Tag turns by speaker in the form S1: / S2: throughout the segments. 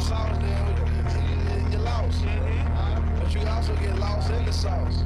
S1: sauce, then you lost. But you also get lost in the sauce.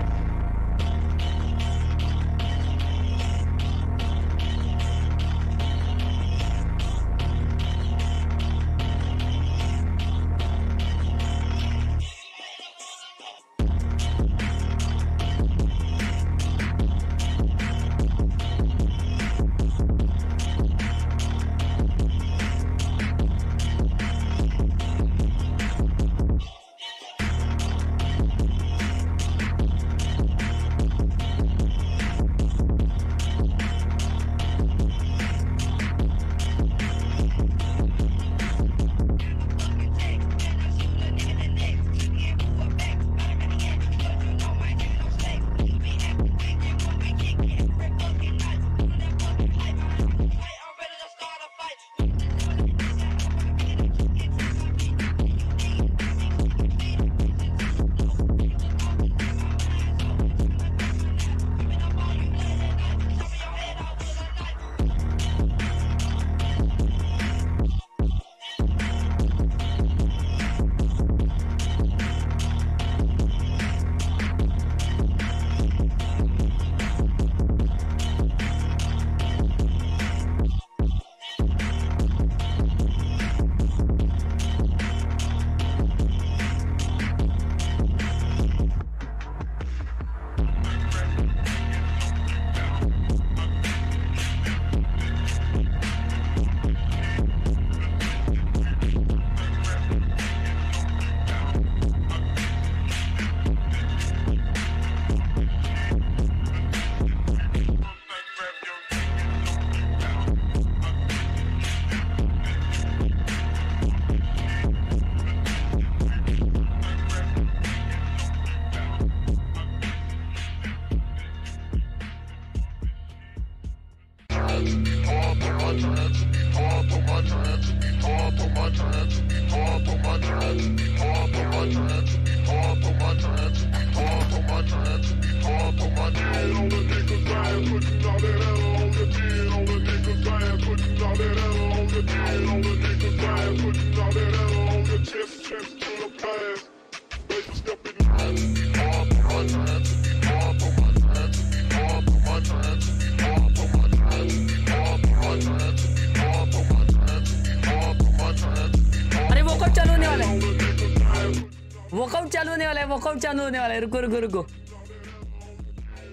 S2: Workout चालू होने वाला है, workout चालू होने वाला है। रुको रुको रुको,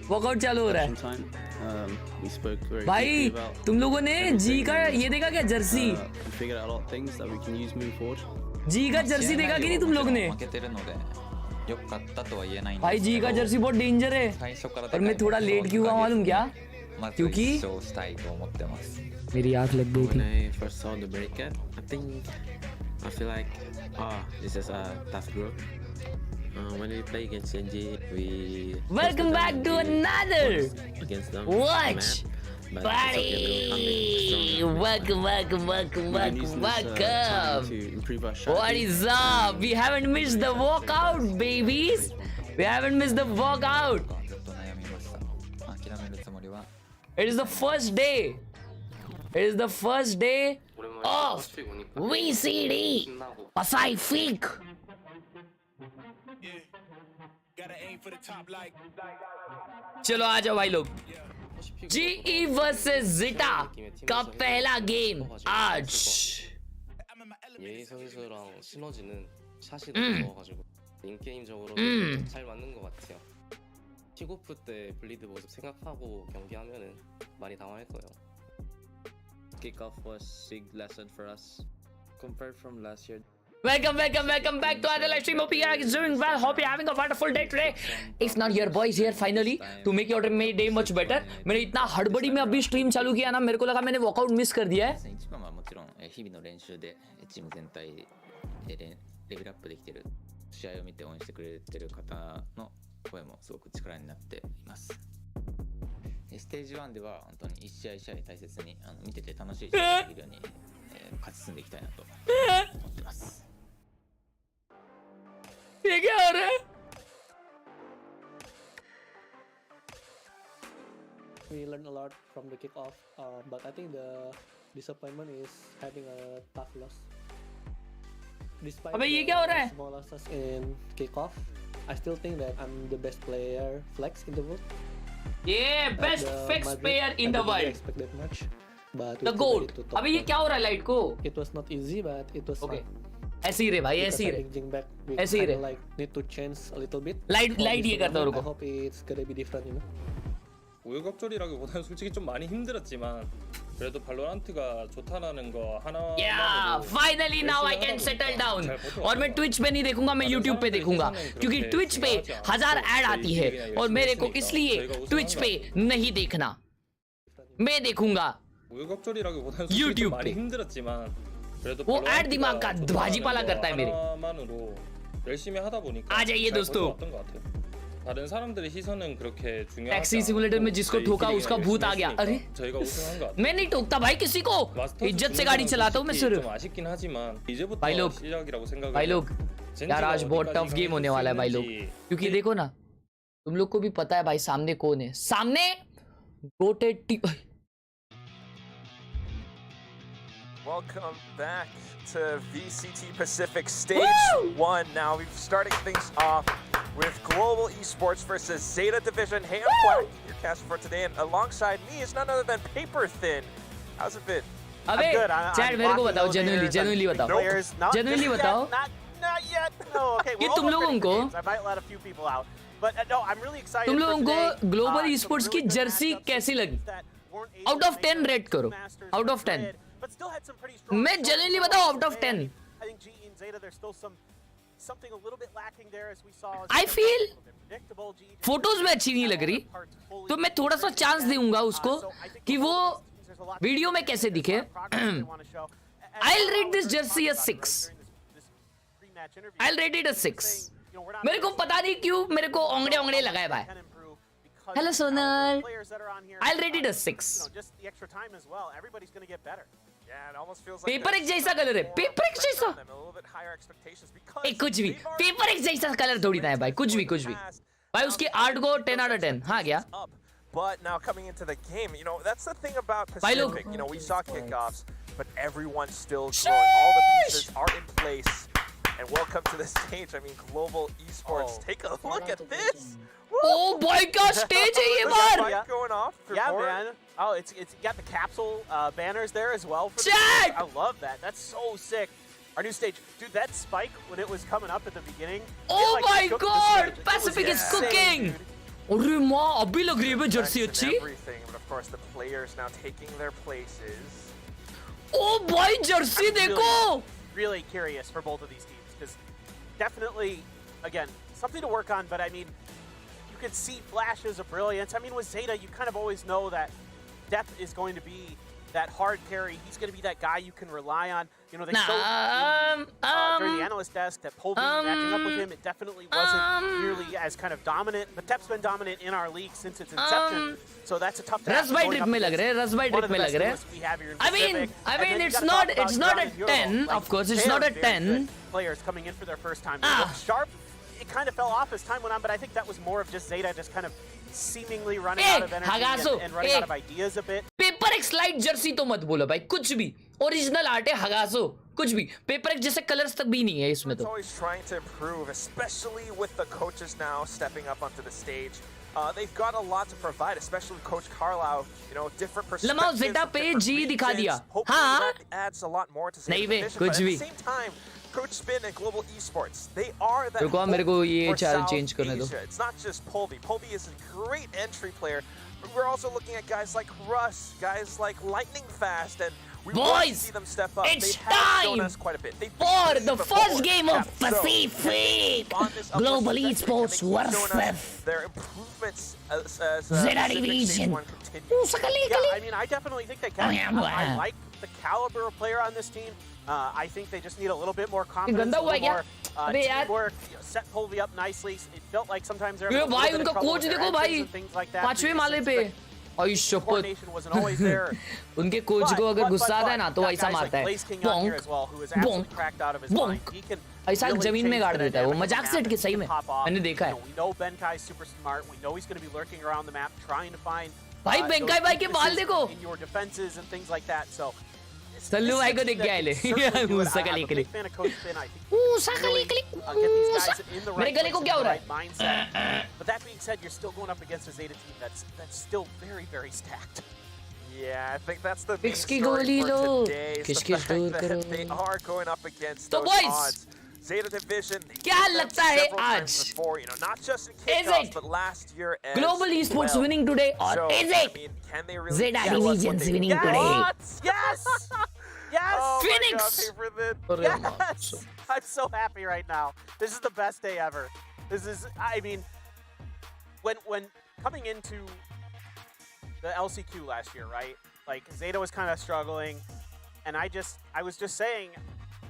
S2: वर्कआउट चालू हो रहा है। भाई तुम लोगों ने जी का ये देखा क्या, जर्सी? जी का जर्सी देखा कि नहीं तुम लोग ने? भाई जी का जर्सी बहुत डेंजर है। और मैं थोड़ा लेट क्यों हुआ मालूम क्या? क्योंकि मेरी आंख लग गई थी।
S3: I feel like, this is a tough group. When we play against NG, we
S2: welcome back to another
S3: against them.
S2: Watch, buddy. Welcome. What is up? We haven't missed the walkout, babies. We haven't missed the walkout. It is the first day. It is the first day of VCT Pacific. चलो आ जाओ भाई लोग। GE versus Zeta का पहला game आज।
S4: 예의 선수랑 시너지는 샷이 너무 좋아가지고 인게임적으로 잘 맞는 것 같아요. 킥오프 때 블리드 모습 생각하고 경기하면은 많이 당황할 거예요.
S3: Kickoff was big lesson for us compared from last year.
S2: Welcome back to another live stream. Hope you guys are doing well. Hope you're having a wonderful day today. If not, your boy is here finally to make your day much better. मैंने इतना हड़बड़ी में अभी stream चालू किया ना, मेरे को लगा मैंने वर्कआउट मिस कर दिया है.
S3: もちろん日々の練習でチーム全体でレベルアップできてる、試合を見て応援してくれてる方の声もすごく力になっています。ステージ1では本当に一試合一試合大切に見てて楽しい試合ができるように勝ち進んでいきたいなと思ってます。
S2: ये क्या हो रहा है?
S5: We learned a lot from the kickoff, but I think the disappointment is having a tough loss. despite
S2: अबे ये
S5: the
S2: क्या हो रहा है?
S5: small losses in kickoff, I still think that I'm the best player flex in the world.
S2: ये
S5: At
S2: best
S5: the
S2: fix
S5: Madrid,
S2: player
S5: I
S2: in the
S5: didn't really
S2: world,
S5: expect that much, but we
S2: the
S5: still
S2: goat.
S5: made it to top
S2: अबे ये
S5: 10.
S2: क्या हो रहा है light को?
S5: It was not easy, but it was
S2: okay,
S5: fun.
S2: ऐसे ही रे भाई,
S5: Because
S2: ऐसे ही रे.
S5: having Jing back, we
S2: ऐसे ही
S5: kinda
S2: रे.
S5: like need to change a little bit.
S2: Light
S5: for
S2: light
S5: this
S2: ये करता है
S5: tournament. I
S2: रुको.
S5: hope it's gonna be different, you know.
S6: 우여곡절이라기보다는 솔직히 좀 많이 힘들었지만 그래도 발로란트가 좋다라는 거 하나.
S2: Yeah, finally now I can settle down. और मैं Twitch पे नहीं देखूंगा, मैं यूट्यूब पे देखूंगा, क्योंकि ट्विच पे 1000 ऐड आती है और मेरे को इसलिए ट्विच पे नहीं देखना, मैं देखूंगा
S6: 우여곡절이라기보다는
S2: YouTube
S6: 솔직히 좀 많이
S2: पे.
S6: 힘들었지만 그래도
S2: वो ऐड दिमाग का भाजीपाला करता है मेरे.
S6: 하나만으로 열심히 하다 보니까
S2: आ जाइए
S6: 잘
S2: दोस्तों.
S6: 버텨왔던 것 같아요. 다른 사람들의 시선은 그렇게 중요하지
S2: टैक्सी सिमुलेटर में जिसको ठोका उसका भूत आ गया. अरे
S6: 저희가 우승한 것 같아요.
S2: मैं नहीं ठोकता भाई किसी को, इज्जत से गाड़ी चलाता हूँ मैं सिर्फ.
S6: 좀 아쉽긴 하지만 이제부터
S2: भाई लोग,
S6: 시작이라고 생각을
S2: भाई लोग,
S6: 해요.
S2: यार आज बहुत टफ गेम होने वाला है भाई लोग, क्योंकि देखो ना, तुम लोग को भी पता है भाई सामने कौन है. सामने GOATed team.
S7: Welcome back to VCT Pacific Stage 1. Now we're starting things off with Global Esports versus Zeta Division. Hey, I'm Quack, your cast for today, and alongside me is none other than Paper Thin. How's it been?
S2: अबे chat मेरे को बताओ, genuinely बताओ, genuinely बताओ
S8: Not yet. No, okay.
S2: कि
S8: we're
S2: तुम
S8: all
S2: लोगों
S8: opening
S2: को
S8: games. I might let a few people out, but no, I'm really excited.
S2: तुम
S8: for
S2: लोगों
S8: today.
S2: को ग्लोबल
S8: Some
S2: esports की
S8: really good
S2: जर्सी
S8: matchups
S2: कैसी लगी?
S8: that weren't able
S2: Out
S8: to
S2: of
S8: make
S2: 10
S8: their
S2: rate करो.
S8: Masters
S2: Out of
S8: for
S2: 10.
S8: Madrid, but still had some pretty strong
S2: मैं
S8: shows
S2: genuinely
S8: for
S2: बताऊं,
S8: us
S2: out of
S8: today.
S2: 10.
S8: I think GE and Zeta, there's still something a little bit lacking there, as we saw.
S2: I feel
S8: a little bit predictable. GE just
S2: photos में अच्छी नहीं लग रही,
S8: parts fully
S2: तो मैं थोड़ा सा chance दूंगा उसको
S8: so I think
S2: कि वो
S8: there's a lot to
S2: video में कैसे दिखे.
S8: progress they wanna show. And
S2: I'll
S8: also,
S2: rate this
S8: we
S2: jersey a
S8: talked about it,
S2: 6.
S8: right, during this pre-match interview.
S2: I'll rate it a 6.
S8: saying, you know, we're not
S2: मेरे को पता नहीं क्यों मेरे को ओंगड़े ओंगड़े लगाए भाई.
S8: can improve because
S2: Hello,
S8: of the
S2: Sonal.
S8: players that are on here.
S2: I'll rate it a 6.
S8: You know, just the extra time as well. Everybody's going to get better.
S7: Yeah, it almost feels like
S2: paper एक
S7: there's
S2: जैसा colour है,
S7: more
S2: paper एक
S7: pressure
S2: जैसा.
S7: on them, a little bit higher expectations because
S2: ए कुछ भी,
S7: they've already
S2: paper एक जैसा colour थोड़ी ना है भाई, कुछ भी भाई. उसकी आर्ट को 10 out of 10. हाँ क्या?
S7: up. But now coming into the game, you know, that's the thing about
S2: Bye, look.
S7: Pacific. You know, we saw kickoffs, but everyone's still growing. All the pieces are in place. And welcome to the stage. I mean, Global Esports. Take a look at this.
S2: ओ भाई क्या stage है ये
S7: There's a
S2: bar.
S7: fight going off. for
S8: Yeah,
S7: more.
S8: man. Oh, it's got the capsule banners there as well. For the
S2: Check!
S8: stage. I love that. That's so sick. Our new stage, dude. That spike when it was coming up at the beginning.
S2: Oh
S8: it, like,
S2: my
S8: shook the
S2: God!
S8: stage. It was
S2: Pacific is
S8: insane,
S2: cooking.
S8: dude.
S2: अरे माँ अभी लग रही है Jersey
S7: Effects and
S2: अच्छी.
S7: everything, but of course the players now taking their places.
S2: ओ भाई Jersey देखो.
S8: Really curious for both of these teams because definitely, again, something to work on. But I mean, you can see flashes of brilliance. I mean, with Zeta, you kind of always know that Depth is going to be that hard carry. He's going to be that guy you can rely on. You know, they showed during the analyst desk that Polby matching up with him, it definitely wasn't nearly as kind of dominant. But Depth's been dominant in our league since its inception. So that's a tough task.
S2: रस by trip में लग रहे हैं, रस by trip में लग रहे हैं. I mean, it's not a 10. Of course, it's not a 10.
S8: Players coming in for their first time. Sharp, it kind of fell off as time went on, but I think that was more of just Zeta just kind of seemingly running out of energy and running out of ideas a bit.
S2: Paper एक slide Jersey तो मत बोलो भाई, कुछ भी original art है, हगासो कुछ भी. पेपर एक जैसे कलर्स तक भी नहीं है इसमें
S7: It's
S2: तो.
S7: always trying to improve, especially with the coaches now stepping up onto the stage. They've got a lot to provide, especially Coach Khelraay. You know, different perspectives.
S2: लमाओ Zeta पे
S7: different
S2: G दिखा
S7: regions.
S2: दिया.
S7: Hopefully
S2: हाँ.
S7: that adds a lot more to Zeta
S2: नहीं बे,
S7: division,
S2: कुछ
S7: but at
S2: भी.
S7: the same time, Coach Spin and Global Esports, they are that
S2: रुको, मेरे को
S7: hope
S2: ये
S7: for
S2: चैनल
S7: South
S2: change करने दो.
S7: Asia. It's not just Polby. Polby is a great entry player. But we're also looking at guys like Russ, guys like Lightning Fast, and we want to
S2: Boys,
S7: see them step up.
S2: it's
S7: They have shown
S2: time
S7: us quite a bit. They've
S2: for
S7: beaten
S2: the
S7: us
S2: first
S7: before.
S2: game of
S7: Yeah, so
S2: Pacific
S7: on this upward
S2: Global
S7: trajectory,
S2: Esports
S7: and they keep showing us
S2: versus
S7: their improvements as
S2: Zeta
S7: Pacific
S2: Division.
S7: Stage 1 continues.
S8: Yeah, I mean, I definitely think they can.
S2: Oh, yeah,
S8: I
S2: boy.
S8: like the caliber of player on this team. I think they just need a little bit more confidence,
S2: गंदा
S8: a
S2: हुआ
S8: little
S2: क्या?
S8: more
S2: अबे यार.
S8: teamwork, you know, set Polby up nicely. It felt like sometimes they're
S2: ये
S8: having a
S2: भाई
S8: little bit
S2: उनका
S8: of trouble
S2: coach
S8: with their
S2: देखो भाई,
S8: entries and things like that.
S2: पांचवें माले पे. आई शपथ.
S8: Coordination wasn't always there.
S2: उनके कोच को अगर गुस्सा आता है ना तो
S8: got
S2: ऐसा
S8: guys
S2: मारता
S8: like
S2: है.
S8: Blaze King on here as well, who is absolutely
S2: bonk,
S8: cracked out of his
S2: bonk.
S8: mind. He can
S2: ऐसा
S8: really
S2: जमीन में
S8: change
S2: गाड़
S8: the
S2: देता है वो,
S8: dynamic of the
S2: मजाक से
S8: map
S2: हट के
S8: and
S2: सही
S8: he
S2: में
S8: can pop off.
S2: मैंने देखा
S8: You
S2: है.
S8: know, we know Benkai's super smart. We know he's going to be lurking around the map trying to find
S2: भाई
S8: those
S2: बेंकाई भाई के बाल
S8: weaknesses
S2: देखो.
S8: in your defenses and things like that. So
S2: Sallu भाई को देख के आए ले ऊसा का लेके ले ऊसा का लेके ले ऊसा मेरे गले को क्या हो रहा है
S8: But that being said, you're still going up against a Zeta team that's still very, very stacked.
S7: Yeah, I think that's the main
S2: Fix की
S7: story
S2: गोली
S7: for
S2: low
S7: today is the
S2: किस-किस
S7: fact
S2: दूर
S7: that
S2: करो
S7: they are going up against
S2: तो
S7: those
S2: boys,
S7: odds. Zeta Division, they
S2: क्या
S7: beat them
S2: लगता है
S7: several times
S2: आज?
S7: before, you know, not just in
S2: Is
S7: kickoffs,
S2: it
S7: but last year as
S2: Global Esports
S7: well.
S2: winning today or
S7: So,
S2: is
S7: I
S2: it
S7: mean, can they really
S2: Zeta
S7: show us what
S2: Divisions
S7: they
S2: winning
S7: can do?
S2: today?
S8: Yes! Yes!
S7: Oh my
S2: Phoenix!
S7: God, favorite.
S8: Yes! I'm so happy right now. This is the best day ever. This is, I mean, when coming into the LCQ last year, right? Like, Zeta was kind of struggling, and I was just saying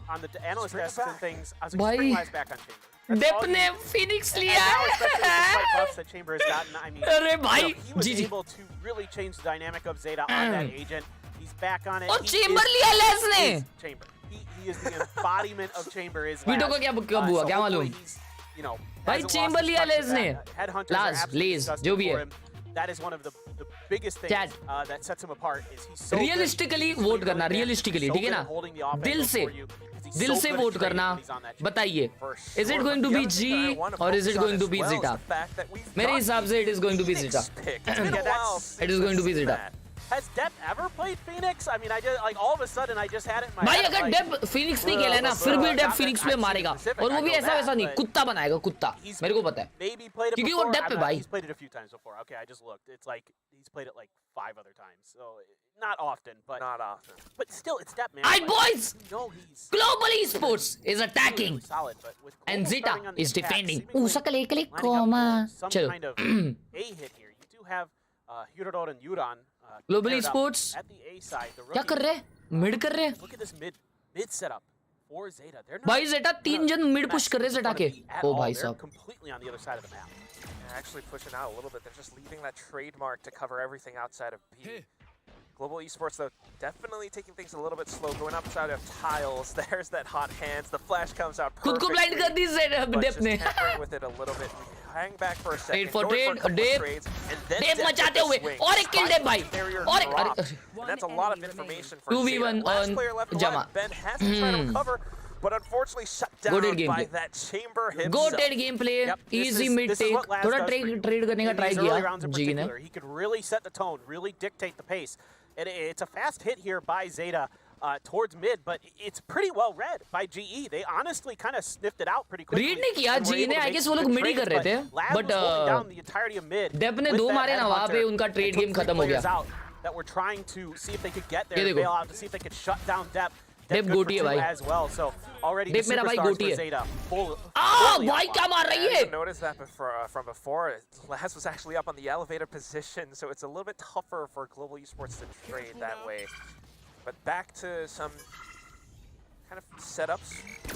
S8: on the analyst
S7: Bring it
S8: desk and
S7: back.
S8: things, I was like,
S2: Bhai.
S8: spring lies back on Chamber. That's
S2: Depp
S8: all you
S2: ने
S8: need.
S2: Phoenix
S8: And
S2: लिया
S8: now, especially with the slight
S2: है
S8: buffs that Chamber has gotten, I mean,
S2: अरे भाई
S8: he was
S2: जी जी
S8: able to really change the dynamic of Zeta on that agent. He's back on it.
S2: और
S8: He
S2: chamber
S8: is-
S2: लिया less ने
S8: is Chamber. He is the embodiment of Chamber. Is
S2: video को
S8: Laz.
S2: क्या कब हुआ
S8: So
S2: क्या
S8: hopefully
S2: मालूम
S8: he's, you know,
S2: भाई
S8: hasn't
S2: चेंबर
S8: lost his
S2: लिया
S8: touch
S2: लेस
S8: with
S2: ने
S8: that. Headhunters are
S2: लाज
S8: absolutely
S2: लेज
S8: disgusting
S2: जो भी
S8: for
S2: है
S8: him. That is one of the biggest things
S2: Chad.
S8: that sets him apart. Is he's so
S2: realistically
S8: good.
S2: Vote करना
S8: He's
S2: realistically
S8: so
S2: ठीक है
S8: good
S2: ना
S8: at holding the offense
S2: दिल से
S8: for you, 'cause he's
S2: दिल
S8: so
S2: से
S8: good at
S2: वोट
S8: trading
S2: करना
S8: when he's on that team.
S2: बताइए
S7: For
S2: is it
S7: sure.
S2: Going to
S7: The
S2: be
S7: other
S2: जी
S7: thing I wanna
S2: और is
S7: focus
S2: it
S7: on
S2: going to
S7: as
S2: be
S7: well is
S2: Zeta
S7: the fact that we've
S2: मेरे
S7: got
S2: हिसाब से it is going to be
S7: Phoenix
S2: Zeta
S7: pick. It's been a
S8: Yeah,
S7: while
S8: that's-
S2: It is
S7: since
S2: going to be
S7: we've seen
S2: Zeta.
S7: that.
S8: Has Depp ever played Phoenix? I mean, I just like all of a sudden I just had it in my
S2: भाई
S8: head.
S2: अगर
S8: like,
S2: Depp Phoenix नहीं खेला है ना फिर भी Depp Phoenix में मारेगा और वो भी ऐसा वैसा नहीं कुत्ता बनाएगा कुत्ता
S8: he's
S2: मेरे को पता है
S8: maybe played it
S2: क्योंकि वो
S8: before.
S2: डेप
S8: I'm
S2: है
S8: not-
S2: भाई
S8: He's played it a few times before. Okay, I just looked. It's like he's played it like 5 other times. So not often, but
S7: Not often.
S8: still it's Depp, man.
S2: Alright,
S8: Like,
S2: boys!
S8: you know he's
S2: Global Esports is attacking
S8: really solid, but with
S2: and
S8: Global
S2: Zeta
S8: starting on the
S2: is
S8: attack,
S2: defending
S8: seemingly
S2: ऊसा का लेके ले
S8: lining up
S2: comma
S8: for some
S2: चलो
S8: kind of A hit here. You do have Hirodor and Yuran
S2: Global
S8: paired up
S2: Esports
S8: at the A side. The
S2: क्या कर
S8: rookie-
S2: रहे हैं mid कर रहे हैं
S8: Look at this mid setup for Zeta. They're not
S2: भाई Zeta तीन जन मिड पुश कर रहे हैं Zeta के
S8: at
S2: ओ
S8: all.
S2: भाई
S8: They're
S2: साहब
S8: completely on the other side of the map.
S7: They're actually pushing out a little bit. They're just leaving that trademark to cover everything outside of B. Global Esports, though, definitely taking things a little bit slow, going outside of tiles. There's that hot hands. The flash comes out
S2: खुद को blind कर दी Zeta
S7: but
S2: Depp
S7: just
S2: ने
S7: tampering with it a little bit. Hang back for a second.
S2: Trade for
S7: going
S2: trade,
S7: a couple of
S2: Dave.
S7: trades, and then
S2: Depp
S7: Depp with
S2: मचाते
S7: the
S2: हुए
S7: swing.
S2: और एक किल Depp भाई
S7: Barrier
S2: और एक
S7: dropped.
S2: अरे
S7: And that's a lot of information for
S2: 2v1
S7: Zeta. Last
S2: on
S7: player left
S2: Jama.
S7: alive, Ben has to try to recover, but unfortunately shut down
S2: Goated
S7: by
S2: gameplay.
S7: that Chamber himself.
S2: Goated game play
S8: Yep, this
S2: easy
S8: is-
S2: mid
S8: this is
S2: take
S8: what Laz
S2: थोड़ा
S8: does for you.
S2: Trade करने का
S8: In
S2: try
S8: these early
S2: किया
S8: rounds in
S2: जी ने
S8: particular, he could really set the tone, really dictate the pace. It's a fast hit here by Zeta towards mid, but it's pretty well read by GE. They honestly kind of sniffed it out pretty quickly.
S2: Read नहीं किया
S8: and were
S2: GE
S8: able
S2: ने
S8: to
S2: I
S8: make
S2: guess
S8: some
S2: वो लोग
S8: good
S2: mid ही कर
S8: trades,
S2: रहे थे
S8: but Laz
S2: but
S8: was holding down the entirety of mid
S2: Depp ने
S8: with
S2: दो
S8: that
S2: मारे ना वहाँ
S8: headhunter
S2: पे उनका
S8: and
S2: ट्रेड
S8: took
S2: गेम
S8: 3
S2: खत्म हो
S8: players
S2: गया
S8: out that were trying to see if they could get
S2: ये
S8: there,
S2: देखो।
S8: bail out to see if they could shut down Depp.
S2: Depp
S8: good for
S2: गोटी है
S8: 2
S2: भाई।
S8: as well. So already the
S2: Depp मेरा भाई
S8: superstars
S2: गोटी
S8: for
S2: है।
S8: Zeta full.
S2: आ भाई क्या मार रही
S7: I
S2: है
S7: didn't notice that from before. Laz was actually up on the elevator position, so it's a little bit tougher for Global Esports to trade that way. But back to some kind of setups.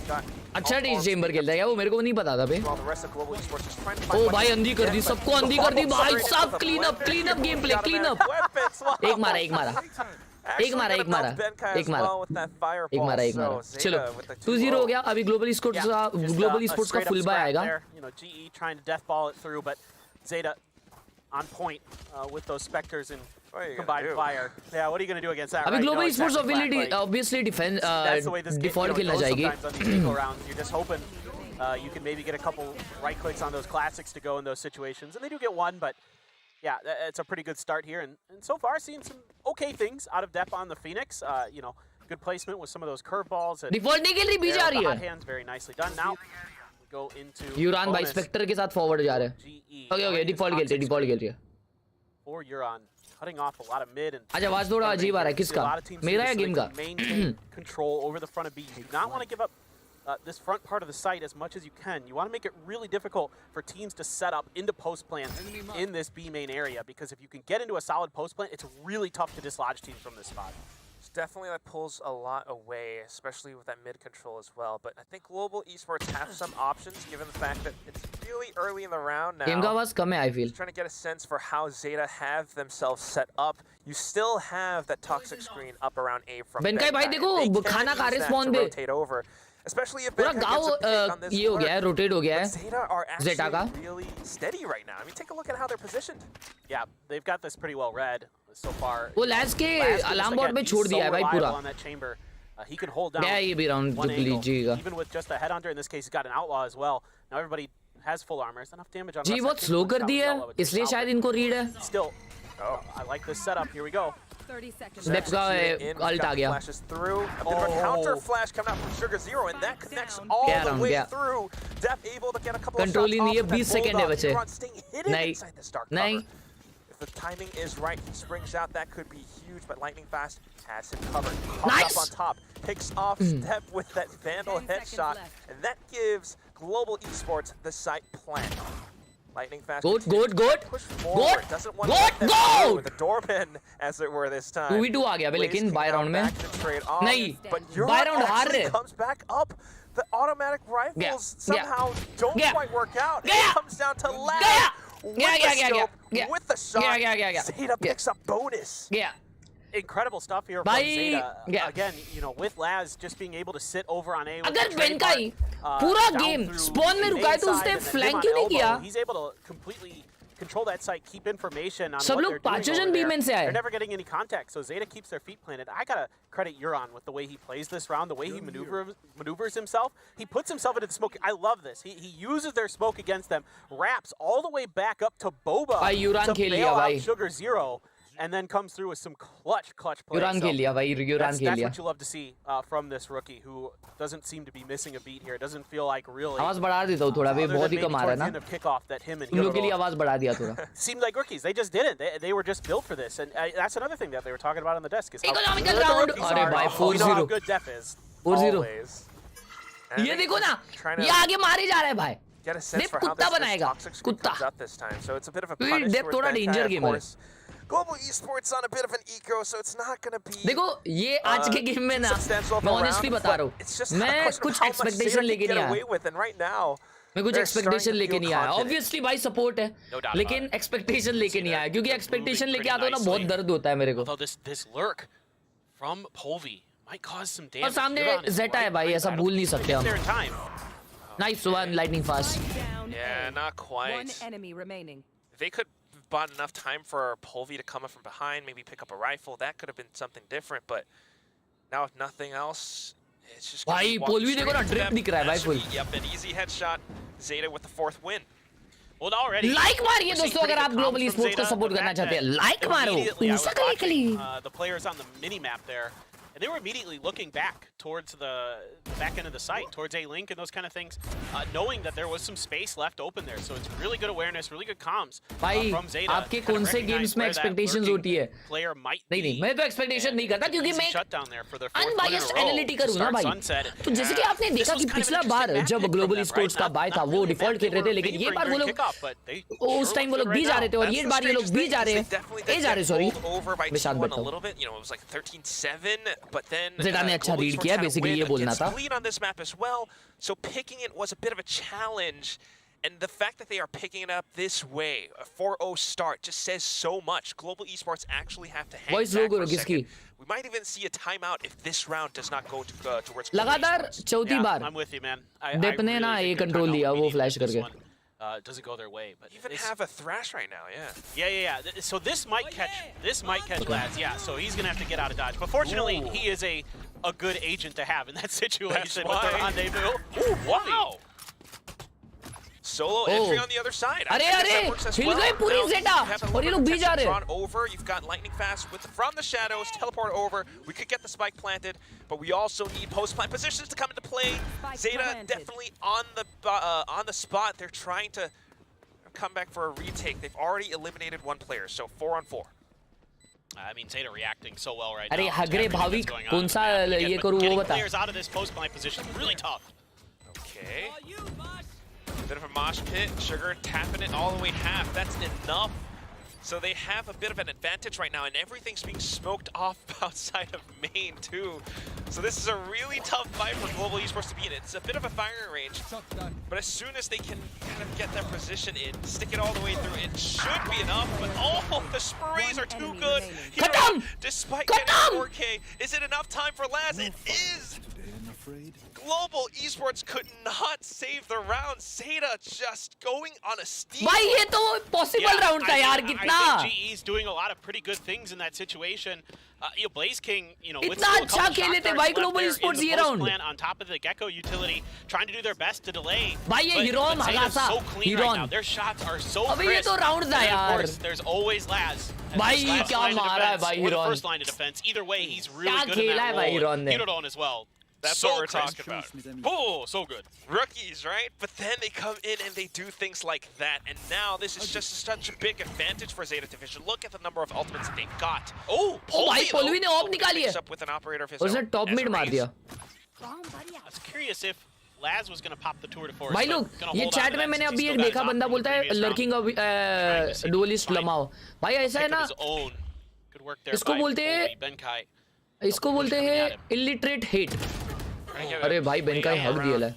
S7: Got
S2: अच्छा D chamber खेलता है क्या वो मेरे को नहीं पता था बे
S7: while the rest of Global Esports is trying to
S2: O
S7: find
S2: भाई अंधी कर दी
S7: but
S2: सबको अंधी कर दी भाई सब clean up game play clean up
S7: weapons. Wow.
S2: एक मारा एक मारा
S7: Actually
S2: एक मारा
S7: gonna
S2: एक मारा
S7: melt Benkai as
S2: एक मारा
S7: well with that fireball.
S2: एक मारा एक
S7: So
S2: मारा
S7: Zeta
S2: चलो
S7: with the
S2: 2-0 हो
S7: 2-0.
S2: गया अभी ग्लोबल स्पोर्ट्स का
S8: Just,
S2: ग्लोबल
S8: a
S2: स्पोर्ट्स का
S8: straight up
S2: full buy
S8: scrap
S2: आएगा
S8: there. You know, GE trying to death ball it through, but Zeta on point with those specters and
S7: What are you gonna
S8: combined
S7: do?
S8: fire. Yeah, what are you going to do against that?
S2: अभी
S8: right?
S2: Global
S8: No,
S2: sports
S8: exactly, Flat, like,
S2: obviously defence
S8: that's the way this game,
S2: default खेलना
S8: goes
S2: चाहेगी
S8: sometimes on these eco rounds. You're just hoping you can maybe get a couple right clicks on those classics to go in those situations, and they do get one, but yeah, it's a pretty good start here, and so far seeing some okay things out of Depp on the Phoenix. You know, good placement with some of those curveballs and
S2: default नहीं खेल रही बीच आ
S8: the
S2: रही
S8: hot
S2: है
S8: hands, very nicely done. Now we go into
S2: यूरान भाई
S8: bonus.
S2: Spectre के साथ forward जा रहे हैं
S8: GE
S2: ओके ओके डिफॉल्ट खेलते डिफॉल्ट खेल रही है
S8: for Euron, cutting off a lot of mid and
S2: अच्छा आवाज थोड़ा अजीब आ रहा है
S8: a
S2: किसका
S8: lot of teams
S2: मेरा
S8: do
S2: या
S8: this so
S2: गेम
S8: they
S2: का
S8: can maintain control over the front of B. You do not want to give up this front part of the site as much as you can. You want to make it really difficult for teams to set up into post plant in this B main area, because if you can get into a solid post plant, it's really tough to dislodge teams from this spot.
S7: Definitely that pulls a lot away, especially with that mid control as well. But I think Global Esports have some options given the fact that it's really early in the round now.
S2: Game का आवाज कम है I feel
S7: Just trying to get a sense for how Zeta have themselves set up. You still have that toxic screen up around A from
S2: Benkai भाई
S7: Benkai.
S2: देखो,
S7: They can
S2: खाना खा रहे
S7: use that
S2: spawn
S7: to
S2: पे।
S7: rotate over. Especially if
S2: पूरा
S7: Benkai
S2: गांव
S7: gets a pick on this
S2: ये हो गया है
S7: lurk.
S2: रोटेट हो गया
S7: But
S2: है
S7: Zeta are
S2: Zeta का
S7: actually really steady right now. I mean, take a look at how they're positioned.
S8: Yeah, they've got this pretty well read. so far.
S2: वो lace के अलार्म बोर्ड पे छोड़ दिया है भाई पूरा.
S8: On that chamber. He can hold down.
S2: गया ये भी राउंड
S8: one angle,
S2: लीजिएगा.
S8: even with just a headhunter. In this case, he's got an outlaw as well. Now everybody has full armor. It's enough damage on.
S2: जी बहुत slow कर दिया है इसलिए शायद इनको रीड है.
S8: Still, I like this setup. Here we go.
S9: 30 seconds.
S2: Depth का alt आ गया.
S7: Flashes through. A bit of a counter flash coming out from Sugar Zero, and that connects all
S2: Get
S7: the
S2: him,
S7: way
S2: yeah.
S7: through. Def able to get a couple
S2: Control
S7: of
S2: he
S7: shots
S2: नहीं है,
S7: off of that
S2: 20 second है
S7: bulldog.
S2: बचे.
S7: Neuron staying hidden
S2: नहीं.
S7: inside this dark
S2: नहीं.
S7: cover. If the timing is right, he springs out. That could be huge, but Lightning Fast has him covered. Pops
S2: Nice.
S7: up on top, picks off Step with that Vandal
S9: 10 seconds
S7: headshot,
S9: left.
S7: and that gives Global Esports the site plan. Lightning Fast
S2: Good,
S7: continues
S2: good,
S7: to push
S2: good.
S7: forward.
S2: Good,
S7: Doesn't want
S2: good,
S7: to let them
S2: good.
S7: through with the doorman, as it were, this time.
S2: 2v2 आ गया बे लेकिन bye round में. नहीं, bye round हार रहे.
S7: Comes back up. The automatic rifles
S2: Yeah,
S7: somehow don't
S2: yeah,
S7: quite work out.
S2: yeah,
S7: It comes down to Lab
S2: yeah,
S7: with
S2: yeah,
S7: the
S2: yeah, yeah,
S7: scope,
S2: yeah,
S7: with the shot.
S2: yeah.
S7: Zeta picks up bonus.
S2: गया.
S8: Incredible stuff here from
S2: Bye.
S8: Zeta.
S2: Yeah.
S8: Again, you know, with Laz just being able to sit over on A. with
S2: अगर
S8: the
S2: when का ही
S8: trademark,
S2: पूरा
S8: down
S2: game
S8: through
S2: spawn में
S8: the
S2: रुका है तो
S8: main
S2: उसने
S8: side and then
S2: flank
S8: him
S2: क्यों
S8: on
S2: नहीं किया?
S8: elbow, He's able to completely control that site, keep information on
S2: सब
S8: what
S2: लोग
S8: they're doing
S2: पांचों
S8: over
S2: जन
S8: there.
S2: B-men से आए.
S8: They're never getting any contact, so Zeta keeps their feet planted. I gotta credit Euron with the way he plays this round, the way he maneuvers himself. He puts himself into the smoke. I love this. He uses their smoke against them, wraps all the way back up to Boba
S2: भाई यूरान
S8: to
S2: खेल
S8: bail
S2: लिया
S8: out
S2: भाई.
S8: Sugar Zero, and then comes through with some clutch plays.
S2: यूरान खेल लिया भाई. यूरान खेल
S8: That's
S2: लिया.
S8: what you love to see from this rookie, who doesn't seem to be missing a beat here. Doesn't feel like really.
S2: आवाज बढ़ा देता हूँ थोड़ा बे. बहुत ही कम आ रहा है ना. तुम लोग के लिए आवाज बढ़ा दिया थोड़ा.
S8: Seemed like rookies. They just didn't. They were just built for this, and that's another thing that they were talking about on the desk. Is how
S2: Economical
S8: good the
S2: round.
S8: rookies
S2: अरे
S8: are.
S2: भाई,
S8: We know how
S2: 4-0.
S8: good Def is.
S2: 4-0.
S7: Always. And
S2: ये देखो ना.
S7: trying to
S2: ये आगे मारे जा रहा है भाई.
S7: get a sense
S2: Def
S7: for how
S2: कुत्ता
S7: this
S2: बनाएगा.
S7: toxic screen
S2: कुत्ता.
S7: comes out this time. So it's a bit of a
S2: क्योंकि
S7: punish
S2: Def
S7: towards
S2: थोड़ा
S7: Benkai,
S2: danger
S7: of
S2: gamer है.
S7: course. Global Esports on a bit of an eco, so it's not going to be.
S2: देखो ये आज के game में ना मैं ऑनेस्टली बता रहा हूँ मैं कुछ एक्सपेक्टेशन लेके नहीं आया मैं कुछ एक्सपेक्टेशन लेके नहीं आया ऑब्वियसली भाई सपोर्ट है लेकिन एक्सपेक्टेशन लेके नहीं आया क्योंकि एक्सपेक्टेशन लेके आता हूँ ना बहुत दर्द होता है मेरे को
S10: this lurk from Phonepe might cause some damage.
S2: और सामने जेटा है भाई ऐसा भूल नहीं सकते हम nice one lightning fast
S10: Yeah, not quite.
S9: One enemy remaining.
S10: They could have bought enough time for Phonepe to come up from behind, maybe pick up a rifle. That could have been something different, but now if nothing else, it's just gonna
S2: भाई
S10: be
S2: पोल भी
S10: walking
S2: देखो ना
S10: straight into
S2: drip
S10: them.
S2: दिख रहा है भाई
S10: That
S2: full
S10: should be, yep, an easy headshot. Zeta with the 4th win. Well, already.
S2: Like मारिए
S10: we're seeing
S2: दोस्तों अगर
S10: pretty
S2: आप
S10: good
S2: global
S10: comms from
S2: sports को
S10: Zeta.
S2: सपोर्ट
S8: The
S2: करना
S8: fact
S2: चाहते हैं
S8: that
S2: लाइक मारो
S8: immediately I was
S2: Insta click
S8: watching, the players on the mini map there, and they were immediately looking back towards the back end of the site, towards A-Link and those kind of things, knowing that there was some space left open there. So it's really good awareness, really good comms
S2: भाई
S8: from Zeta.
S2: आपके
S8: to kind
S2: कौन
S8: of
S2: से
S8: recognize
S2: games में
S8: where that
S2: expectations
S8: lurking
S2: होती है
S8: player might
S2: नहीं
S8: be.
S2: मैं तो एक्सपेक्टेशन नहीं करता क्योंकि मैं
S8: Shutdown there for their fourth win in a
S2: unbiased
S8: row
S2: एनालिटिकर
S8: to
S2: हूं ना
S8: start
S2: भाई
S8: Sunset.
S2: तो जैसे कि आपने देखा कि पिछला बार जब ग्लोबल स्पोर्ट्स का बाय था वो डिफॉल्ट खेल रहे थे लेकिन ये बार वो लोग उस टाइम वो लोग भी जा रहे थे और ये बार ये लोग भी जा रहे हैं ए जा रहे सॉरी निशान बैठा हूं
S10: You know, it was like 13-7, but then
S2: Zeta ने अच्छा रीड किया बेसिकली ये बोलना था
S10: lead on this map as well, so picking it was a bit of a challenge, and the fact that they are picking it up this way, a 4-0 start, just says so much. Global Esports actually have to hang
S2: Voice
S10: back
S2: logo
S10: for a
S2: किसकी
S10: second. We might even see a timeout if this round does not go towards Global
S2: लगातार
S10: Esports.
S2: चौथी
S8: Yeah,
S2: बार
S8: I'm with you, man.
S2: Depp ने ना ये
S8: really think they're
S2: control
S8: trying to
S2: लिया वो
S8: immediately
S2: flash
S8: this
S2: करके
S8: one, doesn't go their way, but
S10: Even
S8: this-
S10: have a thrash right now, yeah.
S8: Yeah. So this might catch Laz. Yeah, so he's gonna have to get out of dodge. But fortunately, he is a good agent to have in that situation with the
S10: why.
S8: rendezvous.
S10: Ooh, wow. Solo entry on the other side. I
S2: अरे
S10: think
S2: अरे
S10: that works as
S2: hill
S10: well.
S2: गई पूरी
S10: Now,
S2: Zeta
S10: you have a
S2: और ये
S10: little
S2: लोग
S10: bit
S2: भी
S10: of
S2: जा
S10: tension
S2: रहे हैं
S10: drawn over. You've got Lightning Fast from the shadows, teleport over. We could get the spike planted, but we also need post-plant positions to come into play.
S9: Spike
S10: Zeta
S9: planted.
S10: definitely on the spot. They're trying to come back for a retake. They've already eliminated one player, so 4-on-4.
S8: I mean, Zeta reacting so well right
S2: अरे
S8: now. to
S2: हगरे
S8: everything
S2: Bhavik
S8: that's going on
S2: कौन
S8: in the
S2: सा
S8: map. Again,
S2: ये
S8: but
S2: करूँ वो
S8: getting
S2: बता
S8: players out of this post-plant position really tough.
S10: Okay. Bit of a mosh pit. Sugar tapping it all the way half. That's enough. So they have a bit of an advantage right now, and everything's being smoked off outside of main too. So this is a really tough fight for Global Esports to be in. It's a bit of a firing range, but as soon as they can kind of get their position in, stick it all the way through, it should be enough. But oh, the sprays are too good.
S2: Khatam!
S10: Despite
S2: Khatam!
S10: getting 4K, is it enough time for Laz? It is. Global Esports could not save the round. Zeta just going on a steam.
S2: भाई ये तो possible round था यार कितना
S8: I think GE's doing a lot of pretty good things in that situation. Blaze King, with
S2: इतना अच्छा खेले थे भाई Global Esports ये round.
S8: On top of the Gecko utility, trying to do their best to delay.
S2: भाई ये Hiron हगासा
S8: so clean right now. Their shots are so
S2: अबे ये
S8: crisp.
S2: तो round था
S8: And of
S2: यार
S8: course, there's always Laz.
S2: भाई क्या मारा है भाई Hiron
S8: First line of defense. Either way, he's really
S2: क्या
S8: good in
S2: खेला है
S8: that
S2: भाई
S8: role.
S2: Hiron ने
S8: Hiron as well.
S10: That's
S8: so
S10: what we're
S8: crisp.
S10: talking about.
S8: Oh, so good.
S10: Rookies, right? But then they come in and they do things like that. And now this is just such a big advantage for Zeta Division. Look at the number of ultimates that they've got. Oh,
S2: भाई Phonepe ने of निकाली है
S10: up with an operator of his
S2: उसने
S10: own
S2: top
S10: as
S2: mid
S10: a
S2: मार
S10: raise.
S2: दिया
S8: I was curious if Laz was going to pop the tour de force.
S2: भाई लोग ये चैट में मैंने अभी एक देखा बंदा बोलता है लर्किंग डुअलिस्ट लमाओ भाई ऐसा है ना इसको बोलते हैं इलिटरेट हेट अरे भाई बेनकाई हक दिया है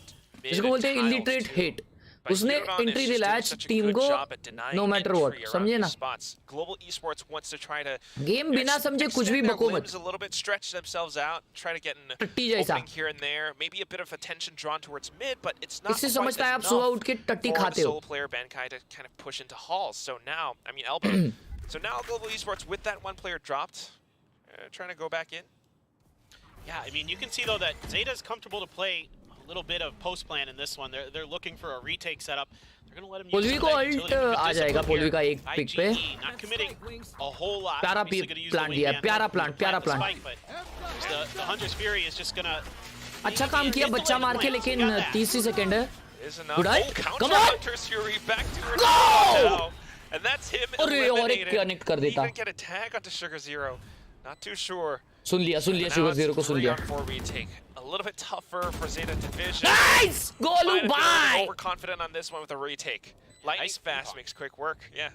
S2: इसको बोलते हैं इलिटरेट हेट उसने एंट्री दिलाया टीम को नो मैटर व्हाट समझे ना
S10: Global Esports wants to try to
S2: game बिना समझे कुछ भी बको मत
S10: a little bit, stretch themselves out, try to get an
S2: टट्टी जैसा
S10: opening here and there, maybe a bit of attention drawn towards mid, but it's not
S2: इससे
S10: quite
S2: समझता है आप
S10: enough
S2: सुबह उठ के टट्टी
S10: for the
S2: खाते हो
S10: solo player Bankai to kind of push into halls. So now, I mean elbow. So now Global Esports with that one player dropped, trying to go back in.
S8: Yeah, I mean, you can see though that Zeta's comfortable to play a little bit of post plan in this one. They're looking for a retake setup. They're going to let him use
S2: पोलवी को alt आ जाएगा पोलवी का एक pick पे
S8: not committing a whole lot.
S2: प्यारा plant दिया प्यारा plant
S8: The Hunter's Fury is just going to
S2: अच्छा काम किया बच्चा मार के लेकिन 30 सेकंड है
S10: Is enough.
S2: Good eye.
S10: Oh, counter
S2: Come on.
S10: Hunter's Fury back to her
S2: Go!
S10: now. And that's him
S2: अरे और एक
S10: eliminated.
S2: कनेक्ट कर देता
S10: Even get a tag onto Sugar Zero. Not too sure.
S2: सुन लिया
S10: Now
S2: sugar
S10: it's
S2: zero को सुन लिया
S10: 3-on-4 retake. A little bit tougher for Zeta Division.
S2: Nice Golu
S10: Might have been a
S2: buy
S10: little overconfident on this one with a retake. Lightning
S8: Nice
S10: fast
S8: ping-pong.
S10: makes quick work. Yeah.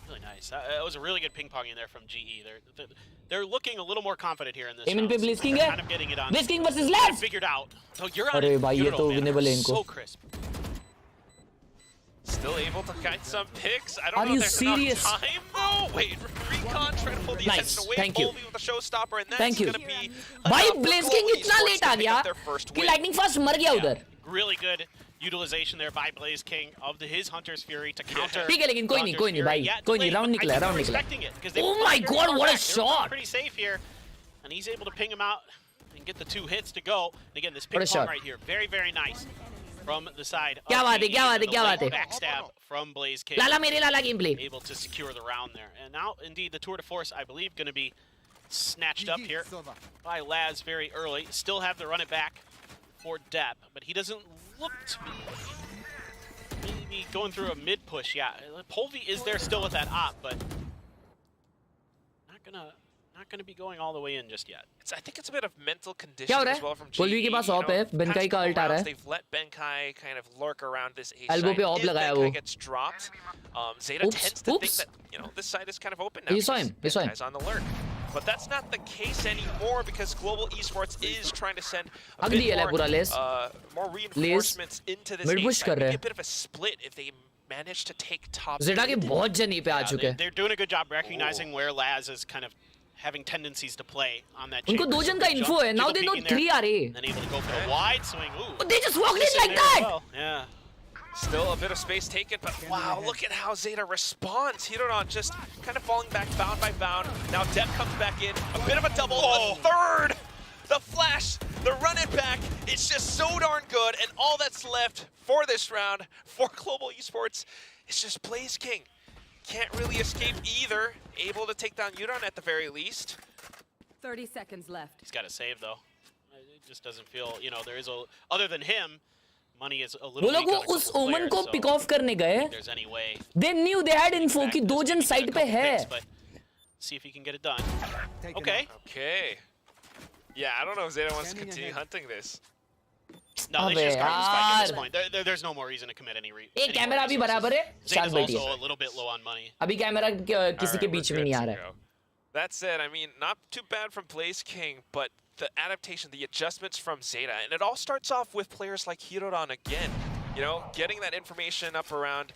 S8: really nice. That was a really good ping pong in there from GE. They're looking a little more confident here in this
S2: एमिन
S8: round.
S2: पे bliss king
S8: Kind of
S2: है
S8: getting it on.
S2: Bliss king versus
S8: They
S2: left
S8: figured out. So you're on
S2: अरे
S8: it.
S2: भाई ये तो winnable है इनको
S8: So crisp.
S10: Still able to guide some picks. I
S2: Are
S10: don't know
S2: you
S10: if there's
S2: serious?
S10: enough time though. Wait, Recon trying to pull the
S2: Nice.
S10: attention away.
S2: Thank you.
S10: Phonepe with a showstopper, and that's
S2: Thank you.
S10: going to be
S2: भाई
S10: enough for
S2: bliss king
S10: Global
S2: इतना
S10: Esports
S2: late
S10: to
S2: आ
S10: pick
S2: गया
S10: up their first
S2: कि
S10: win.
S2: Lightning fast मर गया उधर
S8: Really good utilization there by Blaze King of his Hunter's Fury to counter.
S2: ठीक है लेकिन कोई नहीं
S8: Hunter's Fury.
S2: भाई
S8: Yeah,
S2: कोई नहीं
S8: delayed,
S2: राउंड
S8: but I
S2: निकला
S8: think
S2: राउंड
S8: they were
S2: निकला
S8: expecting it because they
S2: Oh
S8: were
S2: my
S8: very
S2: God,
S8: far
S2: what a
S8: back. They were
S2: shot.
S8: pretty safe here, and he's able to ping him out and get the 2 hits to go. And again, this
S2: What a
S8: ping
S2: shot.
S8: pong right here, very, very nice from the side.
S2: क्या
S8: of
S2: बात है,
S8: GE,
S2: क्या बात है,
S8: and
S2: क्या
S8: the
S2: बात है।
S8: late backstab from Blaze King.
S2: लाला मेरे लाला game play
S8: Able to secure the round there. And now, indeed, the Tour de Force, I believe, going to be snatched up here by Laz very early. Still have to run it back for Depp, but he doesn't look to be maybe going through a mid push. Yeah, Polvi is there still with that op, but not gonna be going all the way in just yet.
S10: I think it's a bit of mental condition
S2: क्या हो रहा
S10: as well
S2: है
S10: from GE.
S2: पोलवी के पास op है बेनकाई का alt आ रहा है
S10: They've let Bankai kind of lurk around this A
S2: Elbow
S10: side.
S2: पे ऑप
S10: If
S2: लगाया
S10: Bankai
S2: वो
S10: gets dropped, Zeta
S2: Oops,
S10: tends to
S2: oops.
S10: think that this side is kind of open now.
S2: You saw him, you saw him.
S10: Bankai's on the lurk. But that's not the case anymore because Global Esports is trying to send a
S2: अगली
S10: bit
S2: है
S10: more,
S2: पूरा less
S10: more reinforcements into this
S2: Mid
S10: A
S2: push
S10: side.
S2: कर रहे
S10: Maybe
S2: हैं
S10: a bit of a split if they manage to take top.
S2: जेटा के बहुत जन पे आ चुके हैं
S8: They're doing a good job recognizing where Laz is kind of having tendencies to play on that.
S2: उनको दो जन का info है now they know 3 आ रहे
S8: Then able to go for a wide swing. Ooh.
S2: But they just walked in like
S8: There as
S2: that
S8: well. Yeah.
S10: Still a bit of space taken, but wow, look at how Zeta responds. Hiroron just kind of falling back bound by bound. Now Depp comes back in. A bit of a double, a third! The flash, the run it back, it's just so darn good. And all that's left for this round for Global Esports is just Blaze King. Can't really escape either. Able to take down Yuron at the very least.
S9: 30 seconds left.
S8: He's got to save though. It just doesn't feel, there is a, other than him, money is a little
S2: वो लोग
S8: weak
S2: वो
S8: on a
S2: उस
S8: couple
S2: ओमन
S8: players,
S2: को
S8: so
S2: pick of करने गए
S8: if there's any way
S2: they knew they had info
S8: back
S2: कि
S8: this
S2: दो जन
S8: maybe get a
S2: साइड पे
S8: couple
S2: है
S8: picks, but see if he can get it done. Okay.
S10: Okay. Yeah, I don't know if Zeta wants to continue hunting this.
S8: No, they
S2: अबे
S8: should start the spike at this
S2: यार।
S8: point. There's no more reason to commit any
S2: एक camera भी बराबर है शांत
S8: Zeta's
S2: बैठिए
S8: also a little bit low on money.
S2: अभी camera किसी के
S10: Alright,
S2: बीच
S10: we're
S2: में नहीं
S10: good
S2: आ
S10: to
S2: रहा है
S10: go. That said, I mean, not too bad from Blaze King, but the adaptation, the adjustments from Zeta, and it all starts off with players like Hiroron again. Getting that information up around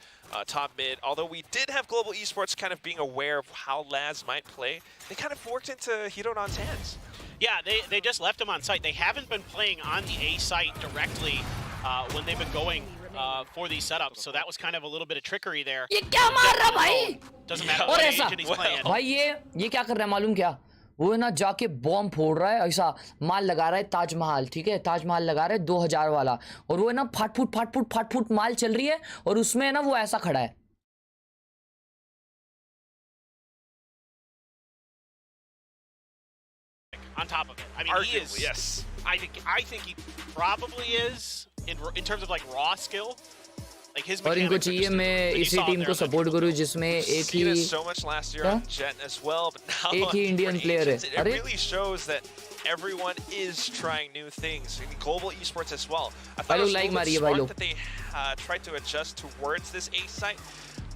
S10: top mid. Although we did have Global Esports kind of being aware of how Laz might play, they kind of worked into Hiroron's hands.
S8: Yeah, they just left him on site. They haven't been playing on the A site directly when they've been going for these setups. So that was kind of a little bit of trickery there.
S2: ये क्या मार रहा भाई?
S8: Doesn't matter
S2: और
S8: what
S2: ऐसा
S8: agent he's playing.
S2: भाई ये क्या कर रहा है मालूम क्या? वो है ना जाके बॉम्ब फोड़ रहा है, ऐसा माल लगा रहा है ताजमहल, ठीक है, ताजमहल लगा रहा है 2000 वाला, और वो है ना फाट फूट माल चल रही है, और उसमें है ना वो ऐसा खड़ा है.
S8: On top of it, I mean, he is.
S10: Arguably, yes.
S8: I think he probably is in terms of like raw skill. Like his
S2: और इनको
S8: mechanics are
S2: चाहिए
S8: just-
S2: मैं
S8: when you
S2: इसी
S8: saw him
S2: टीम
S8: there,
S2: को
S8: I was like,
S2: support करूं जिसमें एक
S10: Seen it
S2: he
S10: so much last year
S2: Yeah.
S10: on Jet as well, but now
S2: एक ही
S10: on
S2: Indian
S10: different
S2: player है.
S10: agents, it
S2: अरे?
S10: really shows that everyone is trying new things. I mean, global esports as well. I
S2: भाई
S10: thought it
S2: लोग
S10: was a
S2: like
S10: little
S2: मारिए
S10: bit
S2: भाई
S10: smart
S2: लोग.
S10: that they tried to adjust towards this A site.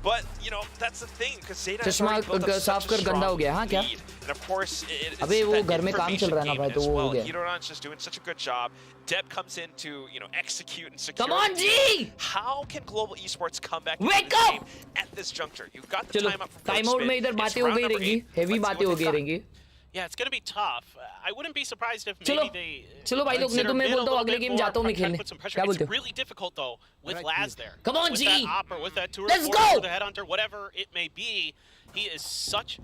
S10: But, you know, that's the thing, because Zeta has
S2: चश्मा
S10: already built up
S2: साफ
S10: such a
S2: कर, गंदा हो
S10: strong
S2: गया, हाँ, क्या?
S10: lead. And of course, it's
S2: अबे वो
S10: that
S2: घर में काम चल रहा है ना
S10: information
S2: भाई,
S10: game
S2: तो
S10: as
S2: वो हो
S10: well.
S2: गया.
S10: Hiroran's just doing such a good job. Deb comes in to, you know, execute and secure.
S2: Come on,
S10: the game.
S2: G!
S10: How can global esports come back
S2: Wake
S10: into this
S2: up!
S10: game at this juncture? You've got the
S2: चलो
S10: time up for
S2: time out में इधर बातें हो गई रहेंगी, heavy बातें हो गई रहेंगी.
S8: Yeah, it's going to be tough. I wouldn't be surprised if
S2: चलो
S8: maybe they.
S2: चलो भाई लोग, नहीं तो मैं बोलता हूँ अगले गेम जाता हूँ मैं खेलने. क्या बोलते
S8: It's
S2: हो?
S8: really difficult though with Laz there.
S2: Come on,
S8: with
S2: G!
S8: that opera, with that tour,
S2: Let's go!
S8: with the headhunter, whatever it may be, he is such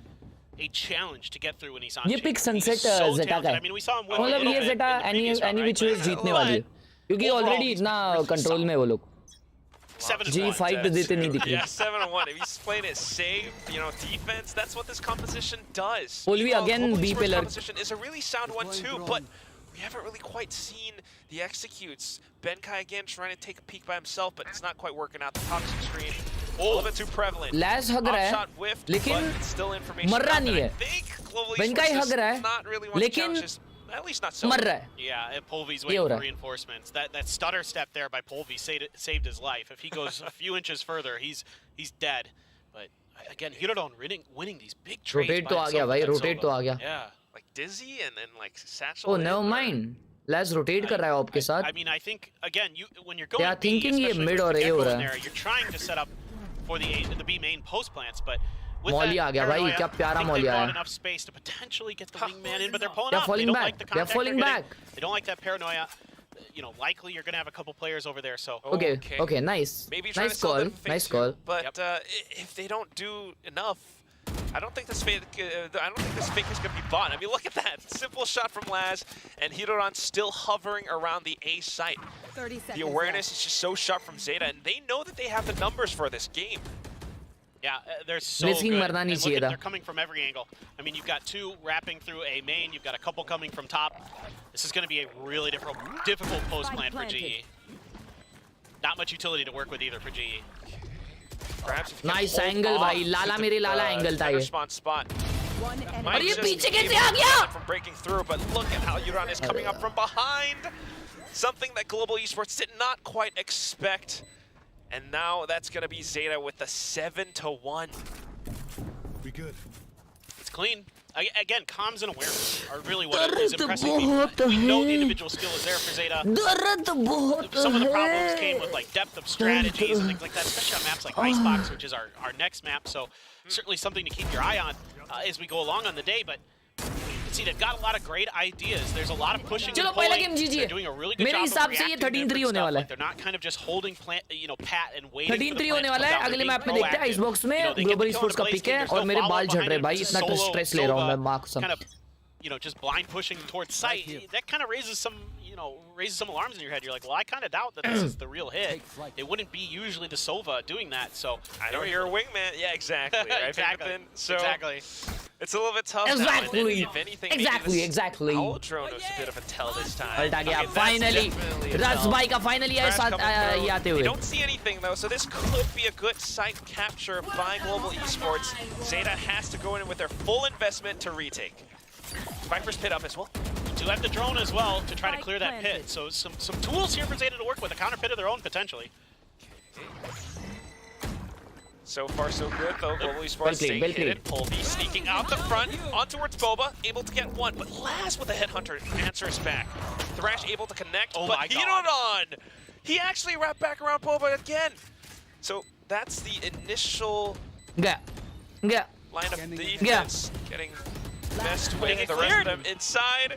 S8: a challenge to get through when he's on.
S2: ये
S8: chain.
S2: Pick
S8: He's
S2: sunset
S8: so
S2: Zeta का
S8: talented.
S2: है.
S8: I mean, we saw him win a
S2: मतलब
S8: little
S2: ये
S8: bit
S2: Zeta
S8: in the previous round,
S2: any
S8: right?
S2: विच वे जीतने वाली है, क्योंकि
S8: Overall,
S2: already
S8: he's
S2: इतना
S8: really
S2: कंट्रोल
S8: solid.
S2: में वो लोग.
S8: 7-1.
S2: जी फाइट देते नहीं दिख
S10: Yeah,
S2: रही.
S10: 7-1. If he's playing it safe, you know, defense, that's what this composition does.
S2: Will we
S10: Meanwhile,
S2: again
S10: global
S2: be
S10: esports
S2: pillar?
S10: composition is a really sound one too, but we haven't really quite seen the executes. Benkai again trying to take a peek by himself, but it's not quite working out. The toxic screen, a little bit too prevalent.
S2: Lace हग रहा है,
S10: Offshot whiffed,
S2: लेकिन
S10: but it's still information
S2: मर रहा
S10: out
S2: नहीं
S10: that
S2: है.
S10: I think global
S2: Benkai
S10: esports
S2: हग रहा
S10: is
S2: है,
S10: not really one of the
S2: लेकिन
S10: challenges. At least not so.
S2: मर रहा है.
S8: Yeah, and Polvy's
S2: ये
S8: waiting
S2: हो
S8: for
S2: रहा है.
S8: reinforcements. That stutter step there by Polvy saved his life. If he goes a few inches further, he's dead. But again, Hirodon winning these big trades.
S2: Rotate
S8: by
S2: तो आ गया
S8: himself
S2: भाई,
S8: with that
S2: rotate
S8: Sova.
S2: तो आ गया.
S8: Yeah.
S10: Like dizzy and then like satchel.
S2: Oh
S10: in,
S2: never
S10: or-
S2: mind. Laz rotate कर रहा है आपके साथ.
S8: I mean, I think again, when you're going
S2: They are
S8: B,
S2: thinking ये
S8: especially
S2: mid
S8: with
S2: और
S8: the
S2: A हो
S8: Gecko
S2: रहा
S8: in
S2: है.
S8: there, you're trying to set up for the B main post plants, but with
S2: Mauli
S8: that
S2: आ गया भाई,
S8: paranoia,
S2: क्या प्यारा
S8: I think
S2: Mauli
S8: they've
S2: आया.
S8: got enough space to potentially get the wingman in, but they're pulling
S2: They're
S8: up.
S2: falling
S8: They don't
S2: back.
S8: like the
S2: They're
S8: contact
S2: falling
S8: they're getting.
S2: back.
S8: They don't like that paranoia. You know, likely you're going to have a couple players over there, so.
S2: Okay, nice.
S10: Maybe trying
S2: Nice
S10: to sell
S2: call,
S10: them fake
S2: nice
S10: too,
S2: call.
S10: But if they don't do enough, I don't think this fake. I don't think this fake is going to be bought. I mean, look at that simple shot from Laz, and Hiroran still hovering around the A site.
S9: 30 seconds
S10: The awareness is just so sharp from Zeta, and they know that they have the numbers for this game.
S8: Yeah, they're so
S2: Blitzking
S8: good.
S2: मरना नहीं
S8: And look
S2: चाहिए
S8: at,
S2: था.
S8: they're coming from every angle. I mean, you've got two wrapping through a main. You've got a couple coming from top. This is going to be a really difficult post plant for GE. Not much utility to work with either for GE.
S10: Perhaps if you can
S2: Nice
S10: hold
S2: angle
S10: off
S2: भाई, लाला मेरे लाला angle था
S10: center
S2: ये.
S10: spawn spot.
S9: One enemy.
S10: Might
S2: और ये
S10: just
S2: पीछे
S10: be
S2: कैसे
S10: able
S2: uh
S10: to
S2: गया?
S10: prevent it from breaking through, but look at how Yuran is coming up from behind. Something that Global Esports did not quite expect. And now that's going to be Zeta with the 7-1.
S1: We good.
S8: It's clean. Again, comms and awareness are really what is
S2: दर्द
S8: impressive.
S2: बहुत
S8: We know the
S2: है.
S8: individual skill is there for Zeta.
S2: दर्द बहुत
S8: Some of the
S2: है.
S8: problems came with like depth of strategies and things like that, especially on maps like Icebox, which is our next map. So certainly something to keep your eye on as we go along on the day. But see, they've got a lot of great ideas. There's a lot of pushing
S2: चलो
S8: and
S2: पहला
S8: pulling.
S2: Game जीजिए.
S8: They're doing a really good
S2: मेरे
S8: job
S2: हिसाब
S8: of
S2: से ये
S8: reacting to
S2: 13-3
S8: different
S2: होने
S8: stuff.
S2: वाला
S8: Like
S2: है.
S8: they're not kind of just holding pat and waiting for the
S2: 13-3
S8: plant
S2: होने
S8: to
S2: वाला
S8: come
S2: है.
S8: down.
S2: अगले
S8: They're
S2: मैप में
S8: being
S2: देखते हैं.
S8: proactive.
S2: आइसबॉक्स में
S8: You know, they
S2: global
S8: get the
S2: sports का
S8: kill on
S2: पिक है
S8: Blaze
S2: और
S8: King,
S2: मेरे
S8: there's no
S2: बाल झड़ रहे हैं
S8: follow-up
S2: भाई.
S8: behind
S2: इतना
S8: him.
S2: स्ट्रेस ले रहा हूँ मैं
S8: Solo,
S2: माँ कसम.
S8: kind of, you know, just blind pushing towards sight. That kind of raises some, raises some alarms in your head. You're like, well, I kind of doubt that this is the real hit. It wouldn't be usually the Sova doing that. So
S10: I know you're a wingman. Yeah, exactly. Right,
S8: exactly.
S10: Pimpin? So
S8: Exactly.
S10: it's a little bit tough now.
S2: Exactly.
S10: If anything,
S2: Exactly.
S10: Owl drone was a bit of a tell this time.
S2: पलटा गया.
S10: Okay, that's
S2: Finally,
S10: definitely a
S2: रस
S10: tell.
S2: भाई का finally है
S10: Crash
S2: साथ
S10: coming through.
S2: ये आते
S10: They
S2: हुए.
S10: don't see anything though, so this could be a good site capture by Global Esports. Zeta has to go in with their full investment to retake. Viper's pit up as well.
S8: Do have the drone as well to try to clear that pit. So some tools here for Zeta to work with. A counter pit of their own potentially.
S10: So far, so good, though. Global Esports
S2: played, well
S10: staying hidden. Polvy sneaking out the front, on towards Boba, able to get one. But Laz with a headhunter answers back. Thrash able to connect,
S8: Oh
S10: but
S8: my God.
S10: Hirodon! He actually wrapped back around Boba again. So that's the initial
S2: गया.
S10: line of defense. Getting Best with the rest of them inside.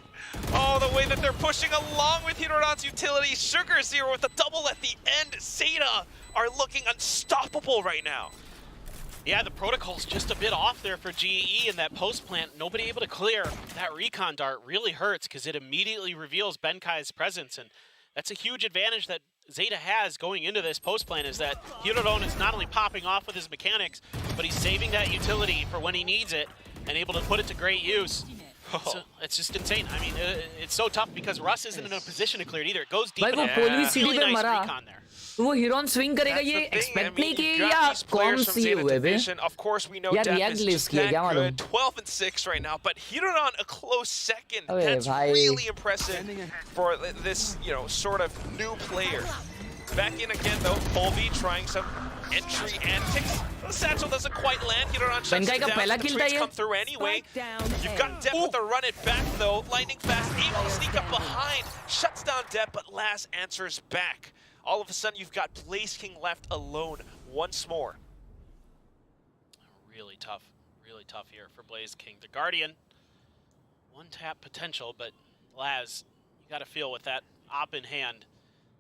S10: Oh, the way that they're pushing along with Hiroran's utility. Sugar Zero with a double at the end. Zeta are looking unstoppable right now.
S8: Yeah, the protocol's just a bit off there for GE in that post plant. Nobody able to clear that recon dart really hurts because it immediately reveals Benkai's presence, and that's a huge advantage that Zeta has going into this post plant, is that Hiroran is not only popping off with his mechanics, but he's saving that utility for when he needs it and able to put it to great use. So it's just insane. I mean, it's so tough because Russ isn't in a position to clear it either. It goes deep. Really nice recon there.
S2: वो Heron swing करेगा ये expect नहीं किया या कौन सी हुए बे
S10: Of course we know
S2: यार
S10: Def
S2: react
S10: is
S2: list
S10: just
S2: किया
S10: that
S2: क्या मालूम
S10: good. 12 and 6 right now, but Hiroran a close second.
S2: अबे
S10: That's
S2: भाई
S10: really impressive for this, you know, sort of new player. Back in again though, Phonepe trying some entry antics. The satchel doesn't quite land. Hiroran shuts
S2: Benkei
S10: it
S2: का
S10: down.
S2: पहला
S10: The
S2: kill था
S10: trades
S2: ये
S10: come through anyway. You've got Dep with the run it back though. Lightning fast, able to sneak up behind. Shuts down Dep, but Laz answers back. All of a sudden, you've got Blaze King left alone once more.
S8: Really tough here for Blaze King. The Guardian, one tap potential, but Laz, you got to feel with that op in hand,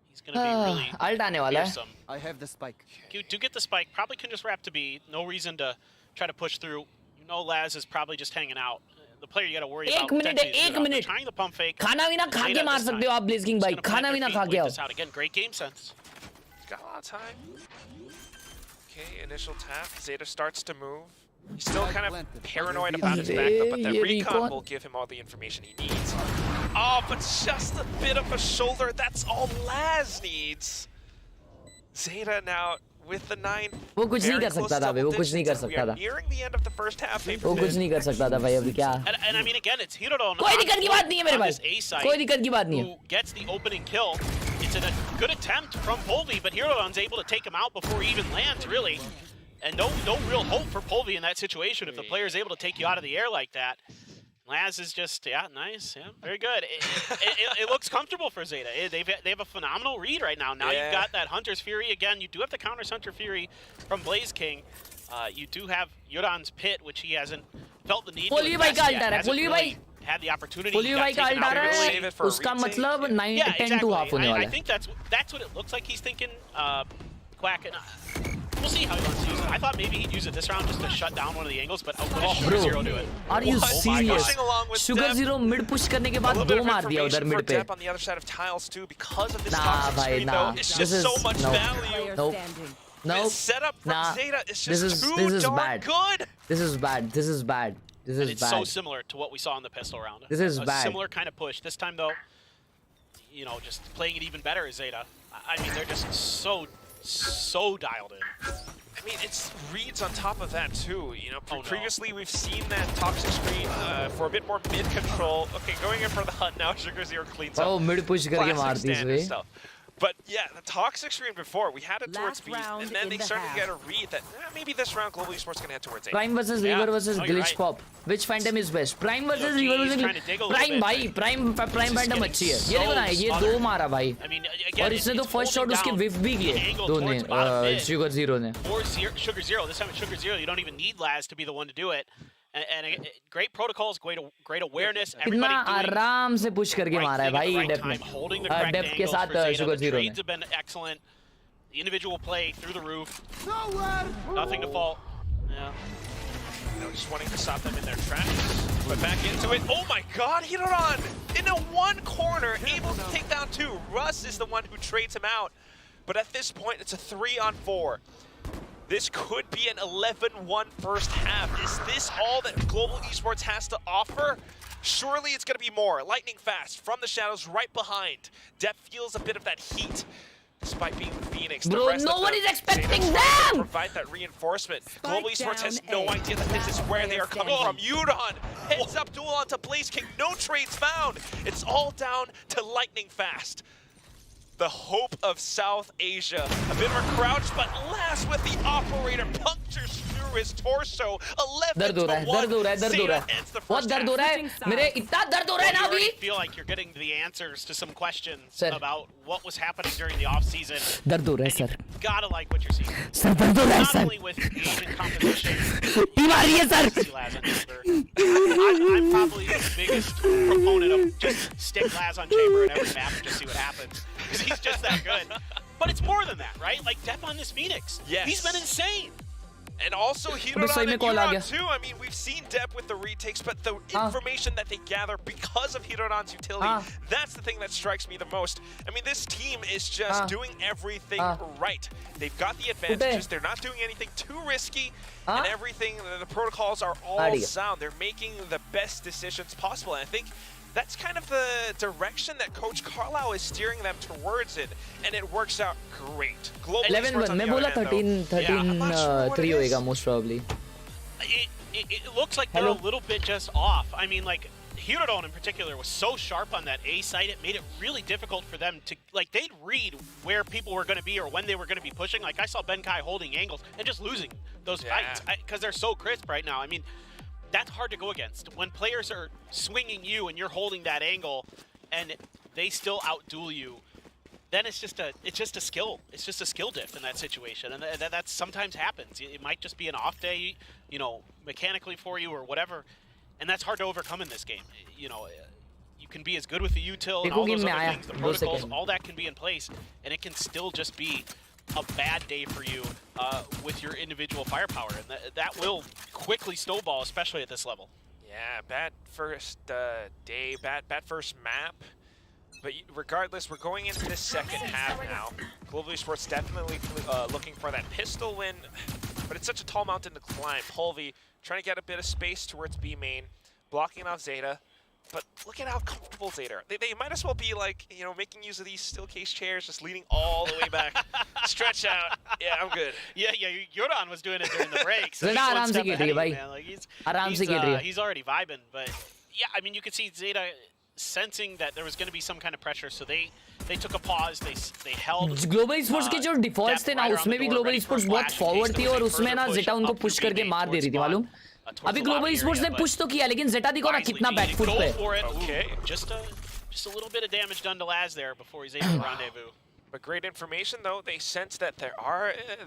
S8: he's going to be really
S2: ult आने वाला है
S8: fearsome. I have the spike. You do get the spike. Probably can just wrap to B. No reason to try to push through. You know Laz is probably just hanging out. The player you got to worry about.
S2: एक minute
S8: Trying the pump fake.
S2: खाना भी ना खा के मार सकते हो आप ब्लेज किंग भाई खाना भी ना खा के आओ
S8: Again, great game sense.
S10: He's got a lot of time. Okay, initial tap. Zeta starts to move. He's still kind of paranoid about his backup, but that recon will give him all the information he needs. Oh, but just a bit of a shoulder. That's all Laz needs. Zeta now with the 9.
S2: वो कुछ नहीं कर सकता था भाई वो कुछ नहीं कर सकता था
S10: Nearing the end of the first half.
S2: वो कुछ नहीं कर सकता था भाई अभी क्या
S8: And I mean again, it's Hiroran.
S2: कोई दिक्कत की बात नहीं है मेरे भाई कोई दिक्कत की बात नहीं है.
S8: Who gets the opening kill? It's a good attempt from Phonepe, but Hiroran's able to take him out before he even lands, really. And no real hope for Phonepe in that situation if the player is able to take you out of the air like that. Laz is just, yeah, nice, yeah, very good. It looks comfortable for Zeta. They have a phenomenal read right now. Now you've got that Hunter's Fury again. You do have the counter Hunter Fury from Blaze King. You do have Yoran's Pit, which he hasn't felt the need to invest yet. Hasn't really had the opportunity.
S2: भाई का alt आ रहा है उसका मतलब 9-10 to half होने वाला है.
S8: I think that's what it looks like he's thinking. Quack. We'll see how he wants to use it. I thought maybe he'd use it this round just to shut down one of the angles, but what does Sugar Zero do it?
S2: Are you serious? Sugar Zero mid push करने के बाद दो मार दिया उधर mid पे.
S10: On the other side of tiles too, because of this
S2: Nah, भाई, nah.
S10: it's just so much value.
S2: Nope.
S10: This setup from Zeta is just too darn
S2: bad.
S10: good.
S2: This is bad. This is bad. This is
S8: it's
S2: bad.
S8: so similar to what we saw in the pistol round.
S2: This is
S8: a
S2: bad.
S8: Similar kind of push. This time though, you know, just playing it even better is Zeta. I mean, they're just so dialed in.
S10: I mean, it's reads on top of that too. You know, previously we've seen that toxic screen for a bit more mid control. Okay, going in for the hunt now. Sugar Zero cleans up.
S2: Oh, mid push करके मार दी इसमें.
S10: But yeah, the toxic screen before, we had it towards B, and then they started to get a read that maybe this round Global Esports can head towards A.
S2: Prime versus Reaver versus Glitch Pop. Which Phantom is best? Prime versus Reaver versus Prime भाई, Prime Phantom अच्छी है. ये देखो ना, ये दो मारा भाई. और इसने तो फर्स्ट शॉट उसके whiff भी किए दो ने Sugar Zero ने.
S8: Or Sugar Zero. This time with Sugar Zero, you don't even need Laz to be the one to do it. And great protocols, great awareness.
S2: कितना आराम से पुश करके मारा है भाई डेप के साथ Sugar Zero ने.
S8: Trades have been excellent. The individual play through the roof. Nothing to fault. Yeah.
S10: No, just wanting to stop them in their tracks. But back into it. Oh my God, Hiroran in a one corner, able to take down 2. Russ is the one who trades him out. But at this point, it's a 3-on-4. This could be an 11-1 first half. Is this all that Global Esports has to offer? Surely it's going to be more. Lightning fast from the shadows right behind. Dep feels a bit of that heat. Despite being Phoenix,
S2: bro, nobody's expecting them!
S10: Provide that reinforcement. Global Esports has no idea that this is where they are coming from. Yuron heads up duel onto Blaze King. No trades found. It's all down to lightning fast. the hope of South Asia. A bit of a crouch, but last with the operator punctures through his torso. 11 to 1. Zeta ends the first half.
S2: मेरे इतना दर्द हो रहा है ना
S8: You
S2: अभी.
S8: already feel like you're getting the answers to some questions
S2: Sir.
S8: about what was happening during the off season.
S2: दर्द हो रहा है
S8: And
S2: sir.
S8: you gotta like what you're seeing.
S2: Sir दर्द हो रहा है
S8: Not
S2: sir.
S8: only with the Asian competition.
S2: बीमारी है sir.
S8: I'm probably the biggest proponent of just stick Laz on Chamber in every map and just see what happens. Because he's just that good. But it's more than that, right? Like Depp on this Phoenix.
S10: Yes.
S8: He's been insane.
S10: And also Hiroran and Yuran too. I mean, we've seen Depp with the retakes, but the information that they gather because of Hiroran's utility, that's the thing that strikes me the most. I mean, this team is just doing everything right. They've got the advantages. They're not doing anything too risky, and everything, the protocols are all sound. They're making the best decisions possible. And I think that's kind of the direction that Coach Carlisle is steering them towards it, and it works out great. Global
S2: 11-1. मैं बोला 13-3 होएगा most probably.
S8: It looks like they're a little bit just off. I mean, like, Hirodon in particular was so sharp on that A site, it made it really difficult for them to, like, they'd read where people were going to be or when they were going to be pushing. Like, I saw Benkai holding angles and just losing those fights because they're so crisp right now. I mean, that's hard to go against. When players are swinging you and you're holding that angle and they still outduel you, then it's just a skill. It's just a skill diff in that situation, and that sometimes happens. It might just be an off day, you know, mechanically for you or whatever, and that's hard to overcome in this game. You know, you can be as good with the util and all those other things, the protocols, all that can be in place, and it can still just be a bad day for you with your individual firepower, and that will quickly snowball, especially at this level.
S10: Yeah, bad first day, bad first map. But regardless, we're going into this second half now. Global Esports definitely looking for that pistol win, but it's such a tall mountain to climb. Pulvy trying to get a bit of space towards B main, blocking off Zeta. But look at how comfortable Zeta are. They might as well be like, you know, making use of these steel case chairs, just leaning all the way back. Stretch out. Yeah, I'm good.
S8: Yeah, Yoran was doing it during the breaks.
S2: Zeta आराम से खेल रही है भाई. आराम से खेल रही है.
S8: He's already vibing, but yeah, I mean, you could see Zeta sensing that there was going to be some kind of pressure, so they took a pause. They held.
S2: Global Esports के जो defaults थे ना, उसमें भी Global Esports बहुत forward थी और उसमें ना Zeta उनको push करके मार दे रही थी, मालूम? अभी Global Esports ने push तो किया, लेकिन Zeta देखो ना कितना back foot पे.
S8: Okay, just a little bit of damage done to Laz there before he's able to rendezvous.
S10: But great information, though. They sense that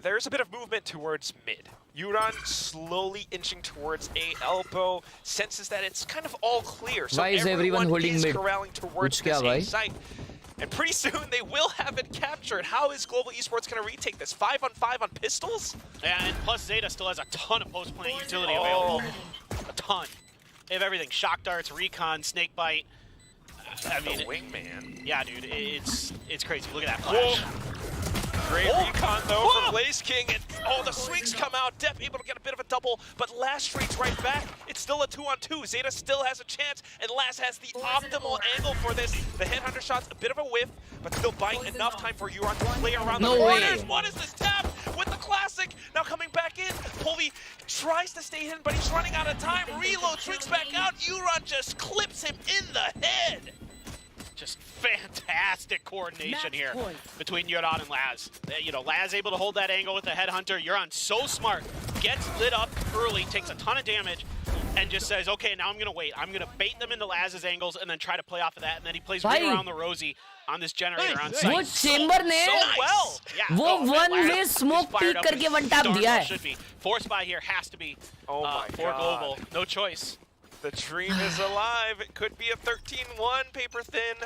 S10: there's a bit of movement towards mid. Yuran slowly inching towards A elbow, senses that it's kind of all clear. So
S2: Why is everyone holding
S10: is
S2: mid?
S10: corralling towards this A site. And pretty soon they will have it captured. How is Global Esports going to retake this? 5-on-5 on pistols?
S8: Yeah, and plus Zeta still has a ton of post-playing utility available. A ton. They have everything. Shock darts, recon, snake bite. I mean,
S10: wingman.
S8: Yeah, dude, it's crazy. Look at that flash.
S10: Great recon though from Blaze King, and the swings come out. Depp able to get a bit of a double, but Laz straight right back. It's still a 2-on-2. Zeta still has a chance, and Laz has the optimal angle for this. The headhunter shot's a bit of a whiff, but still buying enough time for Yuran to play around the corners. What is this tap with the classic? Now coming back in, Pulvy tries to stay in, but he's running out of time. Reload, swings back out. Yuran just clips him in the head.
S8: Just fantastic coordination here between Yuran and Laz. You know, Laz able to hold that angle with the headhunter. Yuran so smart, gets lit up early, takes a ton of damage, and just says, okay, now I'm going to wait. I'm going to bait them into Laz's angles and then try to play off of that. And then he plays right around the Rosie on this generator on site.
S2: वो chamber ने वो one way smoke peak करके one tap दिया है.
S8: Force buy here has to be for Global. No choice.
S10: The dream is alive. It could be a 13-1 paper thin.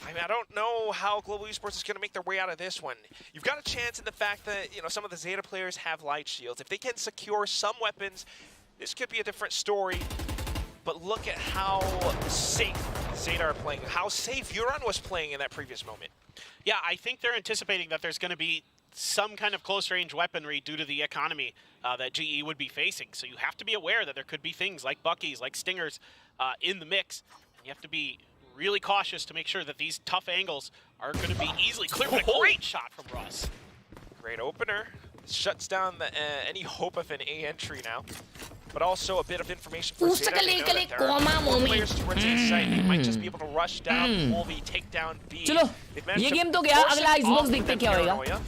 S10: I mean, I don't know how Global Esports is going to make their way out of this one. You've got a chance in the fact that, you know, some of the Zeta players have light shields. If they can secure some weapons, this could be a different story. But look at how safe Zeta are playing, how safe Yuran was playing in that previous moment.
S8: Yeah, I think they're anticipating that there's going to be some kind of close-range weaponry due to the economy that GE would be facing. So you have to be aware that there could be things like Buckies, like Stingers in the mix. And you have to be really cautious to make sure that these tough angles are going to be easily clear. But a great shot from Russ.
S10: Great opener. Shuts down any hope of an A entry now. but also a bit of information for Zeta. They know that there are more players towards A site. They might just be able to rush down, pull B, take down B.
S2: चलो ये game तो गया, अगला icebox देखते क्या होएगा.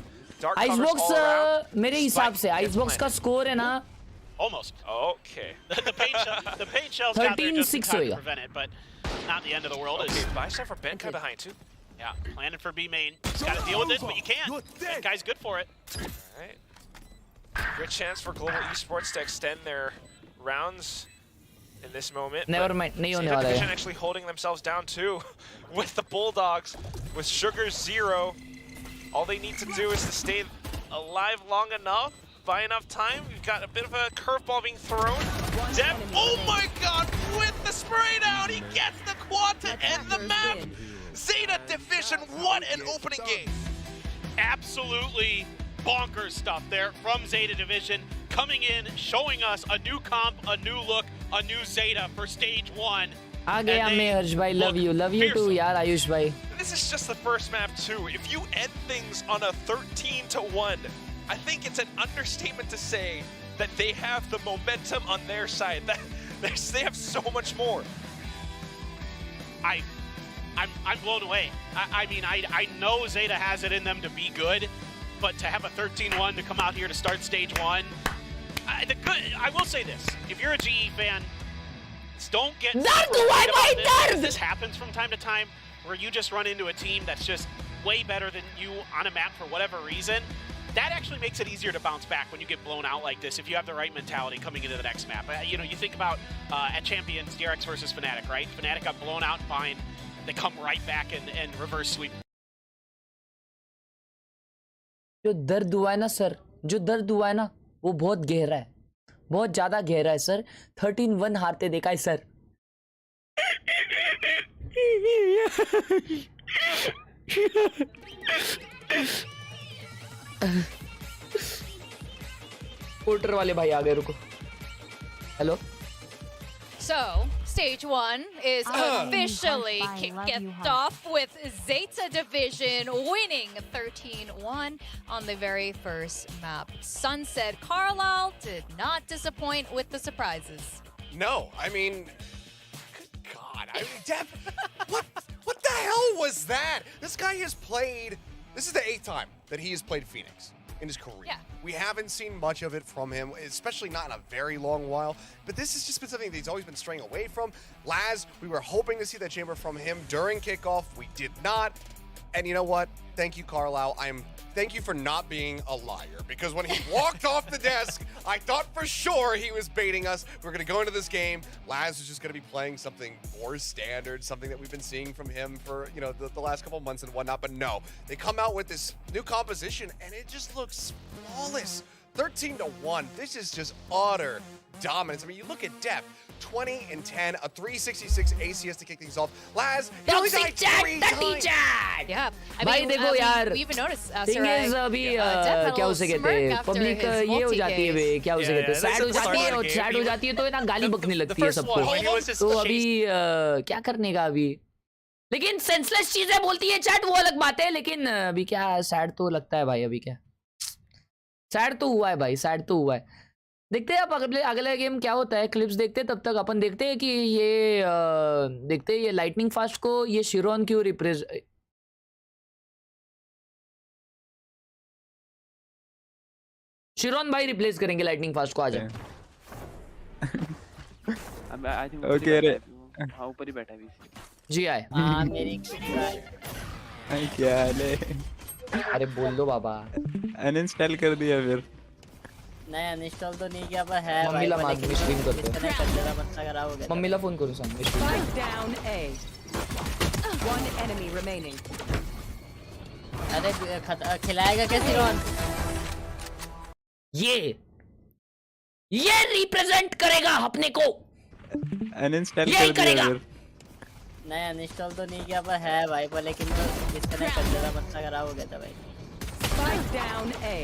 S2: Icebox मेरे हिसाब से आइसबॉक्स का स्कोर है ना
S8: Almost.
S10: Okay.
S8: The paint shells got there just in
S2: 13-6
S8: time to
S2: hoएगा.
S8: prevent it, but not the end of the world.
S10: Okay, buy stuff for Benka behind too.
S8: Yeah, planning for B main. Just got to deal with this, but you can't. That guy's good for it.
S10: Alright. Good chance for Global Esports to extend their rounds in this moment.
S2: Never mind, नहीं होने
S10: Zeta
S2: वाला
S10: Division
S2: है.
S10: actually holding themselves down too with the Bulldogs, with Sugar 0. All they need to do is to stay alive long enough, buy enough time. We've got a bit of a curveball being thrown. Deb, oh my god, with the spray down, he gets the quad to end the map. Zeta Division, what an opening game.
S8: Absolutely bonkers stuff there from Zeta Division, coming in, showing us a new comp, a new look, a new Zeta for stage 1.
S2: आ गया मैं हर्ष भाई, love you too यार आयुष भाई.
S10: This is just the first map too. If you end things on a 13-1, I think it's an understatement to say that they have the momentum on their side. That they have so much more.
S8: I'm blown away. I mean, I know Zeta has it in them to be good, but to have a 13-1 to come out here to start stage 1, I will say this: if you're a GE fan, don't get worried about this. This happens from time to time, where you just run into a team that's just way better than you on a map for whatever reason. That actually makes it easier to bounce back when you get blown out like this, if you have the right mentality coming into the next map. You know, you think about at Champions, DRX versus Fnatic, right? Fnatic got blown out fine. They come right back and reverse sweep.
S2: जो दर्द हुआ है ना sir, जो दर्द हुआ है ना वो बहुत गहरा है, बहुत ज्यादा गहरा है सर. 13-1 हारते देखा है सर. पोर्टर वाले भाई आ गए, रुको. Hello.
S11: So, stage 1 is officially kicked off with Zeta Division winning 13-1 on the very first map. Sunset Carlisle did not disappoint with the surprises.
S12: No, I mean, good God, I mean, Deb, what the hell was that? This guy has played, this is the 8th time that he has played Phoenix in his career.
S11: Yeah.
S12: We haven't seen much of it from him, especially not in a very long while, but this has just been something that he's always been straying away from. Laz, we were hoping to see that chamber from him during kickoff. We did not. And you know what? Thank you, Carlisle. Thank you for not being a liar, because when he walked off the desk, I thought for sure he was baiting us. We're going to go into this game. Laz is just going to be playing something more standard, something that we've been seeing from him for, you know, the last couple months and whatnot. But no, they come out with this new composition and it just looks flawless. 13-1. This is just utter dominance. I mean, you look at depth. 20-10, a 366 ACS to kick things off. Laz, he only died 3 times.
S11: Yeah, I
S2: भाई
S11: mean,
S2: देखो यार,
S11: we even noticed
S2: thing is अभी क्या उसे कहते हैं, public ये हो जाती है बे, क्या उसे कहते हैं, सैड हो जाती है, और सैड हो जाती है तो ना गाली बकने लगती है सबको. तो अभी क्या करने का अभी, लेकिन सेंसलेस चीजें बोलती है चैट, वो अलग बात है. लेकिन अभी क्या सैड तो लगता है भाई, अभी क्या सैड तो हुआ है भाई, सैड तो हुआ है. देखते हैं अब अगले गेम क्या होता है, क्लिप्स देखते हैं. तब तक अपन देखते हैं कि ये देखते हैं ये लाइटनिंग फास्ट को ये शिरोन क्यों रिप्रेजेंट, शिरोन भाई रिप्लेस करेंगे लाइटनिंग फास्ट को. आ जाए.
S13: ओके रे, हां ऊपर ही बैठा है
S2: जी. आए
S13: मेरी क्या हाल है?
S2: अरे बोल दो बाबा.
S13: अनइंस्टॉल कर दिया फिर.
S14: नहीं अनइंस्टॉल तो नहीं किया, पर है
S2: मम्मीला मांग में स्ट्रीम करते हैं.
S14: डिस्कनेक्ट कर देना, बच्चा खराब हो गया.
S2: मम्मीला फोन करो सामने.
S9: Spike down A. One enemy remaining.
S14: अरे खिलाएगा कैसे रोन?
S2: ये रिप्रेजेंट करेगा अपने को.
S13: अनइंस्टॉल कर दिया फिर.
S14: नहीं अनइंस्टॉल तो नहीं किया, पर है भाई, पर लेकिन डिस्कनेक्ट कर देना, बच्चा खराब हो गया था भाई.
S9: Spike down A.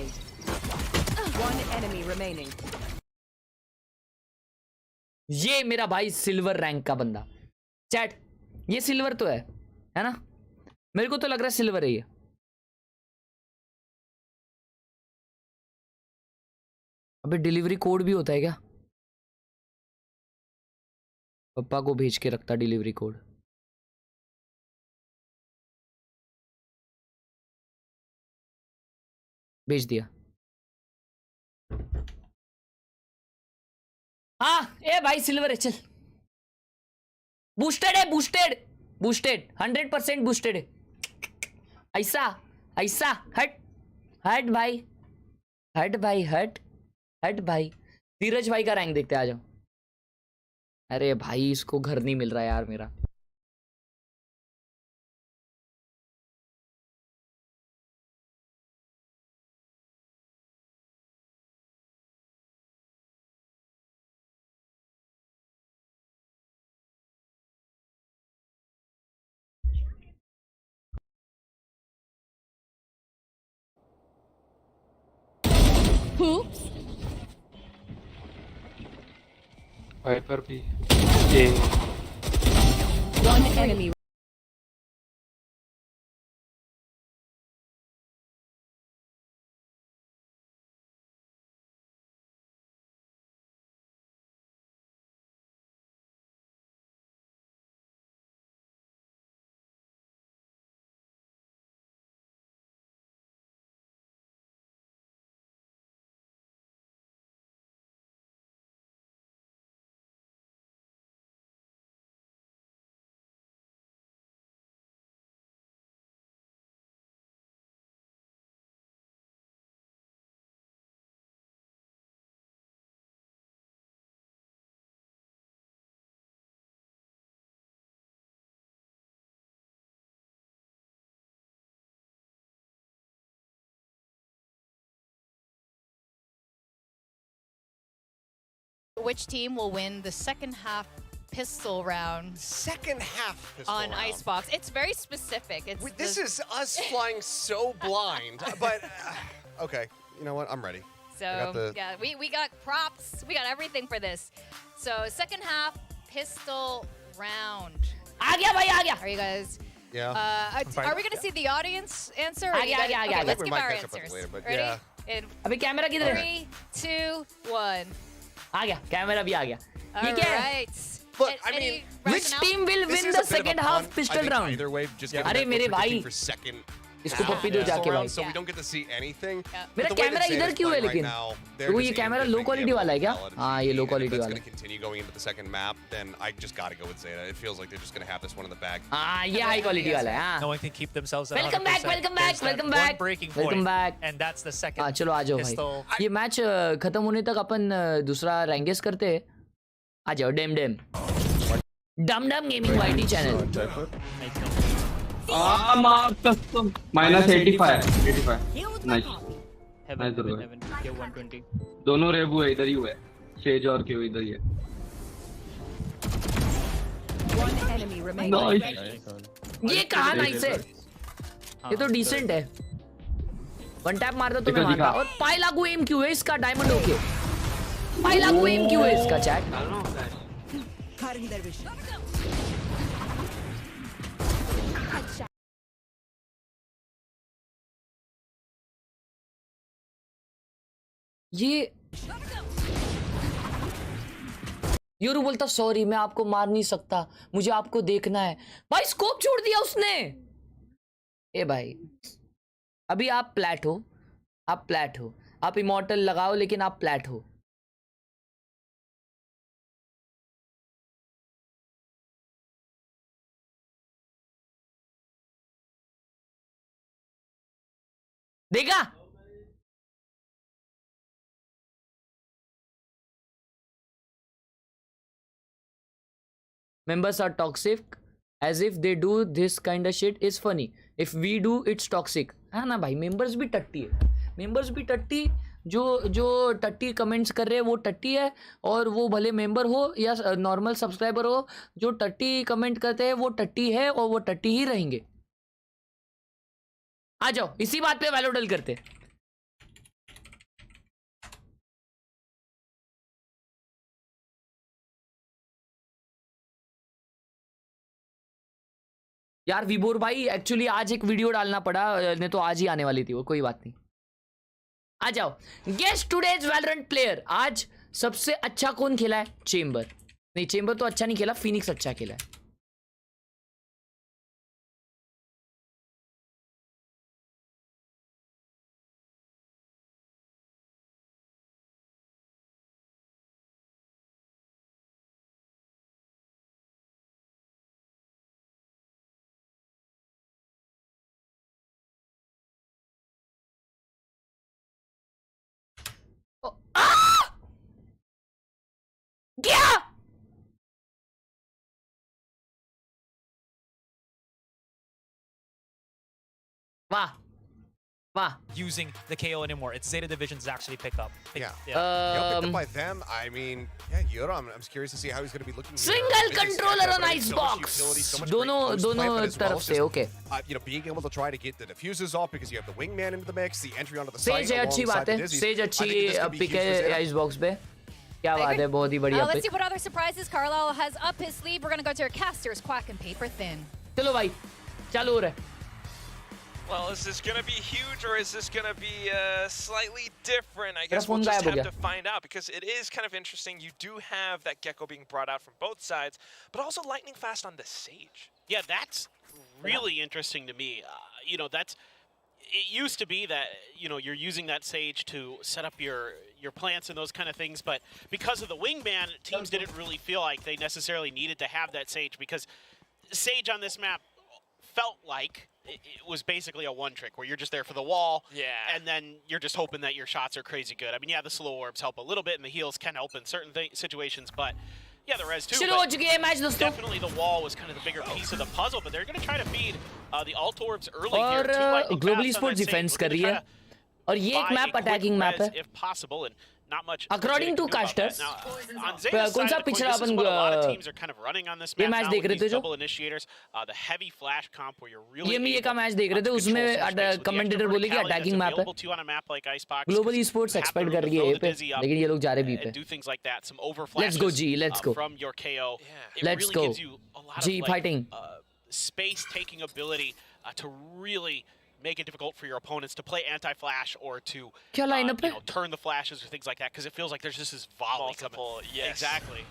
S9: One enemy remaining.
S2: ये मेरा भाई सिल्वर रैंक का बंदा. चैट ये सिल्वर तो है ना? मेरे को तो लग रहा है सिल्वर है ये. अबे डिलीवरी कोड भी होता है क्या? पापा को भेज के रखता डिलीवरी कोड। भेज दिया। हाँ ए भाई सिल्वर है, चल। बूस्टेड है, बूस्टेड 100% बूस्टेड है। ऐसा हट भाई, हट भाई। धीरज भाई का रैंक देखते, आ जाओ। अरे भाई इसको घर नहीं मिल रहा यार मेरा।
S13: वाइपर भी
S9: One enemy.
S11: Which team will win the second half pistol round?
S12: Second half pistol
S11: on
S12: round.
S11: Icebox. It's very specific. It's
S12: This is us flying so blind, but okay. You know what? I'm ready.
S11: So yeah, we got props. We got everything for this. So second half pistol round.
S2: आ गया भाई, आ गया.
S11: Are you guys?
S12: Yeah.
S11: Are we gonna see the audience answer?
S2: आ गया.
S11: Okay, let's
S12: we
S11: give
S12: might
S11: our
S12: catch up with
S11: answers.
S12: it later, but
S11: Ready?
S12: yeah.
S11: In
S2: अभी camera किधर है?
S11: 3, 2, 1.
S2: आ गया, camera भी आ गया. ये
S11: All
S2: क्या है?
S11: right.
S12: Look, I mean,
S2: Which team will
S12: This
S2: win
S12: is
S2: the
S12: a bit of a
S2: second
S12: punt,
S2: half
S12: I
S2: pistol
S12: think,
S2: round?
S12: Either way, just given
S2: अरे
S12: that
S2: मेरे
S12: we're predicting
S2: भाई.
S12: for second
S2: इसको
S12: half
S2: पप्पी दो
S12: pistol
S2: जाके भाई.
S12: round, so we don't get to see anything. But
S2: मेरा
S12: the way that
S2: camera इधर
S12: Zeta's
S2: क्यों है
S12: playing right
S2: लेकिन?
S12: now, they're
S2: तो
S12: just
S2: ये
S12: in a
S2: camera
S12: good
S2: low
S12: big
S2: quality
S12: game
S2: वाला है क्या?
S12: with
S2: हाँ ये लो
S12: and
S2: क्वालिटी
S12: if it's
S2: वाला
S12: going
S2: है.
S12: to continue going into the second map, then I just got to go with Zeta. It feels like they're just going to have this one in the bag.
S2: हाँ ये high quality वाला है. हाँ.
S15: No one can keep themselves at
S2: Welcome back,
S15: 100%.
S2: welcome back,
S15: There's that
S2: welcome
S15: one
S2: back,
S15: breaking
S2: welcome
S15: point,
S2: back.
S15: and that's the second
S2: हाँ चलो आ जाओ भाई.
S15: pistol.
S2: ये मैच खत्म होने तक अपन दूसरा रैंकेस करते हैं. आ जाओ dem dum gaming YT channel.
S13: Minus 85 nice. दोनों रेबू है, इधर ही हुआ है. सेज और क्यों इधर ही है.
S9: One enemy remaining.
S2: ये कहाँ नाइस है. ये तो डिसेंट है. वन टैप मारता तो मैं मारता. और पाई लागू एम क्यों है इसका डायमंड होके. पाई लागू एम क्यों है इसका चैट. ये योरू बोलता सॉरी मैं आपको मार नहीं सकता, मुझे आपको देखना है. भाई स्कोप छोड़ दिया उसने. ए भाई अभी आप प्लैट हो, आप इमॉर्टल लगाओ लेकिन आप प्लैट हो. देखा members are toxic as if they do this kind of shit is funny, if we do it's toxic. है ना भाई, मेंबर्स भी टट्टी है. मेंबर्स भी टट्टी, जो टट्टी कमेंट्स कर रहे हैं वो टट्टी है. और वो भले मेंबर हो या नॉर्मल सब्सक्राइबर हो, जो टट्टी कमेंट करते हैं वो टट्टी है और वो टट्टी ही रहेंगे. आ जाओ इसी बात पे वैलोडल करते. यार विबोर भाई एक्चुअली आज एक वीडियो डालना पड़ा, नहीं तो आज ही आने वाली थी वो. कोई बात नहीं. आ जाओ. Guess today's Valorant player. आज सबसे अच्छा कौन खेला है. चेम्बर. नहीं चेंबर तो अच्छा नहीं खेला, फिनिक्स अच्छा खेला है. क्या? वाह वाह.
S15: Using the KO anymore. It's Zeta Division's actually pick up.
S12: Yeah. Picked up by them. I mean, yeah, Yura, I'm curious to see how he's going to be looking.
S2: Single controller on Icebox. दोनों तरफ से, okay.
S12: You know, being able to try to get the diffusers off because you have the wingman into the mix, the entry onto the
S2: Sage
S12: site.
S2: अच्छी बात है. Sage अच्छी pick है Icebox पे. क्या बात है, बहुत ही बढ़िया
S11: Let's
S2: pick.
S11: see what other surprises Carlisle has up his sleeve. We're going to go to our casters, Quack and Paper Thin.
S2: चलो भाई, चालू हो रहा है.
S10: Well, is this going to be huge or is this going to be slightly different? I guess
S2: phone
S10: we'll just
S2: गायब हो
S10: have
S2: गया.
S10: to find out because it is kind of interesting. You do have that Gecko being brought out from both sides, but also lightning fast on the Sage.
S8: Yeah, that's really interesting to me. You know, it used to be that, you know, you're using that Sage to set up your plants and those kind of things, but because of the wingman, teams didn't really feel like they necessarily needed to have that Sage because Sage on this map felt like it was basically a one-trick where you're just there for the wall, and then you're just hoping that your shots are crazy good. I mean, yeah, the slow orbs help a little bit, and the heals can help in certain situations, but yeah, the res too. Definitely the wall was kind of the bigger piece of the puzzle, but they're going to try to feed the alt orbs early here.
S2: और Global Esports defense कर रही है. और ये एक map attacking map है.
S8: If possible, and not much.
S2: According to casters,
S8: कौन सा पिछड़ा अपन
S2: ये मैच देख रहे थे जो? ये मैं ये का मैच देख रहे थे, उसमें कमेंटेटर बोले कि अटैकिंग मैप है. ग्लोबल ईस्पोर्ट्स एक्सपेक्ट कर रही है ए पे, लेकिन ये लोग जा रहे बी पे. Let's go G, let's go. Let's go. G fighting.
S8: Space taking ability to really make it difficult for your opponents to play anti-flash or to turn the flashes or things like that, because it feels like there's just this volley coming.
S10: Yes.
S8: Exactly.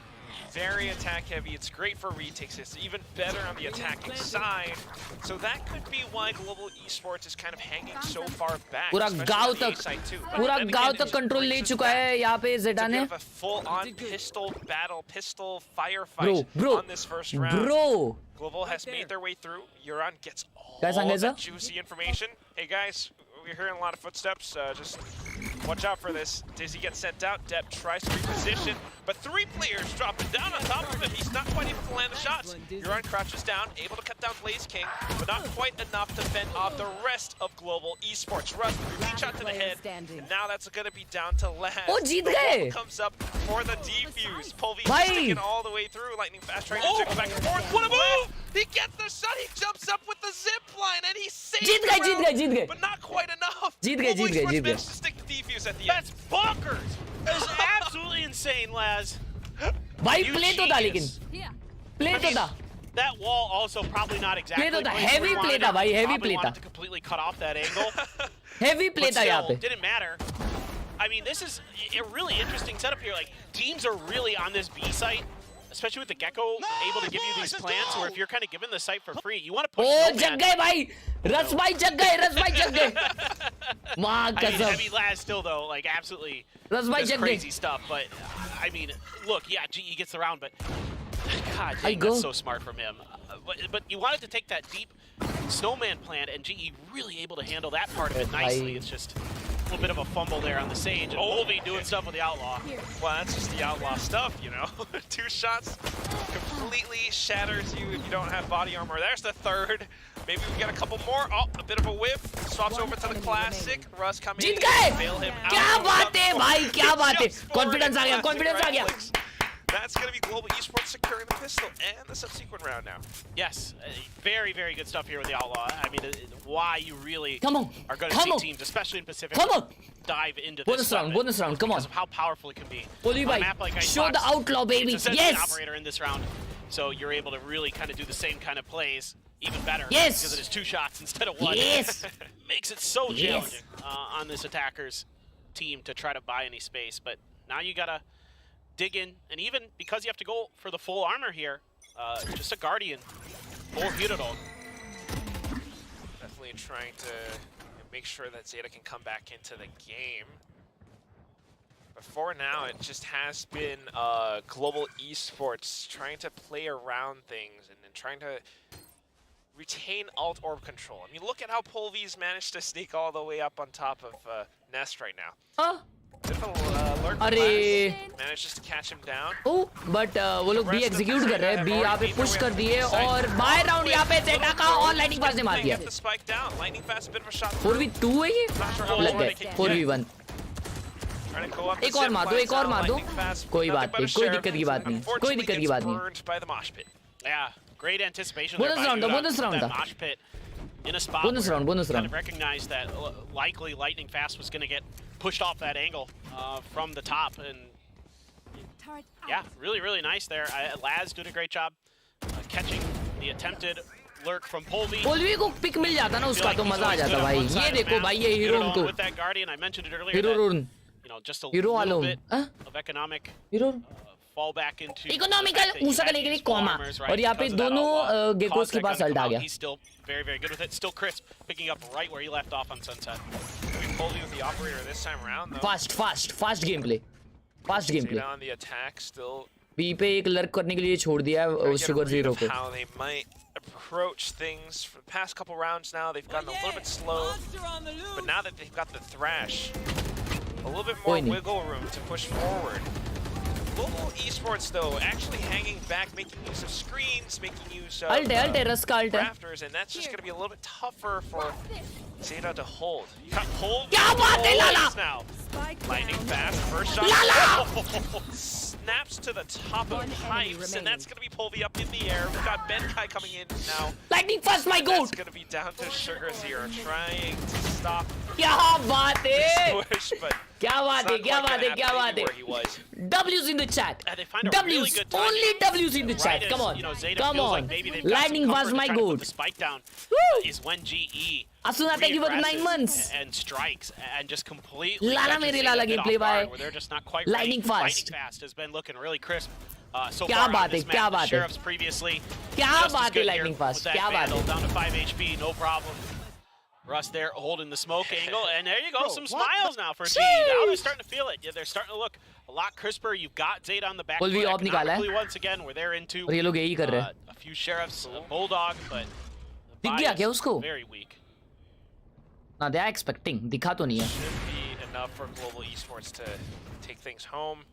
S10: Very attack heavy. It's great for retakes. It's even better on the attacking side. So that could be why Global Esports is kind of hanging so far back.
S2: पूरा गांव तक control ले चुका है यहाँ पे Zeta ने.
S10: A full-on pistol battle, pistol firefight on this first round.
S2: Bro.
S10: Global has made their way through. Euron gets all
S2: guys,
S10: that juicy information. Hey guys, we're hearing a lot of footsteps. Just watch out for this. Dizzy gets sent out. Depp tries to reposition, but three players dropping down on top of him. He's not quite able to land the shots. Euron crouches down, able to cut down Blaze King, but not quite enough to fend off the rest of Global Esports. Russ, reach out to the head, and now that's going to be down to Laz.
S2: Oh, Jeet
S10: The
S2: गए.
S10: wall comes up for the defuse. Pulvy
S2: भाई.
S10: sticking all the way through. Lightning fast trying to jiggle back and forth. What a move! He gets the shot. He jumps up with the zip line, and he saves
S2: जीत गए.
S10: but not quite enough.
S2: जीत गए.
S10: To stick the defuse at the
S8: That's bonkers! That's absolutely insane, Laz.
S2: भाई play तो था लेकिन. Play तो था.
S8: That wall also probably not exactly.
S2: Play तो था, heavy play था भाई, heavy play था.
S8: To completely cut off that angle.
S2: Heavy play था यहाँ पे.
S8: Didn't matter. I mean, this is a really interesting setup here. Like, teams are really on this B site, especially with the Gecko able to give you these plants, where if you're kind of given the site for free, you want to push.
S2: Oh, जग गए भाई. रस भाई जग गए. माँ कसम.
S8: Heavy Laz still though, like absolutely.
S2: रस भाई
S8: That's
S2: jug
S8: crazy
S2: गए.
S8: stuff, but I mean, look, yeah, GE gets the round, but God,
S2: I
S8: dang,
S2: go.
S8: that's so smart from him. But you wanted to take that deep snowman plant, and GE really able to handle that part of it nicely. It's just a little bit of a fumble there on the Sage, and Volvi doing stuff with the Outlaw.
S10: Well, that's just the Outlaw stuff, you know. 2 shots completely shatters you if you don't have body armor. There's the third. Maybe we get a couple more. Oh, a bit of a whip. Swaps over to the classic. Russ coming in.
S2: जीत गए.
S10: Bail him out.
S2: क्या बात है भाई, क्या बात है. Confidence आ गया.
S10: That's going to be Global Esports securing the pistol and the subsequent round now.
S8: Yes, very, very good stuff here with the Outlaw. I mean, why you really are going to
S2: Come
S8: see
S2: on.
S8: teams, especially in Pacific, dive into
S2: Bonus
S8: this
S2: round, come on.
S8: because of how powerful it can be.
S2: Oli
S8: On a
S2: bhai,
S8: map like
S2: show
S8: Icebox,
S2: the Outlaw, baby.
S8: it's essentially an
S2: Yes.
S8: operator in this round, so you're able to really kind of do the same kind of plays even better.
S2: Yes.
S8: Because it is 2 shots instead of 1.
S2: Yes.
S8: Makes it so
S2: Yes.
S8: challenging on this attacker's team to try to buy any space, but now you gotta dig in, and even because you have to go for the full armor here, just a Guardian or Hirudon.
S10: Definitely trying to make sure that Zeta can come back into the game. But for now, it just has been Global Esports trying to play around things and trying to retain alt orb control. I mean, look at how Polvy's managed to sneak all the way up on top of Nest right now.
S2: अरे
S10: manages to catch him down.
S2: Oh, but वो लोग B execute कर रहे हैं, B यहाँ पे push कर दिए और बाय राउंड यहाँ पे Zeta का और lightning fast ने मार दिया. 4v2 है ये? लग गए 4v1. एक और मार दो, कोई बात नहीं, कोई दिक्कत की बात नहीं, कोई दिक्कत की बात नहीं.
S8: Yeah, great anticipation.
S2: Bonus round था.
S8: Mosh pit in a spot.
S2: Bonus round.
S8: Kind of recognized that likely lightning fast was going to get pushed off that angle from the top, and yeah, really nice there. Laz did a great job catching the attempted lurk from Polvy.
S2: Polvy को pick मिल जाता ना उसका तो मजा आ जाता भाई. ये देखो भाई ये hero को.
S8: With that Guardian, I mentioned it earlier.
S2: Hero
S8: you know, just a
S2: hero
S8: little bit of economic fall back into
S2: economical Usha करने के लिए कॉमा और यहाँ पे दोनों गेकोस के पास अल्ट आ गया.
S8: He's still very good with it. Still crisp, picking up right where he left off on Sunset.
S10: Polvy with the operator this time around though.
S2: Fast gameplay.
S10: Zeta on the attack still.
S2: B पे एक lurk करने के लिए छोड़ दिया है Sugar Zero को.
S10: How they might approach things for the past couple rounds now. They've gotten a little bit slow, but now that they've got the Thrash, a little bit more wiggle room to push forward. Global Esports though actually hanging back, making use of screens, making use of rafters, and that's just going to be a little bit tougher for Zeta to hold. You got hold now. Lightning fast, first shot. Snaps to the top of the pipes, and that's going to be Polvy up in the air. We've got Benkai coming in now.
S2: Lightning fast, my goat.
S10: It's going to be down to Sugar Zero trying to stop.
S2: क्या बात है?
S10: Push, but
S2: क्या बात है? W's in the chat. W's, only W's in the chat. Come on, come on. Lightning fast, my goat.
S8: The spike down is when GE.
S2: Asuna, thank you for the 9 months.
S8: And strikes and just completely.
S2: Lala मेरे लाला gameplay भाई.
S8: Where they're just not quite
S2: lightning
S8: ready.
S2: fast.
S8: Lightning fast has been looking really crisp. So
S2: क्या
S8: far on this
S2: क्या
S8: map,
S2: बात
S8: the Sheriffs previously.
S2: क्या बात है lightning fast? क्या बात है?
S8: Down to 5 HP, no problem. Russ there holding the smoke angle, and there you go, some smiles now for G. Now they're starting to feel it. Yeah, they're starting to look a lot crisper. You've got Zeta on the back foot economically once again, where they're into
S2: a
S8: few Sheriffs, Bulldog, but
S2: दिख गया क्या उसको?
S8: Very weak.
S2: Nah, they are expecting. दिखा तो नहीं है.
S10: Should be enough for Global Esports to take things home.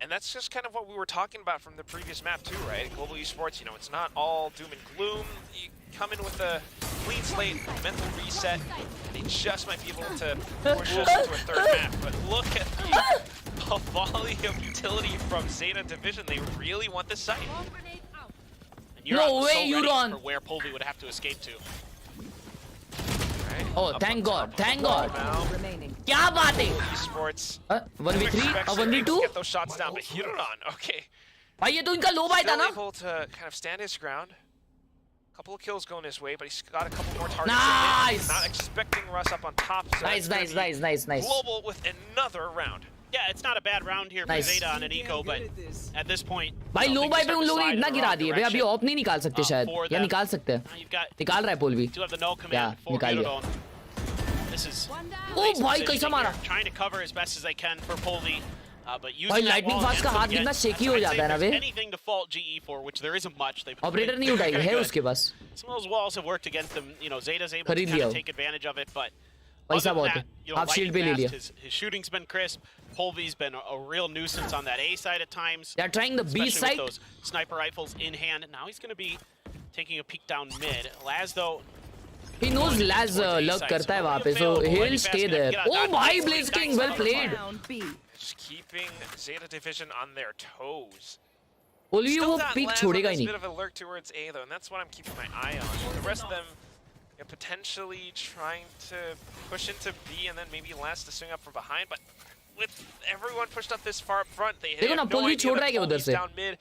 S10: And that's just kind of what we were talking about from the previous map too, right? Global Esports, you know, it's not all doom and gloom. You come in with a clean slate, mental reset, and they just might be able to push us into a third map. But look at the volley of utility from Zeta Division. They really want this site.
S8: And
S2: no way,
S8: so
S2: you run.
S8: For where Polvy would have to escape to.
S2: Oh, thank God, thank God. क्या बात है?
S10: Esports.
S2: 1v3 or 1v2?
S10: Get those shots down, but Hirudon, okay.
S2: भाई ये तो इनका low buy था ना?
S10: Able to kind of stand his ground. Couple of kills going his way, but he's got a couple more targets.
S2: Nice.
S10: Not expecting Russ up on top. So
S2: nice.
S10: Global with another round.
S8: Yeah, it's not a bad round here for Zeta on an eco, but at this point,
S2: भाई low buy पे उन लोगों ने इतना गिरा दिए भाई अभी ऑफ नहीं निकाल सकते शायद या निकाल सकते हैं निकाल रहा है पोल भी
S8: क्या
S2: निकाल लिया
S8: This is
S2: ओ भाई कैसा मारा
S8: trying to cover as best as they can for Polvy. But
S2: भाई lightning fast का हाथ कितना shaky हो जाता है ना वे
S8: anything to fault GE for, which there isn't much.
S2: Operator नहीं उठाई है उसके पास
S8: Some of those walls have worked against them. You know, Zeta's able to kind of take advantage of it, but
S2: पैसा बहुत है हाफ शील्ड पे ले लिया
S8: his shooting's been crisp. Polvy's been a real nuisance on that A side at times.
S2: They're trying the B side.
S8: With those sniper rifles in hand. Now he's going to be taking a peek down mid. Laz though.
S2: He knows Laz lurk करता है वहाँ पे, so he'll stay there. Oh भाई Blaze King, well played.
S10: Just keeping Zeta Division on their toes.
S2: Polvy वो peek छोड़ेगा ही नहीं.
S10: Bit of a lurk towards A though, and that's what I'm keeping my eye on. The rest of them potentially trying to push into B and then maybe Laz to swing up from behind, but with everyone pushed up this far up front, they have no idea that Polvy's down mid.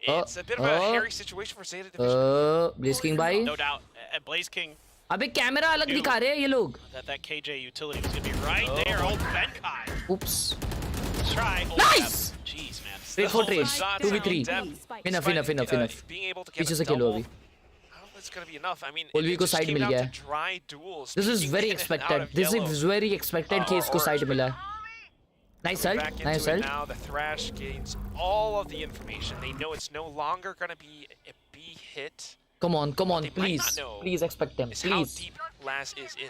S10: It's a bit of a hairy situation for Zeta Division.
S2: Blaze King भाई.
S8: No doubt. Blaze King.
S2: अबे camera अलग दिखा रहे हैं ये लोग.
S8: That KJ utility was gonna be right there. Old Benkai.
S2: Oops.
S8: try. Oh,
S2: Nice!
S8: Jeez, man.
S2: Trade for trade.
S10: Shots
S2: 2v3.
S10: depth.
S2: Enough.
S10: Being able to get
S2: पीछे
S10: a
S2: से खेलो
S10: double,
S2: अभी.
S10: I don't think it's gonna be enough. I mean,
S2: Olvi
S10: it
S2: को
S10: just
S2: side
S10: came
S2: मिल
S10: down
S2: गया
S10: to
S2: है.
S10: dry duels.
S2: This is
S10: peeking
S2: very
S10: in and out
S2: expected.
S10: of
S2: This
S10: yellow.
S2: is very expected कि इसको side मिला है. Nice ult.
S10: Back into
S2: Nice
S10: it
S2: ult.
S10: now. The Thrash gains all of the information. They know it's no longer gonna be a B hit.
S2: Come on,
S10: They might
S2: please.
S10: not know
S2: Please expect them.
S10: is how
S2: Please.
S10: deep Laz is in.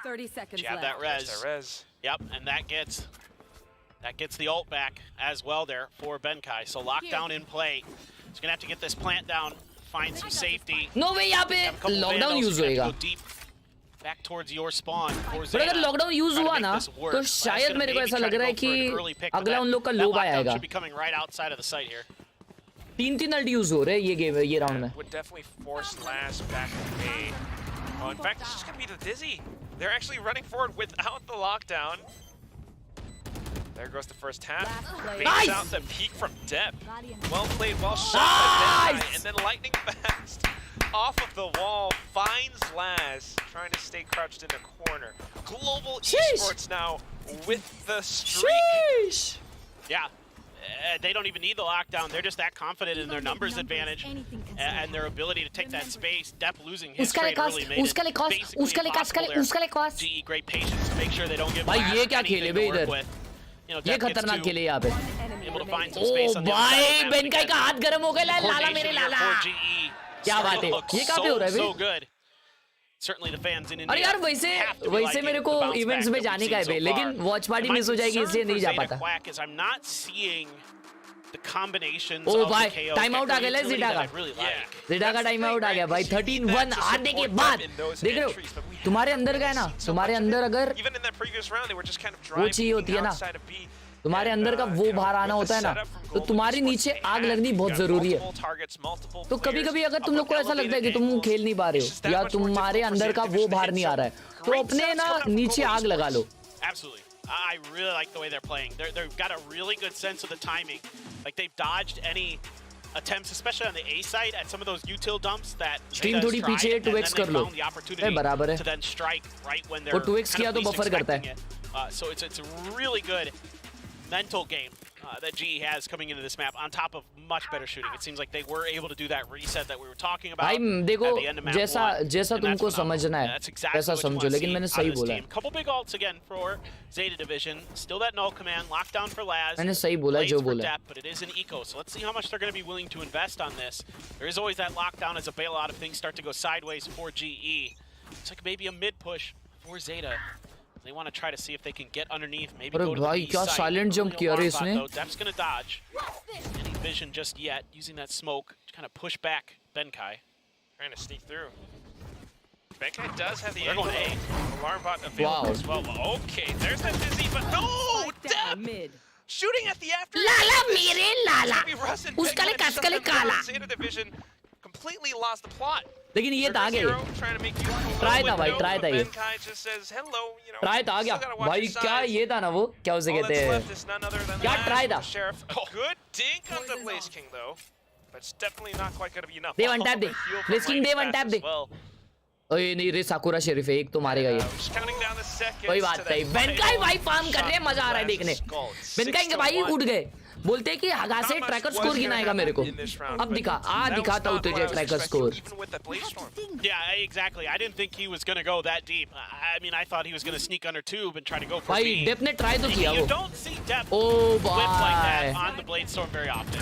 S9: 30 seconds
S8: Jab
S9: left.
S8: that res.
S10: There's the res.
S8: Yep, and that gets the ult back as well there for Benkai. So lockdown in play. He's gonna have to get this plant down, find some safety.
S2: No way यहाँ पे
S8: Have a couple
S2: lockdown
S8: vandals,
S2: use
S8: you're gonna
S2: होएगा.
S8: have to go deep back towards your spawn. For
S2: But अगर
S8: Zeta.
S2: lockdown use
S8: Try to
S2: हुआ
S8: make
S2: ना
S8: this work.
S2: तो
S8: Laz
S2: शायद
S8: gonna
S2: मेरे को
S8: maybe
S2: ऐसा
S8: try
S2: लग
S8: to
S2: रहा है
S8: go for an
S2: कि
S8: early pick, but
S2: अगला उन लोग का
S8: that
S2: low buy
S8: lockdown
S2: आएगा.
S8: should be coming right outside of the site here.
S2: 3 ult use हो रहे हैं ये round में.
S10: Would definitely force Laz back away. Oh, in fact, it's just gonna be the Dizzy. They're actually running forward without the lockdown. There goes the first tap. Makes
S2: Nice!
S10: out the peek from depth. Well played, well shot by
S2: Nice!
S10: Benkai, and then lightning fast off of the wall finds Laz trying to stay crouched in the corner. Global Esports now with the streak.
S2: Sheesh.
S8: Yeah. They don't even need the lockdown. They're just that confident in their numbers advantage and their ability to take that space. Depp losing his trade really made it basically impossible there. GE, great patience to make sure they don't give
S2: भाई ये
S8: Laz
S2: क्या खेले
S8: anything
S2: bay
S8: to work
S2: इधर?
S8: with. You know,
S2: ये
S8: Depp gets
S2: खतरनाक
S8: to
S2: खेले यहाँ पे.
S8: able to find some space on the other side
S2: भाई
S8: of the map
S2: बेनकाई
S8: again.
S2: का हाथ गर्म हो गया लाला मेरे
S8: Coordination here
S2: Lala.
S8: for GE.
S2: क्या बात है?
S8: Looks
S2: ये कहाँ पे हो रहा है
S8: so
S2: bay?
S8: good. Certainly the fans in
S2: अरे
S8: India
S2: यार वैसे
S8: have to be
S2: वैसे
S8: liking
S2: मेरे
S8: the
S2: को
S8: bounce
S2: इवेंट्स
S8: back
S2: में
S8: that
S2: जाने
S8: we've
S2: का है
S8: seen
S2: बे
S8: so
S2: लेकिन
S8: far.
S2: Watch party
S8: And my
S2: miss हो जाएगी
S8: concern
S2: इसलिए
S8: for
S2: नहीं जा
S8: Zeta
S2: पाता.
S8: Quack is I'm not seeing the combinations
S2: oh
S8: of
S2: भाई
S8: the KO
S2: टाइम आउट आ गया है
S8: utility
S2: Zeta
S8: that
S2: का.
S8: I really like.
S2: Zeta का टाइम आउट आ गया भाई 13-1 आने के बाद देख रहे हो तुम्हारे अंदर का है ना तुम्हारे अंदर अगर
S10: Even in that previous round, they were just kind of
S2: वो चाहिए होती है
S10: driving
S2: ना
S10: outside of B.
S2: तुम्हारे अंदर का वो बाहर आना होता है ना तो तुम्हारी नीचे आग लगनी बहुत जरूरी है. तो कभी कभी अगर तुम लोग को ऐसा लगता है कि तुम खेल नहीं पा रहे हो या तुम्हारे अंदर का वो बाहर नहीं आ रहा है तो अपने ना नीचे आग लगा लो.
S8: Absolutely. I really like the way they're playing. They've got a really good sense of the timing. Like they've dodged any attempts, especially on the A side at some of those util dumps that
S2: Stream थोड़ी पीछे है 2x कर लो. ए बराबर है.
S8: to then strike right when they're
S2: वो 2x किया तो buffer करता है.
S8: So it's a really good mental game that GE has coming into this map on top of much better shooting. It seems like they were able to do that reset that we were talking about
S2: भाई देखो
S8: at the end of map
S2: जैसा
S8: 1,
S2: जैसा
S8: and that's
S2: तुमको
S8: phenomenal.
S2: समझना
S8: Yeah,
S2: है
S8: that's exactly
S2: वैसा
S8: what you
S2: समझो
S8: wanna
S2: लेकिन
S8: see
S2: मैंने
S8: out
S2: सही
S8: of this
S2: बोला
S8: team.
S2: है.
S8: Couple big ults again for Zeta Division. Still that null command, lockdown for Laz.
S2: मैंने सही बोला है
S8: Blades
S2: जो
S8: for
S2: बोला है.
S8: Depp, but it is an eco, so let's see how much they're going to be willing to invest on this. There is always that lockdown as a bailout if things start to go sideways for GE. It's like maybe a mid push for Zeta. They want to try to see if they can get underneath, maybe
S2: अरे
S8: go to the
S2: भाई
S8: B
S2: क्या
S8: site.
S2: silent jump
S8: Really
S2: किया रे
S8: alarm bot,
S2: इसने.
S8: though. Depp's going to dodge. Any vision just yet, using that smoke to kind of push back Benkai.
S10: Trying to sneak through. Benkai does have the
S8: They're going
S10: angle. Alarm bot available
S2: Wow.
S10: as well. Okay, there's that Dizzy, but no! Depp!
S9: Mid.
S10: Shooting at the after.
S2: लाला मेरे लाला
S10: Maybe Russ and
S2: उसका ले
S10: Benkai
S2: कस का ले
S10: shut them
S2: काला.
S10: down. Zeta Division completely lost the plot.
S2: लेकिन ये था आगे.
S10: Trying to make use of the
S2: Try
S10: window,
S2: था भाई, try
S10: but
S2: था ये.
S10: Benkai just says hello, you know.
S2: Try था आ गया
S10: still gotta watch
S2: भाई
S10: your
S2: क्या
S10: sides.
S2: ये था ना वो क्या उसे
S10: All
S2: कहते
S10: that's
S2: हैं
S10: left is none other than
S2: क्या
S10: Laz
S2: ट्राई
S10: from
S2: था.
S10: the Sheriff. A good dink on the Blaze King though, but it's definitely not quite gonna be enough.
S2: They one tap they.
S10: Heal from
S2: Blaze King
S10: lightning
S2: they one
S10: fast
S2: tap
S10: as
S2: they.
S10: well.
S2: ओए नहीं रे साकुरा sheriff है एक तो मारेगा ये.
S10: Just counting down the seconds
S2: कोई
S10: to
S2: बात
S10: that
S2: नहीं. बेनकाई भाई फार्म कर रहे हैं
S10: shot.
S2: मजा आ रहा है
S10: Laz's
S2: देखने.
S10: skull.
S2: बेनकाई के भाई
S10: 6-1.
S2: उठ गए बोलते हैं कि हगा से ट्रैकर स्कोर गिनाएगा मेरे को. अब दिखा दिखाता हूँ तुझे tracker score.
S10: Even with the Blaze Storm.
S8: Yeah, exactly. I didn't think he was going to go that deep. I mean, I thought he was going to sneak under tube and try to go for
S2: भाई
S8: B.
S2: Depp ने try तो किया
S8: You
S2: वो.
S8: don't see Depp
S2: O
S8: whip like
S2: भाई.
S8: that on the Blade Storm very often.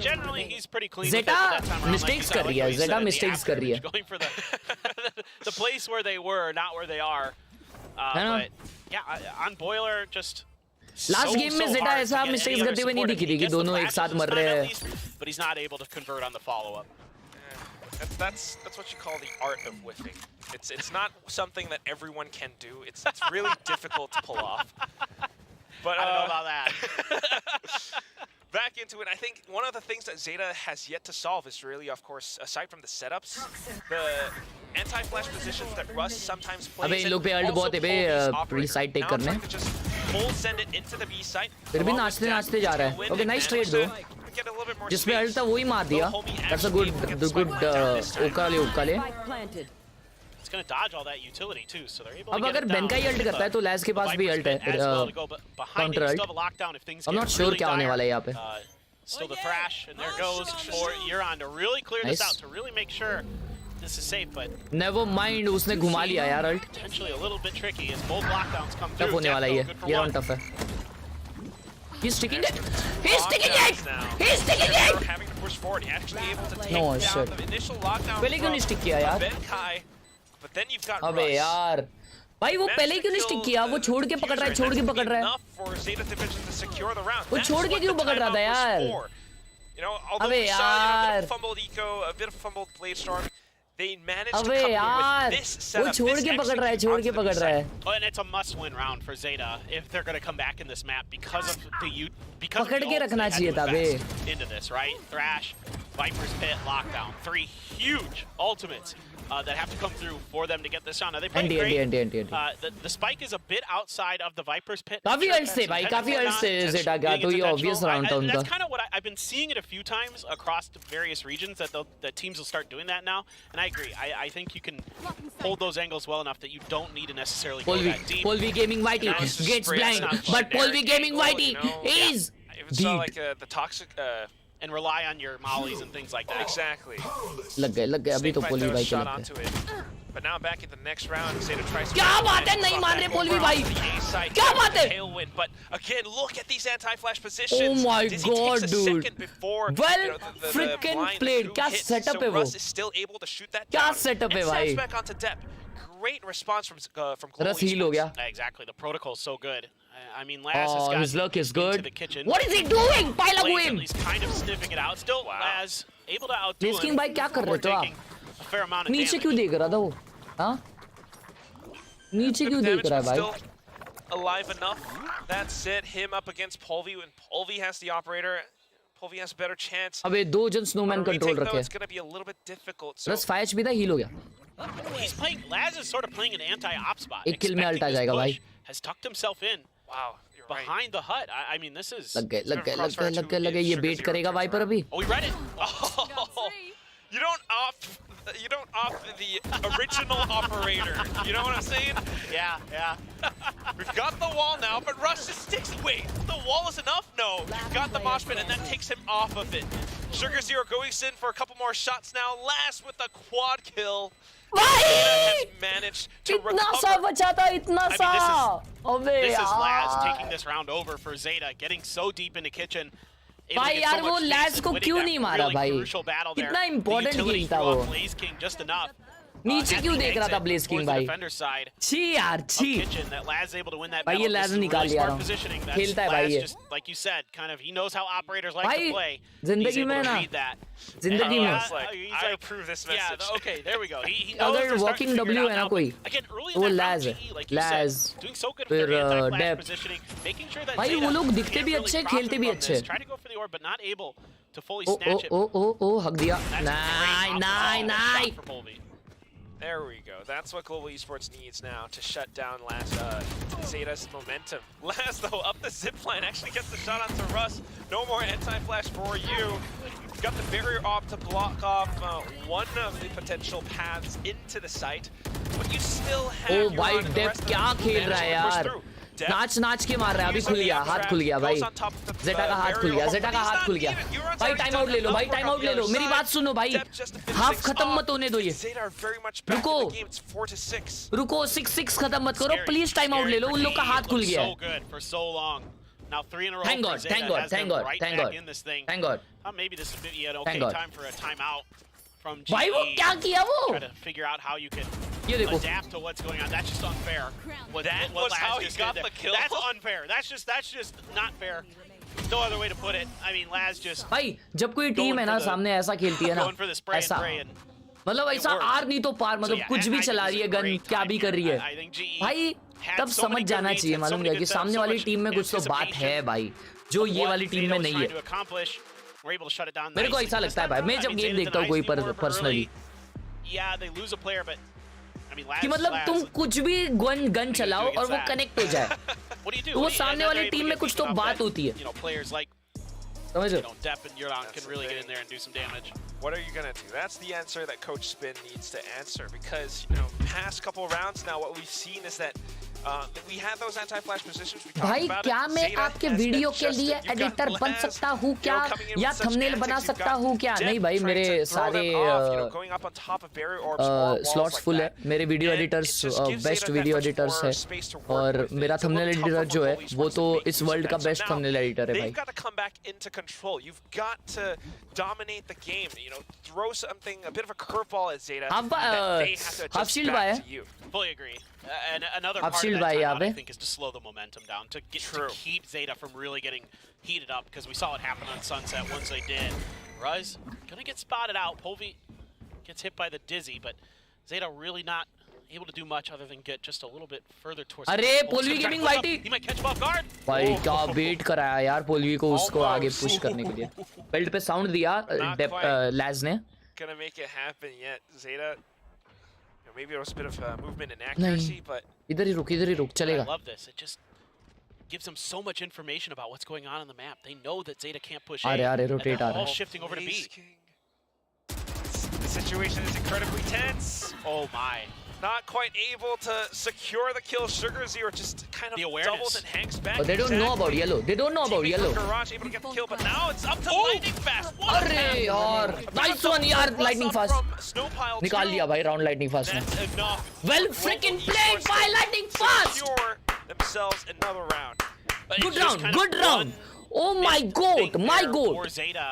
S8: Generally, he's pretty clean with it,
S2: Zeta
S8: but that time around,
S2: mistakes
S8: like you
S2: कर रही
S8: said,
S2: है.
S8: like you
S2: Zeta
S8: said, the
S2: mistakes कर रही है.
S8: afterwards, going for the place where they were, not where they are.
S2: है ना?
S8: But yeah, on Boiler, just
S2: last game में Zeta ऐसा मिस्टेक्स करते हुए नहीं दिखी थी कि दोनों एक साथ मर रहे हैं.
S8: But he's not able to convert on the follow-up.
S10: That's what you call the art of whiffing. It's not something that everyone can do. It's really difficult to pull off. But
S8: I don't know about that.
S10: back into it, I think one of the things that Zeta has yet to solve is really, of course, aside from the setups, the anti-flash positions that Russ sometimes plays.
S2: अबे इन लोग पे alt बहुत है बे pre side take करने.
S10: Full send it into the B site.
S2: फिर भी नाचते नाचते जा रहा है. ओके नाइस ट्रेड दो. जिसमें अल्ट था वही मार दिया. दैट्स अ गुड ओकाले.
S9: Planted.
S8: it's going to dodge all that utility too, so they're able to
S2: अब
S8: get
S2: अगर
S8: it
S2: बेन
S8: down.
S2: का ही अल्ट करता है तो लैज के पास भी अल्ट है counter alt I'm not sure क्या होने वाला है यहाँ पे
S8: Still the thrash, and there goes for Euron to really clear this out, to really make sure this is safe, but
S2: never mind उसने घुमा लिया यार ult
S8: potentially a little bit tricky as both lockdowns come
S2: tough
S8: through.
S2: होने वाला है ये round tough है He's sticking it! He's sticking it! He's sticking it!
S10: Having to push forward, actually able to take
S2: No,
S10: down
S2: shit.
S10: the initial lockdown
S2: पहले क्यों नहीं stick किया यार?
S10: Benkai, but then you've got
S2: अबे
S10: Russ.
S2: यार भाई वो पहले क्यों नहीं स्टिक किया वो छोड़ के पकड़ रहा है छोड़ के पकड़ रहा है
S10: Enough for Zeta Division to secure the round.
S2: वो छोड़ के क्यों पकड़ रहा था यार
S10: You know, although
S2: अबे
S10: we saw a
S2: यार
S10: bit of fumbled eco, a bit of fumbled blade storm, they managed to
S2: अबे
S10: come
S2: यार
S10: with this
S2: वो
S10: setup.
S2: छोड़
S10: This
S2: के पकड़ रहा है
S10: actually
S2: छोड़ के
S10: onto the
S2: पकड़ रहा है
S8: Oh, and it's a must-win round for Zeta if they're going to come back in this map because of the
S2: पकड़ के रखना चाहिए था बे
S8: into this, right? Thrash, Viper's Pit, Lockdown, 3 huge ultimates that have to come through for them to get this on. Now they played great. The spike is a bit outside of the Viper's Pit.
S2: काफी अर्ज से भाई काफी अर्ज से Zeta का तो ये obvious round था उनका
S8: That's kind of what I've been seeing it a few times across the various regions that teams will start doing that now, and I agree. I think you can hold those angles well enough that you don't need to necessarily go that deep.
S2: Polvi Gaming Whitey gets blind, but Polvi Gaming Whitey is
S10: Even saw like the toxic
S8: and rely on your mollies and things like that.
S10: Exactly.
S2: लग गए अभी तो पोलवी भाई के लग गए
S10: But now back in the next round, Zeta tries to
S2: क्या बात है नहीं मान रहे पोलवी भाई क्या बात है
S10: tailwind, but again look at these anti-flash positions.
S2: Oh my
S10: Dizzy takes
S2: god
S10: a
S2: dude
S10: second before,
S2: well
S10: you know, the
S2: freaking
S10: blind
S2: played
S10: two
S2: क्या
S10: hits,
S2: setup है
S10: so
S2: वो
S10: Russ is still able to shoot that
S2: क्या
S10: down.
S2: setup है
S10: And
S2: भाई
S10: snaps back onto depth. Great response from Global
S2: Russ heal हो गया
S8: Exactly, the protocol is so good. I mean, Laz has got
S2: his luck is
S8: into
S2: good
S8: the kitchen.
S2: what is he doing pile of him
S8: He's kind of sniffing it out. Still, Laz able to outdo
S2: Blaze King
S8: him
S2: भाई क्या कर रहे थे
S8: a fair amount
S2: आप
S8: of
S2: नीचे
S8: damage.
S2: क्यों देख रहा था वो हाँ नीचे क्यों देख रहा है भाई
S10: Alive enough. That's it. Him up against Polvi. When Polvi has the operator, Polvi has a better chance.
S2: अबे दो जन स्नोमैन कंट्रोल रखे
S10: It's going to be a little bit difficult. So
S2: plus फायच भी था हील हो गया
S8: He's playing. Laz is sort of playing an anti-op spot.
S2: एक किल में अल्ट आ जाएगा भाई
S8: Has tucked himself in.
S10: Wow, you're
S8: behind the hut. I mean, this is.
S2: लग गए ये बेट करेगा वाइपर अभी
S8: Oh, we read it.
S10: Oh, you don't opt the original operator. You know what I'm saying?
S8: Yeah.
S10: We've got the wall now, but Russ just sticks. Wait, the wall is enough? No, you've got the mosh pit, and that takes him off of it. Sugar Zero goes in for a couple more shots now. Last with the quad kill.
S2: भाई
S10: Managed to
S2: इतना सा बचा था इतना सा अबे
S8: This is Laz
S2: यार
S8: taking this round over for Zeta, getting so deep in the kitchen.
S2: भाई यार वो लैज को क्यों नहीं मारा भाई कितना इंपॉर्टेंट गेम था वो नीचे क्यों देख रहा था ब्लेज किंग भाई छी यार छी भाई ये लैज निकाल लिया रहा हूँ खेलता है भाई ये भाई जिंदगी में ना जिंदगी में अगर वॉकिंग डब्ल्यू है ना कोई तो वो लैज है लैज फिर डेप्थ भाई वो लोग दिखते भी अच्छे खेलते भी अच्छे ओ हक दिया नाइ
S10: There we go. That's what Global Esports needs now to shut down Zeta's momentum. Laz, though, up the zipline, actually gets the shot onto Russ. No more anti-flash for you. You've got the barrier off to block off one of the potential paths into the site. But you still have
S2: your भाई Depp क्या खेल रहा है यार नाच के मार रहा है अभी खुल गया हाथ खुल गया भाई जेटा का हाथ खुल गया भाई टाइम आउट ले लो मेरी बात सुनो भाई हाफ खत्म मत होने दो ये रुको 6-6 खत्म मत करो प्लीज टाइम आउट ले लो उन लोग का हाथ खुल गया
S8: Now 3 in a row.
S2: Thank God.
S8: Maybe this would be an okay time for a timeout from GE.
S2: भाई वो क्या किया वो?
S8: Try to figure out how you can adapt to what's going on. That's just unfair.
S10: That was how he got the kill.
S8: That's unfair. That's just not fair. No other way to put it. I mean, Laz just.
S2: भाई जब कोई team है ना सामने ऐसा खेलती है ना ऐसा मतलब ऐसा आर नहीं तो पार मतलब कुछ भी चला रही है गन क्या भी कर रही है भाई तब समझ जाना चाहिए मालूम है कि सामने वाली टीम में कुछ तो बात है भाई जो ये वाली टीम में नहीं है मेरे को ऐसा लगता है भाई मैं जब गेम देखता हूँ कोई पर्सनली कि मतलब तुम कुछ भी गन चलाओ और वो कनेक्ट हो जाए तो वो सामने वाली टीम में कुछ तो बात होती है
S10: you
S8: know, Depp and Yurong can really get in there and do some damage.
S10: What are you gonna do? That's the answer that Coach Spin needs to answer, because you know, past couple of rounds now, what we've seen is that we had those anti-flash positions. We talked
S2: भाई
S10: about
S2: क्या
S10: it.
S2: मैं
S10: Zeta
S2: आपके
S10: has
S2: video
S10: been
S2: के लिए
S10: adjusted. You've
S2: editor
S10: got
S2: बन
S10: Laz,
S2: सकता हूँ
S10: you
S2: क्या
S10: know, coming in
S2: या
S10: with such
S2: थंबनेल
S10: antics.
S2: बना
S10: You've
S2: सकता
S10: got
S2: हूँ क्या?
S10: Depp
S2: नहीं भाई,
S10: trying
S2: मेरे
S10: to throw
S2: सारे
S10: them off, you know, going up on top of barrier orbs or walls
S2: slots
S10: like
S2: full है.
S10: that.
S2: मेरे video
S10: And
S2: editors
S10: it just gives
S2: best
S10: Zeta
S2: video
S10: that much
S2: editors
S10: more
S2: है,
S10: space to work
S2: और
S10: with.
S2: मेरा
S10: It's a
S2: thumbnail
S10: little
S2: editor
S10: tougher
S2: जो
S10: for
S2: है
S10: Global
S2: वो
S10: Esports
S2: तो
S10: to make
S2: इस
S10: use
S2: वर्ल्ड
S10: of
S2: का
S10: that. So
S2: best
S10: now
S2: thumbnail editor है भाई.
S10: they've got to come back into control. You've got to dominate the game. You know, throw something, a bit of a curveball at Zeta.
S2: आप
S10: that they have to
S2: half
S10: adjust
S2: shield
S10: back
S2: भाई
S10: to you.
S8: Fully agree. And another
S2: half
S8: part of
S2: shield
S8: that
S2: भाई यहाँ
S8: timeout, I
S2: पे.
S8: think, is to slow the momentum down, to keep Zeta from really getting heated up, because we saw it happen on Sunset once they did. Ruz gonna get spotted out. Polvi gets hit by the dizzy, but Zeta really not able to do much other than get just a little bit further towards.
S2: अरे पोलवी gaming वाइटी
S8: He might catch him off guard.
S2: भाई क्या wait कराया यार पोलवी को उसको आगे पुश करने के लिए. बेल्ट पे साउंड दिया लैज ने.
S10: Gonna make it happen yet. Zeta, you know, maybe there was a bit of movement and accuracy, but
S2: इधर ही रुक चलेगा.
S8: I love this. It just gives them so much information about what's going on the map. They know that Zeta can't push A,
S2: uh
S8: and
S2: rotate
S8: they're
S2: आ रहा
S8: all
S2: है.
S8: shifting over to B.
S10: The situation is incredibly tense.
S8: Oh my.
S10: Not quite able to secure the kill. Sugar Zero just kind of doubles and hangs back.
S2: But they don't know about yellow. They don't know about yellow.
S10: Khelraay able to get the kill, but now it's up to Lightning Fast. What
S2: अरे यार, nice one यार, Lightning Fast. निकाल लिया भाई round Lightning Fast ने. Well freaking played by Lightning Fast.
S10: Secure themselves another round.
S2: Good round. Oh my god, my god.
S8: Zeta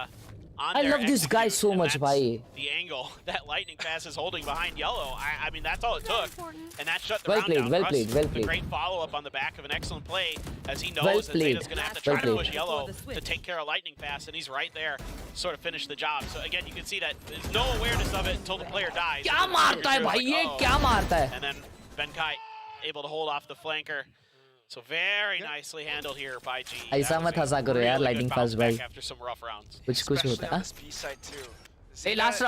S2: I love this guy so much, bhai.
S8: The angle that Lightning Pass is holding behind Yellow, I mean, that's all it took. And that shut the
S2: Well
S8: round
S2: played,
S8: down.
S2: well
S8: Russ,
S2: played, well
S8: a
S2: played.
S8: great follow-up on the back of an excellent play, as he knows
S2: Well
S8: that
S2: played,
S8: Zeta's going to have to
S2: well
S8: try to
S2: played.
S8: push Yellow to take care of Lightning Pass, and he's right there, sort of finish the job. So again, you can see that there's no awareness of it until the player dies.
S2: क्या मारता है भाई ये, क्या मारता है?
S8: And then Benkai able to hold off the flanker. So very nicely handled here by G.
S2: ऐसा मत हंसा करो यार Lightning Fast भाई.
S8: After some rough rounds.
S2: कुछ होता है. ए लास्ट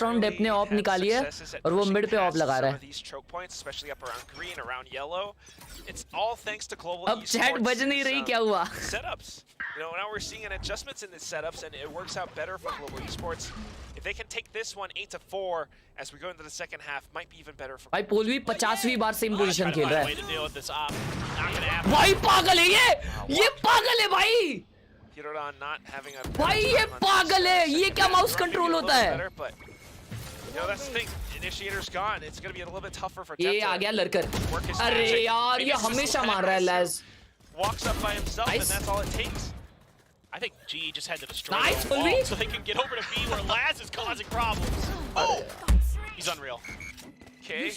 S2: राउंड डेप ने ऑफ निकाली है और वो मिड पे ऑफ लगा रहा है. अब चैट बज नहीं रही, क्या हुआ?
S10: You know, now we're seeing an adjustments in the setups, and it works out better for Global Esports. If they can take this one 8-4 as we go into the second half, might be even better for.
S2: भाई पोलवी 50वीं बार same position खेल रहा है.
S8: है.
S2: भाई पागल है ये पागल है भाई.
S10: Not having a
S2: भाई ये पागल है, ये क्या माउस कंट्रोल होता है?
S10: You know, that's the thing. Initiator's gone. It's going to be a little bit tougher for
S2: ये आ गया लड़कर. अरे यार ये हमेशा मार रहा है lace.
S10: Walks up by himself, and that's all it takes.
S8: I think G just had to destroy
S2: Nice,
S8: the wall so they can get over to B where Laz is causing problems. Oh! He's unreal.
S10: Okay.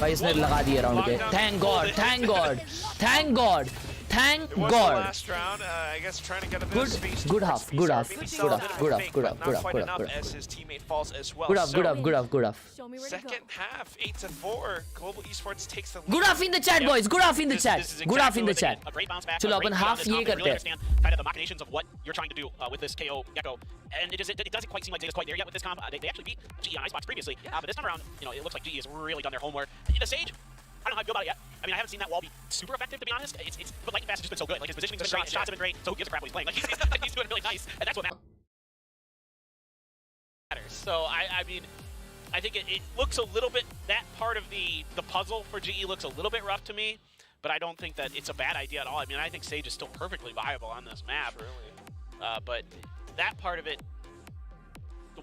S2: भाई इसने लगा दिया round के. Thank God, thank God, thank God. Thank
S10: it was
S2: God.
S10: The last round, I guess trying to get a bit of space.
S2: Good half.
S10: As his teammate falls as well.
S2: Good half.
S10: Second half, 8-4. Global Esports takes the lead.
S2: Good half in the chat, boys. Good half in the chat. Good half in the chat.
S8: A great bounce back.
S2: चलो अपन half ये करते हैं.
S8: Kind of the machinations of what you're trying to do with this KO Gecko, and it doesn't quite seem like Zeta's quite there yet with this comp. They actually beat G on Icebox previously, but this time around, you know, it looks like G has really done their homework. The stage, I don't know how I feel about it yet. I mean, I haven't seen that wall be super effective, to be honest. But Lightning Fast has just been so good. Like, his positioning's been great, his shots have been great, so who gives a crap what he's playing? Like, he's doing really nice, and that's what matters. So, I mean, I think it looks a little bit, that part of the puzzle for GE looks a little bit rough to me, but I don't think that it's a bad idea at all. I mean, I think Sage is still perfectly viable on this map. But that part of it,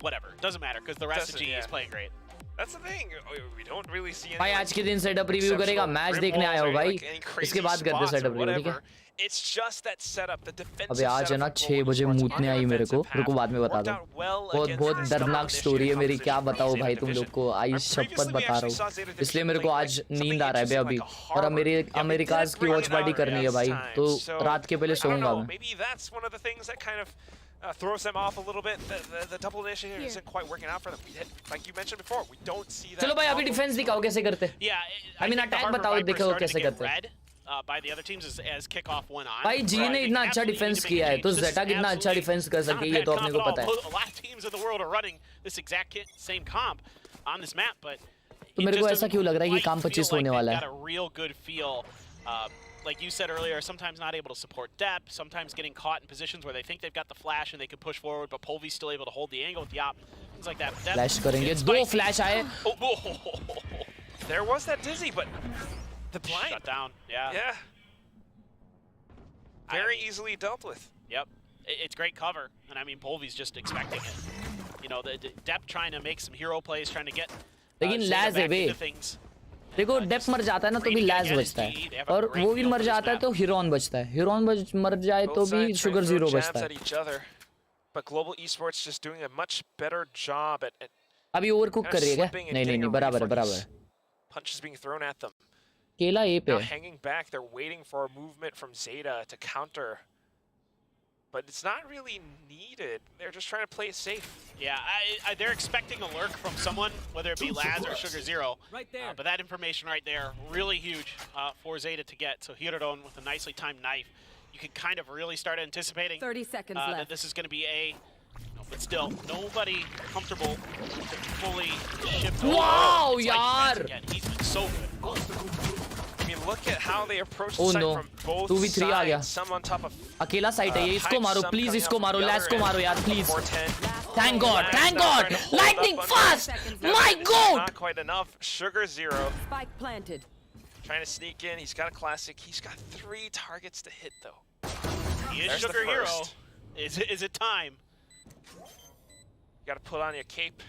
S8: whatever, doesn't matter, because the rest of GE is playing great.
S10: That's the thing. We don't really see any.
S2: भाई आज के दिन setup review करेगा, match देखने आया हो भाई. इसके बाद करते सेटअप रिव्यू, ठीक है?
S10: It's just that setup, the defensive
S2: अबे आज है ना 6 बजे मूतने आई मेरे को. रुको बाद में बता दो. बहुत दर्दनाक स्टोरी है मेरी, क्या बताओ भाई तुम लोग को. आई शपथ बता रहा हूँ. इसलिए मेरे को आज नींद आ रहा है अभी. और अब मेरी अमेरिकाज की वॉच पार्टी करनी है भाई, तो रात के पहले सोऊंगा मैं.
S10: Maybe that's one of the things that kind of throws them off a little bit. The double initiative isn't quite working out for them. Like you mentioned before, we don't see that.
S2: चलो भाई अभी defence दिखाओ कैसे करते. I mean attack बताओ, दिखाओ कैसे करते.
S8: By the other teams as kickoff went on.
S2: भाई जी ने इतना अच्छा डिफेंस किया है, तो जेटा कितना अच्छा डिफेंस कर सके ये तो अपने को पता है.
S8: A lot of teams in the world are running this exact same comp on this map, but
S2: तो मेरे को ऐसा क्यों लग रहा है कि काम 25 होने वाला है.
S8: got a real good feel like you said earlier, sometimes not able to support depth, sometimes getting caught in positions where they think they've got the flash and they can push forward, but Polvy's still able to hold the angle with the op, things like that.
S2: Flash करेंगे, दो flash आए.
S10: There was that dizzy, but the blind
S8: shut down. Yeah.
S10: Yeah. Very easily dealt with.
S8: Yep. It's great cover, and I mean Polvy's just expecting it. You know, the depth trying to make some hero plays, trying to get.
S2: लेकिन lace है बे. देखो Depp मर जाता है ना तो भी lace बचता है और वो भी मर जाता है तो हिरोन बचता है. हिरोन मर जाए तो भी शुगर जीरो बचता है.
S7: But Global Esports just doing a much better job at
S2: अभी ओवरकुक कर रही है क्या? नहीं बराबर है बराबर है.
S7: Punches being thrown at them.
S2: केला ए पे.
S7: Now hanging back, they're waiting for a movement from Zeta to counter. But it's not really needed. They're just trying to play it safe.
S8: Yeah, they're expecting a lurk from someone, whether it be Laz or Sugar Zero. Right there. But that information right there, really huge for Zeta to get. So Hirodon with a nicely timed knife. You can kind of really start anticipating
S9: 30 seconds left.
S8: that this is going to be a... But still, nobody comfortable to fully shift.
S2: Wow, yaar!
S8: He's been so good.
S7: I mean, look at how they approach the site from both
S2: 2v3 आ गया.
S7: sides. Some on top of
S2: अकेला side है ये. इसको मारो please, इसको मारो. Lace को मारो यार please. Thank God, thank God! Lightning fast! My God!
S7: Not quite enough. Sugar Zero.
S9: Spike planted.
S7: Trying to sneak in. He's got a classic. He's got 3 targets to hit though.
S8: He is
S7: There's
S8: Sugar
S7: the
S8: Hero.
S7: first.
S8: Is it time?
S7: You gotta put on your cape.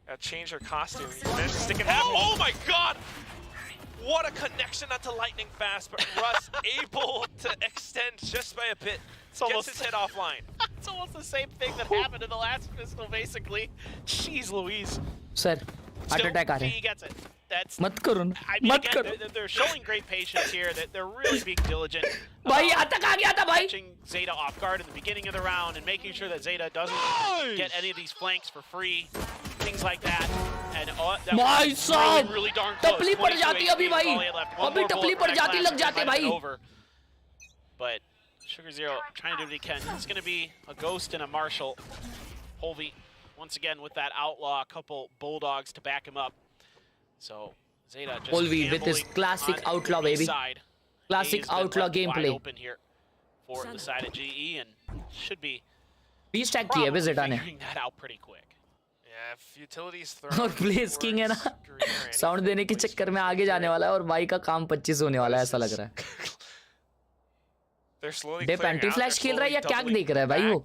S7: Gotta change your costume. You managed to stick it half. Oh my God! What a connection, not to lightning fast, but Russ able to extend just by a bit.
S8: It's almost
S7: gets his head offline.
S8: It's almost the same thing that happened in the last pistol, basically. Jeez Louise.
S2: Sir, heart attack आ रहा है.
S8: He gets it. That's.
S2: मत करो ना.
S8: I mean,
S2: मत
S8: again,
S2: करो.
S8: they're showing great patience here. That they're really being diligent.
S2: भाई अटक आ गया था भाई.
S8: Catching Zeta off guard in the beginning of the round and making sure that Zeta doesn't get any of these flanks for free, things like that. And that
S2: भाई
S8: was
S2: साहब,
S8: really darn close.
S2: टपली पड़ जाती है अभी भाई. अभी टपली पड़ जाती लग जाते भाई.
S8: But Sugar Zero trying to do what he can. It's going to be a Ghost and a Marshall. Polvy once again with that outlaw, a couple Bulldogs to back him up. So Zeta just
S2: Polvy with his classic outlaw baby.
S8: Side.
S2: Classic outlaw gameplay.
S8: Open here for the side of GE and should be
S2: Beast tag की है बे Zeta ने.
S8: figuring that out pretty quick.
S7: Yeah, futilities thrown.
S2: और Blaze King है ना. Sound देने के चक्कर में आगे जाने वाला है और भाई का काम 25 होने वाला है ऐसा लग रहा है.
S7: They're slowly
S2: Depp anti flash खेल रहा है या क्या देख रहा है भाई वो?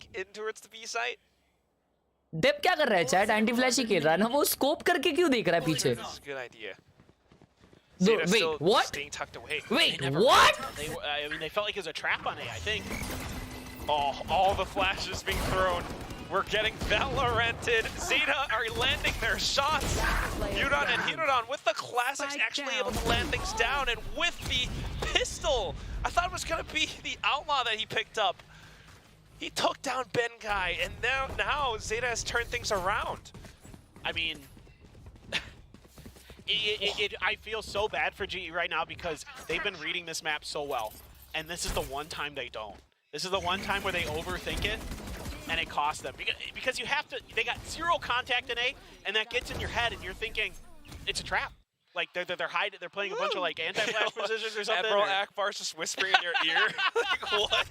S2: डेप क्या कर रहा है चैट? एंटी फ्लैश ही खेल रहा है ना. वो स्कोप करके क्यों देख रहा है पीछे? Wait, what? Wait, what?
S8: I mean, they felt like it was a trap on A, I think.
S7: Oh, all the flashes being thrown. We're getting Valoranted. Zeta are landing their shots. Yudon and Hirodon with the classics actually able to land things down. And with the pistol, I thought it was going to be the Outlaw that he picked up. He took down Benkai, and now Zeta has turned things around.
S8: I mean, I feel so bad for GE right now because they've been reading this map so well. And this is the one time they don't. This is the one time where they overthink it. And it costs them because you have to. They got 0 contact in A, and that gets in your head, and you're thinking it's a trap. Like they're hiding. They're playing a bunch of like anti-flash positions or something.
S7: Admiral Akbar's just whispering in your ear. Like what?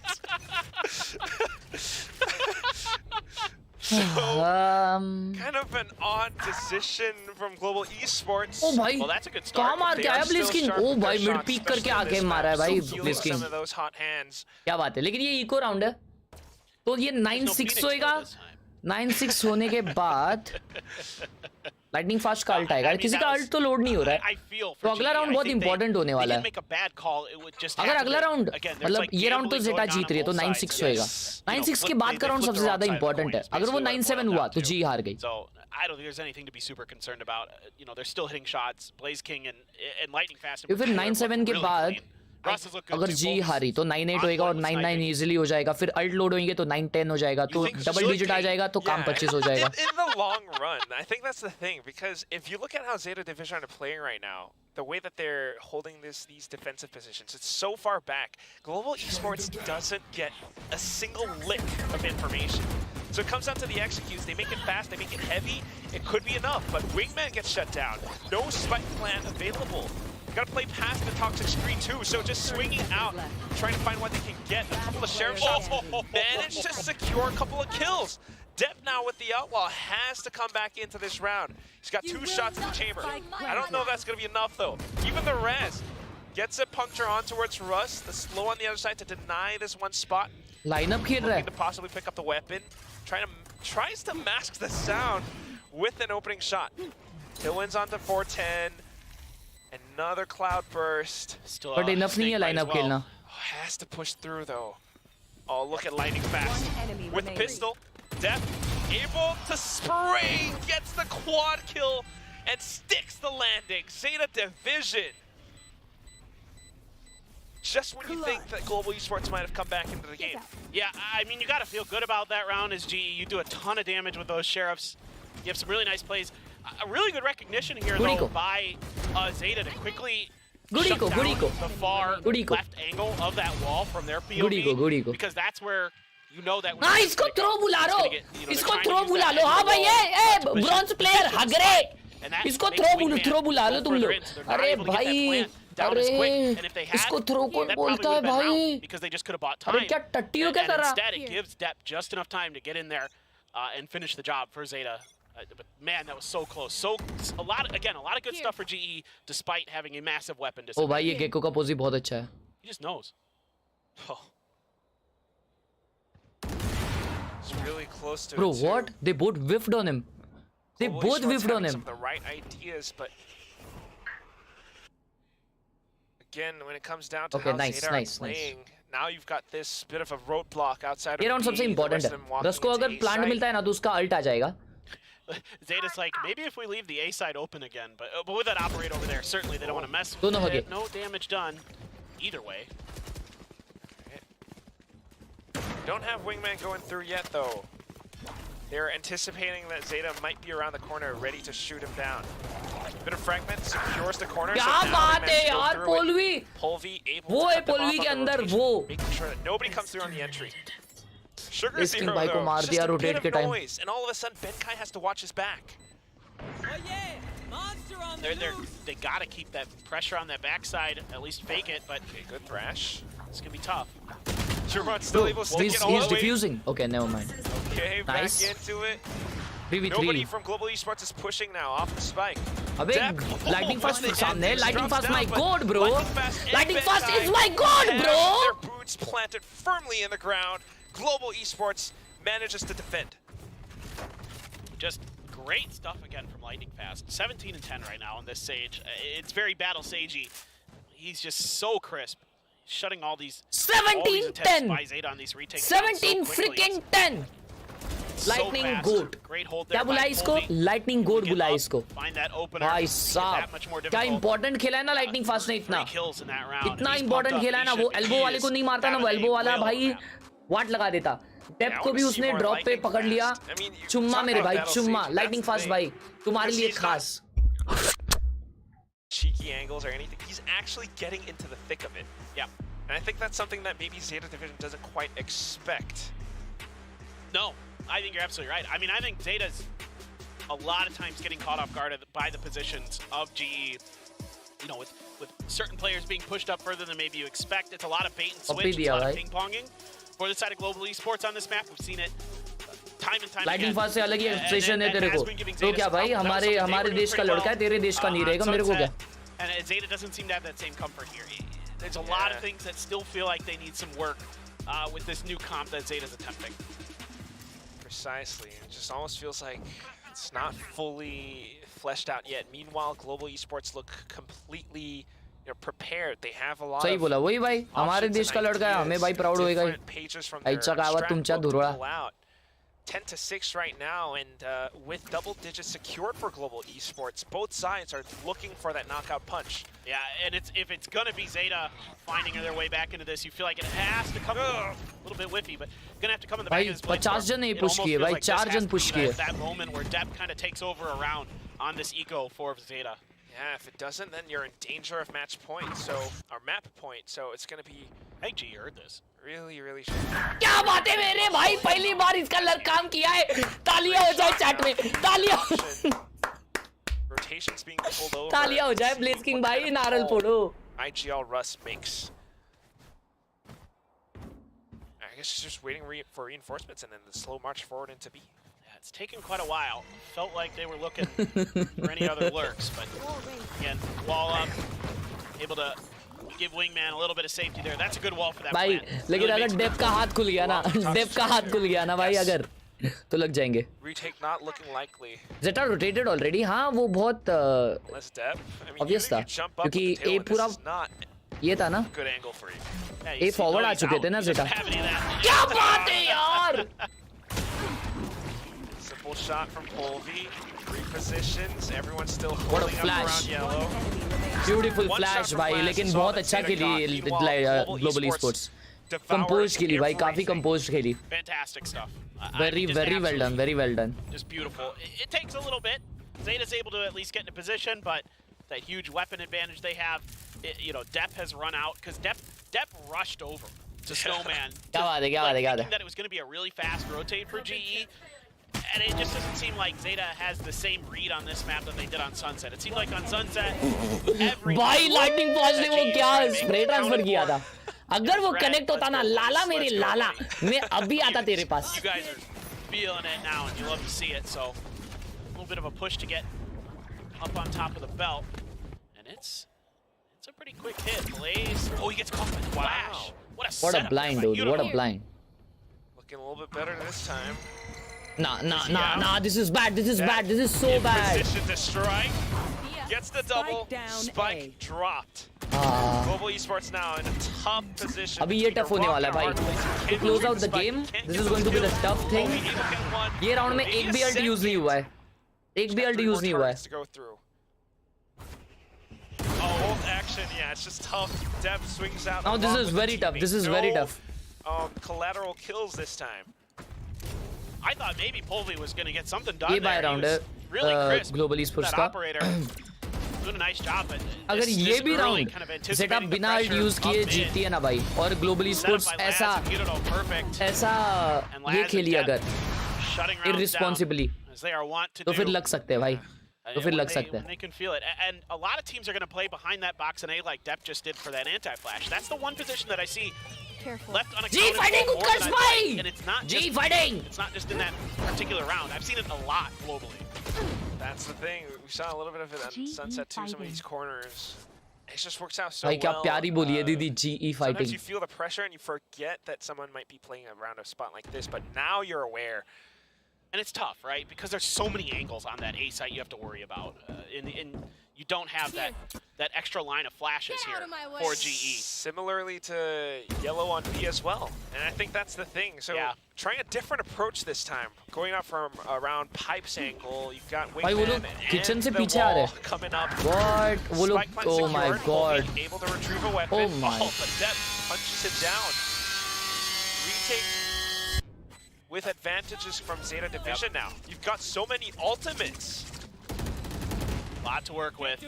S7: So kind of an odd decision from Global Esports.
S2: Oh भाई,
S8: well, that's a good start.
S2: कहाँ मार के आया Blaze King? Oh भाई, mid peak करके आके मारा है भाई Blaze King.
S7: Some of those hot hands.
S2: क्या बात है? लेकिन ये इको राउंड है. तो ये 9-6 होएगा. 9-6 होने के बाद लाइटनिंग फास्ट का अल्ट आएगा. किसी का अल्ट तो लोड नहीं हो रहा है. तो अगला राउंड बहुत इंपॉर्टेंट होने वाला है. अगर अगला राउंड मतलब ये राउंड तो जेटा जीत रही है तो 9-6 होएगा. 9-6 के बाद का राउंड सबसे ज्यादा इंपॉर्टेंट है. अगर वो 9-7 हुआ तो जी हार गई.
S8: I don't think there's anything to be super concerned about. You know, they're still hitting shots. Blaze King and Lightning Fast.
S2: फिर 9-7 के बाद अगर जी हारी तो 9-8 होएगा और 9-9 इजीली हो जाएगा. फिर अल्ट लोड होंगे तो 9-10 हो जाएगा. तो डबल डिजिट आ जाएगा तो काम 25 हो जाएगा.
S7: In the long run, I think that's the thing, because if you look at how Zeta Division are playing right now, the way that they're holding these defensive positions, it's so far back. Global Esports doesn't get a single lick of information. So it comes down to the executes. They make it fast, they make it heavy. It could be enough, but Wingman gets shut down. No spike plan available.
S10: Gotta play past the toxic screen too, so just swinging out, trying to find what they can get. A couple of sheriff shots, managed to secure a couple of kills. Depp now with the outlaw has to come back into this round. He's got 2 shots in the chamber. I don't know if that's gonna be enough though. Even the res gets a puncture on towards Russ. The slow on the other side to deny this one spot.
S2: Lineup खेल रहा
S10: Looking
S2: है.
S10: to possibly pick up the weapon. Tries to mask the sound with an opening shot. Dylan's onto 410. Another cloud burst.
S8: Still,
S2: But enough नहीं है lineup खेलना.
S10: Has to push through though. Oh, look at lightning fast. With the pistol, Death able to spray, gets the quad kill, and sticks the landing. Zeta Division. Just when you think that Global Esports might have come back into the game.
S8: Yeah, I mean, you got to feel good about that round as GE. You do a ton of damage with those sheriffs. You have some really nice plays. A really good recognition here, though, by Zeta to quickly shut down the far left angle of that wall from their POV. Because that's where you know that...
S2: हाँ इसको throw बुला लो इसको throw बुला लो हाँ भाई ये bronze player हगरे इसको throw बुला लो तुम लोग अरे भाई अरे इसको थ्रो कौन बोलता है भाई अरे क्या टट्टियों के तरह
S8: instead it gives Depp just enough time to get in there and finish the job for Zeta. But man, that was so close. So a lot of good stuff for GE despite having a massive weapon
S2: ओ भाई ये gecko का पोजी बहुत अच्छा है
S8: He just knows.
S10: Oh. It's really close to
S2: Bro,
S10: it too.
S2: what? They both whiffed on him. They
S10: Global
S2: both
S10: Esports
S2: whiffed on
S10: having
S2: him.
S10: Some of the right ideas, but again, when it comes down to how Zeta are playing, now you've got this bit of a roadblock outside of
S2: ये round सबसे important है रस को अगर plant मिलता है ना तो उसका अल्ट आ जाएगा
S8: Zeta's like, maybe if we leave the A side open again, but with that operator over there, certainly they don't want to mess
S2: Dono
S8: with
S2: ho
S8: it. No damage done, either way.
S10: Don't have Wingman going through yet, though. They're anticipating that Zeta might be around the corner, ready to shoot him down. Bit of fragment secures the corner.
S2: क्या बात है यार पोलवी
S10: Polvi able
S2: वो
S10: to
S2: है
S10: cut them
S2: पोलवी
S10: off
S2: के
S10: on the
S2: अंदर
S10: rotation,
S2: वो
S10: making sure that nobody comes through on the entry. Sugar
S2: इस
S10: Zero,
S2: भाई को
S10: though,
S2: मार
S10: just
S2: दिया
S10: a bit
S2: रोटेट
S10: of
S2: के time
S10: noise, and all of a sudden Benkai has to watch his back.
S8: They gotta keep that pressure on that backside, at least fake it, but
S10: good thrash.
S8: It's gonna be tough.
S10: Sherman's still able to stick it all
S2: he's
S10: the way.
S2: diffusing okay never mind
S10: Okay,
S2: nice.
S10: back into it.
S2: 3v3
S10: Nobody from Global Esports is pushing now off the spike.
S2: अबे lightning fast सामने है lightning fast my god bro lightning fast is my god bro
S10: Their boots planted firmly in the ground. Global Esports manages to defend.
S8: Just great stuff again from Lightning Fast. 17 and 10 right now on this Sage. It's very battle sagey. He's just so crisp, shutting all these
S2: 17-10
S8: by Zeta on these retakes.
S2: 17 freaking 10 lightning goat क्या बुलाया इसको lightning goat बुलाया इसको भाई साहब क्या important खेला है ना lightning fast ने इतना important खेला है ना वो elbow वाले को नहीं मारता ना वो elbow वाला भाई वाट लगा देता डेप को भी उसने ड्रॉप पे पकड़ लिया चुम्मा मेरे भाई चुम्मा lightning fast भाई तुम्हारे लिए खास
S10: cheeky angles or anything. He's actually getting into the thick of it.
S8: Yeah.
S10: And I think that's something that maybe Zeta Division doesn't quite expect.
S8: No, I think you're absolutely right. I mean, I think Zeta's a lot of times getting caught off guard by the positions of GE. You know, with certain players being pushed up further than maybe you expect. It's a lot of bait and switch, it's a lot of ping-ponging. For the side of Global Esports on this map, we've seen it time and time
S2: lightning
S8: again.
S2: fast से अलग ही expression है तेरे को तो क्या भाई हमारे देश का लड़का है तेरे देश का नहीं रहेगा मेरे को क्या
S8: And Zeta doesn't seem to have that same comfort here. There's a lot of things that still feel like they need some work with this new comp that Zeta's attempting.
S10: Precisely. It just almost feels like it's not fully fleshed out yet. Meanwhile, Global Esports look completely prepared. They have a lot
S2: सही बोला वही भाई हमारे देश का लड़का है हमें भाई प्राउड होएगा ऐसा का आवाज तुमचा धुरड़ा
S10: 10-6 right now, and with double digits secured for Global Esports, both sides are looking for that knockout punch.
S8: Yeah, and if it's gonna be Zeta finding their way back into this, you feel like it has to come a little bit whiffy, but gonna have to come in the back of his blade.
S2: 50 जन नहीं push किए भाई 4 जन push किए
S8: that moment where Depp kind of takes over around on this eco for Zeta.
S10: Yeah, if it doesn't, then you're in danger of match point, or map point, so it's gonna be...
S8: Hey, G, you heard this.
S10: Really
S2: क्या बात है मेरे भाई पहली बार इसका काम किया है तालियां हो जाए चैट में तालियां
S10: Patience being pulled over.
S2: तालियां हो जाए Blaze King भाई नारल फोड़ो.
S10: IGL Russ makes. I guess he's just waiting for reinforcements and then the slow march forward into B.
S8: Yeah, it's taken quite a while. Felt like they were looking for any other lurks, but again, wall up, able to give Wingman a little bit of safety there. That's a good wall for that
S2: भाई
S8: plant.
S2: लेकिन अगर Depp का हाथ खुल गया ना Depp का हाथ खुल गया ना भाई अगर तो लग जाएंगे.
S10: Retake not looking likely.
S2: Zeta rotated already. हाँ वो बहुत
S10: Less depth. I mean,
S2: obvious था क्योंकि A पूरा ये था ना
S10: good angle for you.
S2: A forward आ चुके थे ना Zeta. क्या बात है यार.
S10: Simple shot from Phonepe. Repositions. Everyone's still
S2: What a
S10: holding up
S2: flash.
S10: around yellow.
S2: Beautiful flash भाई लेकिन बहुत अच्छा खेली Global Esports. Composed खेली भाई काफी composed खेली.
S8: Fantastic stuff.
S2: Very well done. Very well done.
S8: Just beautiful. It takes a little bit. Zeta's able to at least get in a position, but that huge weapon advantage they have, Depp has run out because Depp rushed over to Snowman. Thinking that it was going to be a really fast rotate for GE. And it just doesn't seem like Zeta has the same read on this map that they did on Sunset. It seemed like on Sunset,
S2: भाई lightning flash ने वो क्या spray transfer किया था. अगर वो connect होता ना लाला मेरे लाला मैं अभी आता तेरे पास.
S8: You guys are feeling it now, and you love to see it. So a little bit of a push to get up on top of the belt, and it's a pretty quick hit. Blaze. Oh, he gets caught by flash.
S2: What a blind dude. What a blind.
S10: Looking a little bit better this time.
S2: Nah. This is bad. This is bad. This is so bad.
S10: Position to strike. Gets the double. Spike dropped. Global Esports now in a tough position.
S2: अभी ये tough होने वाला है भाई. To close out the game, this is going to be the tough thing. ये round में एक भी ult use नहीं हुआ है. एक भी ult use नहीं हुआ है.
S10: Oh, ult action. Yeah, it's just tough. Depp swings out.
S2: Now this is very tough. This is very tough.
S10: Collateral kills this time.
S8: I thought maybe Phonepe was going to get something done
S2: ये bye
S8: there.
S2: Round है
S8: Really crisp.
S2: Global Esports
S8: That
S2: का.
S8: operator doing a nice job, but
S2: अगर
S8: this
S2: ये
S8: is
S2: भी
S8: early
S2: round
S8: kind of
S2: setup
S8: anticipating the
S2: बिना
S8: pressure
S2: use किए
S8: of mid.
S2: जीतती है ना भाई और Global Esports
S8: Set up by
S2: ऐसा
S8: Laz and Kirito, perfect.
S2: ऐसा
S8: And
S2: ये
S8: Laz
S2: खेली
S8: and
S2: अगर
S8: Depp shutting rounds
S2: irresponsibly
S8: down, as they are wont to
S2: तो
S8: do.
S2: फिर लग सकते हैं भाई. तो फिर लग सकते
S8: When they can feel it. And a lot of teams are going to play behind that box and A like Depp just did for that anti-flash. That's the one position that I see left unaccounted
S2: G fighting
S8: for more
S2: Utkarsh
S8: than
S2: bhai!
S8: I'd like. And it's not
S2: G
S8: just
S2: fighting!
S8: It's not just in that particular round. I've seen it a lot globally.
S10: That's the thing. We saw a little bit of it on Sunset too. Some of these corners. It just works out so
S2: भाई क्या
S10: well.
S2: प्यारी बोली है दीदी GE
S10: Sometimes
S2: fighting.
S10: you feel the pressure and you forget that someone might be playing around a spot like this, but now you're aware.
S8: And it's tough, right? Because there's so many angles on that A site you have to worry about. And you don't have that extra line of flashes here for GE.
S10: Similarly to yellow on B as well. And I think that's the thing. So trying a different approach this time. Going up from around Pipe's angle, you've got
S2: भाई वो लोग
S10: Wingman
S2: kitchen
S10: and
S2: से
S10: the
S2: पीछे आ रहे
S10: wall coming up.
S2: What? वो लोग
S10: Spike plant
S2: oh my
S10: secured,
S2: god.
S10: Phonepe able to retrieve a weapon.
S2: Oh my.
S10: But Depp punches him down. Retake with advantages from Zeta Division now. You've got so many ultimates.
S8: A lot to work with.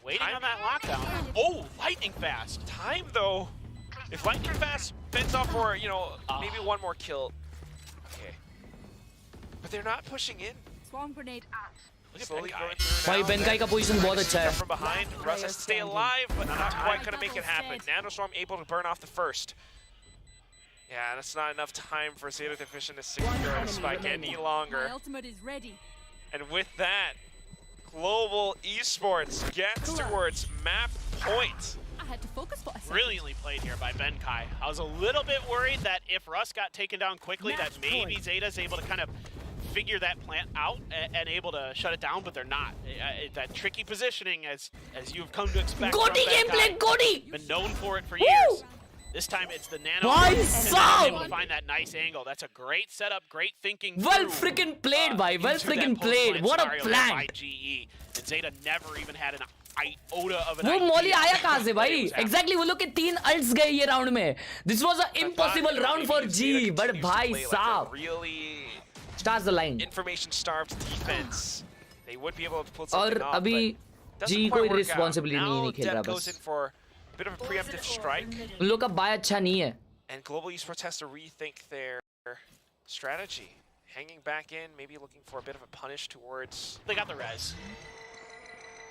S8: Waiting on that lockdown. Oh, lightning fast.
S10: Time though. If lightning fast fends off for, maybe one more kill. Okay. But they're not pushing in.
S9: Swarm grenade out.
S10: Slowly going through
S2: भाई
S10: now.
S2: बेनकाई का position बहुत अच्छा है.
S10: From behind, Russ has to stay alive, but not quite going to make it happen. Nanoswarm able to burn off the first. Yeah, that's not enough time for Zeta Division to secure the spike any longer.
S9: My ultimate is ready.
S10: And with that, Global Esports gets towards map point.
S9: I had to focus for a second.
S8: Brilliantly played here by Benkai. I was a little bit worried that if Russ got taken down quickly, that maybe Zeta's able to kind of figure that plant out and able to shut it down, but they're not. That tricky positioning, as you've come to expect.
S2: Godi gameplay, Godi!
S8: Been known for it for years. This time it's the nano. And able to find that nice angle. That's a great setup, great thinking.
S2: Well freaking played, bhai. Well freaking played. What a plan.
S8: By GE. And Zeta never even had an iota of an
S2: वो
S8: idea
S2: Molly आया कहाँ से
S8: what
S2: भाई?
S8: was happening.
S2: Exactly वो लोग के 3 ults गए ये round में. This was an impossible round for G, but भाई साहब.
S10: Really
S2: Stars the line.
S10: information starved defense. They would be able to pull something
S2: और
S10: off,
S2: अभी
S10: but
S2: G
S10: doesn't
S2: कोई
S10: quite work out.
S2: responsibly नहीं
S10: Now
S2: खेल रहा
S10: Depp goes in
S2: बस.
S10: for a bit of a preemptive strike.
S2: उन लोग का बाय अच्छा नहीं है.
S10: And Global Esports has to rethink their strategy. Hanging back in, maybe looking for a bit of a punish towards...
S8: They got the res.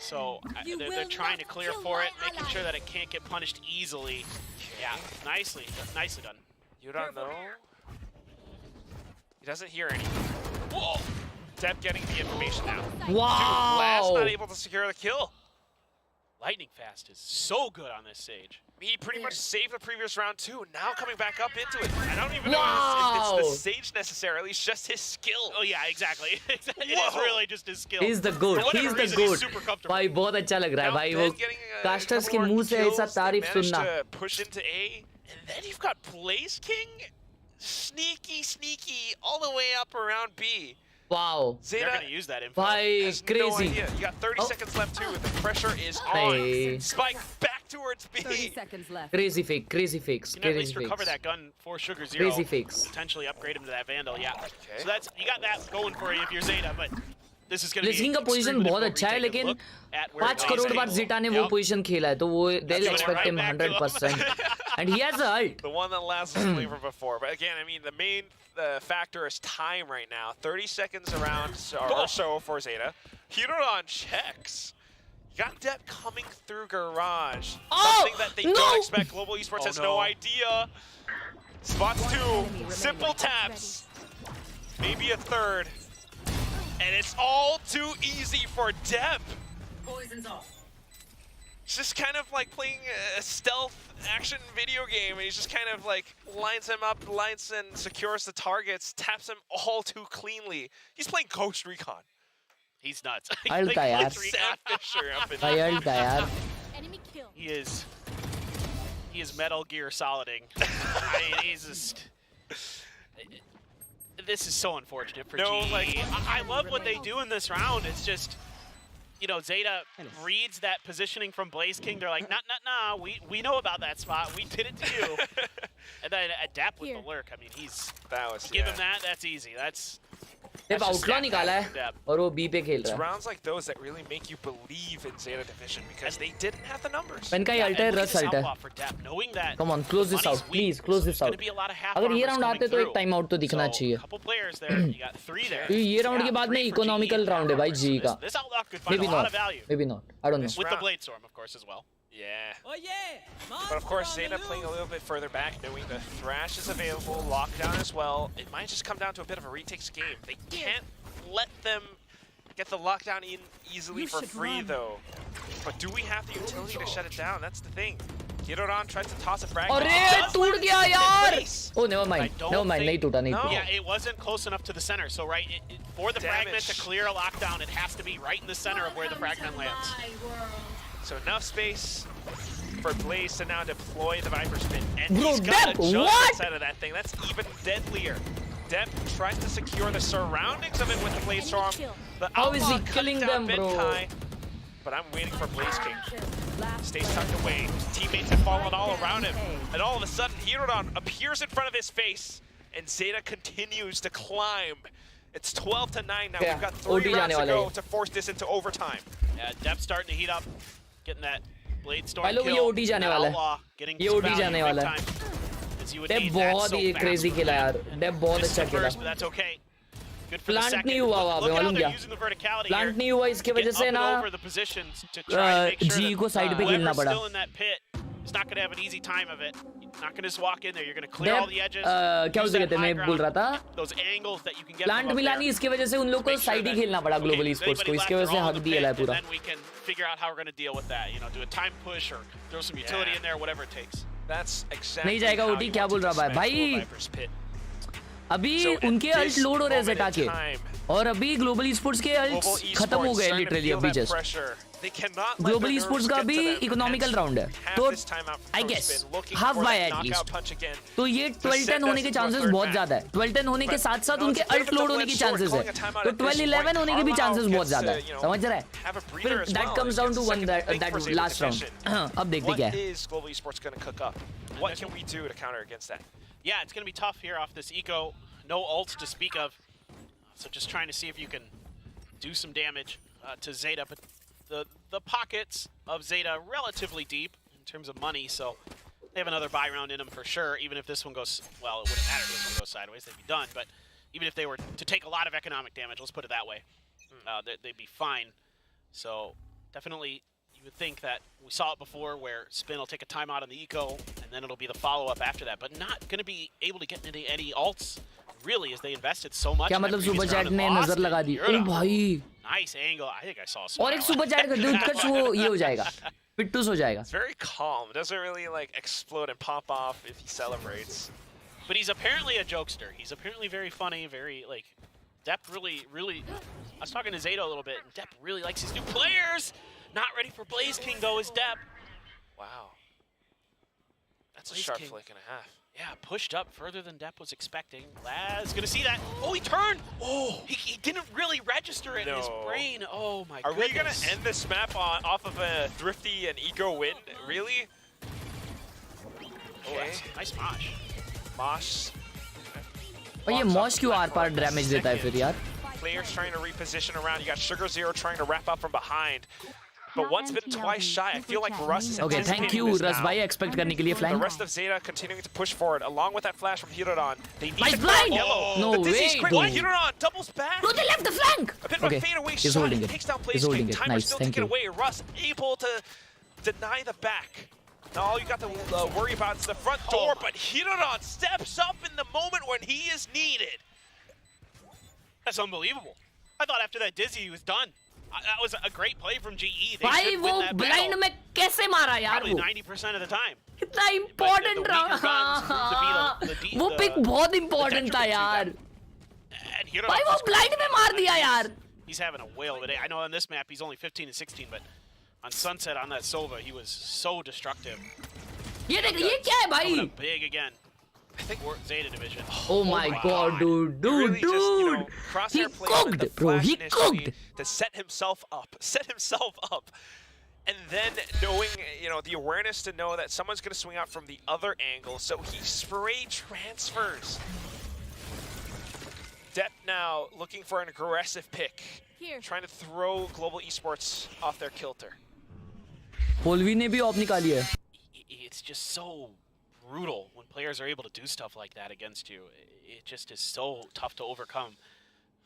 S8: So they're trying to clear for it, making sure that it can't get punished easily. Yeah, nicely done.
S10: You don't know. He doesn't hear anything. Whoa! Deb getting the information now.
S2: Wow!
S10: Last not able to secure the kill.
S8: Lightning Fast is so good on this Sage.
S10: He pretty much saved the previous round too. Now coming back up into it. I don't even know
S2: Wow!
S10: if it's the Sage necessarily. It's just his skill.
S8: Oh yeah, exactly. It is really just his skill.
S2: He's the goat.
S8: For
S2: He's
S8: whatever
S2: the
S8: reason, he's
S2: goat.
S8: super comfortable.
S2: भाई बहुत अच्छा लग रहा है
S10: Now
S2: भाई
S10: then
S2: वो
S10: getting a
S2: casters के
S10: couple more
S2: मुंह से ऐसा
S10: kills. They
S2: तारीफ
S10: managed
S2: सुनना.
S10: to push into A, and then you've got Blaze King, sneaky, all the way up around B.
S2: Wow.
S10: Zeta
S8: They're gonna use that info.
S2: भाई
S10: has no
S2: crazy.
S10: idea. You got 30 seconds left too. The pressure is on.
S2: Hey.
S10: Spike back towards
S9: 30
S10: B.
S9: seconds left.
S2: Crazy fakes,
S8: You can at least recover that gun for Sugar Zero.
S2: Crazy fakes.
S8: Potentially upgrade him to that Vandal, yeah. So that's, you got that going for you if you're Zeta, but this is going to be
S2: लेकिन का position बहुत अच्छा है लेकिन 5 करोड़ बार Zeta ने वो position खेला है तो वो they'll expect him 100% and he has a ult.
S10: The one that lasts was flavor before, but again, I mean the main factor is time right now. 30 seconds around or so for Zeta. Hirodon checks. You got Depp coming through garage. Something that they don't expect. Global Esports has no idea. Spots 2. Simple taps. Maybe a third. And it's all too easy for Depp.
S9: Poison's off.
S10: It's just kind of like playing a stealth action video game, and he's just kind of like lines them up, lines and secures the targets, taps them all too cleanly. He's playing Ghost Recon.
S8: He's nuts.
S2: Ult का यार.
S10: Sam Fisher up in
S2: भाई ult का यार.
S8: He is Metal Gear Soliding. I mean, he's just... This is so unfortunate for GE. I love what they do in this round. It's just, you know, Zeta reads that positioning from Blaze King. They're like, nah, we know about that spot. We did it to you. And then Adapt with the lurk. I mean, give him that. That's easy. That's
S2: सिर्फ outlaw निकाला है और वो B पे खेल
S10: It's
S2: रहा है.
S10: rounds like those that really make you believe in Zeta Division because they didn't have the numbers.
S2: पेन का ही अल्ट है, रस अल्ट है. Come on, close this out, please, close this out. अगर ये राउंड आते तो एक टाइम आउट तो दिखना चाहिए. क्योंकि ये राउंड के बाद में इकोनॉमिकल राउंड है भाई जी का. Maybe not. I don't know.
S8: With the Blade Storm, of course, as well.
S10: Yeah. But of course, Zeta playing a little bit further back, knowing the Thrash is available, lockdown as well. It might just come down to a bit of a retakes game. They can't let them get the lockdown in easily for free, though. But do we have the utility to shut it down? That's the thing. Hirodon tries to toss a frag.
S2: अरे टूट गया यार. Oh, never mind. नहीं टूटा.
S8: Yeah, it wasn't close enough to the center. So for the fragment to clear a lockdown, it has to be right in the center of where the fragment lands.
S10: So enough space for Blaze to now deploy the Viper Spin. And
S2: Bro,
S10: he's got
S2: Depp,
S10: a jump
S2: what?
S10: inside of that thing. That's even deadlier. Depp tries to secure the surroundings of it with the Blaze Storm. The
S2: How is he
S10: Outlaw
S2: killing
S10: cuts down
S2: them, bro?
S10: Benkai, but I'm waiting for Blaze King. Stays tucked away. Teammates have fallen all around him. And all of a sudden, Hirodon appears in front of his face. And Zeta continues to climb. It's 12 to 9 now. We've got 3 rounds to go to force this into overtime.
S8: Yeah, Depp's starting to heat up. Getting that Blade Storm
S2: भाई लोग ये
S8: kill.
S2: OT जाने वाला है.
S8: Outlaw getting
S2: ये OT
S8: value
S2: जाने
S8: big
S2: वाला है.
S8: time. As you would
S2: Depp
S8: need that
S2: बहुत
S8: so
S2: ही
S8: fast.
S2: क्रेजी खेला यार. डेप बहुत
S8: Missed
S2: अच्छा
S8: the
S2: खेला.
S8: first, but that's okay. Good for the
S2: plant
S8: second.
S2: नहीं हुआ वहाँ पे
S8: Look at how
S2: मालूम
S8: they're
S2: क्या?
S8: using the verticality
S2: plant
S8: here
S2: नहीं हुआ इसके
S8: to get
S2: वजह
S8: up
S2: से
S8: and
S2: ना
S8: over the positions to try to make sure
S2: जी को
S8: that
S2: साइड पे खेलना
S8: whoever's
S2: पड़ा.
S8: still in that pit is not going to have an easy time of it. You're not going to just walk in there. You're going to clear all the edges.
S2: क्या
S8: use
S2: उसे
S8: that
S2: कहते हैं
S8: high
S2: मैं बोल रहा था.
S8: ground, those angles that you can get
S2: plant
S8: from up
S2: मिला
S8: there.
S2: नहीं इसके वजह से उन लोग को साइड ही खेलना पड़ा ग्लोबल ईस्पोर्ट्स को. इसके वजह से हक दिया है पूरा.
S8: And then we can figure out how we're going to deal with that. You know, do a time push or throw some utility in there, whatever it takes.
S10: That's exactly
S2: नहीं जाएगा
S10: how
S2: OT
S10: you
S2: क्या
S10: want
S2: बोल
S10: to
S2: रहा है भाई.
S10: dismantle Viper's Pit.
S2: अभी
S10: So at
S2: उनके alt
S10: this
S2: load हो रहे हैं
S10: moment
S2: Zeta
S10: in
S2: के
S10: time,
S2: और अभी ग्लोबल ईस्पोर्ट्स के
S10: Global
S2: अल्ट खत्म हो
S10: Esports
S2: गए
S10: starting to
S2: लिटरली
S10: feel
S2: अभी
S10: that
S2: just.
S10: pressure. They cannot let
S2: global
S10: the
S2: esports
S10: nerves
S2: का
S10: get
S2: भी
S10: to them
S2: economical
S10: and
S2: round है
S10: have
S2: तो
S10: this timeout from
S2: I
S10: First
S2: guess
S10: Spin, looking
S2: half
S10: for
S2: buy
S10: that
S2: at
S10: knockout
S2: लीस्ट.
S10: punch again
S2: तो ये
S10: to
S2: 12-10
S10: send
S2: होने
S10: us
S2: के
S10: into a
S2: chances
S10: third
S2: बहुत
S10: match.
S2: ज्यादा है. 12-10 होने के साथ साथ
S10: No,
S2: उनके
S10: it's a bit
S2: ult
S10: of a
S2: load होने की
S10: double-edged sword.
S2: Chances
S10: Calling a
S2: है.
S10: timeout
S2: तो
S10: at this
S2: 12-11
S10: point,
S2: होने के भी चांसेस
S10: Carlisle
S2: बहुत
S10: gets,
S2: ज्यादा है.
S10: you know,
S2: समझ रहा है.
S10: have a breather as
S2: that
S10: well.
S2: Comes down to
S10: It's
S2: one
S10: second thing for
S2: that
S10: Zeta
S2: last
S10: Division.
S2: Round. अब देखते क्या
S10: What
S2: है.
S10: is Global Esports going to cook up? What can we do to counter against that?
S8: Yeah, it's going to be tough here off this eco. No ults to speak of. So just trying to see if you can do some damage to Zeta. But the pockets of Zeta relatively deep in terms of money, so they have another buy round in them for sure. Even if this one goes, well, it wouldn't matter if this one goes sideways, they'd be done. But even if they were to take a lot of economic damage, let's put it that way, they'd be fine. So definitely you would think that we saw it before where Spin will take a timeout on the eco and then it'll be the follow-up after that, but not going to be able to get into any ults really as they invested so much.
S2: क्या मतलब super chat ने नजर लगा दी? ओ भाई
S8: nice angle. I think I saw
S2: और एक super chat कर दो उत्कर्ष वो ये हो जाएगा पिट्टूस हो जाएगा.
S10: It's very calm. Doesn't really like explode and pop off if he celebrates.
S8: But he's apparently a jokester. He's apparently very funny, very like Depp really I was talking to Zeta a little bit and Depp really likes his new players. Not ready for Blaze King though is Depp.
S10: Wow. That's a
S8: Blaze
S10: sharp
S8: King.
S10: flick and a half.
S8: Yeah, pushed up further than Depp was expecting. Laz gonna see that. Oh, he turned! Oh, he didn't really register it in his brain. Oh my
S10: Are
S8: goodness.
S10: we gonna end this map off of a thrifty and eco win? Really?
S8: Oh, that's nice mosh.
S10: Mosh.
S2: और ये मॉश क्यों are par damage देता है फिर यार?
S10: Players trying to reposition around. You got Sugar Zero trying to wrap up from behind. But once bitten, twice shy. I feel like Russ is
S2: Okay,
S10: anticipating
S2: thank you
S10: this
S2: Russ
S10: now.
S2: भाई expect करने के लिए
S10: The
S2: flying.
S10: rest of Zeta continuing to push forward, along with that flash from Hirodon. They need
S2: Nice
S10: to
S2: blind!
S10: yellow.
S2: No
S10: The Dizzy's
S2: way,
S10: quick.
S2: dude.
S10: Hirodon doubles back.
S2: Bro, they left the flank.
S10: A bit of
S2: Okay,
S10: a fadeaway
S2: he's
S10: shot.
S2: holding
S10: He
S2: it.
S10: takes down
S2: He's
S10: Blaze
S2: holding
S10: King.
S2: it.
S10: Timer
S2: Nice,
S10: still
S2: thank
S10: taking
S2: you.
S10: away. Russ able to deny the back. Now all you got to worry about is the front door, but Hirodon steps up in the moment when he is needed.
S8: That's unbelievable. I thought after that Dizzy he was done. That was a great play from GE. They
S2: भाई
S8: should
S2: वो
S8: win that
S2: blind
S8: battle.
S2: में कैसे मारा यार
S8: Probably
S2: वो?
S8: 90% of the time.
S2: कितना important रहा. वो पिक बहुत important था यार.
S8: And Hirodon
S2: भाई वो
S8: just-
S2: blind में मार दिया यार.
S8: He's having a whale of a day. I know on this map he's only 15 and 16, but on Sunset on that Sova he was so destructive.
S2: ये देख ये क्या है
S8: Coming
S2: भाई?
S8: up big again. I think we're Zeta division.
S2: Oh my god, dude.
S10: Really just, you know,
S2: He
S10: Crosshair played
S2: cooked,
S10: the
S2: bro.
S10: flash
S2: He
S10: initially
S2: cooked.
S10: to set himself up. And then knowing, you know, the awareness to know that someone's going to swing out from the other angle, so he spray transfers. Depp now looking for an aggressive pick, trying to throw Global Esports off their kilter.
S2: पोलवी ने भी of निकाली है.
S8: It's just so brutal when players are able to do stuff like that against you. It just is so tough to overcome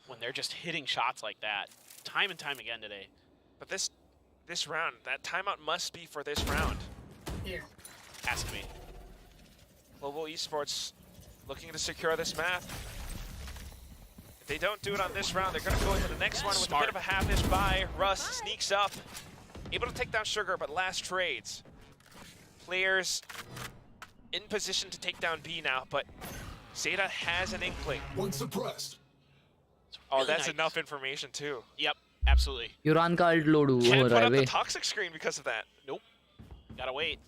S8: when they're just hitting shots like that time and time again today.
S10: But this round, that timeout must be for this round.
S8: Here. Has to be.
S10: Global Esports looking to secure this map. If they don't do it on this round, they're going to go into the next one with a bit of a half-ish buy. Russ sneaks up, able to take down Sugar, but last trades. Players in position to take down B now, but Zeta has an inkling.
S1: One suppressed.
S10: Oh,
S8: Really
S10: that's
S8: nice.
S10: enough information too.
S8: Yep, absolutely.
S2: यूरान का alt load हो
S10: Can't put
S2: रहा है
S10: up the
S2: bay.
S10: toxic screen because of that.
S8: Nope. Gotta wait.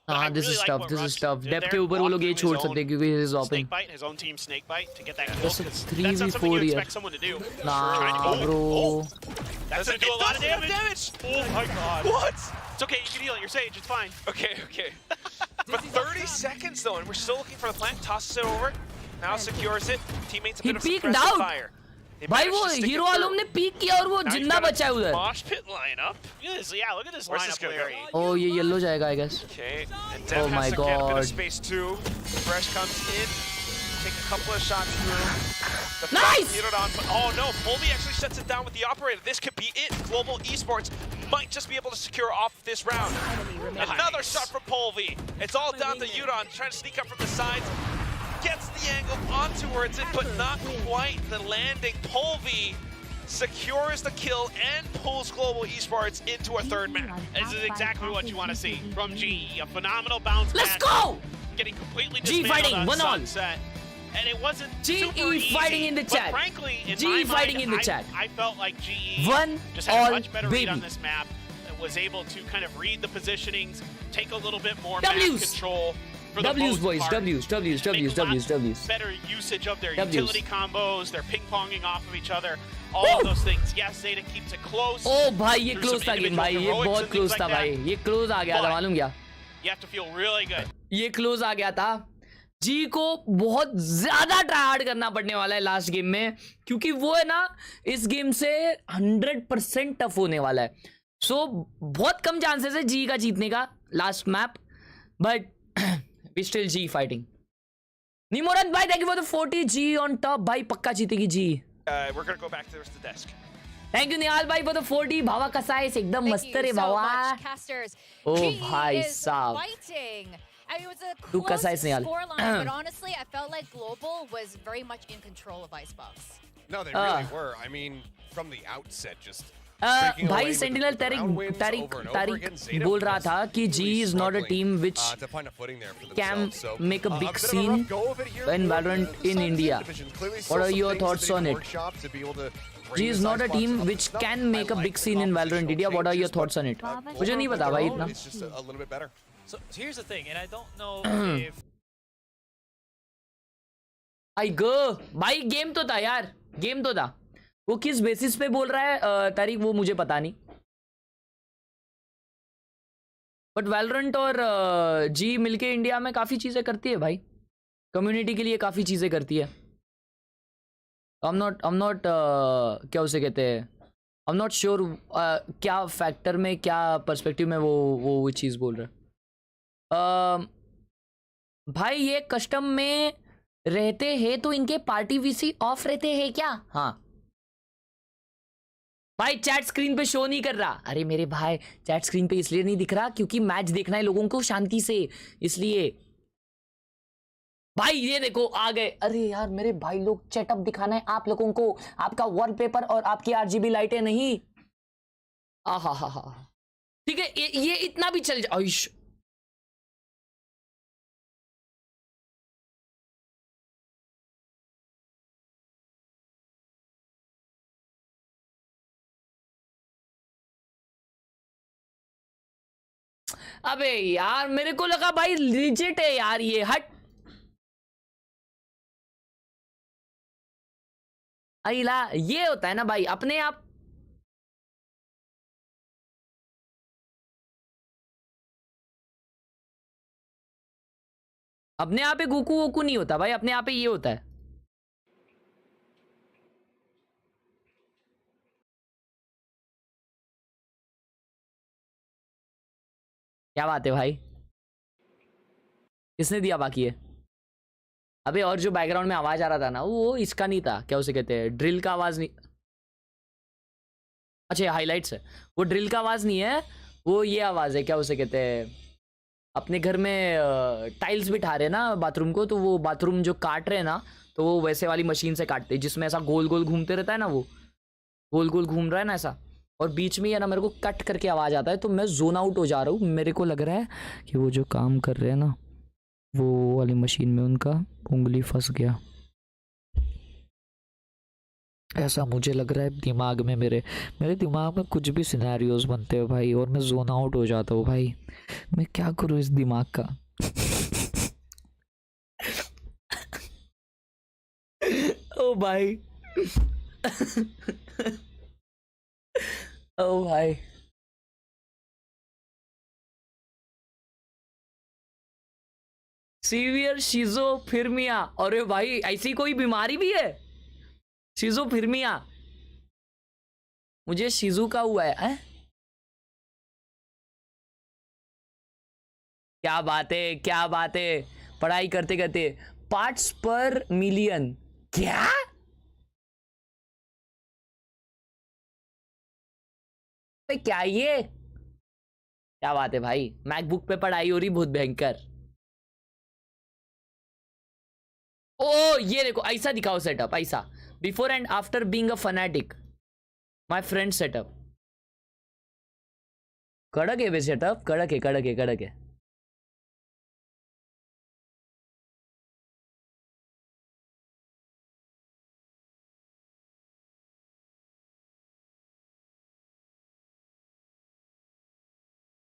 S2: हाँ, this is tough. This is tough. Depp के ऊपर वो लोग ये छोड़ सकते हैं क्योंकि his open.
S8: Snakebite, his own team Snakebite to get that kill.
S2: That's a
S8: 'cause
S2: 3v4
S8: that's not something you
S2: here.
S8: expect someone to do.
S2: Nah, bro.
S8: That's gonna do a lot of damage. Oh my god.
S10: What?
S8: It's okay, you can heal it. You're Sage, it's fine.
S10: Okay. But 30 seconds though, and we're still looking for the plant. Tosses it over. Now secures it. Teammates a
S2: He
S10: bit of
S2: peeked
S10: suppressive
S2: out.
S10: fire. They
S2: भाई
S10: managed
S2: वो
S10: to stick it
S2: hero वालों
S10: through.
S2: ने peak किया और वो
S10: Now he's
S2: जिंदा
S10: got a
S2: बचा है उधर.
S10: Mosh pit lineup.
S8: Look at this, yeah, look at this
S10: Where's this
S8: lineup,
S10: gonna go?
S8: Larry.
S2: Oh, ये येलो जाएगा I guess.
S10: Okay, and
S2: Oh
S10: Dev
S2: my
S10: has to get a bit
S2: God.
S10: of space too. Fresh comes in, take a couple of shots through. The
S2: Nice!
S10: Hirodon, but oh no, Phonepe actually shuts it down with the operator. This could be it. Global Esports might just be able to secure off this round. Another shot from Phonepe. It's all down to Udon trying to sneak up from the sides. Gets the angle on towards it, but not quite the landing. Phonepe secures the kill and pulls Global Esports into a third map.
S8: This is exactly what you want to see from GE. A phenomenal bounce
S2: Let's
S8: back.
S2: go!
S8: Getting completely
S2: G
S8: dismantled
S2: fighting,
S8: on
S2: 1-all.
S8: Sunset. And it wasn't
S2: GE
S8: super easy,
S2: fighting in the
S8: but
S2: chat.
S8: frankly, in
S2: GE
S8: my
S2: fighting
S8: mind,
S2: in the chat.
S8: I felt like GE
S2: 1-all,
S8: just had a much better read on
S2: baby.
S8: this map. Was able to kind of read the positionings, take a little bit more
S2: W's.
S8: map control for the
S2: W's
S8: most
S2: boys,
S8: part.
S2: W's.
S8: Make a lot
S2: W's.
S8: better usage of their
S2: W's.
S8: utility combos, their ping-ponging off of each other, all
S2: Woo!
S8: of those things. Yes, Zeta keeps it close.
S2: Oh भाई ये
S8: through
S2: close
S8: some
S2: था game भाई, ये
S8: individual
S2: बहुत
S8: heroics and
S2: close
S8: things
S2: था
S8: like
S2: भाई,
S8: that.
S2: ये close आ गया था
S8: But-
S2: मालूम क्या?
S8: You have to feel really good.
S2: ये close आ गया था. जी को बहुत ज्यादा ट्राई हार्ड करना पड़ने वाला है लास्ट गेम में क्योंकि वो है ना इस गेम से 100% टफ होने वाला है. सो बहुत कम चांसेस है जी का जीतने का last map, but we still G fighting. Nimrat भाई थैंक यू फॉर द 40 जी ऑन टॉप भाई, पक्का जीतेगी G.
S10: We're gonna go back to the desk.
S2: Thank you Nihal भाई फॉर द 40 भावा कसा है एकदम मस्त रे भावा ओ भाई साहब
S11: I mean, it was a
S2: तू
S11: close
S2: कैसा है निहाल
S11: scoreline, but honestly, I felt like Global was very much in control of Icebox.
S12: No, they really were. I mean, from the outset, just
S2: भाई सेंटिनल तारिक बोल रहा था कि G is not a team which can make a big scene in Valorant in India what are your thoughts on it G is not a team which can make a big scene in Valorant India what are your thoughts on it मुझे नहीं पता भाई इतना
S15: So here's the thing, and I don't know if
S2: आई गो भाई game तो था यार game तो था वो किस बेसिस पे बोल रहा है तारीख वो मुझे पता नहीं बट वैलोरेंट और जी मिलके इंडिया में काफ़ी चीज़ें करती है भाई कम्युनिटी के लिए काफ़ी चीज़ें करती है I'm not क्या उसे कहते हैं I'm not sure क्या फैक्टर में क्या पर्सपेक्टिव में वो चीज़ बोल रहा है भाई ये कस्टम में रहते हैं तो इनके पार्टी वीसी ऑफ रहते हैं क्या हाँ भाई चैट स्क्रीन पे शो नहीं कर रहा अरे मेरे भाई चैट स्क्रीन पे इसलिए नहीं दिख रहा क्योंकि मैच देखना है लोगों को शांति से इसलिए भाई ये देखो आ गए अरे यार मेरे भाई लोग चैटअप दिखाना है आप लोगों को आपका वॉलपेपर और आपकी आरजीबी लाइटें नहीं आहा हा हा ठीक है ये इतना भी चल जाए अबे यार मेरे को लगा भाई लिजिट है यार ये हट अला ये होता है ना भाई अपने आप अपने आप पे गोकू वोकू नहीं होता भाई अपने आप पे ये होता है क्या बात है भाई किसने दिया बाकी है अबे और जो बैकग्राउंड में आवाज आ रहा था ना वो इसका नहीं था क्या उसे कहते हैं ड्रिल का आवाज नहीं अच्छा हाइलाइट्स है वो ड्रिल का आवाज नहीं है वो ये आवाज है क्या उसे कहते हैं अपने घर में टाइल्स बिठा रहे ना बाथरूम को तो वो बाथरूम जो काट रहे ना तो वो वैसे वाली मशीन से काटते जिसमें ऐसा गोल गोल घूमते रहता है ना वो गोल गोल घूम रहा है ना ऐसा और बीच में ये ना मेरे को कट करके आवाज आता है तो मैं जोन आउट हो जा रहा हूँ मेरे को लग रहा है कि वो जो काम कर रहे हैं ना वो वाली मशीन में उनका उंगली फंस गया ऐसा मुझे लग रहा है दिमाग में मेरे दिमाग में कुछ भी सिनेरियोज बनते हैं भाई और मैं जोन आउट हो जाता हूँ भाई मैं क्या करूँ इस दिमाग का ओ भाई ओ भाई सीवियर शिज़ोफ्रेनिया अरे भाई ऐसी कोई बीमारी भी है शिज़ोफ्रेनिया मुझे शिजू का हुआ है क्या बात है पढ़ाई करते करते पार्ट्स पर मिलियन क्या क्या ये क्या बात है भाई मैकबुक पे पढ़ाई हो रही बहुत भयंकर ओ ये देखो ऐसा दिखाओ सेटअप ऐसा before and after being a fanatic my friend setup कड़क है वे सेटअप कड़क है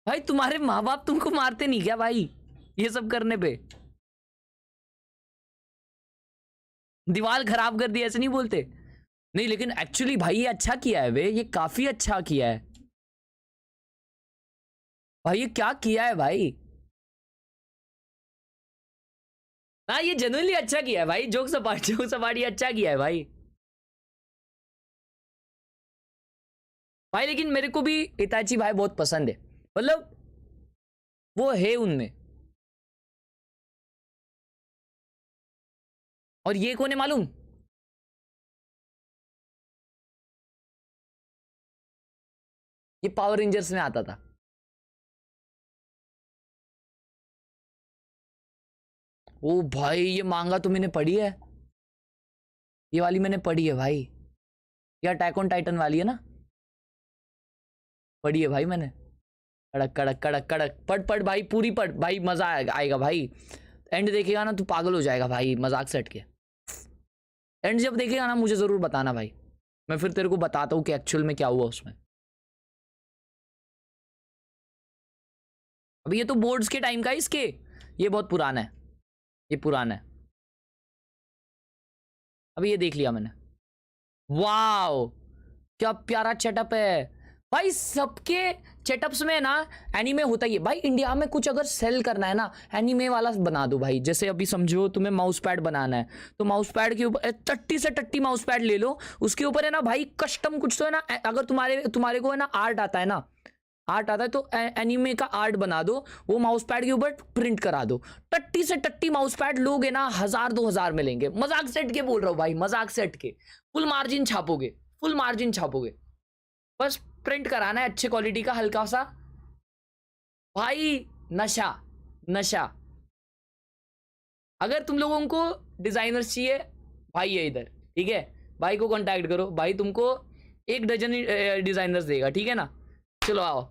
S2: भाई तुम्हारे माँ बाप तुमको मारते नहीं क्या भाई ये सब करने पे दीवार खराब कर दी ऐसे नहीं बोलते नहीं लेकिन एक्चुअली भाई ये अच्छा किया है वे ये काफी अच्छा किया है भाई ये क्या किया है भाई हाँ ये जेन्युइनली अच्छा किया है भाई जोक सपाटी अच्छा किया है भाई लेकिन मेरे को भी इताची भाई बहुत पसंद है मतलब वो है उनमें और ये कौन है मालूम ये पावर रेंजर्स में आता था। ओ भाई ये मांगा तो मैंने पढ़ी है, ये वाली मैंने पढ़ी है भाई, या अटैक ऑन टाइटन वाली है ना, पढ़ी है भाई मैंने। कड़क कड़क कड़क कड़क पढ़ पढ़ भाई, पूरी पढ़ भाई, मजा आएगा भाई। एंड देखेगा ना तू पागल हो जाएगा भाई, मजाक से हट के। एंड जब देखेगा ना मुझे जरूर बताना भाई, मैं फिर तेरे को बताता हूँ कि एक्चुअल में क्या हुआ उसमें। अभी ये तो बोर्ड्स के टाइम का है इसके, ये बहुत पुराना है, ये पुराना है। अभी ये देख लिया मैंने, वाओ क्या प्यारा सेटअप है भाई। सबके सेटअप्स में ना एनीमे होता ही है भाई। इंडिया में कुछ अगर सेल करना है ना, एनीमे वाला बना दो भाई। जैसे अभी समझो तुम्हें माउस पैड बनाना है, तो माउस पैड के ऊपर टट्टी से टट्टी माउस पैड ले लो, उसके ऊपर है ना भाई कस्टम कुछ तो है ना। अगर तुम्हारे को है ना आर्ट आता है ना, आर्ट आता है तो एनीमे का आर्ट बना दो, वो माउस पैड के ऊपर प्रिंट करा दो। टट्टी से टट्टी माउस पैड लोगे ना 1000-2000 मिलेंगे। मजाक से हट के बोल रहा हूँ भाई, मजाक से हट के। फुल मार्जिन छापोगे, फुल मार्जिन छापोगे, बस प्रिंट कराना है अच्छे क्वालिटी का हल्का सा भाई। नशा नशा। अगर तुम लोगों को डिजाइनर्स चाहिए भाई है इधर, ठीक है, भाई को कांटेक्ट करो, भाई तुमको 1 डजन डिजाइनर्स देगा, ठीक है ना। चलो आओ,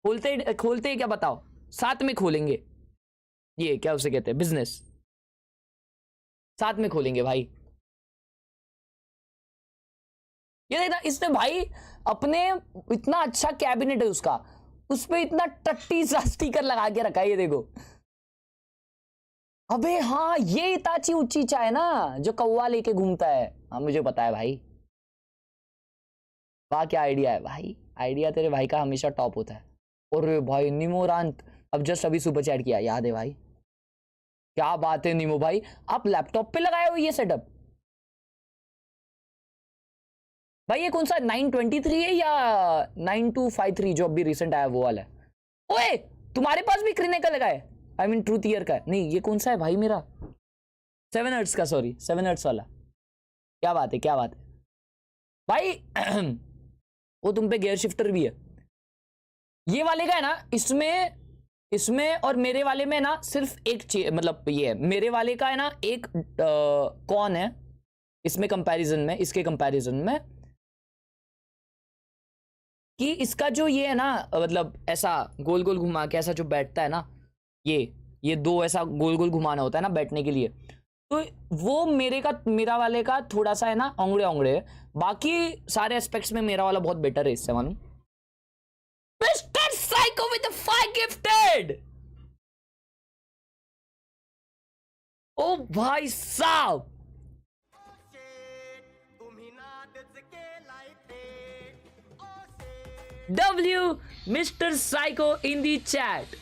S2: खोलते क्या बताओ, साथ में खोलेंगे। ये क्या उसे कहते हैं, बिजनेस, साथ में खोलेंगे भाई। ये देखना, इसने भाई अपने इतना अच्छा कैबिनेट है उसका, उस पे इतना टट्टी सा स्टिकर लगा के रखा है, ये देखो। अबे हाँ, ये इताची उचीचा है ना जो कौवा लेके घूमता है। हाँ मुझे पता है भाई, वाह क्या आइडिया है भाई, आइडिया तेरे भाई का हमेशा टॉप होता है। और भाई निमोरांत अब जस्ट अभी सुपर चैट किया, याद है भाई, क्या बात है निमो भाई, आप लैपटॉप पे लगाए हो ये सेटअप भाई। ये कौन सा 923 है या 9253 जो अभी रिसेंट आया वो वाला है? ओए तुम्हारे पास भी क्रिने का लगा है, आई मीन ट्रूथ ईयर का है। नहीं ये कौन सा है भाई मेरा, 7 हर्ट्ज का, सॉरी 7 हर्ट्ज वाला। क्या बात है, क्या बात है भाई। वो तुम पे गियर शिफ्टर भी है, ये वाले का है ना। इसमें और मेरे वाले में ना सिर्फ एक मतलब ये है, मेरे वाले का है ना एक कौन है इसमें कंपैरिजन में, इसके कंपैरिजन में, कि इसका जो ये है ना मतलब ऐसा गोल गोल घुमा के ऐसा जो बैठता है ना, ये दो ऐसा गोल गोल घुमाना होता है ना बैठने के लिए, तो वो मेरा वाले का थोड़ा सा है ना ओंगड़े ओंगड़े है। बाकी सारे एस्पेक्ट्स में मेरा वाला बहुत बेटर है इससे मालूम। Mister Psycho with the 5 gifted. ओ भाई साहब, W Mr. Psycho in the chat.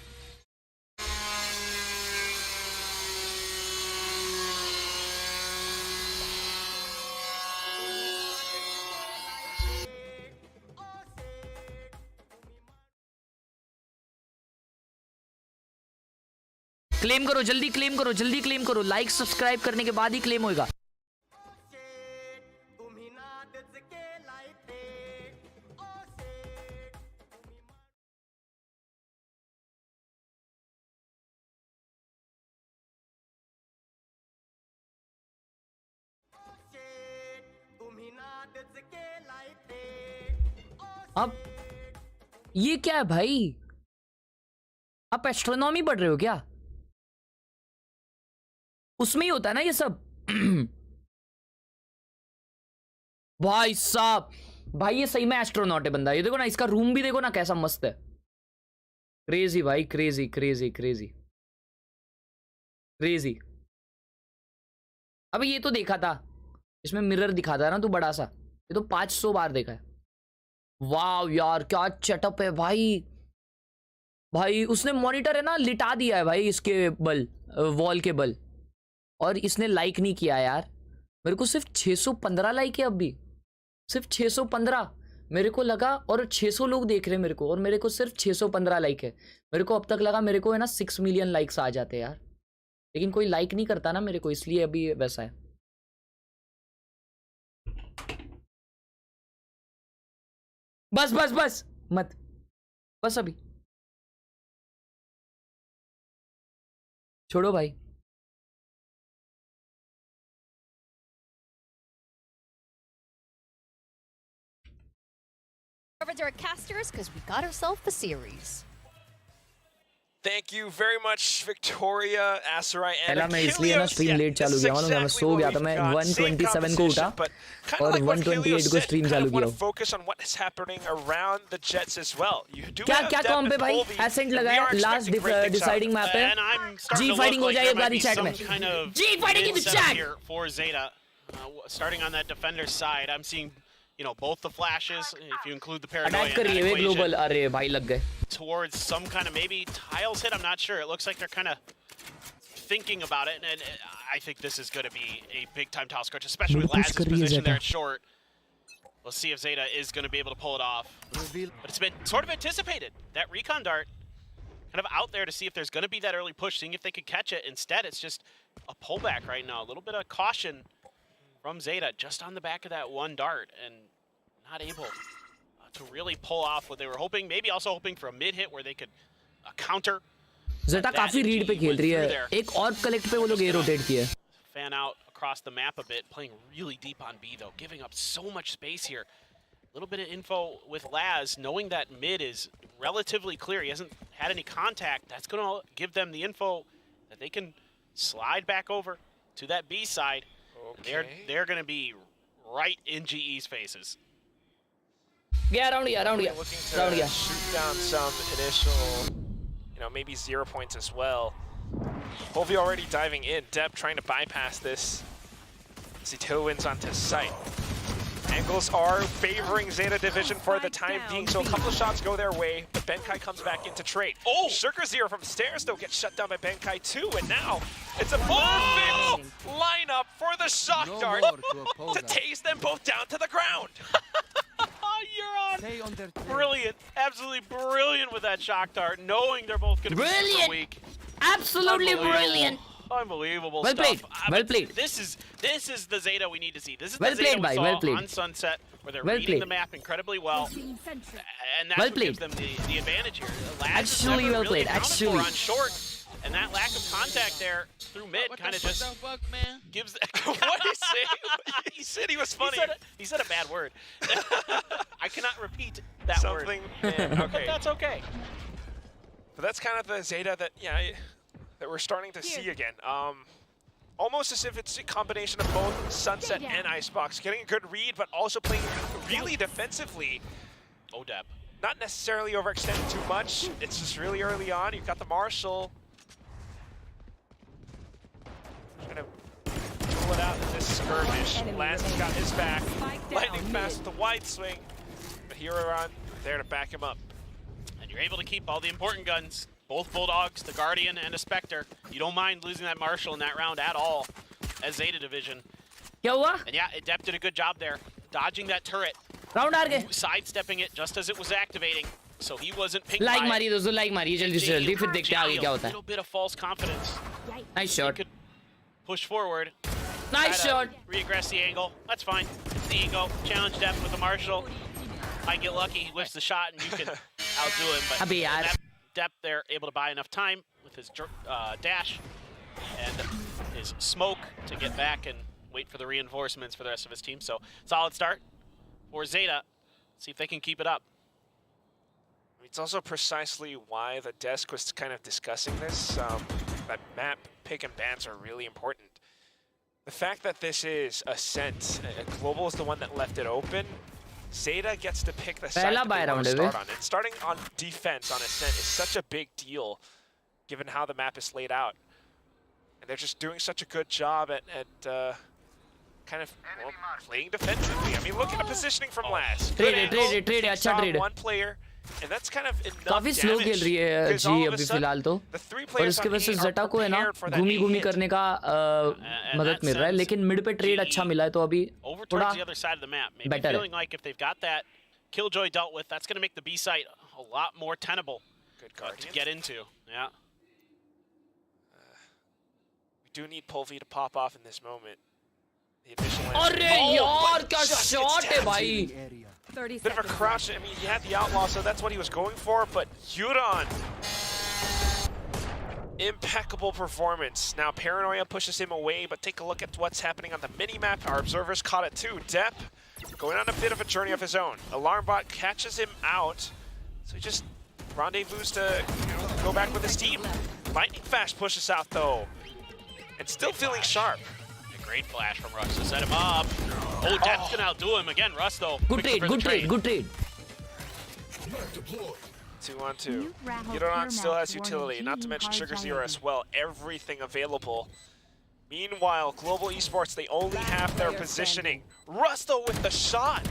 S2: Claim करो जल्दी, क्लेम करो जल्दी, क्लेम करो। लाइक सब्सक्राइब करने के बाद ही क्लेम होगा। अब ये क्या है भाई, आप एस्ट्रोनॉमी पढ़ रहे हो क्या? उसमें ही होता है ना ये सब। भाई साहब, भाई ये सही में एस्ट्रोनॉट है बंदा। ये देखो ना, इसका रूम भी देखो ना कैसा मस्त है। क्रेजी भाई, क्रेजी क्रेजी क्रेजी क्रेजी। अबे ये तो देखा था, इसमें मिरर दिखा था ना तू बड़ा सा, ये तो 500 बार देखा है। वाह यार क्या सेटअप है भाई। भाई उसने मॉनिटर है ना लिटा दिया है भाई इसके बल, वॉल के बल, और इसने लाइक नहीं किया यार। मेरे को सिर्फ 615 लाइक है अब भी, सिर्फ 615 मेरे को लगा, और 600 लोग देख रहे हैं मेरे को, और मेरे को सिर्फ 615 लाइक है। मेरे को अब तक लगा मेरे को है ना 6 मिलियन लाइक्स आ जाते यार, लेकिन कोई लाइक नहीं करता ना मेरे को, इसलिए अभी वैसा है। बस बस बस मत बस अभी छोड़ो भाई.
S11: Direct casters, because we got ourselves a series.
S7: Thank you very much, Victoria, Asarai, and
S2: पहला मैं इसलिए ना स्ट्रीम लेट चालू किया मतलब मैं सो गया था मैं 127 को उठा और 128 को स्ट्रीम चालू किया.
S7: Focus on what is happening around the Jets as well. You do
S2: क्या
S7: have
S2: क्या कॉम पे भाई एसेंट लगाया लास्ट डिसाइडिंग मैप पे. जी फाइटिंग हो जाए एक बारी चैट में. G fighting in the chat
S8: for Zeta. Starting on that defender side, I'm seeing, you know, both the flashes, if you include the paranoia.
S2: Attack कर रही है ग्लोबल. अरे भाई लग गए.
S8: Towards some kind of maybe tiles hit, I'm not sure. It looks like they're kind of thinking about it, and I think this is going to be a big time tile scratch, especially with Laz's position there at short. Let's see if Zeta is going to be able to pull it off. But it's been sort of anticipated. That recon dart kind of out there to see if there's going to be that early push, seeing if they could catch it. Instead, it's just a pullback right now. A little bit of caution from Zeta just on the back of that one dart, and not able to really pull off what they were hoping. Maybe also hoping for a mid hit where they could counter.
S2: Zeta काफी read पे खेल रही है. एक और collect पे वो लोग ए रोटेट किए.
S8: Fan out across the map a bit, playing really deep on B though, giving up so much space here. A little bit of info with Laz, knowing that mid is relatively clear. He hasn't had any contact. That's going to give them the info that they can slide back over to that B side. Okay. They're going to be right in GE's faces.
S2: Yeah, around here.
S7: Looking to shoot down some initial, you know, maybe 0 points as well. Phonepe already diving in. Deb trying to bypass this. See tailwinds onto sight. Angles are favoring Zeta Division for the time being, so a couple of shots go their way, but Benkai comes back into trade. Oh! Sugar Zero from stairs, though, gets shut down by Benkai too, and now it's a perfect lineup for the shock dart to tase them both down to the ground.
S8: You're on. Brilliant. Absolutely brilliant with that shock dart, knowing they're both going to be super weak.
S2: Absolutely brilliant.
S8: Unbelievable
S2: well
S8: stuff.
S2: Played. Well played.
S8: This is the Zeta we need to see. This is
S2: well
S8: the Zeta
S2: played,
S8: we saw
S2: well played.
S8: on Sunset, where they're
S2: well
S8: reading
S2: played.
S8: the map incredibly well, and that's
S2: well
S8: what
S2: played.
S8: gives them the advantage here.
S2: Actually well played. Actually.
S8: On short, and that lack of contact there through mid kind of just gives. What did he say?
S7: He said he was funny.
S8: He said a bad word. I cannot repeat that
S7: Something,
S8: word.
S7: Man, okay.
S8: But that's okay.
S7: But that's kind of the Zeta that that we're starting to see again. Almost as if it's a combination of both Sunset and Icebox. Getting a good read, but also playing really defensively.
S8: Odeb.
S7: Not necessarily overextending too much. It's just really early on. You've got the Marshall. Trying to pull it out in this skirmish. Lance has got his back. Lightning fast with the wide swing. But Khelraay there to back him up.
S8: And you're able to keep all the important guns. Both Bulldogs, the Guardian, and a Spectre. You don't mind losing that Marshall in that round at all as Zeta Division. And yeah, Adept did a good job there. Dodging that turret. Sidestepping it just as it was activating. So he wasn't pinged by it.
S2: मारी दोस्तों like मारिए जल्दी से जल्दी फिर देखते हैं आगे क्या होता है.
S8: A little bit of false confidence.
S2: Nice shot.
S8: Could push forward.
S2: Nice shot.
S8: Reaggress the angle. That's fine. It's the ego. Challenge Depth with a Marshall. Might get lucky. He lifts the shot and you can outdo him. But that Depth there, able to buy enough time with his dash and his smoke to get back and wait for the reinforcements for the rest of his team. So solid start for Zeta. See if they can keep it up.
S7: It's also precisely why the desk was kind of discussing this. That map pick and bans are really important. The fact that this is Ascent, Global is the one that left it open. Zeta gets to pick the side that they want to start on. And starting on defense on Ascent is such a big deal, given how the map is laid out. And they're just doing such a good job at kind of playing defensively. I mean, look at the positioning from Laz.
S2: Trade, अच्छा trade.
S7: One player. And that's kind of enough
S2: काफी slow खेल रही है जी अभी फिलहाल तो और इसके वजह से ज़ेटा को है ना घूमी करने का मदद मिल रहा है लेकिन मिड पे ट्रेड अच्छा मिला है तो अभी थोड़ा बेटर है.
S8: Killjoy dealt with, that's going to make the B site a lot more tenable to get into. Yeah.
S7: We do need Phonepe to pop off in this moment.
S2: अरे यार क्या शॉट है भाई.
S10: Bit of a crouch. I mean, he had the outlaw, so that's what he was going for. But Yuran, impeccable performance. Now Paranoia pushes him away, but take a look at what's happening on the mini-map. Our observers caught it too. Depp going on a bit of a journey of his own. Alarmbot catches him out, so he just rendezvous to go back with his team. Lightning Flash pushes out though, and still feeling sharp.
S16: A great flash from Russ to set him up. Oh, Depp's gonna outdo him again. Russ though.
S2: Good trade, good trade, good trade.
S10: 2-on-2. Yuran still has utility, not to mention Sugar Zero as well. Everything available. Meanwhile, Global Esports, they only have their positioning. Rusto with the shot.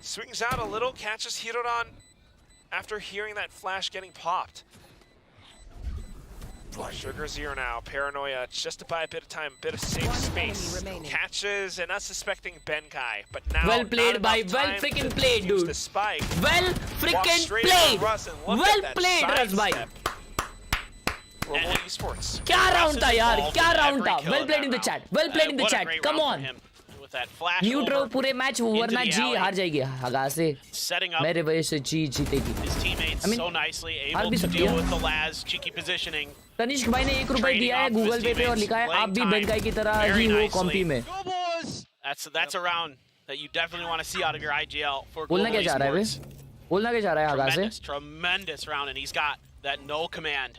S10: Swings out a little, catches Hiroran after hearing that flash getting popped. Sugar Zero now, Paranoia, just to buy a bit of time, a bit of safe space. Catches an unsuspecting Benkai, but now
S2: well played, by well freaking played, dude. Well freaking played. Well played, Russ, bhai.
S10: Global Esports.
S2: क्या round था यार, क्या round था. Well played in the chat. Well played in the chat. Come on.
S16: With that flash
S2: Neutral पूरे match वरना जी हार जाएगी हगा से. मेरे वजह से जी जीतेगी.
S16: His teammates
S2: I mean,
S16: so nicely able to deal with the Laz cheeky positioning.
S2: Tanishq भाई ने ₹1 दिया है गूगल पे और लिखा है आप भी बेनकाई की तरह ही हो कॉम्पी में.
S16: That's a round that you definitely want to see out of your IGL for
S2: बोलना क्या चाह रहा है बे? बोलना क्या चाह रहा है हगा से?
S16: Tremendous round, and he's got that no command.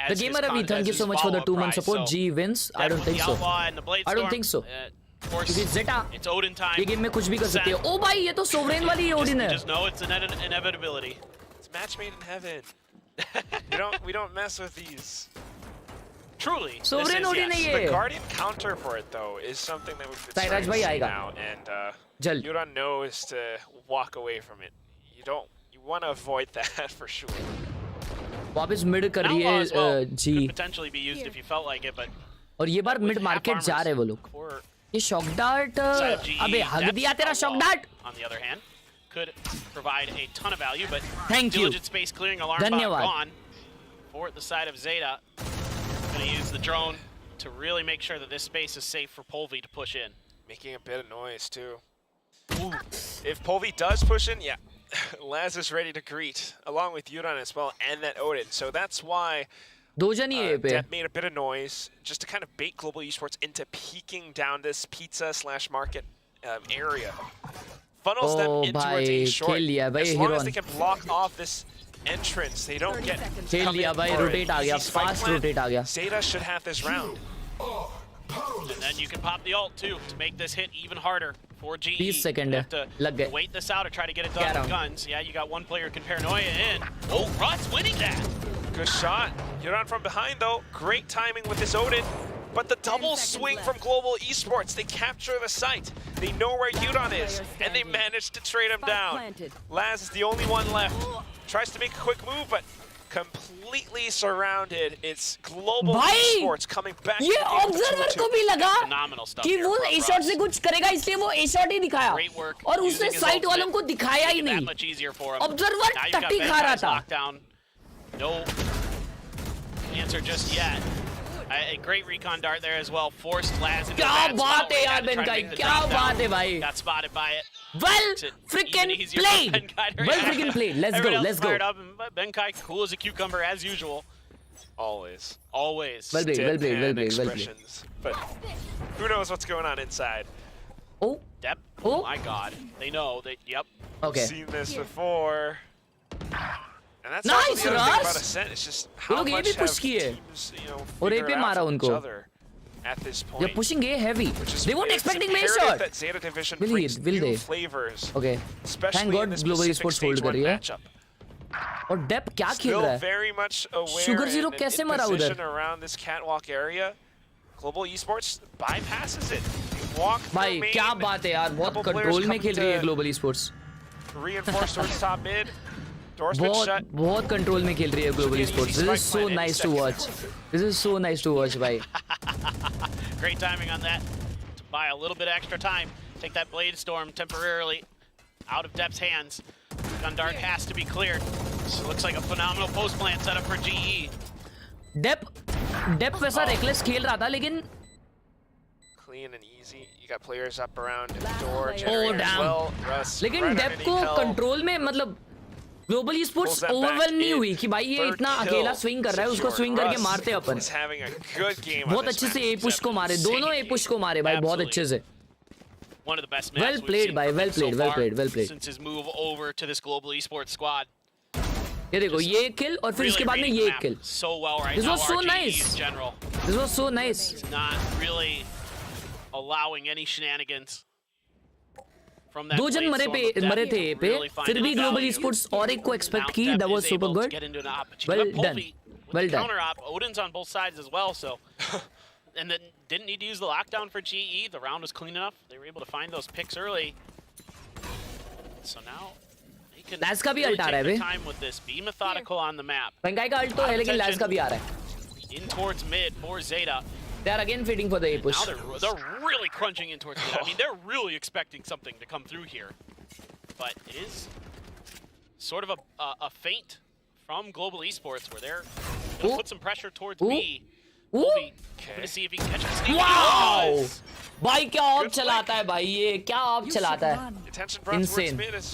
S2: The gamer Ravi, thank you so much for the 2-month support. G wins? I don't think so. I don't think so. क्योंकि Zeta ये गेम में कुछ भी कर सकते हो. ओ भाई ये तो सोवरेन वाली ओडिन है.
S16: Just know it's an inevitability.
S10: It's match made in heaven. we don't mess with these.
S16: Truly.
S2: Sovereign Odin है ये.
S10: The Guardian counter for it though is something that we've been
S2: Sairaj bhai आएगा.
S10: now, and
S2: जल्द.
S10: Yuran knows to walk away from it. You want to avoid that for sure.
S2: वापस mid कर रही है जी.
S16: Potentially be used if you felt like it, but
S2: और ये बार mid market जा रहे हैं वो लोग. ये शॉक डार्ट अबे हग दिया तेरा shock dart.
S16: On the other hand, could provide a ton of value, but
S2: Thank you.
S16: diligent space clearing alarm bot gone for the side of Zeta. Going to use the drone to really make sure that this space is safe for Polvi to push in.
S10: Making a bit of noise too. Ooh. If Polvi does push in, yeah, Laz is ready to greet along with Yuran as well and that Odin. So that's why Depp made a bit of noise just to kind of bait Global Esports into peeking down this pizza/market area. Funnels them in towards A short. As long as they can block off this entrance, they don't get
S2: rotate आ गया, fast rotate आ गया.
S10: Zeta should have this round.
S16: And then you can pop the ult too to make this hit even harder for GE.
S2: 30 seconds
S16: You have to
S2: लग गए.
S16: wait this out or try to get it done with guns. Yeah, you got one player who can Paranoia in. Oh, Russ winning that.
S10: Good shot. Yuran from behind though. Great timing with this Odin. But the double swing from Global Esports, they capture the site. They know where Yuran is, and they manage to trade him down. Laz is the only one left. Tries to make a quick move, but completely surrounded. It's Global Esports coming back.
S2: ये observer को भी लगा कि वो ए shot से कुछ करेगा, इसलिए वो ए शॉट ही दिखाया और उसने साइट वालों को दिखाया ही नहीं. ऑब्जर्वर टट्टी खा रहा था.
S16: No answer just yet. A great recon dart there as well. Forced Laz into
S2: क्या बात है यार बेनकाई, क्या बात है भाई.
S16: Got spotted by it.
S2: Well freaking played. Well freaking played. Let's go. Let's go.
S16: Benkai cool as a cucumber as usual.
S10: Always.
S16: Always.
S2: Well played. Well played. Well played. Well played.
S10: But who knows what's going on inside?
S2: Oh.
S16: Depp.
S2: Oh
S16: my God. They know that. Yep.
S2: Okay.
S10: We've seen this before. And that's
S2: nice,
S10: the other thing about
S2: Russ.
S10: Ascent. It's just how much have teams,
S2: और ए पे मारा उनको.
S10: at this point.
S2: They're pushing A heavy. They weren't expecting main
S10: imperative
S2: shot.
S10: that Zeta Division
S2: Will
S10: brings
S2: they?
S10: new flavors.
S2: Okay.
S10: Especially
S2: Thank
S10: in
S2: God
S10: this
S2: Global
S10: Pacific
S2: Esports hold
S10: Stage
S2: कर
S10: 1
S2: रही है.
S10: matchup.
S2: और Depp क्या खेल
S10: Still
S2: रहा है?
S10: very much aware
S2: Sugar Zero
S10: and
S2: कैसे
S10: in
S2: मरा उधर?
S10: position around this catwalk area. Global Esports bypasses it. They walk
S2: भाई
S10: through
S2: क्या
S10: main.
S2: बात है यार, बहुत
S10: Couple
S2: कंट्रोल
S10: players
S2: में खेल रही है
S10: come
S2: Global Esports.
S10: to reinforce towards top mid. Door's been shut.
S2: बहुत कंट्रोल में खेल रही है Global Esports. This is so nice to watch. This is so nice to watch, भाई.
S16: Great timing on that. To buy a little bit extra time. Take that Blade Storm temporarily out of Depp's hands. Gun Dart has to be cleared. So it looks like a phenomenal post plant setup for GE.
S2: Depp वैसा reckless खेल रहा था, लेकिन
S7: clean and easy. You got players up around door
S2: Oh
S7: generator as
S2: damn.
S7: well. Russ
S2: लेकिन
S7: right
S2: Depp
S7: underneath
S2: को
S7: Hell.
S2: Control में मतलब global sports
S7: Pulls that back
S2: ओवरवेल नहीं
S7: in.
S2: हुई कि भाई ये
S7: Third
S2: इतना
S7: kill
S2: अकेला स्विंग कर रहा है, उसको
S7: secured.
S2: स्विंग करके
S7: Russ
S2: मारते अपन.
S7: is having a good game on
S2: बहुत
S7: this
S2: अच्छे से
S7: map.
S2: ए पुश को मारे, दोनों ए पुश को मारे भाई, बहुत अच्छे से.
S16: One of the best
S2: Well
S16: maps we've
S2: played,
S16: seen
S2: bhai.
S16: from
S2: Well
S16: him so
S2: played, well
S16: far
S2: played, well played.
S16: since his move over to this global esports squad.
S2: ये देखो ये किल और फिर इसके बाद में ये किल.
S16: So well right
S2: This
S16: now.
S2: was so
S16: RGE
S2: nice.
S16: in general.
S2: This was so nice.
S16: He's not really allowing any shenanigans from that.
S2: दो जन
S16: blade storm of
S2: मरे
S16: death.
S2: थे ए पे,
S16: Really
S2: फिर
S16: finding
S2: भी
S16: the
S2: ग्लोबल
S16: value.
S2: स्पोर्ट्स और एक को एक्सपेक्ट
S16: Now
S2: की.
S16: Depp
S2: That was
S16: is
S2: super
S16: able to
S2: good.
S16: get into an op, but you
S2: Well
S16: got
S2: done.
S16: Phonepe with
S2: Well
S16: the
S2: done.
S16: counter op. Odin's on both sides as well, so and then didn't need to use the lockdown for GE. The round was clean enough. They were able to find those picks early. So now he can
S2: Laz का भी
S16: really
S2: ult आ
S16: take
S2: रहा है
S16: the
S2: bay.
S16: time with this. Be methodical on the map.
S2: पंगाई का alt तो है लेकिन lace का भी आ रहा है.
S16: In towards mid for Zeta.
S2: They are again feeding for the A push.
S16: Now they're really crunching in towards mid. I mean, they're really expecting something to come through here. But it is sort of a feint from Global Esports where they're going to put some pressure towards B. We'll be to see if he can catch a sneak.
S2: Wow! भाई क्या of चलाता है भाई, ये क्या of चलाता है.
S7: Attention brought towards
S2: Insane.
S7: mid has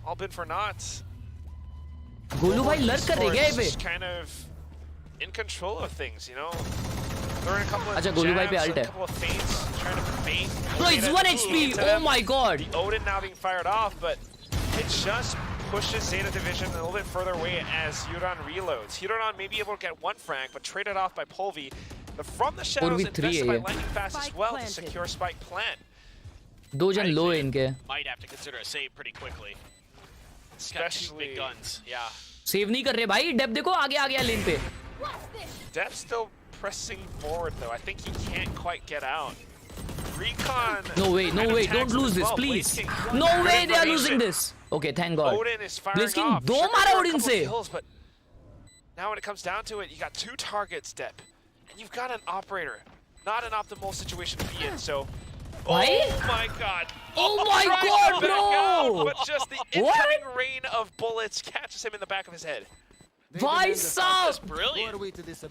S7: all been for naught.
S2: Golu भाई लर्क कर रहे क्या ये पे?
S7: Esports kind of in control of things, you know. Throwing a couple of
S2: अच्छा गोलू भाई पे
S7: jabs,
S2: अल्ट
S7: a
S2: है.
S7: couple of feints, trying to bait.
S2: Bro, it's 1 HP. Oh my god.
S7: The Odin now being fired off, but it just pushes Zeta Division a little bit further away as Yuran reloads. Yuran may be able to get one frag, but traded off by Polvi. But from the shadows, invested by Lightning Fast as well to secure Spike plant.
S2: दो जन लो है इनके.
S16: Might have to consider a save pretty quickly. Got two
S7: Especially
S16: big guns. Yeah.
S2: Save नहीं कर रहे भाई. Depp देखो आगे आ गया लेन पे.
S7: Depp still pressing forward though. I think he can't quite get out. Recon.
S2: No way, no way. Don't lose this, please. No way they are losing this. Okay, thank God.
S7: Odin is firing
S2: Blaze King
S7: off.
S2: दो
S7: Sugar
S2: मारा
S7: for a
S2: Odin
S7: couple
S2: से.
S7: kills, but now when it comes down to it, you got two targets, Depp. And you've got an operator. Not an optimal situation to be in, so...
S2: Why?
S7: Oh my God.
S2: Oh my
S7: Tries to
S2: God,
S7: back
S2: bro.
S7: out, but just the incoming rain of bullets catches him in the back of his head.
S2: भाई साहब.
S16: That's brilliant.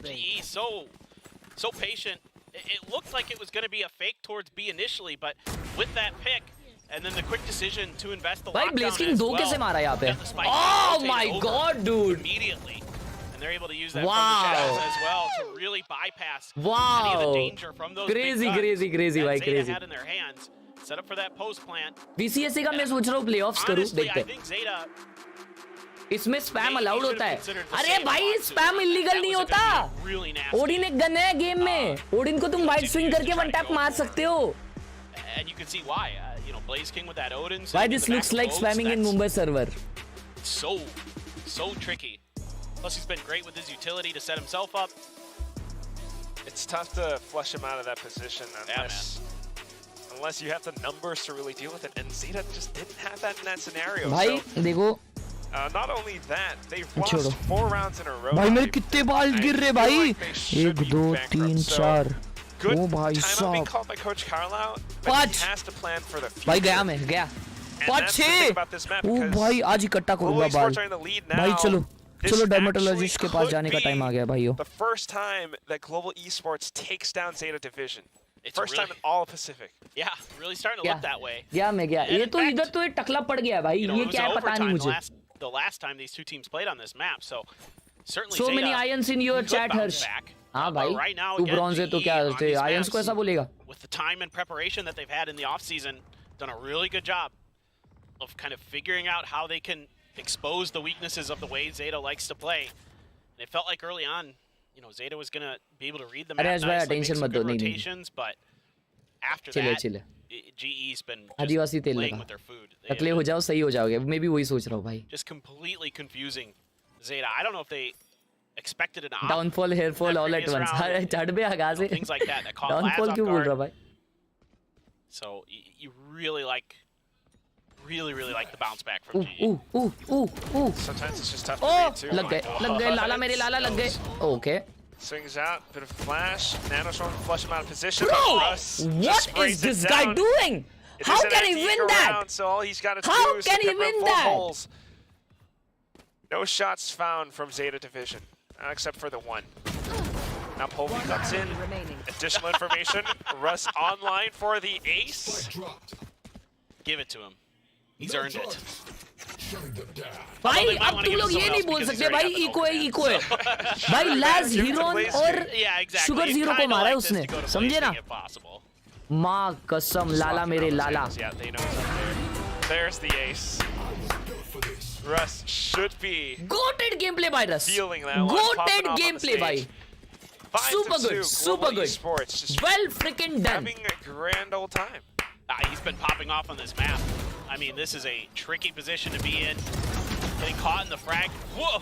S16: GE so patient. It looked like it was going to be a fake towards B initially, but with that pick and then the quick decision to invest the
S2: भाई
S16: lockdown
S2: Blaze King
S16: as
S2: दो
S16: well,
S2: कैसे मारा यहाँ पे?
S16: got the spike
S2: Oh
S16: rotated
S2: my
S16: over
S2: God, dude.
S16: immediately. And they're able to use that
S2: Wow.
S16: from the shadows as well to really bypass any of
S2: Wow.
S16: the danger from those
S2: Crazy,
S16: big guns
S2: crazy, crazy,
S16: that
S2: भाई,
S16: Zeta
S2: crazy.
S16: had in their hands. Set up for that post plant.
S2: VCSA का मैं सोच रहा हूँ playoffs करूँ,
S16: Honestly,
S2: देखते
S16: I
S2: हैं.
S16: think Zeta
S2: इसमें स्पैम अलाउड होता है.
S16: considered the
S2: अरे
S16: same
S2: भाई
S16: lot, too.
S2: स्पैम इलीगल नहीं होता.
S16: really nasty.
S2: ओडिन एक गन है गेम में. ओडिन को तुम वाइड स्विंग करके वन टैप मार सकते हो.
S16: And you can see why. You know, Blaze King with that Odin.
S2: Why
S16: sitting in
S2: this
S16: the back
S2: looks
S16: of
S2: like
S16: boats,
S2: spamming in
S16: that's
S2: Mumbai server.
S16: So tricky. Plus, he's been great with his utility to set himself up.
S7: It's tough to flush him out of that position unless you have the numbers to really deal with it. And Zeta just didn't have that in that scenario.
S2: भाई देखो.
S7: Not only that, they've lost 4 rounds in a row.
S2: भाई मेरे कितने बाल गिर रहे भाई. 1 2 3 4.
S7: Good
S2: ओ भाई
S7: time being
S2: साहब.
S7: called by Coach Khelraay, but
S2: Watch.
S7: he has to plan for the future.
S2: भाई गया मैं गया.
S7: And
S2: पाँच
S7: that's the thing
S2: छः.
S7: about this map,
S2: O
S7: because
S2: भाई आज इकट्ठा करूँगा
S7: Global
S2: बाल.
S7: Esports are in the lead now.
S2: भाई चलो
S7: This
S2: चलो
S7: actually
S2: डर्मेटोलॉजिस्ट के पास
S7: could
S2: जाने का
S7: be
S2: टाइम आ गया भाइयों.
S7: The first time that Global Esports takes down Zeta Division.
S16: It's
S7: First time in all Pacific.
S16: Yeah, really starting to look that way.
S2: गया मैं गया.
S16: And
S2: ये
S16: in
S2: तो
S16: fact,
S2: इधर तो एक टकला पड़ गया भाई.
S16: You know,
S2: ये
S16: it was
S2: क्या है पता नहीं
S16: overtime
S2: मुझे.
S16: the last time these two teams played on this map, so certainly
S2: So
S16: Zeta
S2: many irons in your
S16: could
S2: chat,
S16: bounce
S2: Harsh.
S16: back.
S2: हाँ
S16: But
S2: भाई.
S16: right now,
S2: तू
S16: again,
S2: bronze है तो
S16: GE
S2: क्या
S16: on these
S2: आयंस को
S16: maps,
S2: ऐसा बोलेगा.
S16: with the time and preparation that they've had in the offseason, done a really good job of kind of figuring out how they can expose the weaknesses of the way Zeta likes to play. And it felt like early on, you know, Zeta was going to be able to read the map
S2: अरे आज भाई
S16: nicely, make
S2: attention
S16: some
S2: मत दो.
S16: good
S2: नहीं नहीं.
S16: rotations, but after
S2: Chile
S16: that,
S2: Chile.
S16: GE's been
S2: Adivasi
S16: just
S2: तेल
S16: playing
S2: लगा.
S16: with their food.
S2: टकले हो जाओ सही हो जाओगे. मैं भी वही सोच रहा हूँ भाई.
S16: Just completely confusing Zeta. I don't know if they expected an op.
S2: Downfall hairfall all at
S16: previous
S2: ones.
S16: round,
S2: अरे चढ़ बे आगा से.
S16: things like that caught Laz
S2: downfall
S16: off
S2: क्यों बोल
S16: guard.
S2: रहा भाई?
S16: So you really like the bounce back from GE.
S7: Sometimes it's just tough to
S2: Oh,
S7: read too.
S2: लग गए लाला मेरे लाला लग गए. Okay.
S7: Swings out, bit of flash. Nanostorm to flush him out of position.
S2: Bro,
S7: Russ just
S2: what
S7: sprays
S2: is
S7: it
S2: this guy
S7: down.
S2: doing?
S7: It
S2: How
S7: is an
S2: can he
S7: anti-eco
S2: win that?
S7: round, so all he's got to
S2: How
S7: do is
S2: can he
S7: cover
S2: win
S7: full
S2: that?
S7: holes. No shots found from Zeta Division, except for the one.
S10: Now Phonepe comes in. Additional information. Russ online for the ace.
S16: Give it to him. He's earned it.
S2: भाई अब तुम लोग ये नहीं बोल सकते भाई eco है भाई लाज हीरोन और शुगर जीरो को मारा है उसने समझे ना माँ कसम लाला मेरे लाला
S10: There's the ace. Russ should be
S2: goated gameplay by Russ. Goated gameplay by. Super good.
S10: Esports just
S2: well freaking done.
S10: Having a grand old time.
S16: He's been popping off on this map. I mean, this is a tricky position to be in. Getting caught in the frag. Whoa,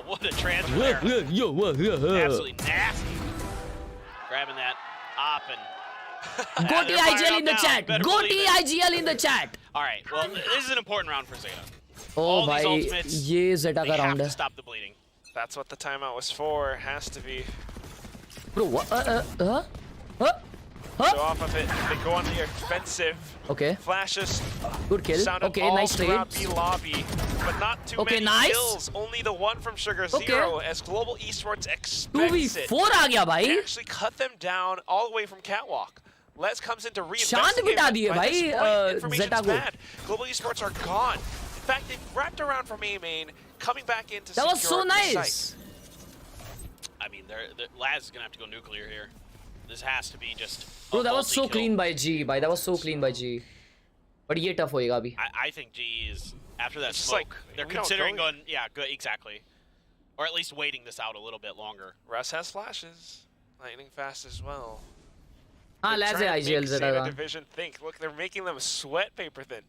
S16: what a transfer there. Absolutely nasty. Grabbing that up and...
S2: Goatee IGL in the chat. Goatee IGL in the chat.
S16: All right, well, this is an important round for Zeta.
S2: Oh, भाई ये Zeta का round है.
S16: Stop the bleeding.
S10: That's what the timeout was for. Has to be.
S2: Bro, what?
S10: So off of it, they go on the offensive.
S2: Okay.
S10: Flashes.
S2: Good kill. Okay, nice trade.
S10: B lobby, but not too many kills. Only the one from Sugar Zero, as Global Esports expects it.
S2: 2v4 आ गया भाई.
S10: They actually cut them down all the way from Catwalk. Les comes in to
S2: शांत बिठा दिए भाई Zeta को.
S10: Global Esports are gone. In fact, they've wrapped around from A main, coming back in to
S2: That was so nice.
S16: I mean, Laz is gonna have to go nuclear here. This has to be just.
S2: Bro, that was so clean by G. That was so clean by G. But ये tough होएगा अभी.
S16: I think G is after that smoke. They're considering going. Yeah, good, exactly. Or at least waiting this out a little bit longer.
S10: Russ has flashes, lightning fast as well.
S2: हाँ, Laz है IGL
S10: Zeta division think. Look, they're making them sweat paper thin.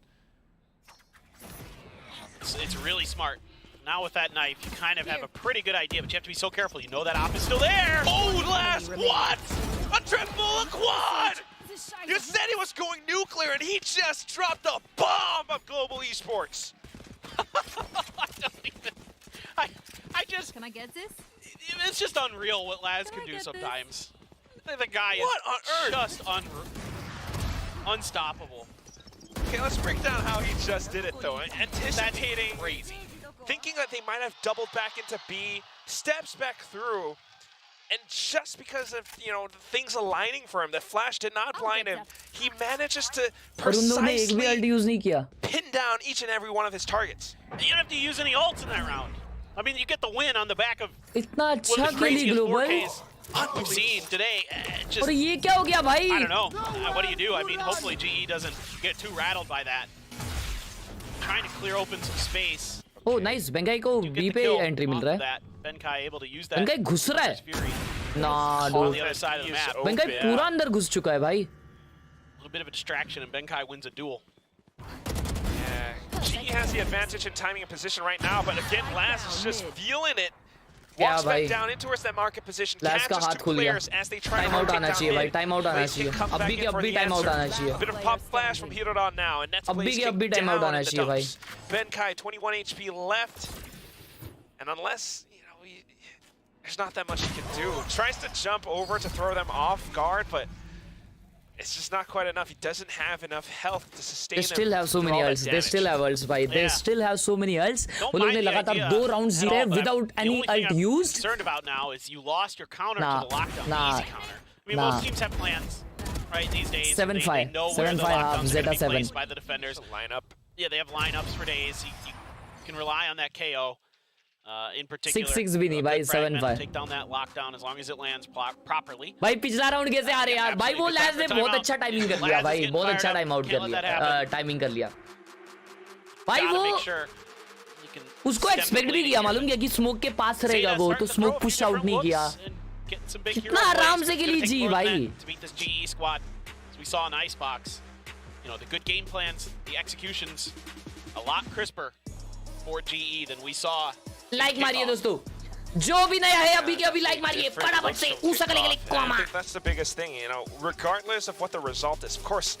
S16: It's really smart. Now with that knife, you kind of have a pretty good idea, but you have to be so careful. You know that op is still there.
S10: Oh, Laz, what? A triple, a quad! You said he was going nuclear, and he just dropped a bomb of Global Esports.
S16: I just...
S11: Can I get this?
S16: It's just unreal what Laz can do sometimes. The guy
S10: what on
S16: is
S10: earth?
S16: just unstoppable.
S10: Okay, let's break down how he just did it, though. Anticipating,
S16: that's crazy.
S10: Thinking that they might have doubled back into B, steps back through, and just because of, you know, things aligning for him, the flash did not blind him, he manages to precisely pin down each and every one of his targets.
S16: You don't have to use any ults in that round. I mean, you get the win on the back of
S2: इतना अच्छा खेली global.
S16: We've seen today.
S2: और ये क्या हो गया भाई?
S16: I don't know. What do you do? I mean, hopefully GE doesn't get too rattled by that. Trying to clear open some space.
S2: Oh, nice. Benkai को B पे entry मिल रहा है.
S16: Benkai able to use that.
S2: Benkai घुस रहा है. Nah, dude.
S16: On the other side of the map.
S2: Benkai पूरा अंदर घुस चुका है भाई.
S16: A little bit of a distraction, and Benkai wins a duel.
S10: Yeah, GE has the advantage in timing and position right now, but again, Laz is just feeling it.
S2: Yeah,
S10: Walks
S2: bhai.
S10: back down into that market position.
S2: Laz का हाथ खुल गया. Time out आना चाहिए भाई. Time out आना चाहिए. अभी के अभी time out आना चाहिए.
S10: Bit of pop flash from Hirodon now, and that's
S2: अभी के अभी time out आना चाहिए भाई.
S10: Benkai 21 HP left, and unless there's not that much he can do. Tries to jump over to throw them off guard, but it's just not quite enough. He doesn't have enough health to sustain.
S2: They still have so many ults. They still have ults, भाई. They still have so many ults. वो लोग ने लगातार 2 rounds जीते without any ult used.
S16: Concerned about now is you lost your counter to the lockdown. Easy counter. I mean, most teams have plans, right? These days.
S2: 7-5.
S16: They know where the lockdowns are going to be
S2: 7-5
S16: placed by the defenders.
S10: Lineup.
S16: Yeah, they have lineups for days. You can rely on that KO. In particular,
S2: 6-6 भी नहीं भाई 7-5.
S16: Take down that lockdown as long as it lands properly.
S2: भाई पिछला round कैसे आ रहे यार भाई वो लैज ने बहुत अच्छा टाइमिंग कर लिया भाई बहुत अच्छा टाइम आउट कर लिया टाइमिंग कर लिया भाई वो उसको एक्सपेक्ट भी किया मालूम क्या कि स्मोक के पास रहेगा वो तो स्मोक पुश आउट नहीं किया कितना आराम से खेली जी भाई.
S16: To beat this GE squad, as we saw in Icebox, you know, the good game plans, the executions, a lot crisper for GE than we saw.
S2: Like मारिए दोस्तों जो भी नया है अभी के अभी लाइक मारिए फटाफट से ऊसा के लिए
S10: I think that's the biggest thing, you know, regardless of what the result is. Of course,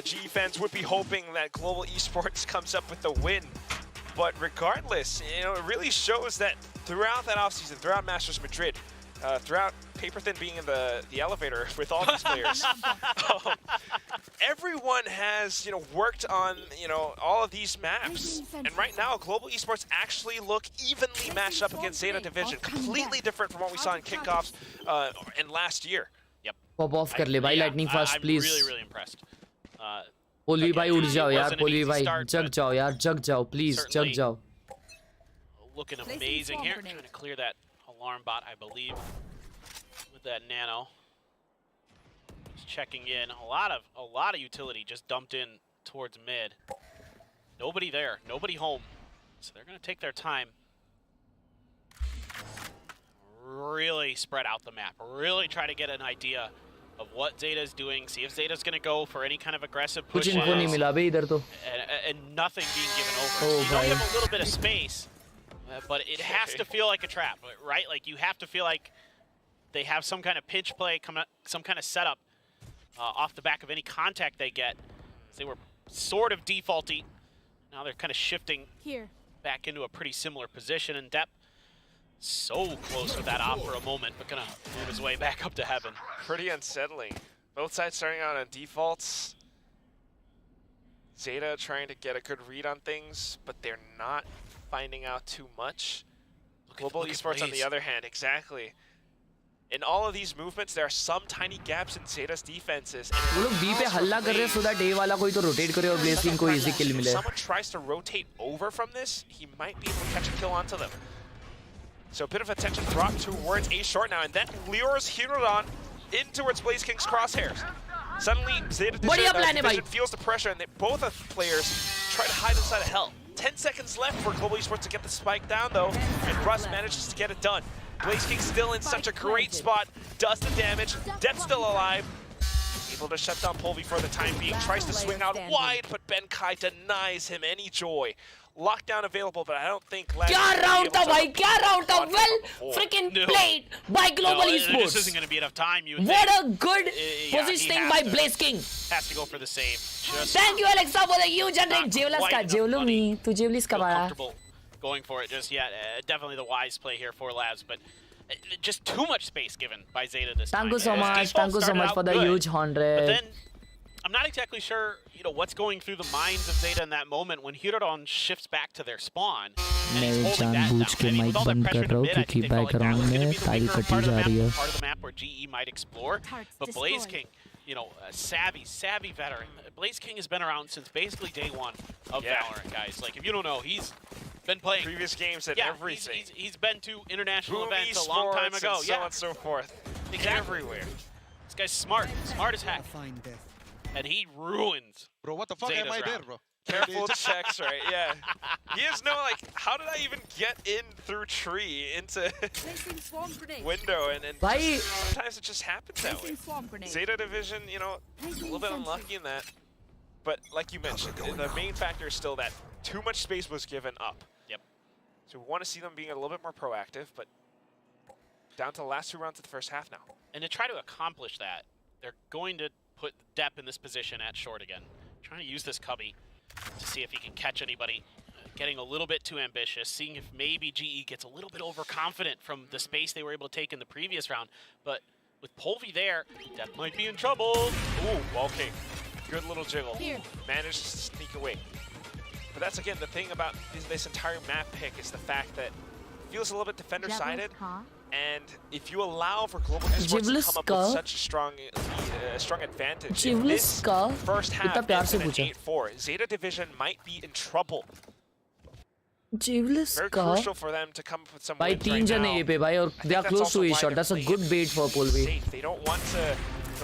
S10: GE fans would be hoping that Global Esports comes up with the win, but regardless, you know, it really shows that throughout that offseason, throughout Masters Madrid, throughout Paper Thin being in the elevator with all these players,
S7: everyone has, worked on, all of these maps. And right now, Global Esports actually look evenly matched up against Zeta Division. Completely different from what we saw in kickoffs and last year.
S16: Yep.
S2: Pop off कर ले भाई lightning fast please.
S16: I'm really, really impressed.
S2: पोलवी भाई उठ जाओ यार, पोलवी भाई जग जाओ यार, जग जाओ please, जग जाओ.
S16: Looking amazing here. Trying to clear that alarm bot, I believe, with that nano. Just checking in. A lot of utility just dumped in towards mid. Nobody there. Nobody home. So they're going to take their time. Really spread out the map. Really try to get an idea of what Zeta is doing. See if Zeta's going to go for any kind of aggressive push.
S2: कुछ info नहीं मिला बे इधर तो.
S16: And nothing being given over. So you don't give a little bit of space. But it has to feel like a trap, right? Like you have to feel like they have some kind of pinch play, some kind of setup off the back of any contact they get. They were sort of defaulty. Now they're kind of shifting back into a pretty similar position. And Depp so close with that op for a moment, but gonna move his way back up to heaven.
S7: Pretty unsettling. Both sides starting out on defaults. Zeta trying to get a good read on things, but they're not finding out too much. Global Esports on the other hand, exactly. In all of these movements, there are some tiny gaps in Zeta's defenses.
S2: वो लोग B पे हल्ला कर रहे हैं so that A वाला कोई तो rotate करे और Blaze King को easy kill मिले.
S7: If someone tries to rotate over from this, he might be able to catch a kill onto them. So a bit of attention brought towards A short now, and that lures Hirodon in towards Blaze King's crosshairs. Suddenly, Zeta Division feels the pressure, and both of the players try to hide inside of Hell. 10 seconds left for Global Esports to get the spike down, though, and Russ manages to get it done. Blaze King still in such a great spot, does the damage, Death's still alive, able to shut down Pulvy for the time being, tries to swing out wide, but Ben Kai denies him any joy. Lockdown available, but I don't think...
S2: क्या round था भाई, क्या round था, well freaking played by Global Esports.
S16: This isn't going to be enough time.
S2: What a good positioning by Blaze King.
S16: Has to go for the save.
S2: Thank you Alexa for the huge generate. जेवलस का जेवलो मी, तू जेवलिस का बाया.
S16: Going for it just yet. Definitely the wise play here for Labs, but just too much space given by Zeta this time.
S2: Thank you so much for the huge 100.
S16: But then I'm not exactly sure, what's going through the minds of Zeta in that moment when Hirodon shifts back to their spawn.
S2: मैं जानबूझ के mic बंद कर रहा हूँ क्योंकि background में tile कटी जा रही है.
S16: Part of the map where GE might explore, but Blaze King, a savvy veteran. Blaze King has been around since basically day one of Valorant, guys. Like, if you don't know, he's been playing
S7: previous games and everything.
S16: He's been to international events
S7: Esports
S16: a long time ago.
S7: And so on and so forth.
S16: Exactly.
S7: Everywhere.
S16: This guy's smart as heck. And he ruins.
S17: Bro, what the fuck
S16: Zeta's
S17: am I
S16: round.
S17: there, bro?
S7: Careful checks, right? Yeah. He has no, how did I even get in through tree into window? And sometimes it just happens that way. Zeta Division, a little bit unlucky in that. But like you mentioned, the main factor is still that too much space was given up.
S16: Yep.
S7: So we want to see them being a little bit more proactive, but down to the last 2 rounds of the first half now.
S16: And to try to accomplish that, they're going to put Depp in this position at short again. Trying to use this cubby to see if he can catch anybody. Getting a little bit too ambitious, seeing if maybe GE gets a little bit overconfident from the space they were able to take in the previous round. But with Pulvy there, Depp might be in trouble.
S7: Ooh, okay. Good little jiggle. Managed to sneak away. But that's, again, the thing about this entire map pick is the fact that it feels a little bit defender-sided. And if you allow for Global Esports to come up with such a strong advantage in this first half into an 8-4, Zeta Division might be in trouble. Very crucial for them to come up with some wins right now.
S2: They are close to each shot. That's a good bait for Pulvy.
S7: They don't want to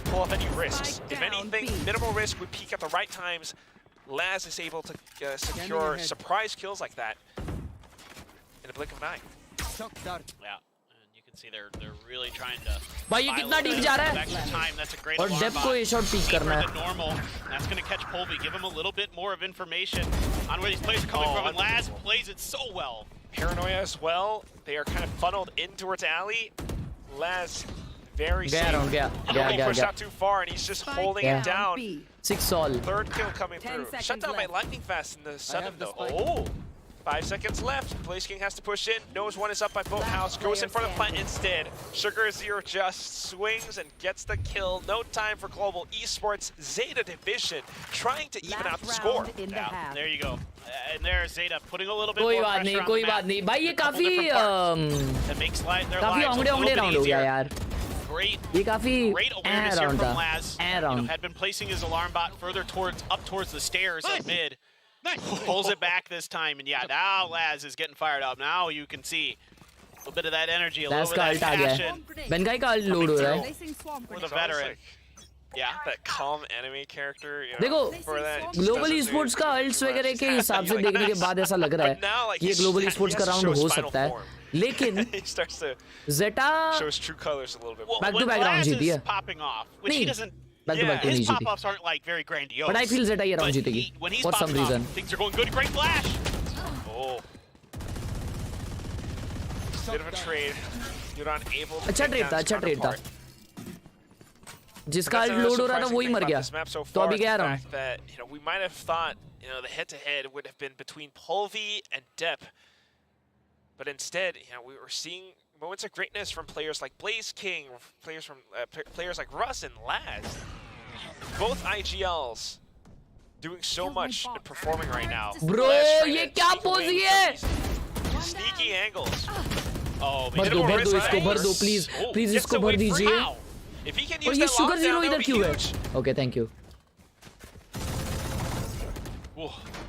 S7: pull off any risks. If anything, minimal risk would peak at the right times. Laz is able to secure surprise kills like that in a blink of an eye.
S16: Yeah. See, they're really trying to.
S2: भाई ये कितना deep जा रहा
S16: है? That's a great
S2: और Depp को A shot peek करना है.
S16: Normal. That's going to catch Pulvy. Give him a little bit more of information on where these players are coming from. And Laz plays it so well.
S7: Paranoia as well. They are kind of funneled in towards alley. Laz very safe. Nobody pushed out too far, and he's just holding it down.
S2: 6 all.
S7: Third kill coming through. Shut down by lightning fast in the 7th though. Oh. 5 seconds left. Blaze King has to push in. Knows one is up by Boathouse. Goes in front of plant instead. Sugar Zero just swings and gets the kill. No time for Global Esports. Zeta Division trying to even out the score.
S16: Yeah, there you go. And there's Zeta putting a little bit
S2: कोई
S16: more
S2: बात
S16: pressure
S2: नहीं
S16: on
S2: कोई
S16: the
S2: बात
S16: map.
S2: नहीं भाई ये
S16: A couple
S2: काफी
S16: different parts that makes their
S2: काफी
S16: lives a
S2: औंगड़े
S16: little
S2: औंगड़े
S16: bit
S2: round हो गया
S16: easier.
S2: यार
S16: Great,
S2: ये काफी
S16: great awareness here
S2: round
S16: from
S2: था
S16: Laz. You know, had been placing his alarm bot further up towards the stairs of mid. Pulls it back this time, and yeah, now Laz is getting fired up. Now you can see a little bit of that energy, a little
S2: Laz
S16: bit
S2: का
S16: of
S2: alt
S16: that
S2: आ गया
S16: passion.
S2: है बेनकाई का alt load हो रहा है
S16: For the veteran.
S10: Yeah, that calm enemy character. You know,
S2: देखो
S10: for that,
S2: global esports का अल्ट्स वगैरह के हिसाब से देखने के बाद ऐसा लग रहा है ये ग्लोबल esports का राउंड हो सकता है लेकिन
S10: he starts to
S2: Zeta
S10: show his true colors a little bit more.
S2: back to
S16: When
S2: back round
S16: Laz
S2: जीती
S16: is
S2: है
S16: popping off, which he
S2: नहीं
S16: doesn't.
S2: back to back तो
S16: His
S2: नहीं जीती
S16: pop-offs aren't like very grandiose.
S2: but I feel Zeta ये round
S16: But
S2: जीतेगी
S16: when he's
S2: for some
S16: popping off,
S2: reason
S16: things are going good. Great flash. Oh.
S10: Bit of a trade. You're not able to
S2: अच्छा
S10: take
S2: trade
S10: down
S2: था
S10: his
S2: अच्छा trade था
S10: counterpart.
S2: जिसका
S10: That's
S2: alt
S10: another
S2: load हो रहा था
S10: surprising
S2: वही
S10: thing
S2: मर
S10: about
S2: गया
S10: this map so
S2: तो
S10: far
S2: अभी
S10: is
S2: गया
S10: the
S2: round
S10: fact that, you know, we might have thought, you know, the head-to-head would have been between Pulvy and Depp, but instead, you know, we were seeing moments of greatness from players like Blaze King, players like Russ and Laz. Both IGLs doing so much and performing right now.
S2: Bro,
S10: Laz trying
S2: ये
S10: to
S2: क्या
S10: sneak away
S2: pose
S10: from
S2: है
S10: these Sneaky angles.
S16: Oh,
S2: भर दो इसको भर दो please
S10: Oh,
S2: please
S10: gets
S2: इसको
S10: away
S2: भर
S10: free.
S2: दीजिए
S10: If he can
S2: और
S10: use
S2: ये
S10: that
S2: sugar
S10: lockdown,
S2: zero
S10: that
S2: इधर
S10: would be
S2: क्यों
S10: huge.
S2: है okay thank you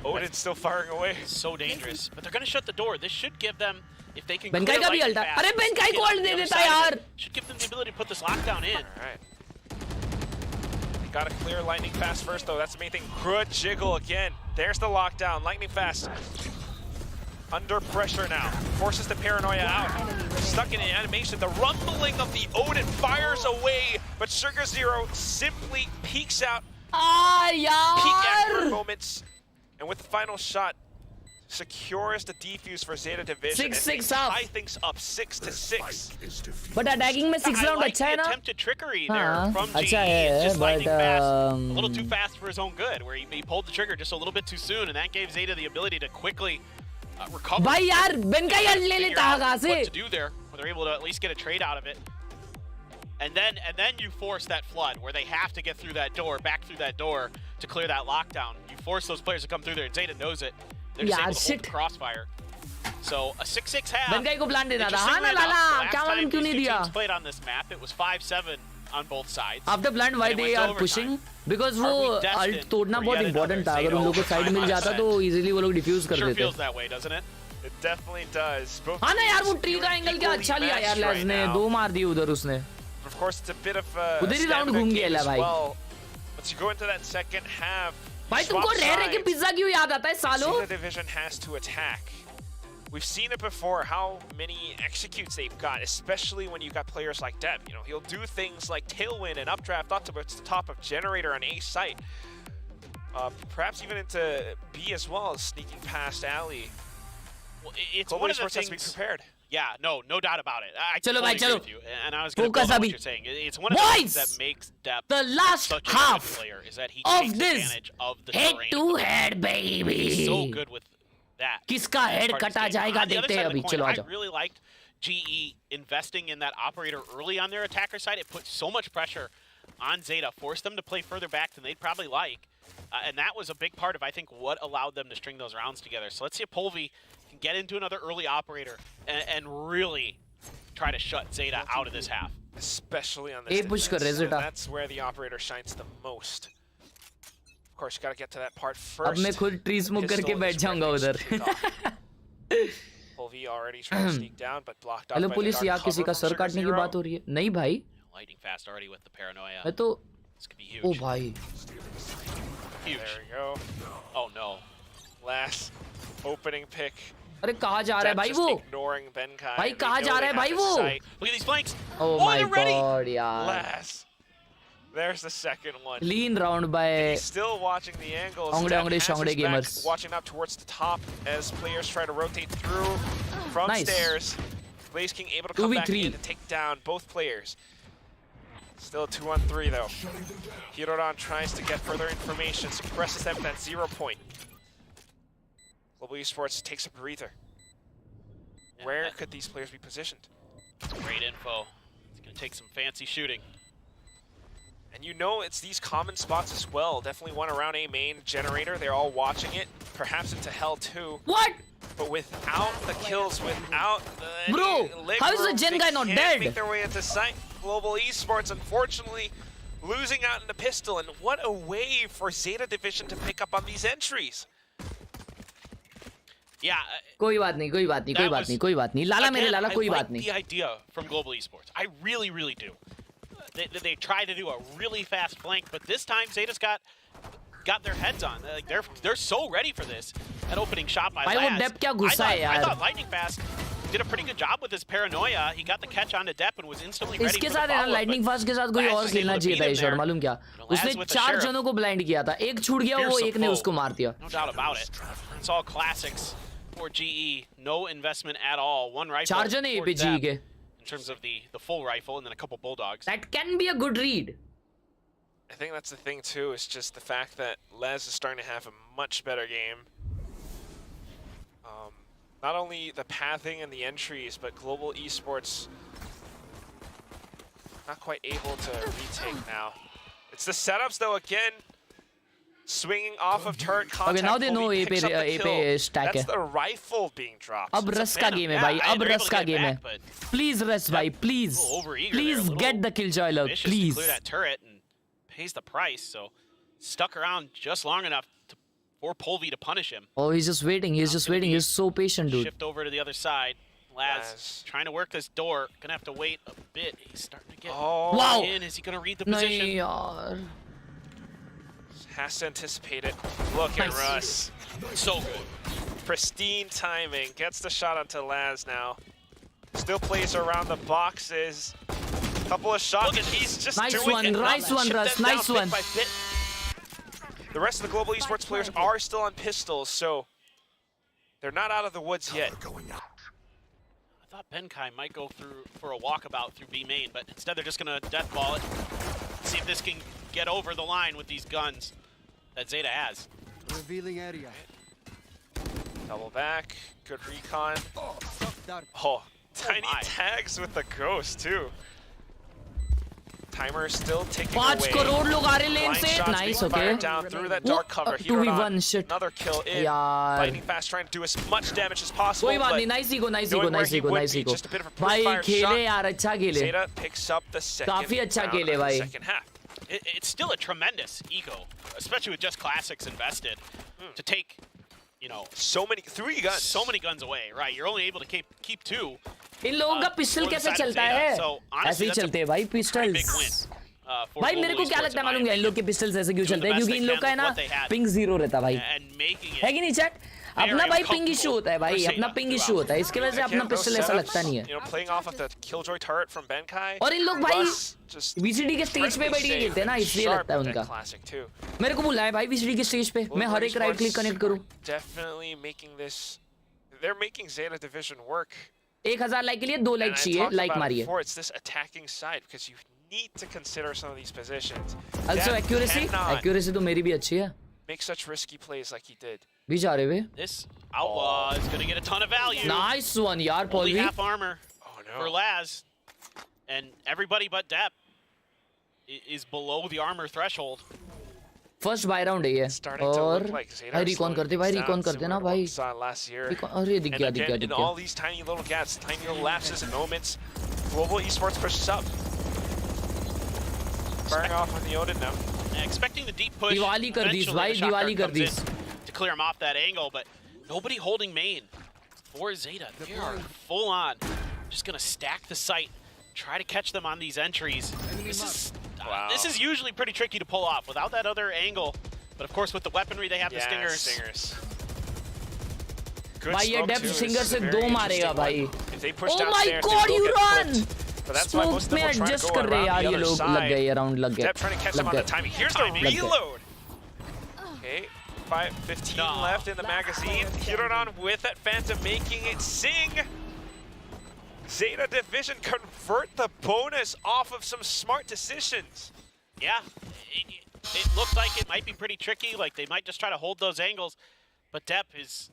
S10: Odin's still firing away.
S16: So dangerous. But they're going to shut the door. This should give them, if they can
S2: Benkai
S16: clear
S2: का भी
S16: lightning
S2: ult है
S16: fast,
S2: अरे Benkai
S16: get
S2: को
S16: on
S2: ult
S16: the
S2: दे
S16: other
S2: देता
S16: side of
S2: यार
S16: it, should give them the ability to put this lockdown in.
S10: All right. Got to clear lightning fast first, though. That's the main thing. Good jiggle again. There's the lockdown. Lightning fast. Under pressure now. Forces the paranoia out. Stuck in animation. The rumbling of the Odin fires away, but Sugar Zero simply peeks out. Peek at her moments. And with the final shot, secures the defuse for Zeta Division.
S2: 6-6 up.
S10: Tie things up 6-6.
S2: But attacking में 6
S16: I
S2: round
S16: like
S2: अच्छा है
S16: the
S2: ना
S16: attempted trickery
S2: हाँ,
S16: there from GE.
S2: अच्छा
S16: It's
S2: है
S16: just lightning
S2: but
S16: fast, a little too fast for his own good, where he pulled the trigger just a little bit too soon, and that gave Zeta the ability to quickly recover.
S2: भाई यार बेनकाई alt ले
S16: Figure
S2: लेता
S16: out
S2: है कहाँ से
S16: what to do there, where they're able to at least get a trade out of it. And then you force that flood, where they have to get through that door, back through that door, to clear that lockdown. You force those players to come through there, and Zeta knows it. They're just able to hold the crossfire. So a 6-6 half.
S2: बेनकाई को plan देना था हाँ ना लाला क्या मालूम क्यों नहीं दिया
S16: Played on this map, it was 5-7 on both sides.
S2: After plan why they are pushing because वो अल्ट तोड़ना बहुत इंपॉर्टेंट था अगर उन लोगों को साइड मिल जाता तो इजीली वो लोग डिफ्यूज कर
S16: Sure
S2: देते
S16: feels that way, doesn't it?
S10: It definitely does. Both
S2: हाँ ना यार वो
S10: teams
S2: ट्री का एंगल क्या
S10: equally
S2: अच्छा लिया यार
S10: matched
S2: लैज
S10: right
S2: ने
S10: now.
S2: दो मार दिए उधर उसने
S10: Of course, it's a bit of a
S2: उधर ही राउंड
S10: stamina
S2: घूम गया
S10: game
S2: है
S10: as
S2: भाई
S10: well. Once you go into that second half,
S2: भाई
S10: you
S2: तुमको
S10: swap
S2: रह रहे के
S10: sides.
S2: पिज्जा क्यों याद आता है सालो
S10: Zeta Division has to attack. We've seen it before, how many executes they've got, especially when you got players like Deb. You know, he'll do things like tailwind and updraft up to the top of generator on A site. Perhaps even into B as well, sneaking past alley.
S16: Well, it's
S10: Global
S16: one of the
S10: Esports has to be
S16: things.
S10: prepared.
S16: Yeah, no doubt about it. I
S2: चलो भाई,
S16: totally agree
S2: चलो.
S16: with you, and I was going to
S2: Focus
S16: build on what
S2: अभी.
S16: you're saying. It's one of the things that makes Depp
S2: the last
S16: such a
S2: half
S16: good player is that he
S2: of
S16: takes
S2: this
S16: advantage of the
S2: head
S16: terrain.
S2: to head baby
S16: He's so good with that.
S2: किसका head
S16: part of
S2: कटा
S16: this game.
S2: जाएगा
S16: On the other
S2: देखते हैं
S16: side of the
S2: अभी
S16: coin,
S2: चलो आ
S16: I
S2: जाओ
S16: really liked GE investing in that operator early on their attacker side. It put so much pressure on Zeta, forced them to play further back than they'd probably like. And that was a big part of, I think, what allowed them to string those rounds together. So let's see if Pulvy can get into another early operator and really try to shut Zeta out of this half.
S10: Especially on this
S2: push कर रहे
S10: defense,
S2: Zeta.
S10: and that's where the operator shines the most. Of course, you got to get to that part first.
S2: अब मैं खुद tree smoke करके बैठ जाऊंगा उधर
S10: Pulvy already trying to sneak down, but blocked off
S2: hello
S10: by the
S2: police
S10: dark
S2: यहाँ
S10: cover
S2: किसी का
S10: from
S2: सर
S10: Sugar
S2: काटने की
S10: Zero.
S2: बात हो रही है नहीं भाई
S16: Lighting fast already with the paranoia.
S2: मैं तो
S16: This could be huge.
S2: ओ भाई
S16: Huge.
S10: There we go.
S16: Oh no.
S10: Last opening pick.
S2: अरे कहाँ जा रहा है
S10: Depp
S2: भाई
S10: just
S2: वो
S10: ignoring Benkai.
S2: भाई
S10: We
S2: कहाँ
S10: know
S2: जा
S10: they
S2: रहा है भाई
S10: have
S2: वो
S10: the sight.
S16: Look at these flanks.
S2: Oh
S16: Oh,
S2: my
S16: they're ready.
S2: god यार
S10: Last. There's the second one.
S2: clean round by
S10: He's still watching the angles.
S2: Ongde,
S10: Depp
S2: ongde,
S10: has his
S2: shongde
S10: back,
S2: gamers.
S10: watching up towards the top as players try to rotate through from
S2: Nice.
S10: stairs. Blaze King able to come back
S2: 2v3.
S10: in and take down both players. Still 2-on-3 though. Hiroran tries to get further information, suppresses them at 0 point.
S7: Global Esports takes a breather. Where could these players be positioned?
S16: Great info. It's going to take some fancy shooting.
S7: And you know it's these common spots as well. Definitely one around A main generator. They're all watching it. Perhaps into Hell too.
S2: What?
S7: But without the kills, without the
S2: Bro, how is the gen guy not dead?
S7: Make their way into sight. Global Esports, unfortunately, losing out in the pistol. And what a way for Zeta Division to pick up on these entries.
S16: Yeah.
S2: कोई बात नहीं, कोई बात नहीं, कोई बात नहीं, कोई बात नहीं. लाला मेरे लाला, कोई बात नहीं.
S16: The idea from Global Esports, I really, really do. They try to do a really fast flank, but this time Zeta's got their heads on. Like they're so ready for this. That opening shot by Laz. I thought Lightning Fast did a pretty good job with his paranoia. He got the catch onto Depp and was instantly ready
S2: इसके
S16: for the
S2: साथ यार Lightning Fast के साथ कोई और खेलना चाहिए था ईश्वर मालूम क्या? उसने 4 जनों को ब्लाइंड किया था. एक छूट गया वो एक ने उसको मार दिया.
S16: No doubt about it. It's all classics for GE. No investment at all. One rifle.
S2: 4 जने ये पे GE के.
S16: In terms of the full rifle and then a couple bulldogs.
S2: That can be a good read.
S7: I think that's the thing too. It's just the fact that Les is starting to have a much better game. Not only the pathing and the entries, but Global Esports not quite able to retake now. It's the setups though again. Swinging off of turret contact.
S2: Okay, now they know A पे stack
S7: That's
S2: है.
S7: the rifle being dropped.
S2: अब रस का game है भाई. अब रस का गेम है. Please रस भाई. Please. Please get the killjoy look. Please.
S16: Clear that turret and pays the price. So stuck around just long enough for Polvi to punish him.
S2: Oh, he's just waiting. He's just waiting. He's so patient, dude.
S16: Shift over to the other side. Laz trying to work this door. Gonna have to wait a bit. He's starting to get in. Is he gonna read the position?
S2: नहीं यार.
S7: Has to anticipate it. Look at Russ.
S16: So good.
S7: Pristine timing. Gets the shot onto Laz now. Still plays around the boxes. Couple of shots and he's just doing it.
S2: Nice one, Russ. Nice one.
S7: The rest of the Global Esports players are still on pistols, so they're not out of the woods yet.
S16: I thought Benkai might go through for a walkabout through B main, but instead they're just gonna death ball it. See if this can get over the line with these guns that Zeta has.
S17: Revealing area.
S7: Double back, good recon. Oh, tiny tags with the ghost too. Timer is still ticking away.
S2: 5 crore लोग आ रहे लेन से. Nice, okay.
S7: Down through that dark cover.
S2: 2v1 shit.
S7: Another kill in.
S2: यार.
S7: Lightning Fast trying to do as much damage as possible.
S2: कोई बात नहीं. Nice ego, nice ego, nice ego, nice ego. भाई खेले यार अच्छा खेले.
S7: Zeta picks up the second.
S2: काफी अच्छा खेले भाई.
S7: Second half.
S16: It's still a tremendous ego, especially with just classics invested, to take, you know,
S7: so many guns
S16: away. Right, you're only able to keep 2.
S2: इन लोगों का pistol कैसे चलता है? ऐसे ही चलते हैं भाई पिस्टल्स. भाई मेरे को क्या लगता है मालूम है इन लोग के पिस्टल्स ऐसे क्यों चलते हैं? क्योंकि इन लोग का है ना पिंग 0 रहता भाई. है कि नहीं चैट? अपना भाई पिंग इशू होता है भाई. अपना पिंग इशू होता है. इसके वजह से अपना पिस्टल ऐसा लगता नहीं है. और इन लोग भाई VCT के स्टेज पे बैठ के खेलते हैं ना, इसलिए लगता है उनका. मेरे को बुलाया भाई VCT के स्टेज पे. मैं हर एक राइट क्लिक कनेक्ट करूं.
S7: Definitely making this. They're making Zeta Division work.
S2: 1000 like के लिए 2 लाइक चाहिए. लाइक मारिए.
S7: It's this attacking side because you need to consider some of these positions.
S2: Also accuracy तो मेरी भी अच्छी है.
S7: Make such risky plays like he did.
S2: भी जा रहे वे.
S16: This outlaw is gonna get a ton of value.
S2: Nice one यार
S16: Only
S2: Polvi.
S16: half armor for Laz, and everybody but Depp is below the armor threshold.
S2: First buy round है ये. और भाई recon करते ना भाई. अरे दिख गया.
S7: In all these tiny little gaps, tiny little lapses and moments, Global Esports pushes up. Firing off on the Odin now.
S16: Yeah, expecting the deep push.
S2: Diwali कर दीस भाई, दिवाली कर दीस.
S16: To clear him off that angle, but nobody holding main for Zeta. They are full on. Just gonna stack the site, try to catch them on these entries. This is usually pretty tricky to pull off without that other angle. But of course, with the weaponry, they have the stingers.
S2: भाई ये depth singer से 2 मारेगा भाई. Oh my God, you run! Smoke में adjust कर रहे यार ये लोग. लग गए ये राउंड लग गए.
S7: Here's the reload. Okay, 5:15 left in the magazine. Khelraay with that Phantom making it sing. Zeta Division convert the bonus off of some smart decisions.
S16: Yeah, it looked like it might be pretty tricky. Like they might just try to hold those angles, but Depp is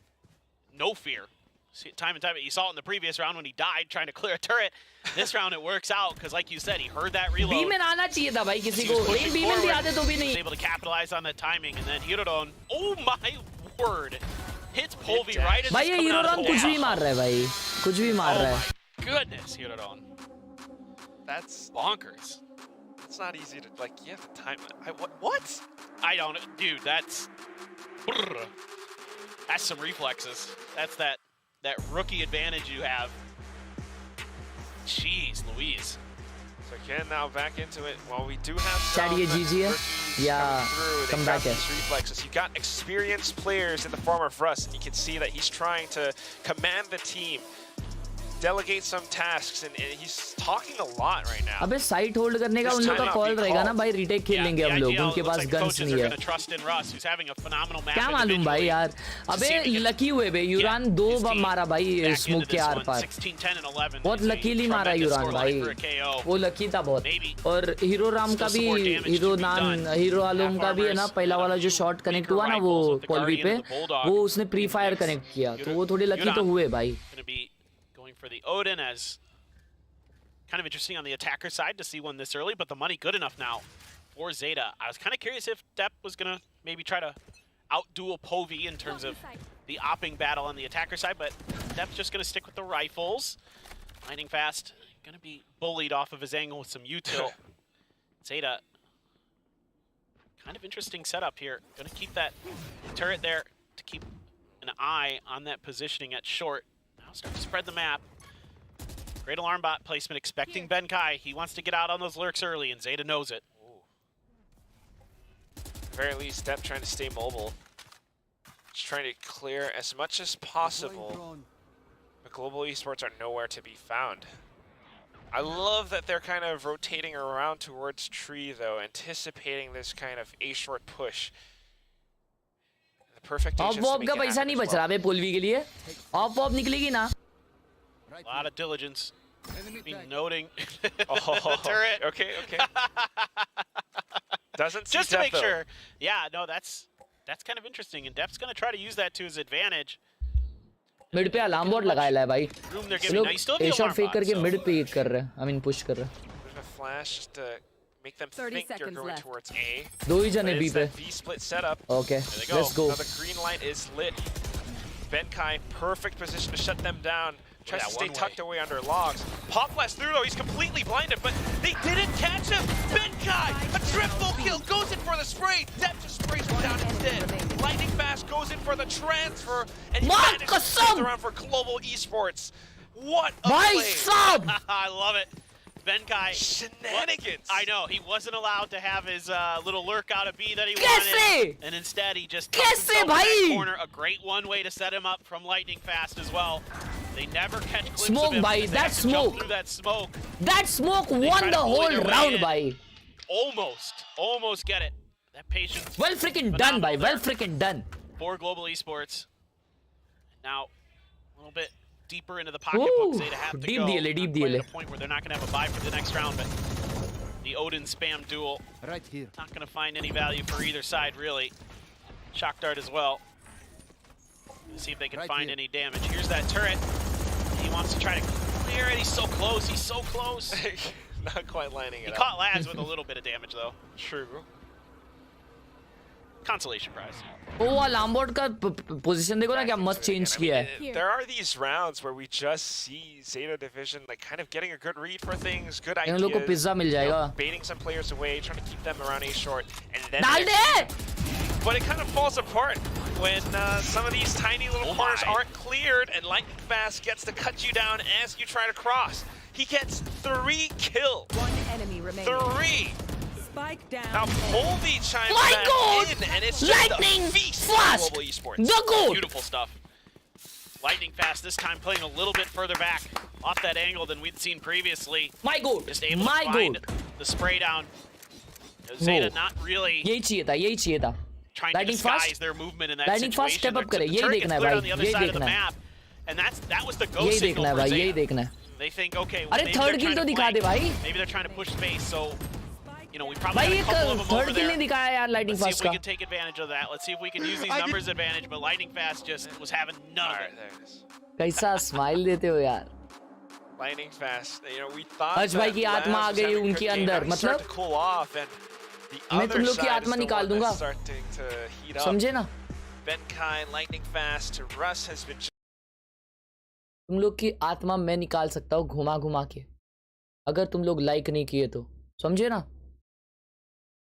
S16: no fear. See, time and time, you saw it in the previous round when he died trying to clear a turret. This round it works out because, like you said, he heard that reload.
S2: B में आना चाहिए था भाई किसी को. लेकिन B में भी आते तो भी नहीं.
S16: He was able to capitalize on that timing, and then Hirodon, oh my word, hits Polvi right as
S2: भाई
S16: he's
S2: ये
S16: coming out of
S2: Hirodon
S16: the
S2: कुछ भी मार रहा है भाई. कुछ भी मार रहा है.
S16: Oh my goodness, Hirodon.
S10: That's
S16: bonkers.
S10: It's not easy to like. You have to time it. What?
S16: I don't, dude. That's some reflexes. That's that rookie advantage you have. Jeez, Louise.
S10: So again, now back into it. Well, we do have
S2: Chat ये GG है. Yeah, come back है.
S10: These reflexes. You got experienced players in the form of Russ, and you can see that he's trying to command the team, delegate some tasks, and he's talking a lot right now.
S2: अबे site hold करने का उन लोग का call रहेगा ना भाई. Retake खेल लेंगे हम लोग. उनके पास गन्स नहीं है. क्या मालूम भाई यार. अबे लकी हुए बे. यूरान 2 मारा भाई स्मोक के आर पार. बहुत लकीली मारा यूरान भाई. वो लकी था बहुत. और हीरो राम का भी, हीरो आलम का भी है ना, पहला वाला जो शॉट कनेक्ट हुआ ना वो पॉलवी पे, वो उसने प्री फायर कनेक्ट किया. तो वो थोड़े लकी तो हुए भाई.
S16: For the Odin, as kind of interesting on the attacker side to see one this early, but the money good enough now for Zeta. I was kind of curious if Depp was going to maybe try to out-duel Povey in terms of the opping battle on the attacker side, but Depp's just going to stick with the rifles. Lightning fast, going to be bullied off of his angle with some util. Zeta, kind of interesting setup here. Going to keep that turret there to keep an eye on that positioning at short. Now start to spread the map. Great alarm bot placement, expecting Benkai. He wants to get out on those lurks early, and Zeta knows it.
S10: At the very least, Depp trying to stay mobile. Just trying to clear as much as possible. But Global Esports are nowhere to be found. I love that they're kind of rotating around towards tree, though, anticipating this kind of A-short push. The perfect
S2: off वॉप का पैसा नहीं बच रहा बे पोलवी के लिए. Of वॉप निकलेगी ना.
S16: A lot of diligence. Be noting
S10: oh,
S16: the turret.
S10: Okay. Doesn't
S16: just
S10: see
S16: to make
S10: Depp,
S16: sure. Yeah, no, that's kind of interesting, and Depp's going to try to use that to his advantage.
S2: Mid पे alarm board लगाया है भाई.
S16: Room they're giving. Now you still have
S2: A
S16: the
S2: shot
S16: alarm
S2: fake
S16: bot,
S2: करके
S16: so-
S2: mid पे कर रहे हैं. I mean push कर रहे हैं.
S10: There's a flash just to make them
S9: 30
S10: think you're
S9: seconds
S10: going
S9: left.
S10: towards A.
S2: दो ही जने
S10: But
S2: बी
S10: it's
S2: पे.
S10: that V-split setup.
S2: Okay,
S10: There they go.
S2: let's go.
S10: Now the green light is lit. Benkai, perfect position to shut them down. Tries to stay tucked away under logs. Pop blast through though, he's completely blinded, but they didn't catch him! Benkai! A triple kill, goes in for the spray! Depp just sprays him down instead. Lightning fast goes in for the transfer, and he manages to stick around for Global Esports. What a play!
S16: I love it. Benkai.
S10: Shenanigans!
S16: I know, he wasn't allowed to have his little lurk out of B that he
S2: कैसे?
S16: wanted. And instead he just tucked
S2: कैसे
S16: himself in that
S2: भाई?
S16: corner. A great one way to set him up from lightning fast as well. They never catch glimpse
S2: Smoke
S16: of him.
S2: भाई,
S16: They
S2: that
S16: have to jump
S2: smoke.
S16: through that smoke.
S2: That smoke
S16: They
S2: won
S16: try
S2: the
S16: to bully
S2: whole
S16: their way
S2: round
S16: in.
S2: भाई.
S16: Almost get it. That patience.
S2: Well freaking done भाई. Well freaking done.
S16: For Global Esports. Now, a little bit deeper into the pocketbook, Zeta have to
S2: deep
S16: go.
S2: deal है, deep
S16: Not
S2: deal
S16: quite
S2: है.
S16: at a point where they're not going to have a bye for the next round, but the Odin spam duel.
S17: Right here.
S16: Not going to find any value for either side, really. Shock dart as well. Let's see if they can find any damage. Here's that turret. He wants to try to clear it. He's so close. He's so close.
S10: Not quite lining it
S16: He
S10: up.
S16: caught Laz with a little bit of damage, though.
S10: True.
S16: Consolation prize.
S2: वो alarm board का position देखो ना क्या मस्त change किया है.
S10: There are these rounds where we just see Zeta Division like kind of getting a good read for things, good
S2: इन लोग को
S10: ideas,
S2: पिज्जा मिल जाएगा.
S10: baiting some players away, trying to keep them around A short, and then
S2: डाल दे.
S10: but it kind of falls apart when some of these tiny little corners aren't cleared, and Lightning Fast gets to cut you down as you try to cross. He gets 3 kills.
S9: One enemy remaining.
S10: 3.
S9: Spike down.
S10: Now Polvi chimes
S2: My
S10: back
S2: God!
S10: in, and it's just
S2: Lightning
S10: a feast
S2: Fast!
S10: for Global Esports.
S2: The goat!
S16: Beautiful stuff. Lightning Fast this time playing a little bit further back off that angle than we'd seen previously.
S2: My goat.
S16: Just able
S2: My
S16: to find
S2: goat.
S16: the spray down. Zeta
S2: Whoa.
S16: not really
S2: यही चाहिए था. यही चाहिए था.
S16: trying to
S2: Lightning
S16: disguise
S2: fast.
S16: their movement in that
S2: Lightning fast
S16: situation.
S2: step up
S16: Their
S2: करे. यही
S16: turret gets
S2: देखना है
S16: cleared
S2: भाई.
S16: on the other
S2: यही
S16: side of the
S2: देखना है.
S16: map, and that was the go
S2: यही
S16: signal
S2: देखना है
S16: for
S2: भाई.
S16: Zeta.
S2: यही देखना है.
S16: They think, okay, well,
S2: अरे
S16: maybe
S2: third
S16: they're
S2: kill
S16: trying
S2: तो
S16: to
S2: दिखा दे
S16: flank.
S2: भाई.
S16: Maybe they're trying to push space, so You know, we probably
S2: भाई
S16: had a couple of
S2: एक
S16: them over
S2: third kill
S16: there.
S2: नहीं दिखाया यार lighting
S16: Let's see
S2: fast
S16: if we
S2: का
S16: can take advantage of that. Let's see if we can use these numbers advantage, but Lightning Fast just was having none of it.
S2: कैसा smile देते हो यार
S10: Lightning Fast. You know, we thought
S2: हर्ष भाई
S10: that
S2: की आत्मा
S10: Laz
S2: uh
S10: was
S2: गई
S10: having a
S2: उनके
S10: good game.
S2: अंदर
S10: Now he's starting
S2: मतलब
S10: to cool off, and the
S2: मैं
S10: other
S2: तुम लोग की
S10: side
S2: आत्मा
S10: is the
S2: निकाल
S10: one
S2: दूंगा
S10: that's starting to heat up.
S2: समझे ना
S10: Benkai, Lightning Fast, Russ has been
S2: तुम लोग की आत्मा मैं निकाल सकता हूँ घुमा घुमा के अगर तुम लोग लाइक नहीं किए तो समझे ना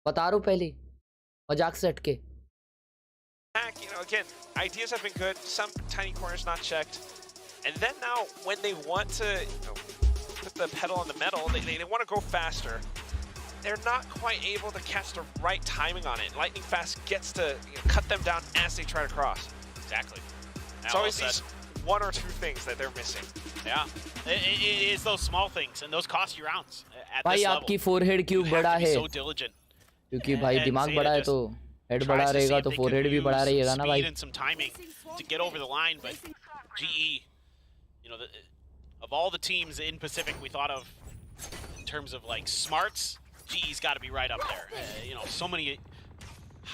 S2: बता रहा हूँ पहले मजाक से हटके
S10: You know, again, ideas have been good. Some tiny corners not checked, and then now when they want to, you know, put the pedal on the metal, they want to go faster. They're not quite able to catch the right timing on it. Lightning Fast gets to cut them down as they try to cross.
S16: Exactly.
S10: It's always these one or two things that they're missing.
S16: Yeah, it is those small things, and those cost you rounds at
S2: भाई
S16: this level.
S2: आपकी forehead क्यों
S16: You
S2: बड़ा
S16: have to be
S2: है
S16: so diligent.
S2: क्योंकि भाई
S16: And
S2: दिमाग
S16: Zeta
S2: बड़ा है
S16: just
S2: तो हेड
S16: tries
S2: बड़ा
S16: to see
S2: रहेगा
S16: if
S2: तो
S16: they
S2: फोरहेड
S16: can
S2: भी बड़ा
S16: use
S2: रहेगा ना भाई
S16: speed and some timing to get over the line, but GE, you know, of all the teams in Pacific we thought of in terms of like smarts, GE's got to be right up there. You know, so many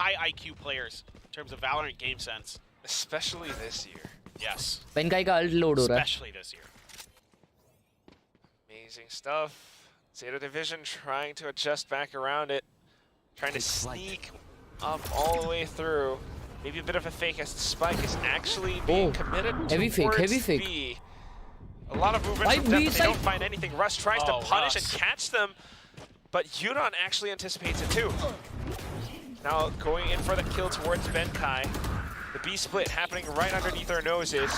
S16: high IQ players in terms of Valorant game sense.
S10: Especially this year.
S16: Yes.
S2: पेनकाई का alt load हो रहा है
S16: Especially this year.
S10: Amazing stuff. Zeta Division trying to adjust back around it. Trying to sneak up all the way through. Maybe a bit of a fake as the spike is actually being committed
S2: heavy fake, heavy
S10: towards
S2: fake.
S10: B. A lot of movement
S2: Why
S10: from Depth,
S2: B
S10: but they
S2: side?
S10: don't find anything. Russ tries to punish
S16: Russ.
S10: and catch them, but Yudon actually anticipates it too. Now going in for the kill towards Benkai. The B split happening right underneath our noses.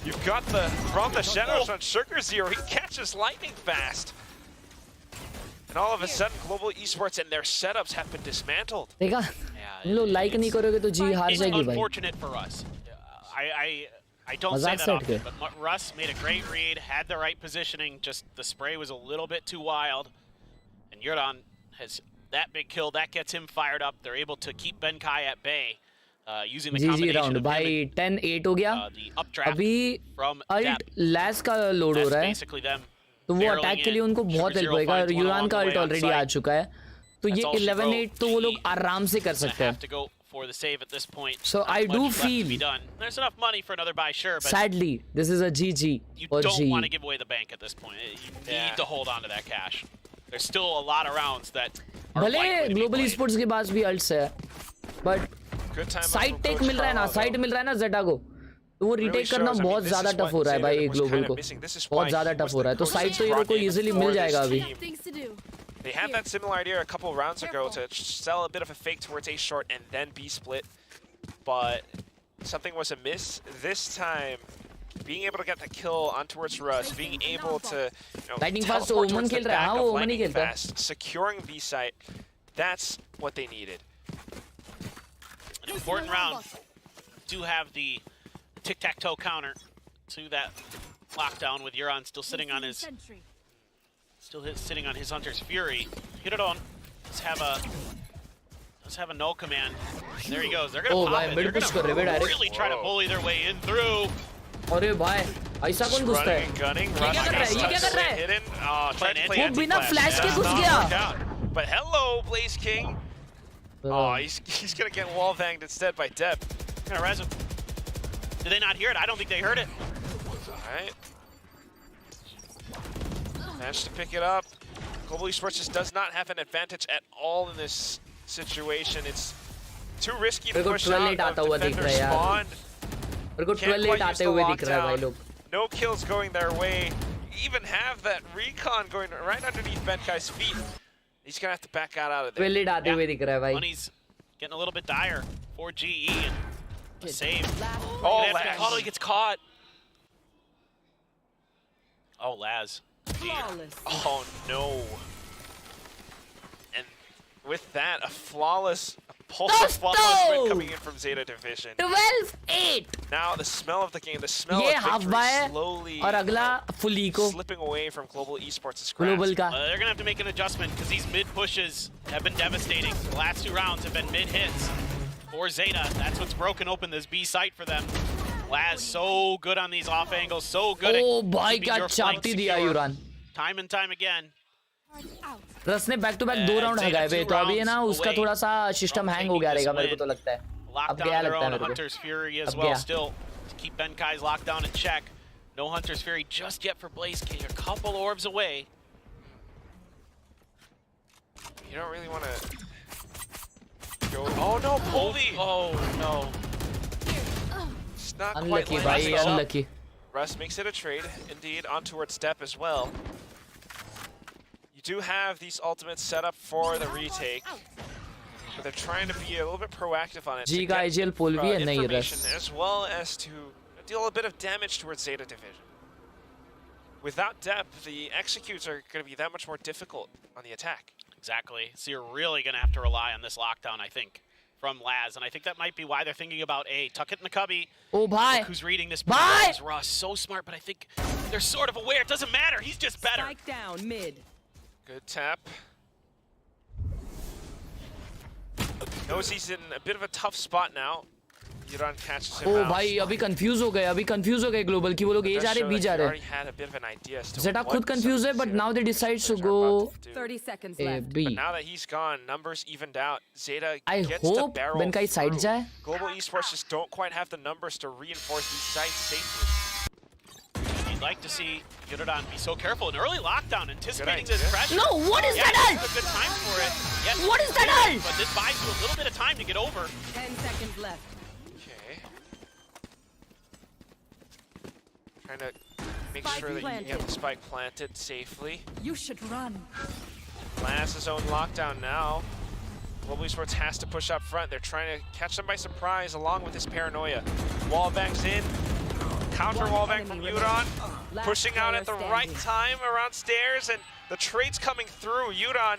S10: You've got the from the shadows on Sugar Zero. He catches lightning fast. And all of a sudden, Global Esports and their setups have been dismantled.
S2: देखा तुम लोग like नहीं करोगे तो जी हार
S16: It's
S2: जाएगी भाई
S16: unfortunate for us. I don't say
S2: मजाक
S16: that
S2: से
S16: often,
S2: हटके
S16: but Russ made a great read, had the right positioning, just the spray was a little bit too wild. And Yurdan has that big kill, that gets him fired up. They're able to keep Benkai at bay using the
S2: जी
S16: combination
S2: round
S16: of
S2: भाई 10-8 हो गया
S16: the updraft
S2: अभी
S16: from
S2: ult Laz का लोड हो
S16: That's
S2: रहा है
S16: basically them
S2: तो वो
S16: barreling
S2: अटैक के लिए
S16: in.
S2: उनको बहुत
S16: Sugar
S2: हेल्प
S16: Zero
S2: होएगा
S16: finds one
S2: यूरान
S16: along
S2: का
S16: the
S2: ult
S16: way on
S2: already आ
S16: site.
S2: चुका है तो ये
S16: That's all she
S2: 11-8 तो वो लोग आराम से कर
S16: Gonna
S2: सकते हैं
S16: have to go for the save at this point.
S2: So
S16: Not
S2: I do
S16: much left to
S2: feel-
S16: be done. There's enough money for another buy, sure, but
S2: sadly this is a GG
S16: you
S2: or
S16: don't
S2: G
S16: want to give away the bank at this point. You need to hold on to that cash. There's still a lot of rounds that are
S2: भले
S16: likely to be
S2: global
S16: played.
S2: Sports के पास भी alts है but
S10: Good time
S2: side take मिल रहा है ना side मिल रहा है ना जेटा को तो वो रिटेक करना बहुत ज्यादा टफ हो रहा है भाई ग्लोबल को बहुत ज्यादा टफ हो रहा है तो साइड तो ये लोग को इजीली मिल जाएगा अभी
S10: They had that similar idea a couple of rounds ago to sell a bit of a fake towards A short and then B split, but something was amiss. This time, being able to get the kill on towards Russ, being able to
S2: Lightning Fast
S10: teleport
S2: ओमन
S10: towards the
S2: खेल रहा है
S10: back
S2: हाँ
S10: of
S2: वो ओमन ही
S10: Lightning
S2: खेलता है
S10: Fast, securing B site, that's what they needed.
S16: An important round. Do have the tic-tac-toe counter to that lockdown with Euron still sitting on his Hunter's Fury. Hit it on. Let's have a no command. There he goes. They're gonna
S2: Oh,
S16: pop
S2: भाई,
S16: it.
S2: mid
S16: They're
S2: push कर रहे हैं
S16: gonna
S2: direct.
S16: really try to bully their way in through.
S2: अरे भाई ऐसा कौन घुसता है
S10: Running and gunning.
S2: ये क्या कर रहा है ये क्या कर रहा है
S10: Hidden. Tried to play
S2: वो बिना
S10: anti-flash.
S2: फ्लैश के
S10: Does
S2: घुस
S10: not
S2: गया
S10: work out. But hello, Blaze King. Oh, he's gonna get wall banged instead by Deb.
S16: Gonna res him. Did they not hear it? I don't think they heard it.
S10: Alright. Managed to pick it up. Global Esports just does not have an advantage at all in this situation. It's too risky to push out of defender spawn.
S2: मेरे को 12-8 आते हुए दिख रहा है भाई लोग
S10: No kills going their way. Even have that recon going right underneath Benkai's feet. He's gonna have to back out of there.
S2: 12-8 आते हुए दिख रहा है भाई
S16: Money's getting a little bit dire for GE and a save.
S10: Oh,
S16: Laz. Oh, he gets caught. Oh, Laz.
S10: Oh no. And with that, a flawless, flawless win coming in from Zeta Division.
S2: 12-8
S10: Now the smell of the game, the smell
S2: ये
S10: of
S2: half
S10: victory
S2: buy
S10: slowly
S2: और अगला fully को
S10: slipping away from Global Esports'
S2: global
S10: grasp.
S2: का
S16: They're gonna have to make an adjustment because these mid pushes have been devastating. The last two rounds have been mid hits for Zeta. That's what's broken open this B site for them. Laz so good on these off angles, so good
S2: O
S16: at
S2: भाई
S16: keeping
S2: क्या
S16: your flank
S2: चापटी दिया
S16: secure.
S2: यूरान
S16: Time and time again.
S2: रस ने back to back 2 round हगाए पे, तो अभी है ना उसका थोड़ा सा सिस्टम हैंग हो गया रहेगा मेरे को तो लगता है. अब गया लगता है मेरे को.
S16: Hunter's Fury as
S2: अब
S16: well
S2: गया.
S16: still to keep Benkai's lockdown in check. No Hunter's Fury just yet for Blaze King. A couple orbs away.
S10: You don't really want to go. Oh no, Polly!
S16: Oh no.
S10: It's not quite
S2: Unlucky, bhai,
S10: lining up.
S2: unlucky.
S10: Russ makes it a trade, indeed, on towards Step as well. You do have these ultimates set up for the retake, but they're trying to be a little bit proactive on it.
S2: G का IGL pull भी है नहीं
S10: information
S2: Russ.
S10: as well as to deal a bit of damage towards Zeta Division. Without depth, the executes are going to be that much more difficult on the attack.
S16: Exactly. So you're really going to have to rely on this lockdown, I think, from Laz. And I think that might be why they're thinking about A. Tuck it in the cubby.
S2: Oh, bhai.
S16: Look who's reading this?
S2: Bhai.
S16: Russ, so smart, but I think they're sort of aware. It doesn't matter. He's just better.
S9: Spike down mid.
S10: Good tap. Knows he's in a bit of a tough spot now. Yuran catches him
S2: Oh
S10: out.
S2: भाई अभी confuse हो गए global की वो लोग ए जा रहे B जा रहे.
S10: Already had a bit of an idea as to
S2: Zeta
S10: what
S2: खुद कंफ्यूज है but now they decide to go
S9: 30 seconds
S2: A
S9: left.
S2: B.
S10: But now that he's gone, numbers evened out. Zeta
S2: I
S10: gets to
S2: hope
S10: barrel
S2: Benkai side
S10: through.
S2: जाए.
S10: Global Esports just don't quite have the numbers to reinforce these sites safely.
S16: You'd like to see Yuran be so careful. An early lockdown, anticipating
S10: Good
S16: this
S10: idea.
S16: pressure.
S2: No, what is
S16: Yeah,
S2: that
S16: this
S2: ult?
S16: is a good time for it. Yes,
S2: What is that ult?
S16: But this buys you a little bit of time to get over.
S9: 10 seconds left.
S10: Okay. Trying to make
S9: Spike
S10: sure that you can
S9: planted.
S10: get the spike planted safely.
S9: You should run.
S10: Laz his own lockdown now. Global Esports has to push up front. They're trying to catch them by surprise along with his paranoia. Wallbangs in. Counter wallbang from Yuran. Pushing out at the right time around stairs, and the trade's coming through. Yuran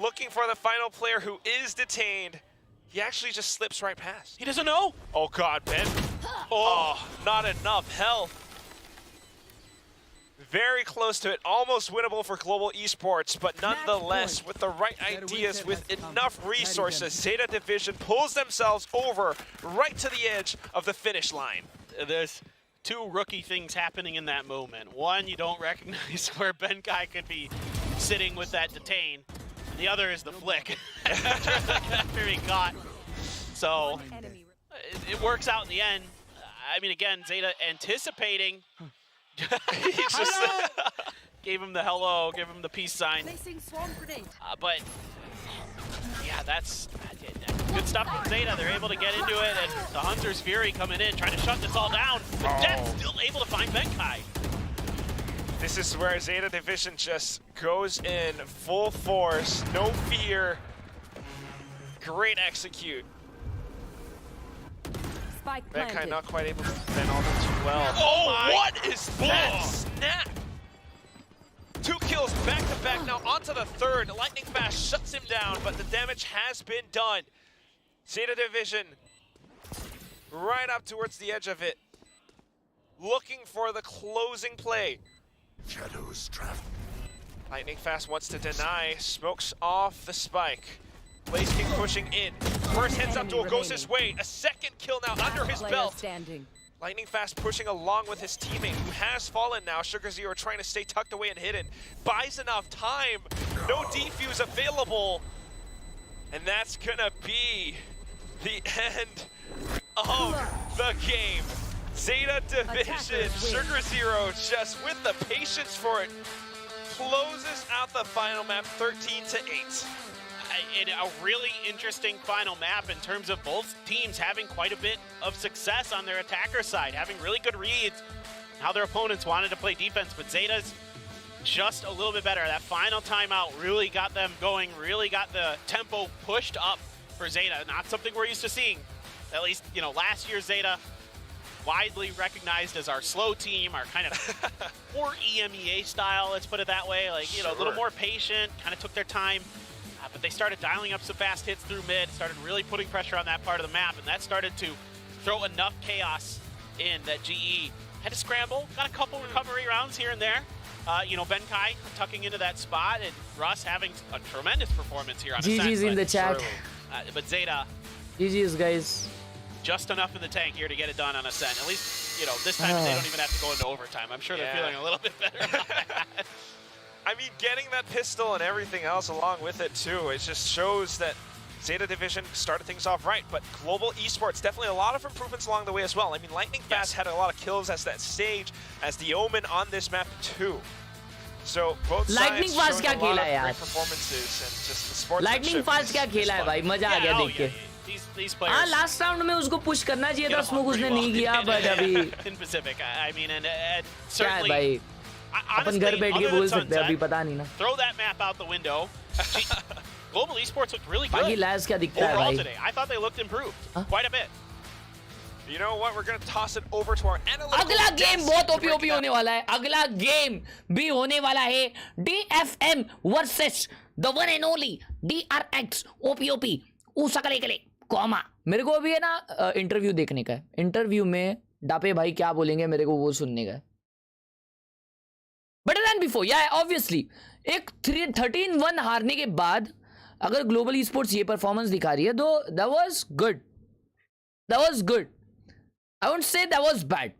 S10: looking for the final player who is detained. He actually just slips right past.
S16: He doesn't know.
S10: Oh God, Ben. Oh, not enough health. Very close to it, almost winnable for Global Esports, but nonetheless, with the right ideas, with enough resources, Zeta Division pulls themselves over right to the edge of the finish line.
S16: There's two rookie things happening in that moment. One, you don't recognize where Benkai could be sitting with that detain. And the other is the flick after he got. So it works out in the end. I mean, again, Zeta anticipating. He just gave him the hello, gave him the peace sign. But yeah, that's good stuff from Zeta. They're able to get into it, and the Hunter's Fury coming in, trying to shut this all down. But Death still able to find Benkai.
S10: This is where Zeta Division just goes in full force, no fear. Great execute.
S9: Spike
S10: Benkai
S9: planted.
S10: not quite able to defend all that too well.
S16: Oh,
S10: What is that snap? 2 kills back to back, now onto the third. Lightning Fast shuts him down, but the damage has been done. Zeta Division right up towards the edge of it, looking for the closing play.
S1: Shadows trap.
S10: Lightning Fast wants to deny, smokes off the spike. Blaze King pushing in. First heads up duel goes his way. A second kill now under his belt.
S9: Standing.
S10: Lightning Fast pushing along with his teammate who has fallen now. Sugar Zero trying to stay tucked away and hidden. Buys enough time. No defuse available. And that's gonna be the end of the game. Zeta Division, Sugar Zero just with the patience for it, closes out the final map 13-8.
S16: In a really interesting final map in terms of both teams having quite a bit of success on their attacker side, having really good reads, how their opponents wanted to play defense, but Zeta's just a little bit better. That final timeout really got them going, really got the tempo pushed up for Zeta. Not something we're used to seeing. At least, you know, last year's Zeta, widely recognized as our slow team, our kind of more EMEA style, let's put it that way. Like, you know, a little more patient, kind of took their time. But they started dialing up some fast hits through mid, started really putting pressure on that part of the map, and that started to throw enough chaos in that GE had to scramble. Got a couple recovery rounds here and there. You know, Benkai tucking into that spot, and Russ having a tremendous performance here on Ascent.
S2: GG's in the chat.
S16: But Zeta,
S2: GG's guys.
S16: just enough in the tank here to get it done on Ascent. At least, you know, this time they don't even have to go into overtime. I'm sure they're feeling a little bit better about that.
S7: I mean, getting that pistol and everything else along with it too, it just shows that Zeta Division started things off right, but Global Esports, definitely a lot of improvements along the way as well. I mean, Lightning Fast had a lot of kills as that stage, as the Omen on this map too. So both
S2: Lightning
S7: sides
S2: Fast
S7: showing
S2: क्या
S7: a lot
S2: खेला
S7: of
S2: यार?
S7: great performances and just the sportsmanship.
S2: Lightning Fast क्या खेला है भाई? मजा आ गया देख के.
S16: These players.
S2: हाँ, लास्ट राउंड में उसको पुश करना चाहिए था, स्मोक उसने नहीं किया, बट अभी
S16: in Pacific, I mean, and
S2: क्या है
S16: certainly.
S2: भाई? अपन घर बैठ के बोल सकते हैं, अभी पता नहीं ना.
S16: Throw that map out the window. Global Esports looked really good.
S2: बाकी लैस क्या दिखता है
S16: overall
S2: भाई?
S16: today. I thought they looked improved quite a bit.
S7: You know what? We're going to toss it over to our analytical.
S2: अगला game
S7: desk
S2: बहुत
S7: to
S2: OP
S7: break
S2: OP
S7: down.
S2: होने वाला है. अगला गेम भी होने वाला है DFM versus the one and only DRX OP OP ऊसकले कॉमा. मेरे को अभी है ना इंटरव्यू देखने का है. इंटरव्यू में डापे भाई क्या बोलेंगे मेरे को वो सुनने का है. बेटर देन बिफोर, या ऑब्वियसली एक 13-1 हारने के बाद अगर ग्लोबल ई-स्पोर्ट्स ये परफॉर्मेंस दिखा रही है तो that was good. That was good. I won't say that was bad.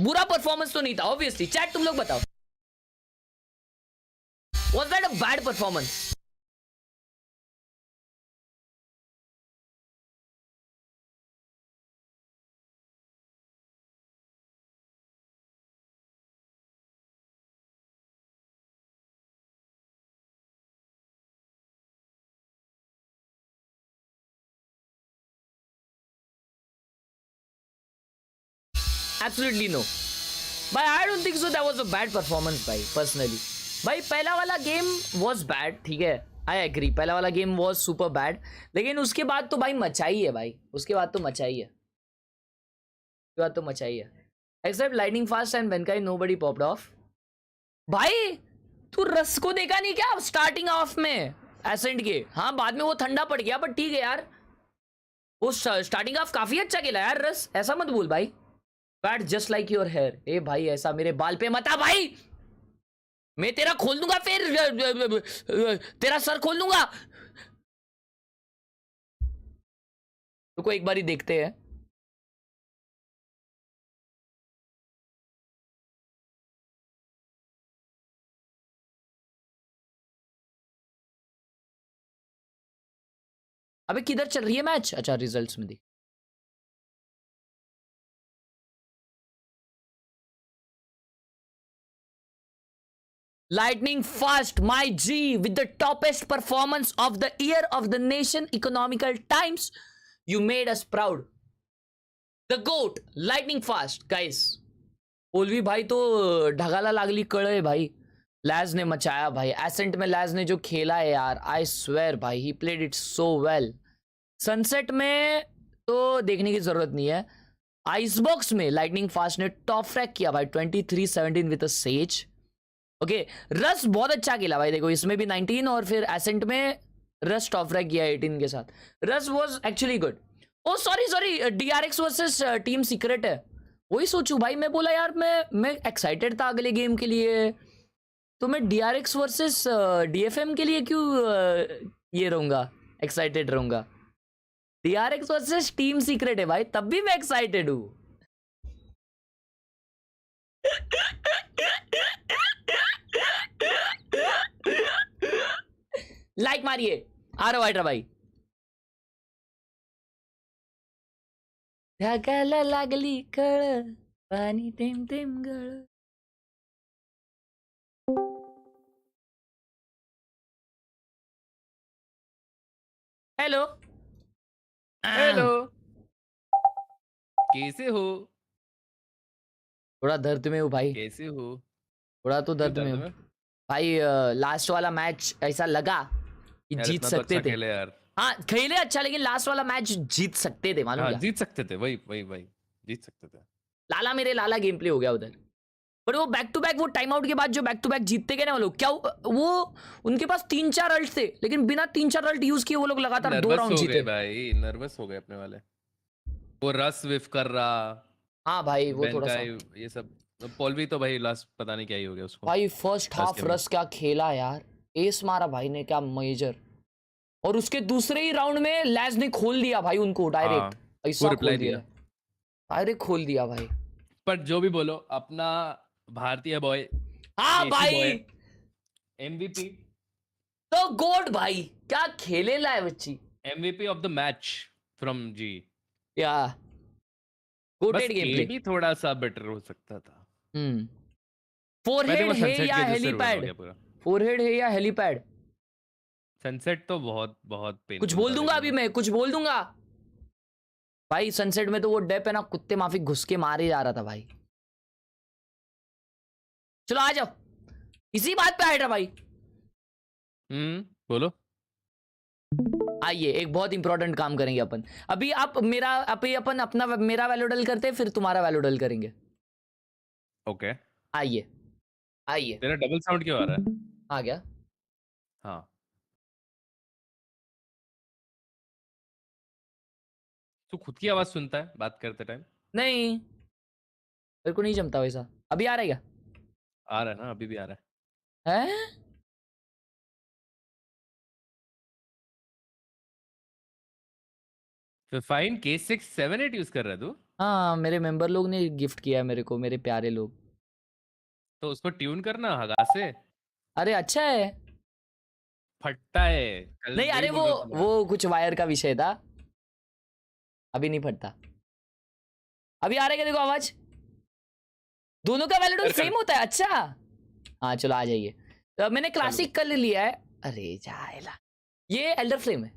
S2: बुरा परफॉर्मेंस तो नहीं था ऑब्वियसली. चैट तुम लोग बताओ, was that a bad performance? Absolutely no. But I don't think so that was a bad performance भाई personally. भाई पहला वाला गेम was bad, ठीक है, I agree. पहला वाला गेम was super bad, लेकिन उसके बाद तो भाई मचाई है भाई. उसके बाद तो मचाई है. उसके बाद तो मचाई है. Except Lightning Fast and Benkai, nobody popped off. भाई तू रस को देखा नहीं क्या स्टार्टिंग ऑफ में एसेंट के? हाँ बाद में वो ठंडा पड़ गया, बट ठीक है यार, वो स्टार्टिंग ऑफ काफी अच्छा खेला यार रस. ऐसा मत बोल भाई. Bad just like your hair. ए भाई ऐसा मेरे बाल पे मत आ भाई. मैं तेरा खोल दूंगा, फिर तेरा सर खोल दूंगा. रुको एक बार ही देखते हैं. अबे किधर चल रही है मैच? अच्छा रिजल्ट्स में दी. Lightning Fast, my G, with the toppest performance of the year of the Nation Economical Times. You made us proud. The GOAT, Lightning Fast, guys. ओलवी भाई तो ढगाला लागली कड़े भाई. लैज ने मचाया भाई. एसेंट में लैज ने जो खेला है यार, आई स्वेयर भाई, he played it so well. Sunset में तो देखने की जरूरत नहीं है. आइसबॉक्स में लाइटनिंग फास्ट ने टॉप फ्रैग किया भाई 23-17 विद अ सेज. ओके रस बहुत अच्छा खेला भाई. देखो इसमें भी 19 और फिर एसेंट में रस टॉप फ्रैग किया 18 के साथ. Russ was actually good. Oh sorry DRX versus team secret है. वही सोचूं भाई, मैं बोला यार मैं एक्साइटेड था अगले गेम के लिए, तो मैं DRX वर्सेस DFM के लिए क्यों ये रहूंगा, एक्साइटेड रहूंगा. DRX वर्सेस टीम सीक्रेट है भाई, तब भी मैं एक्साइटेड हूं. लाइक मारिए. आ रहा वाइट भाई. ढगाला लागली कळ, पाणी थेंब थेंब गळ. हेलो
S17: हेलो, कैसे हो?
S2: थोड़ा दर्द में हूँ भाई.
S17: कैसे हो?
S2: थोड़ा तो दर्द में हूँ भाई. लास्ट वाला मैच ऐसा लगा कि जीत सकते थे
S17: यार.
S2: हाँ खेले अच्छा, लेकिन लास्ट वाला मैच जीत सकते थे. मालूम क्या?
S17: जीत सकते थे. वही जीत सकते थे.
S2: लाला गेम प्ले हो गया उधर. पर वो बैक टू बैक, वो टाइम आउट के बाद जो बैक टू बैक जीतते गए ना वो लोग, क्या वो उनके पास 3-4 अल्ट थे, लेकिन बिना 3-4 अल्ट यूज किए वो लोग लगातार 2 राउंड जीते
S17: भाई. नर्वस हो गए अपने वाले. वो रस विफ कर रहा.
S2: हाँ भाई वो थोड़ा सा
S17: ये सब. पॉलवी तो भाई लास्ट पता नहीं क्या ही हो गया उसको
S2: भाई. फर्स्ट हाफ रस क्या खेला यार, एस मारा भाई ने क्या मेजर. और उसके दूसरे ही राउंड में लैज ने खोल दिया भाई उनको डायरेक्ट. ऐसा खोल दिया, डायरेक्ट खोल दिया भाई.
S17: पर जो भी बोलो, अपना भारतीय बॉय.
S2: हाँ भाई
S17: MVP
S2: तो गोड भाई क्या खेले ला है बच्ची।
S17: MVP of the match from G.
S2: या
S17: बस
S2: गोटेड गेम प्ले।
S17: KD थोड़ा सा बेटर हो सकता था। मैं
S2: फोरहेड
S17: देखो
S2: है
S17: सनसेट
S2: या
S17: की वजह से ruin हो
S2: हेलीपैड?
S17: गया पूरा।
S2: फोरहेड है या हेलीपैड?
S17: सनसेट तो बहुत बहुत
S2: कुछ
S17: पेनफुल
S2: बोल
S17: था
S2: दूंगा
S17: देखने
S2: अभी
S17: में।
S2: मैं, कुछ बोल दूंगा भाई। सनसेट में तो वो डेप है ना, कुत्ते माफिक घुस के मारे जा रहा था भाई। चलो आ जाओ, इसी बात पे आए था भाई।
S17: बोलो।
S2: आइए एक बहुत इंपॉर्टेंट काम करेंगे अपन। अभी आप मेरा अभी अपन अपना मेरा वैल्यूडल करते हैं, फिर तुम्हारा वैल्यूडल करेंगे।
S17: ओके।
S2: आइए आइए।
S17: तेरा डबल साउंड क्यों आ रहा है?
S2: आ गया।
S17: हाँ। तू खुद की आवाज सुनता है बात करते टाइम?
S2: नहीं मेरे को नहीं जमता वैसा। अभी आ रहा है क्या?
S17: आ रहा है ना, अभी भी आ रहा
S2: है?
S17: है। फाइन K678 यूज कर रहा है तू?
S2: हाँ मेरे मेंबर लोग ने गिफ्ट किया है मेरे को, मेरे प्यारे लोग।
S17: तो उसको ट्यून करना हगा से।
S2: अरे अच्छा है।
S17: फटता है। कल
S2: नहीं
S17: वही
S2: अरे
S17: बोल रहा था मैं।
S2: वो कुछ वायर का विषय था, अभी नहीं फटता। अभी आ रहा है क्या देखो आवाज? दोनों का वैल्यूडल सेम होता है? अच्छा हाँ चलो आ जाइए। तो मैंने क्लासिक कर लिया है। अरे जाएला, ये एल्डर फ्लेम है।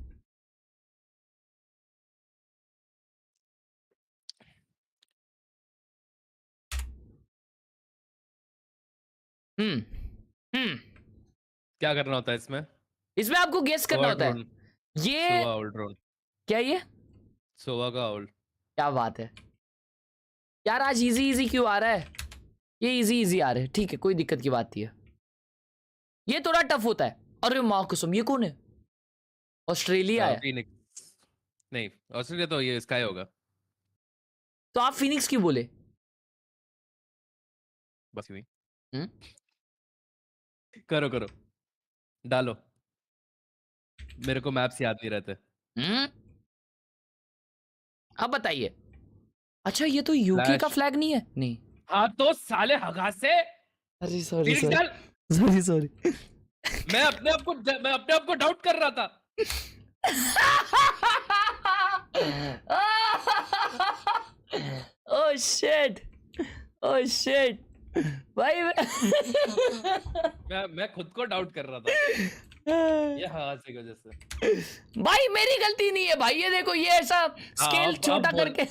S17: क्या करना होता है इसमें?
S2: इसमें आपको गेस करना होता है। ये
S17: सोवा ड्रोन।
S2: क्या ये?
S17: सोवा का आउल।
S2: क्या बात है यार, आज इजी इजी क्यों आ रहा है? ये इजी इजी आ रहा है, ठीक है कोई दिक्कत की बात नहीं है। ये थोड़ा टफ होता है। अरे माँ कसम, ये कौन है? ऑस्ट्रेलिया है।
S17: फिनिक्स नहीं, ऑस्ट्रेलिया तो ये स्काई होगा।
S2: तो आप फिनिक्स क्यों बोले?
S17: बस भी करो करो, डालो। मेरे को मैप्स याद नहीं रहते।
S2: अब बताइए। अच्छा ये तो यूके का फ्लैग नहीं है? नहीं।
S17: हाँ तो साले हगा से।
S2: अरे सॉरी
S17: फिनिक्स डाल।
S2: Sorry sorry.
S17: मैं अपने आप को डाउट कर रहा था।
S2: ओह शिट, ओह शिट भाई।
S17: मैं खुद को डाउट कर रहा था ये हादसे की वजह से।
S2: भाई मेरी गलती नहीं है भाई, ये देखो ये ऐसा स्केल छोटा करके।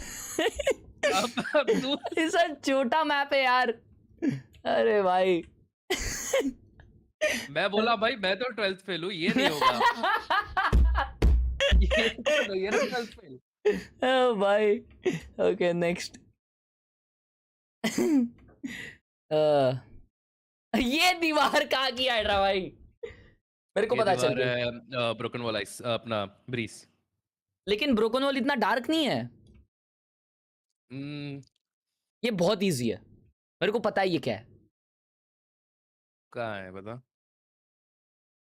S2: ऐसा छोटा मैप है यार। अरे भाई
S17: मैं बोला भाई मैं तो 12th फेल हूँ, ये नहीं होगा। ये ना 12th फेल।
S2: ओ भाई ओके नेक्स्ट। ये दीवार कहाँ की हाइड्रा भाई? मेरे को पता चल रहा
S17: है ब्रोकन वॉल आइस अपना ब्रीज।
S2: लेकिन ब्रोकन वॉल इतना डार्क नहीं है। ये बहुत इजी है, मेरे को पता है ये क्या है।
S17: कहाँ है बता?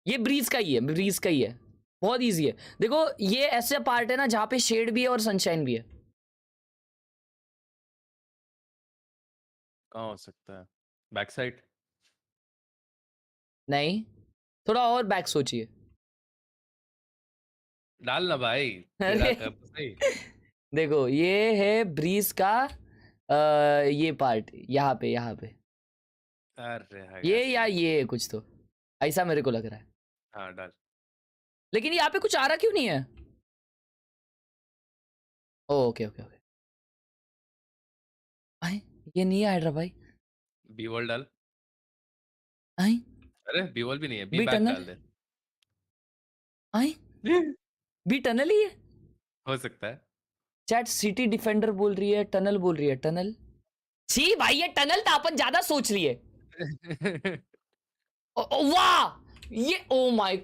S2: ये ब्रीज का ही है, ब्रीज का ही है। बहुत इजी है। देखो ये ऐसा पार्ट है ना जहाँ पे शेड भी है और सनशाइन भी है।
S17: कहाँ हो सकता है? Back side?
S2: नहीं, थोड़ा और बैक सोचिए।
S17: डाल ना भाई।
S2: अरे देखो ये है ब्रीज का ये पार्ट, यहाँ पे यहाँ पे।
S17: अरे
S2: ये या ये कुछ तो ऐसा मेरे को लग रहा है।
S17: हाँ डाल।
S2: लेकिन यहाँ पे कुछ आ रहा क्यों नहीं है? Okay okay okay. भाई ये नहीं आ रहा भाई।
S17: बी वॉल डाल।
S2: आई
S17: अरे बी वॉल भी नहीं है, बी
S2: बी
S17: बैक
S2: टनल?
S17: डाल दे।
S2: आई बी टनल ही है।
S17: हो सकता है।
S2: चैट सिटी डिफेंडर बोल रही है, टनल बोल रही है। टनल छी भाई, ये टनल था, अपन ज्यादा सोच लिए। वाह ये ओ माय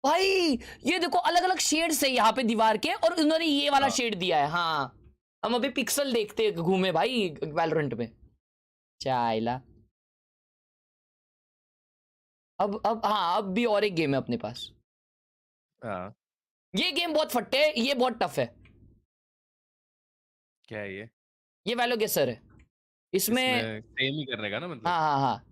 S2: भाई, ये देखो अलग अलग शेड्स है यहाँ पे दीवार के, और उन्होंने ये वाला शेड दिया है। हाँ हम अभी पिक्सल देखते घूमे भाई वैलोरेंट में। चाइला अब हाँ अब भी और एक गेम है अपने पास।
S17: हाँ
S2: ये गेम बहुत फट्टे है, ये बहुत टफ है।
S17: क्या है ये?
S2: ये वैलो गेसर है। इसमें
S17: सेम ही करने का ना मतलब?
S2: हाँ हाँ हाँ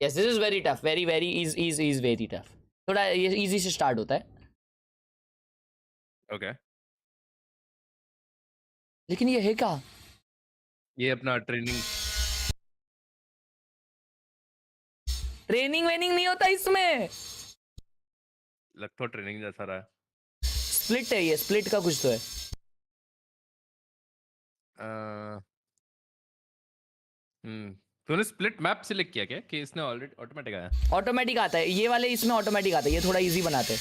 S2: Yes, this is very tough. Very is very tough. थोड़ा ये easy से start होता है.
S17: Okay.
S2: लेकिन ये है क्या?
S17: ये अपना ट्रेनिंग
S2: वेनिंग नहीं होता इसमें.
S17: लग तो ट्रेनिंग जैसा रहा है.
S2: स्प्लिट है ये, स्प्लिट का कुछ तो है.
S17: तूने स्प्लिट मैप सिलेक्ट किया क्या कि इसने ऑलरेडी ऑटोमेटिक आया?
S2: ऑटोमेटिक आता है ये वाले, इसमें ऑटोमेटिक आता है. ये थोड़ा इजी बनाते हैं.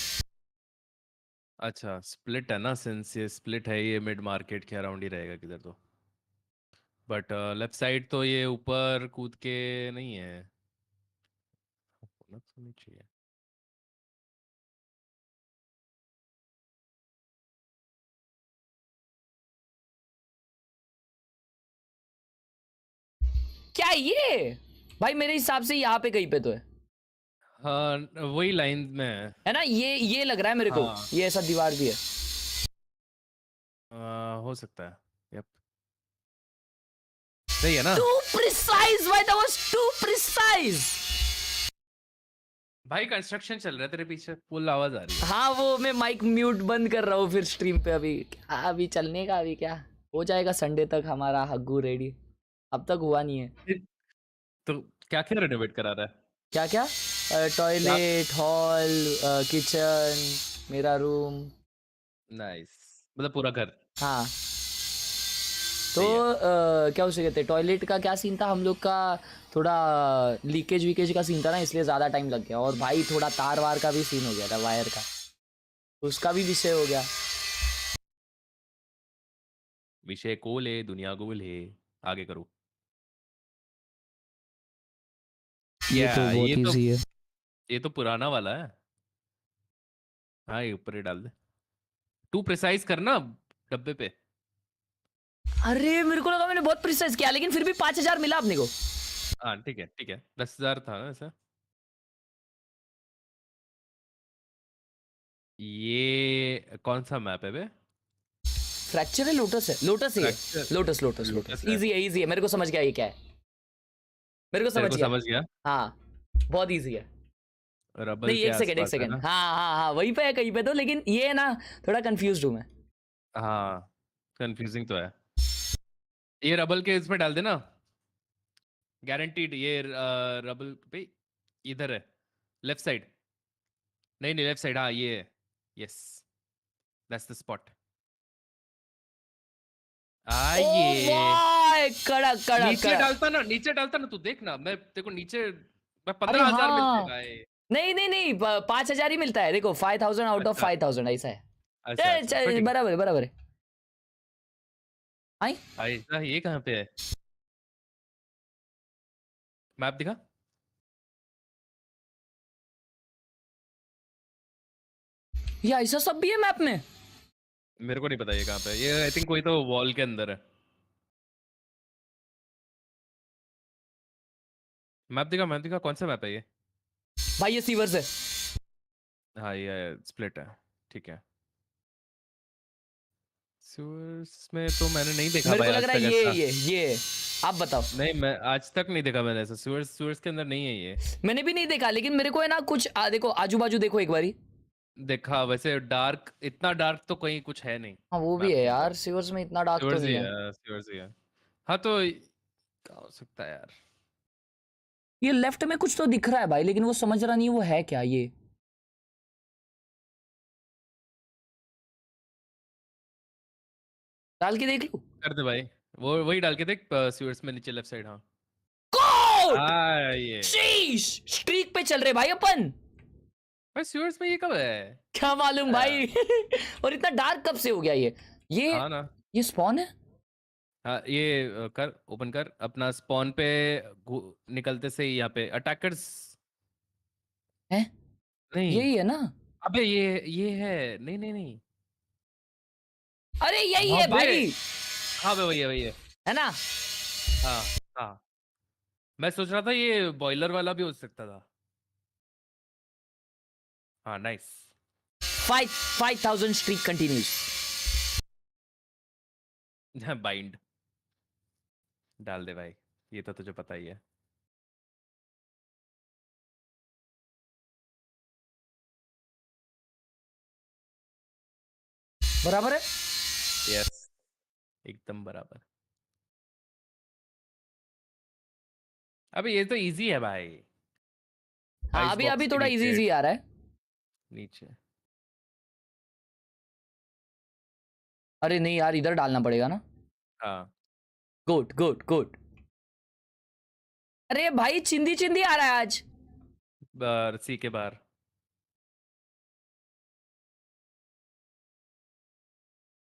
S17: अच्छा स्प्लिट है ना, सिंस ये स्प्लिट है ये मिड मार्केट के अराउंड ही रहेगा किधर तो. बट लेफ्ट साइड तो ये ऊपर कूद के नहीं है. होना तो नहीं चाहिए.
S2: क्या ये भाई, मेरे हिसाब से यहाँ पे कहीं पे तो है.
S17: हाँ वही लाइन में
S2: है ना, ये लग रहा है मेरे को.
S17: हाँ.
S2: ये ऐसा दीवार भी है.
S17: हो सकता है. यप सही है ना.
S2: Too precise, भाई, that was too precise.
S17: भाई कंस्ट्रक्शन चल रहा है तेरे पीछे, फुल आवाज आ रही है.
S2: हाँ वो मैं माइक म्यूट बंद कर रहा हूँ फिर स्ट्रीम पे. अभी क्या, अभी चलने का, अभी क्या हो जाएगा संडे तक हमारा हग्गू रेडी. अब तक हुआ नहीं है.
S17: तो क्या क्या रेनोवेट करा रहा है?
S2: क्या क्या? टॉयलेट, हॉल, किचन, मेरा रूम.
S17: नाइस, मतलब पूरा घर.
S2: हाँ तो क्या उसे कहते हैं, टॉयलेट का क्या सीन था हम लोग का, थोड़ा लीकेज वीकेज का सीन था ना, इसलिए ज़्यादा टाइम लग गया. और भाई थोड़ा तार वार का भी सीन हो गया था, वायर का, उसका भी विषय हो गया.
S17: विषय कोल है, दुनिया गोल है. आगे करो.
S2: ये तो बहुत इजी है.
S17: ये तो पुराना वाला है. हाँ ये ऊपर ही डाल दे. तू प्रिसाइज करना डब्बे पे.
S2: अरे मेरे को लगा मैंने बहुत प्रिसाइज किया, लेकिन फिर भी 5,000 मिला अपने को.
S17: हाँ ठीक है ठीक है. 10,000 था ना ऐसा. ये कौन सा मैप है बे?
S2: फ्रैक्चर है, लोटस है, लोटस ही है. लोटस लोटस लोटस इजी है, इजी है. मेरे को समझ गया ये क्या है. मेरे को समझ गया. हाँ बहुत इजी है.
S17: रबल
S2: नहीं, एक सेकंड. हाँ वहीं पे है कहीं पे तो, लेकिन ये है ना थोड़ा कंफ्यूज हूँ मैं.
S17: हाँ कंफ्यूजिंग तो है. ये रबल के इसमें डाल देना गारंटीड. ये रबल पे इधर है, लेफ्ट साइड. नहीं लेफ्ट साइड. हाँ ये है. Yes that's the spot.
S2: ये कड़क
S17: नीचे डालता ना तू. देखना मैं देखो नीचे 15,000 मिलते हैं.
S2: नहीं 5,000 ही मिलता है. देखो 5,000 आउट ऑफ 5,000 ऐसा है. बराबर है.
S17: ये कहाँ पे है? मैप दिखा.
S2: ये ऐसा सब भी है मैप में.
S17: मेरे को नहीं पता ये कहाँ पे है. ये आई थिंक कोई तो वॉल के अंदर है. मैप दिखा. कौन सा मैप है ये?
S2: भाई ये सीवर्स है.
S17: हाँ ये स्प्लिट है. ठीक है. सीवर्स में तो मैंने नहीं देखा.
S2: मेरे को लग रहा है ये आप बताओ.
S17: नहीं मैं आज तक नहीं देखा मैंने ऐसा. सीवर्स के अंदर नहीं है ये.
S2: मैंने भी नहीं देखा, लेकिन मेरे को है ना कुछ देखो आजू बाजू देखो एक बारी.
S17: देखा वैसे डार्क, इतना डार्क तो कहीं कुछ है नहीं.
S2: हाँ वो भी है यार, सीवर्स में इतना डार्क तो नहीं है.
S17: सीवर्स ही है. हाँ तो क्या हो सकता है यार.
S2: ये लेफ्ट में कुछ तो दिख रहा है भाई, लेकिन वो समझ रहा नहीं वो है क्या. ये डाल के देख लूं.
S17: कर दे भाई. वो वही डाल के देख सीवर्स में नीचे लेफ्ट साइड. हाँ ये
S2: स्ट्रीक पे चल रहे भाई अपन.
S17: भाई सीवर्स में ये कब है
S2: क्या मालूम भाई. और इतना डार्क कब से हो गया ये.
S17: हाँ ना.
S2: ये स्पॉन है.
S17: हाँ ये कर, ओपन कर अपना स्पॉन पे. निकलते से यहाँ पे अटैकर्स
S2: है.
S17: नहीं
S2: यही है ना.
S17: अबे ये है. नहीं
S2: अरे यही है भाई.
S17: हाँ वही है
S2: है ना.
S17: हाँ मैं सोच रहा था ये बॉयलर वाला भी हो सकता था. हाँ नाइस.
S2: 5,000 streak continues.
S17: बाइंड. डाल दे भाई, ये तो तुझे पता ही है।
S2: बराबर है।
S17: यस, एकदम बराबर। अबे ये तो इजी है भाई।
S2: हाँ,
S17: आइस
S2: अभी
S17: बॉक्स
S2: अभी
S17: के
S2: थोड़ा इजी
S17: नीचे,
S2: इजी आ रहा है।
S17: नीचे।
S2: अरे नहीं यार, इधर डालना पड़ेगा ना।
S17: हाँ,
S2: गुड गुड गुड। अरे भाई चिंदी चिंदी आ रहा है आज।
S17: बार सी के बाहर।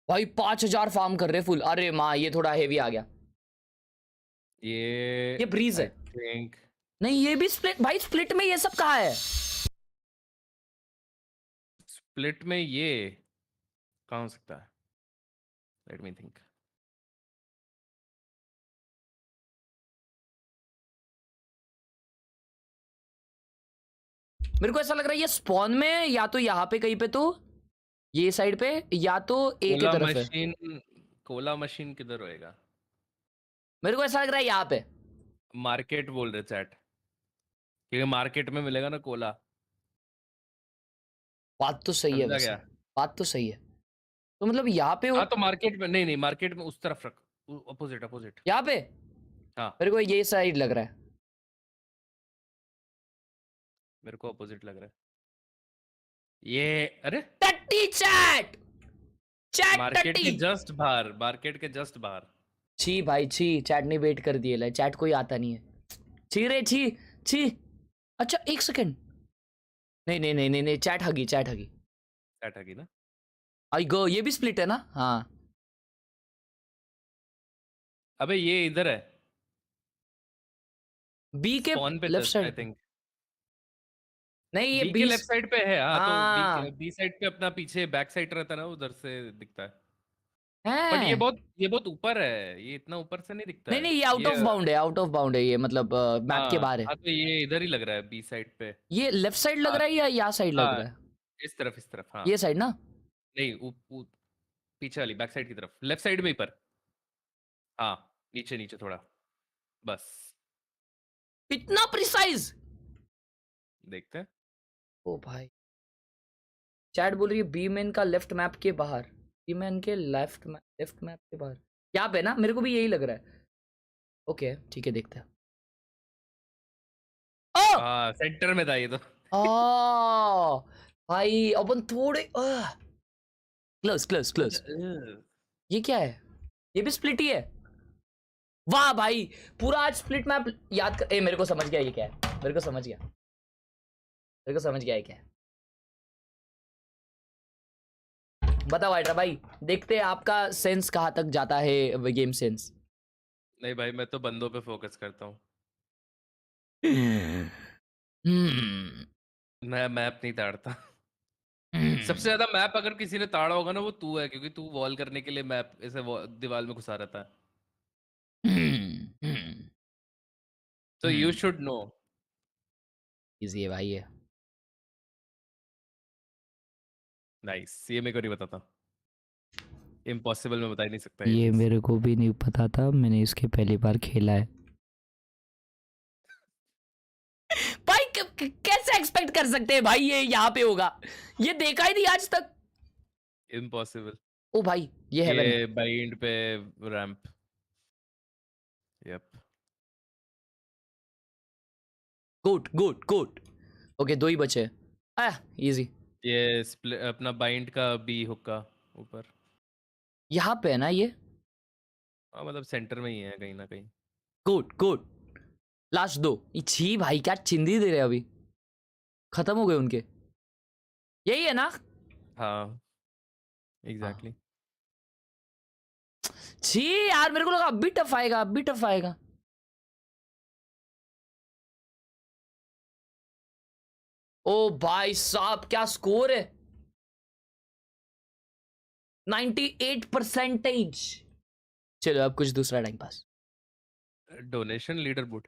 S2: भाई 5,000 फार्म कर रहे फुल। अरे माँ, ये थोड़ा हेवी आ गया।
S17: ये
S2: ब्रीज है।
S17: थिंक
S2: नहीं, ये भी स्प्लिट। भाई स्प्लिट में ये सब कहाँ है?
S17: स्प्लिट में ये कहाँ हो सकता है? Let me think.
S2: मेरे को ऐसा लग रहा है ये स्पॉन में, या तो यहाँ पे कहीं पे, तो ये साइड पे, या तो ए की
S17: कोला
S2: तरफ है।
S17: मशीन, कोला मशीन किधर होएगा?
S2: मेरे को ऐसा लग रहा है यहाँ पे।
S17: मार्केट बोल रहे चैट, क्योंकि मार्केट में मिलेगा ना कोला।
S2: बात तो सही है
S17: समझा
S2: वैसे।
S17: गया?
S2: बात तो सही है। तो मतलब यहाँ पे
S17: हाँ तो मार्केट में नहीं, नहीं मार्केट में उस तरफ रख, अपोजिट अपोजिट।
S2: यहाँ पे
S17: हाँ
S2: मेरे को ये साइड लग रहा है।
S17: मेरे को अपोजिट लग रहा है ये। अरे
S2: टट्टी चैट, चैट
S17: मार्केट के
S2: टट्टी।
S17: जस्ट बाहर, मार्केट के जस्ट बाहर।
S2: छी भाई छी, चैट ने वेट कर दिए। ले चैट कोई आता नहीं है। छी रे छी छी। अच्छा एक सेकंड। नहीं नहीं नहीं नहीं नहीं, चैट हगी, चैट हगी।
S17: चैट हगी ना?
S2: आई गो, ये भी स्प्लिट है ना? हाँ।
S17: अबे ये इधर है,
S2: बी के
S17: स्पॉन पे
S2: लेफ्ट
S17: आई
S2: साइड।
S17: थिंक।
S2: नहीं ये
S17: बी
S2: बी
S17: के लेफ्ट साइड पे है। हाँ
S2: हाँ।
S17: तो बी साइड पे अपना पीछे बैक साइड रहता है ना, उधर से दिखता है।
S2: है।
S17: बट ये बहुत ऊपर है, ये इतना ऊपर से नहीं दिखता
S2: नहीं
S17: है
S2: नहीं, ये आउट ऑफ बाउंड है, आउट ऑफ बाउंड है ये, मतलब मैप के
S17: हाँ
S2: बाहर है।
S17: हाँ, तो ये इधर ही लग रहा है बी साइड पे।
S2: ये लेफ्ट साइड लग
S17: हाँ
S2: रहा है या यहाँ साइड लग
S17: हाँ,
S2: रहा है?
S17: इस तरफ हाँ।
S2: ये साइड ना?
S17: नहीं पीछे वाली बैक साइड की तरफ, लेफ्ट साइड में ही पर। हाँ नीचे नीचे थोड़ा, बस।
S2: इतना प्रिसाइज।
S17: देखते हैं।
S2: ओ भाई, चैट बोल रही है बी मैन का लेफ्ट मैप के बाहर। बी मैन के लेफ्ट मैप के बाहर यहाँ पे ना, मेरे को भी यही लग रहा है। ओके ठीक है, देखते हैं।
S17: हाँ सेंटर में था ये तो।
S2: भाई अपन थोड़े क्लोज क्लोज क्लोज। ये क्या है? ये भी स्प्लिट ही है। वाह भाई, पूरा आज स्प्लिट मैप याद कर। मेरे को समझ गया ये क्या है। मेरे को समझ गया, मेरे को समझ गया ये क्या है। बताओ हाइड्रा भाई, देखते हैं आपका सेंस कहाँ तक जाता है, गेम सेंस।
S17: नहीं भाई, मैं तो बंदों पे फोकस करता हूँ। मैं मैप नहीं ताड़ता। सबसे ज्यादा मैप अगर किसी ने ताड़ा होगा ना, वो तू है, क्योंकि तू वॉल करने के लिए मैप ऐसे दीवार में घुसा रहता है। तो यू शुड नो।
S2: इजी है भाई ये।
S17: नाइस, ये मेरे को नहीं पता था। इम्पॉसिबल में बता ही नहीं सकता
S2: ये
S17: चीज़।
S2: मेरे को भी नहीं पता था, मैंने इसके पहली बार खेला है। भाई कैसे एक्सपेक्ट कर सकते हैं भाई ये यहाँ पे होगा? ये देखा ही नहीं आज तक।
S17: इम्पॉसिबल।
S2: ओ भाई ये हेवन
S17: ये
S2: है।
S17: बाइंड पे ramp. Yup.
S2: Good good good. Okay, दो ही बचे। इजी।
S17: ये अपना बाइंड का बी हुक्का ऊपर।
S2: यहाँ पे है ना ये?
S17: हाँ मतलब सेंटर में ही है कहीं ना कहीं।
S2: Good good. लास्ट दो। छी भाई, क्या चिंदी दे रहे अभी। खत्म हो गए उनके। यही है ना?
S17: हाँ एग्जैक्टली।
S2: छी यार, मेरे को लगा अब भी टफ आएगा, अब भी टफ आएगा। ओ भाई साहब, क्या स्कोर है। 98%। चलो अब कुछ दूसरा time pass.
S17: Donation leader board.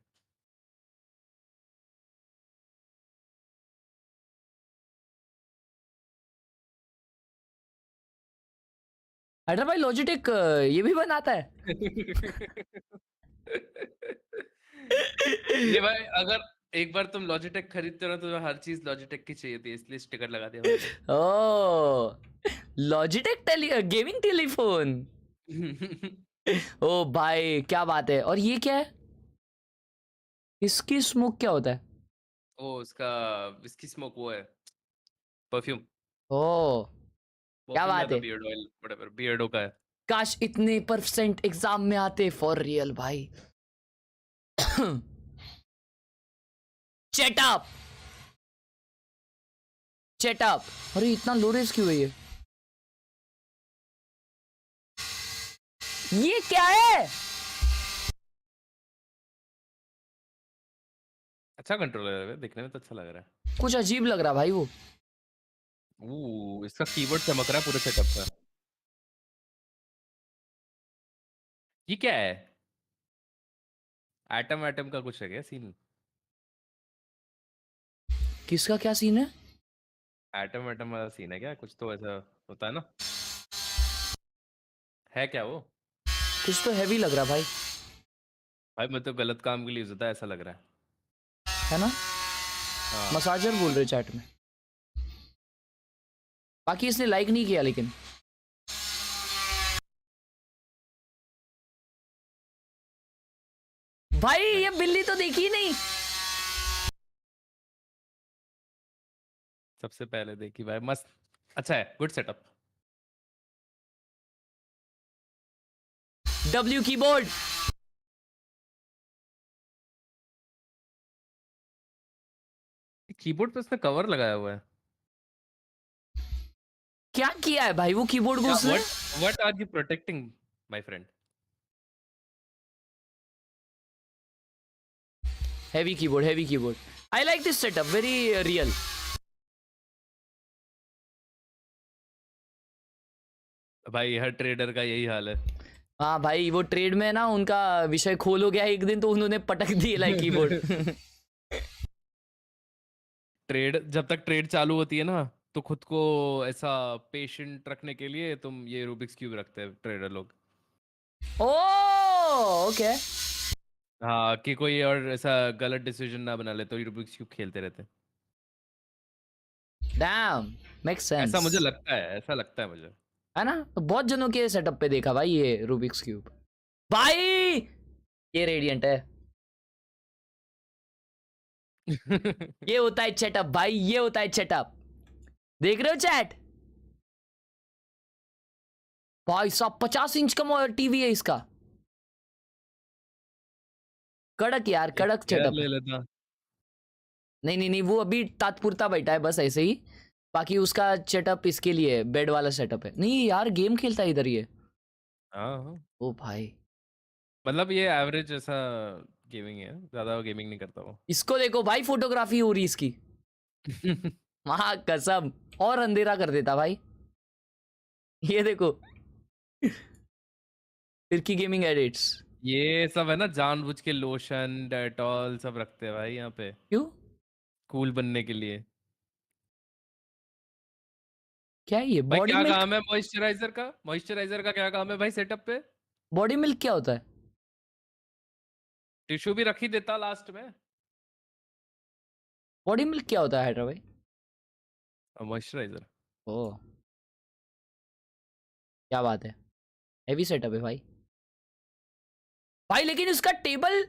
S2: अरे भाई लॉजिटेक ये भी बनाता है।
S17: ये भाई अगर एक बार तुम लॉजिटेक खरीदते हो ना तो हर चीज लॉजिटेक की चाहिए थी, इसलिए स्टिकर लगा दिया मैंने।
S2: ओ लॉजिटेक गेमिंग टेलीफोन। ओ भाई क्या बात है। और ये क्या है? इसकी स्मोक क्या होता है?
S17: ओ उसका विस्की स्मोक वो है परफ्यूम।
S2: ओ क्या
S17: परफ्यूम या
S2: बात
S17: तो
S2: है।
S17: बियर्ड ऑयल व्हाटएवर बियर्डो का है।
S2: काश इतने परसेंट एग्जाम में आते फॉर रियल भाई। चेटअप चेटअप। अरे इतना लो रेस क्यों है ये क्या है?
S17: अच्छा कंट्रोलर है, दिखने में तो अच्छा लग रहा है।
S2: कुछ अजीब लग रहा भाई वो।
S17: इसका कीबोर्ड चमक रहा है पूरे सेटअप का। ये क्या है? एटम एटम का कुछ है क्या सीन?
S2: किसका क्या सीन है?
S17: एटम एटम वाला सीन है क्या? कुछ तो ऐसा होता है ना, है क्या वो?
S2: कुछ तो हैवी लग रहा भाई।
S17: भाई मैं तो गलत काम के लिए यूज होता है ऐसा लग रहा
S2: है ना?
S17: हाँ।
S2: मसाजर बोल रहे चैट में। बाकी इसने लाइक नहीं किया लेकिन। भाई ये बिल्ली तो देखी ही नहीं।
S17: सबसे पहले देखी भाई, मस्त अच्छा है, good setup.
S2: W keyboard.
S17: Keyboard पे उसने कवर लगाया हुआ है।
S2: क्या किया है भाई वो कीबोर्ड को उसने?
S17: What are you protecting my friend?
S2: Heavy keyboard heavy keyboard. I like this setup very real.
S17: भाई हर ट्रेडर का यही हाल है।
S2: हाँ भाई वो ट्रेड में ना उनका विषय खोल हो गया एक दिन तो उन्होंने पटक दिए लाइक कीबोर्ड।
S17: ट्रेड जब तक ट्रेड चालू होती है ना तो खुद को ऐसा पेशेंट रखने के लिए तुम ये रूबिक्स क्यूब रखते हैं ट्रेडर लोग।
S2: ओके।
S17: हाँ कि कोई और ऐसा गलत डिसीजन ना बना ले तो रूबिक्स क्यूब खेलते रहते हैं।
S2: Dam make sense.
S17: ऐसा मुझे लगता है, ऐसा लगता है मुझे,
S2: है ना? तो बहुत जनों के सेटअप पे देखा भाई ये रूबिक्स क्यूब। भाई ये रेडियंट है। ये होता है चेटअप भाई, ये होता है चेटअप। देख रहे हो चैट? भाई साहब 50 इंच का टीवी है इसका। कड़क यार, कड़क सेटअप।
S17: ले लेता।
S2: नहीं नहीं नहीं वो अभी तात्पुरता बैठा है बस ऐसे ही। बाकी उसका सेटअप इसके लिए बेड वाला सेटअप है। नहीं यार गेम खेलता है इधर ये।
S17: हाँ
S2: ओ भाई
S17: मतलब ये एवरेज ऐसा गेमिंग है, ज्यादा गेमिंग नहीं करता वो।
S2: इसको देखो भाई फोटोग्राफी हो रही इसकी। महा कसम और अंधेरा कर देता भाई। ये देखो फिरकी गेमिंग एडिट्स।
S17: ये सब है ना जानबूझ के लोशन डेटॉल सब रखते हैं भाई यहाँ पे।
S2: क्यों?
S17: कूल बनने के लिए।
S2: क्या है ये?
S17: भाई
S2: बॉडी
S17: क्या
S2: मिल्क?
S17: काम है मॉइस्चराइजर का? मॉइस्चराइजर का क्या काम है भाई सेटअप पे?
S2: बॉडी मिल्क क्या होता है?
S17: टिश्यू भी रख ही देता लास्ट में।
S2: बॉडी मिल्क क्या होता है हैदरा भाई?
S17: मॉइस्चराइजर।
S2: ओ क्या बात है, हेवी सेटअप है भाई। भाई लेकिन उसका टेबल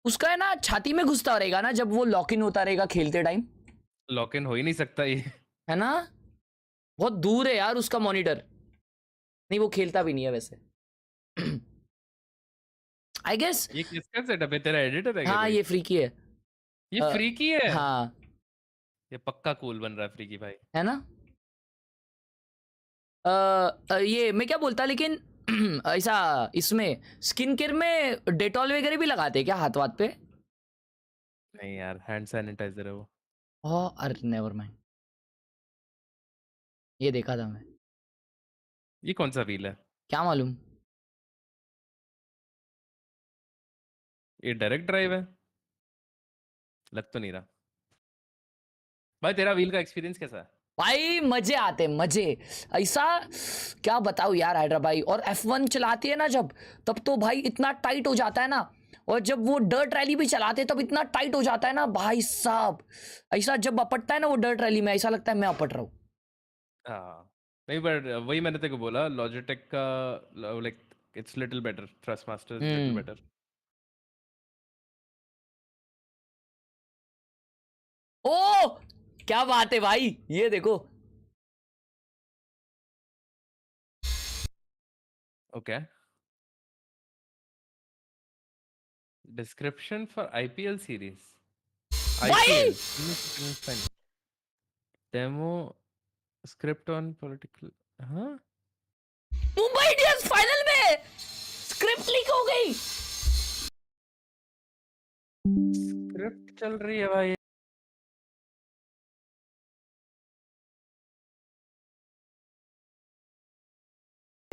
S2: उसका है ना छाती में घुसता रहेगा ना जब वो लॉक इन होता रहेगा खेलते टाइम।
S17: लॉक इन हो ही नहीं सकता ये।
S2: है ना? बहुत दूर है यार उसका मॉनिटर। नहीं वो खेलता भी नहीं है वैसे। I guess.
S17: ये किसका सेटअप है? तेरा एडिटर है क्या
S2: हाँ
S17: कोई?
S2: ये फ्री की है।
S17: ये फ्री की है?
S2: हाँ
S17: ये पक्का कूल बन रहा है फ्री की भाई।
S2: है ना? ये मैं क्या बोलता लेकिन ऐसा इसमें स्किन केयर में डेटॉल वगैरह भी लगाते हैं क्या हाथ वाथ पे?
S17: नहीं यार हैंड सैनिटाइजर है वो।
S2: अरे नेवर माइंड, ये देखा था मैं।
S17: ये कौन सा व्हील है?
S2: क्या मालूम।
S17: ये डायरेक्ट ड्राइव है? लग तो नहीं रहा। भाई तेरा व्हील का एक्सपीरियंस कैसा है?
S2: भाई मजे आते मजे। ऐसा क्या बताऊं यार हैदरा भाई। और F1 चलाती है ना जब, तब तो भाई इतना टाइट हो जाता है ना। और जब वो डर्ट रैली भी चलाते तब इतना टाइट हो जाता है ना भाई साहब, ऐसा जब अपटता है ना वो डर्ट रैली में, ऐसा लगता है मैं अपट रहा हूँ।
S17: हाँ नहीं, बट वही मैंने तेरे को बोला, लॉजिटेक का like it's little better, Thrustmaster is little better.
S2: ओ क्या बात है भाई, ये देखो।
S17: Okay, description for IPL series, IPL demo script on political. हाँ,
S2: मुंबई इंडियंस फाइनल में स्क्रिप्ट लीक हो गई।
S17: स्क्रिप्ट चल रही है भाई।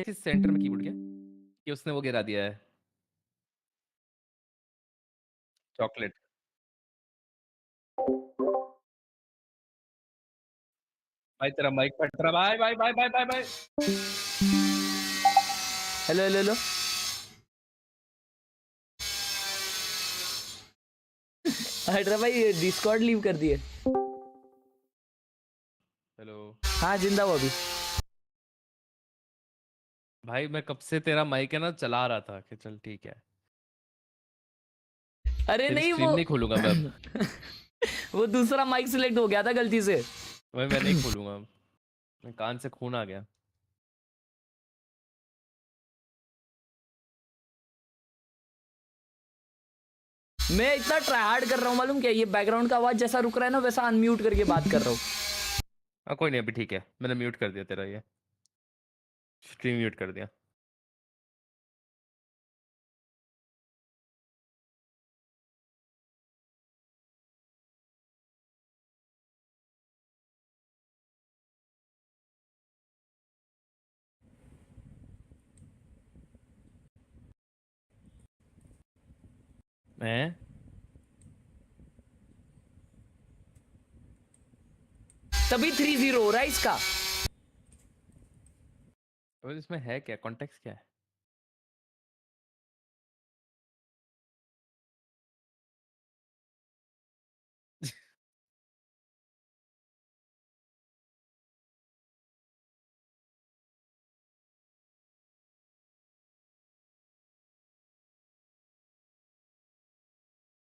S17: इस सेंटर में कीबोर्ड क्या कि उसने वो गिरा दिया है, चॉकलेट। भाई तेरा माइक फट रहा, bye bye bye bye bye bye.
S2: Hello hello hello. हट रहा भाई, डिस्कॉर्ड लीव कर दिए।
S17: हेलो
S2: हाँ जिंदा हूँ अभी।
S17: भाई, मैं कब से तेरा माइक है ना चला रहा था कि चल ठीक है।
S2: अरे
S17: तेरी
S2: नहीं
S17: स्ट्रीम
S2: वो
S17: नहीं खोलूंगा मैं अब।
S2: वो दूसरा माइक सिलेक्ट हो गया था गलती से।
S17: भाई मैं नहीं खोलूंगा अब, मैं कान से खून आ गया।
S2: मैं इतना ट्राई हार्ड कर रहा हूँ मालूम क्या, ये बैकग्राउंड का आवाज जैसा रुक रहा है ना वैसा अनम्यूट करके बात कर रहा हूँ।
S17: कोई नहीं, अभी ठीक है, मैंने म्यूट कर दिया तेरा ये स्ट्रीम, म्यूट कर दिया। मैं
S2: तभी 3-0 हो रहा है इसका।
S17: तो इसमें है क्या, कॉन्टेक्स्ट क्या है?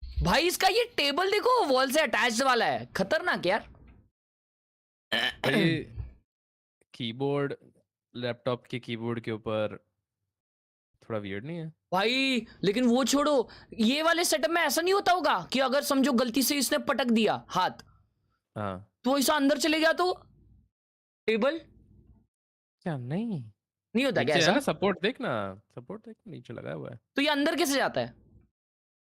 S2: भाई इसका ये टेबल देखो, वॉल से अटैच्ड वाला है, खतरनाक यार।
S17: भाई कीबोर्ड लैपटॉप के कीबोर्ड के ऊपर थोड़ा वियर्ड नहीं है
S2: भाई? लेकिन वो छोड़ो, ये वाले सेटअप में ऐसा नहीं होता होगा कि अगर समझो गलती से इसने पटक दिया हाथ,
S17: हाँ
S2: तो ऐसा अंदर चले गया तो टेबल
S17: क्या? नहीं
S2: होता क्या
S17: नीचे है
S2: ऐसा?
S17: ना, सपोर्ट देखना, सपोर्ट देख, नीचे लगा हुआ है।
S2: तो ये अंदर कैसे जाता है?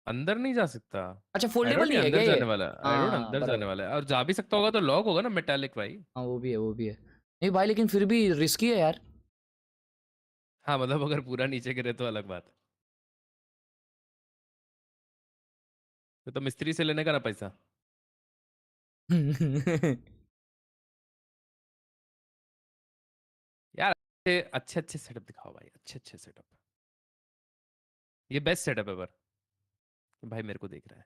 S17: अंदर नहीं जा सकता।
S2: अच्छा
S17: I
S2: फोल्डेबल
S17: don't
S2: नहीं
S17: think
S2: है क्या
S17: अंदर
S2: ये?
S17: जाने वाला है, आई डोंट अंदर जाने वाला है, और जा भी सकता होगा तो लॉक होगा ना, मेटालिक भाई।
S2: हाँ वो भी है, वो भी है। नहीं भाई लेकिन फिर भी रिस्की है यार।
S17: हाँ मतलब अगर पूरा नीचे गिरे तो अलग बात है, तो मिस्त्री से लेने का ना पैसा। यार अच्छे अच्छे सेटअप दिखाओ भाई, अच्छे अच्छे सेटअप। ये बेस्ट सेटअप है पर भाई मेरे को देख रहा है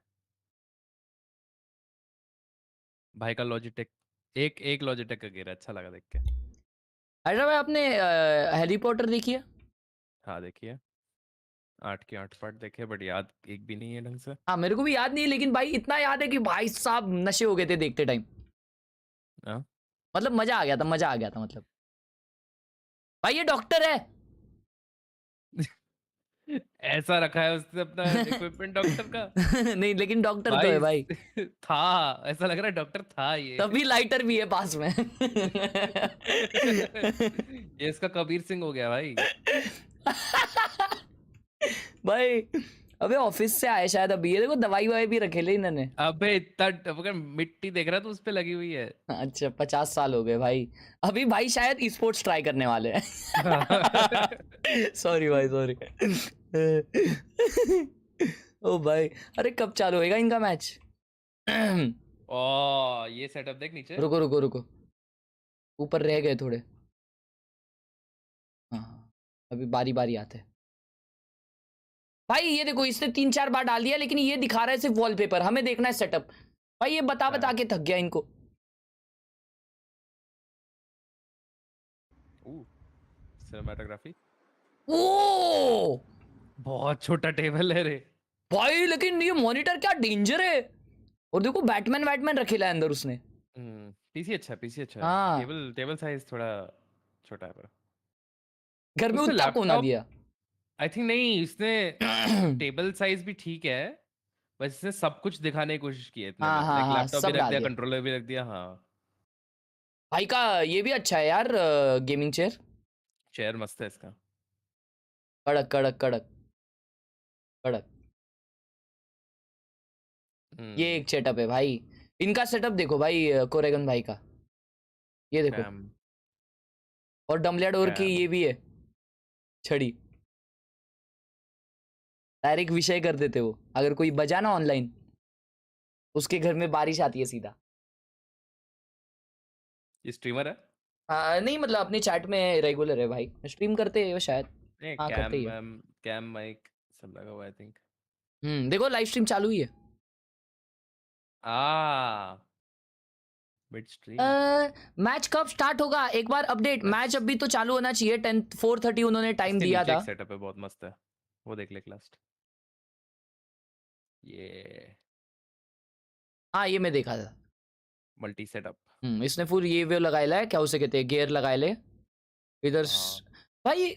S17: भाई का लॉजिटेक, एक एक लॉजिटेक का गिरा, अच्छा लगा देख के।
S2: अरे भाई आपने हैरी पॉटर देखी है?
S17: हाँ देखिए, 8 के 8 पार्ट देखे, बट याद एक भी नहीं है ढंग से।
S2: हाँ मेरे को भी याद नहीं है, लेकिन भाई इतना याद है कि भाई साहब नशे हो गए थे देखते टाइम।
S17: हाँ
S2: मतलब मजा आ गया था, मजा आ गया था मतलब। भाई ये डॉक्टर है।
S17: ऐसा रखा है उसने अपना इक्विपमेंट डॉक्टर का।
S2: नहीं लेकिन डॉक्टर तो है भाई।
S17: था, ऐसा लग रहा है डॉक्टर था ये।
S2: तभी लाइटर भी है पास में।
S17: ये इसका कबीर सिंह हो गया भाई।
S2: भाई अबे ऑफिस से आए शायद अभी, ये देखो दवाई ववाई भी रखे ले इन्होंने।
S17: अबे इतना मिट्टी देख रहा तो उस पे लगी हुई है।
S2: अच्छा 50 साल हो गए भाई। अभी भाई शायद स्पोर्ट्स ट्राई करने वाले हैं। सॉरी भाई सॉरी। ओ भाई अरे कब चालू होएगा इनका मैच?
S17: ओ ये सेटअप देख नीचे।
S2: रुको रुको रुको, ऊपर रह गए थोड़े। हाँ अभी बारी बारी आते हैं। भाई ये देखो इसने 3-4 बार डाल दिया लेकिन ये दिखा रहा है सिर्फ वॉलपेपर, हमें देखना है सेटअप। भाई ये बता के थक गया इनको।
S17: सिनेमैटोग्राफी
S2: ओ
S17: बहुत छोटा टेबल है रे
S2: भाई, लेकिन ये मॉनिटर क्या डेंजर है। और देखो बैटमैन रखेला है अंदर उसने।
S17: पीसी अच्छा
S2: हाँ।
S17: टेबल साइज थोड़ा छोटा है पर
S2: घर में
S17: उसने
S2: उतना कोना
S17: लैपटॉप
S2: दिया।
S17: आई थिंक नहीं, इसने टेबल साइज भी ठीक है, बस इसने सब कुछ दिखाने की कोशिश की है इतने
S2: हाँ,
S17: में।
S2: हाँ,
S17: लाइक
S2: हाँ,
S17: लैपटॉप
S2: सब
S17: भी रख
S2: डाल
S17: दिया,
S2: दिया।
S17: कंट्रोलर भी रख दिया। हाँ
S2: भाई का ये भी अच्छा है यार, गेमिंग चेयर।
S17: चेयर मस्त है इसका।
S2: कड़क कड़क कड़क कड़क। ये एक सेटअप है भाई। इनका सेटअप देखो भाई, कोरेगन भाई का ये देखो। और डम्बलेडोर की ये भी है छड़ी। डायरेक्ट विषय कर देते वो, अगर कोई बजा ना ऑनलाइन उसके घर में बारिश आती है सीधा।
S17: ये स्ट्रीमर है?
S2: नहीं मतलब अपने चैट में रेगुलर है भाई, स्ट्रीम करते हैं वो शायद। हाँ करते ही है।
S17: कैम माइक सब लगा हुआ आई थिंक।
S2: देखो लाइव स्ट्रीम चालू ही है।
S17: Mid stream.
S2: मैच कब स्टार्ट होगा एक बार अपडेट। मैच अभी तो चालू होना चाहिए 4:30 उन्होंने टाइम दिया था।
S17: सेटअप है बहुत मस्त है, वो देख ले लास्ट। ये
S2: हाँ ये मैं देखा था
S17: मल्टी सेटअप।
S2: इसने फुल ये वे लगाया है, क्या उसे कहते हैं, गियर लगाए ले इधर। भाई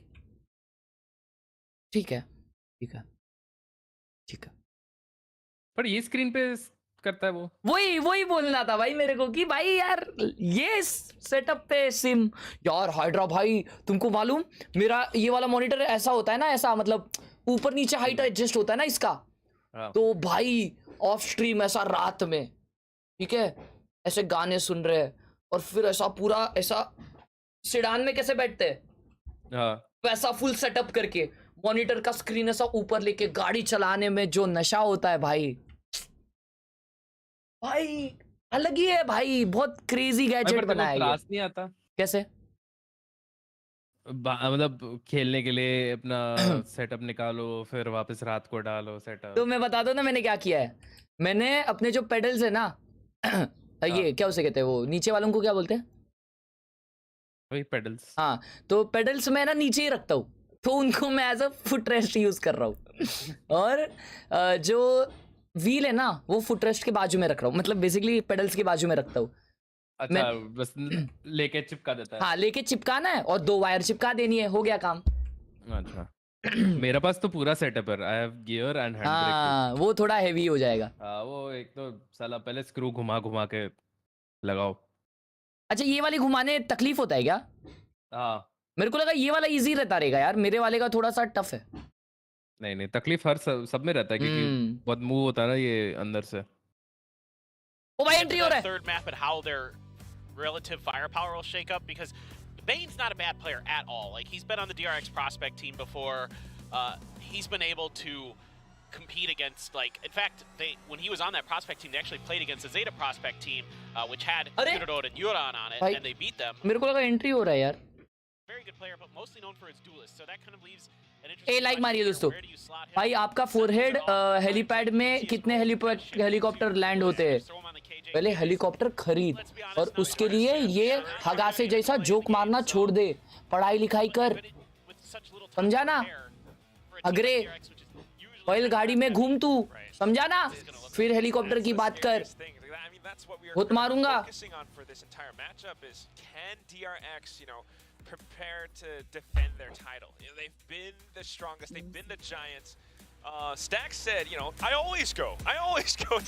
S2: ठीक है ठीक है ठीक है,
S17: पर ये स्क्रीन पे करता है वो।
S2: वही बोलना था भाई मेरे को कि भाई यार ये सेटअप पे सिम यार हाइड्रा भाई, तुमको मालूम मेरा ये वाला मॉनिटर ऐसा होता है ना, ऐसा मतलब ऊपर नीचे हाइट एडजस्ट होता है ना इसका। तो भाई ऑफ स्ट्रीम ऐसा रात में, ठीक है, ऐसे गाने सुन रहे हैं और फिर ऐसा पूरा ऐसा सिडान में कैसे बैठते हैं वैसा फुल सेटअप करके मॉनिटर का स्क्रीन ऐसा ऊपर लेके गाड़ी चलाने में जो नशा होता है भाई अलग ही है भाई। बहुत क्रेजी गैजेट बनाया है।
S17: त्रास नहीं आता
S2: कैसे?
S17: मतलब खेलने के लिए अपना सेटअप निकालो फिर वापस रात को डालो सेटअप।
S2: तो मैं बता दूं ना मैंने क्या किया है। मैंने अपने जो पेडल्स है ना ये क्या उसे कहते हैं, वो नीचे वालों को क्या बोलते हैं?
S17: वही पेडल्स।
S2: हाँ तो पेडल्स मैं ना नीचे ही रखता हूँ, तो उनको मैं as a foot rest use कर रहा हूँ। और जो व्हील है ना वो फुट रेस्ट के बाजू में रख रहा हूँ, मतलब बेसिकली पेडल्स के बाजू में रखता हूँ।
S17: अच्छा बस लेके चिपका देता है।
S2: हाँ लेके चिपकाना है और 2 वायर चिपका देनी है, हो गया काम।
S17: अच्छा मेरे पास तो पूरा सेटअप है, I have gear and hand brake.
S2: हाँ वो थोड़ा हेवी हो जाएगा।
S17: वो एक तो साला पहले स्क्रू घुमा के लगाओ।
S2: अच्छा ये वाली घुमाने तकलीफ होता है क्या?
S17: हाँ
S2: मेरे को लगा ये वाला इजी रहता रहेगा यार, मेरे वाले का थोड़ा सा टफ है।
S17: नहीं तकलीफ हर सब में रहता है क्योंकि बहुत मूव होता है ना ये अंदर से।
S2: ओ भाई एंट्री हो रहा है।
S16: Third map and how their relative firepower will shake up, because Bane's not a bad player at all. Like he's been on the DRX prospect team before. He's been able to compete against, like, in fact, when he was on that prospect team, they actually played against the Zeta prospect team, which had Yurodot and Yuran on it, and they beat them.
S2: मेरे को लगा entry हो रहा है यार।
S16: Very good player, but mostly known for his duelist. So that kind of leaves an
S2: A
S16: interesting
S2: like मारिए दोस्तों।
S16: where do you slot him?
S2: भाई आपका फोरहेड हेलीपैड में कितने हेलीकॉप्टर लैंड होते हैं? पहले हेलीकॉप्टर खरीद और उसके लिए ये हगासे जैसा जोक मारना छोड़ दे, पढ़ाई लिखाई कर, समझा ना? अगरे ऑयल गाड़ी में घूम तू, समझा ना? फिर हेलीकॉप्टर की बात कर, बहुत मारूंगा।
S7: Prepare to defend their title. You know, they've been the strongest. They've been the giants. Stax said, you know, I always go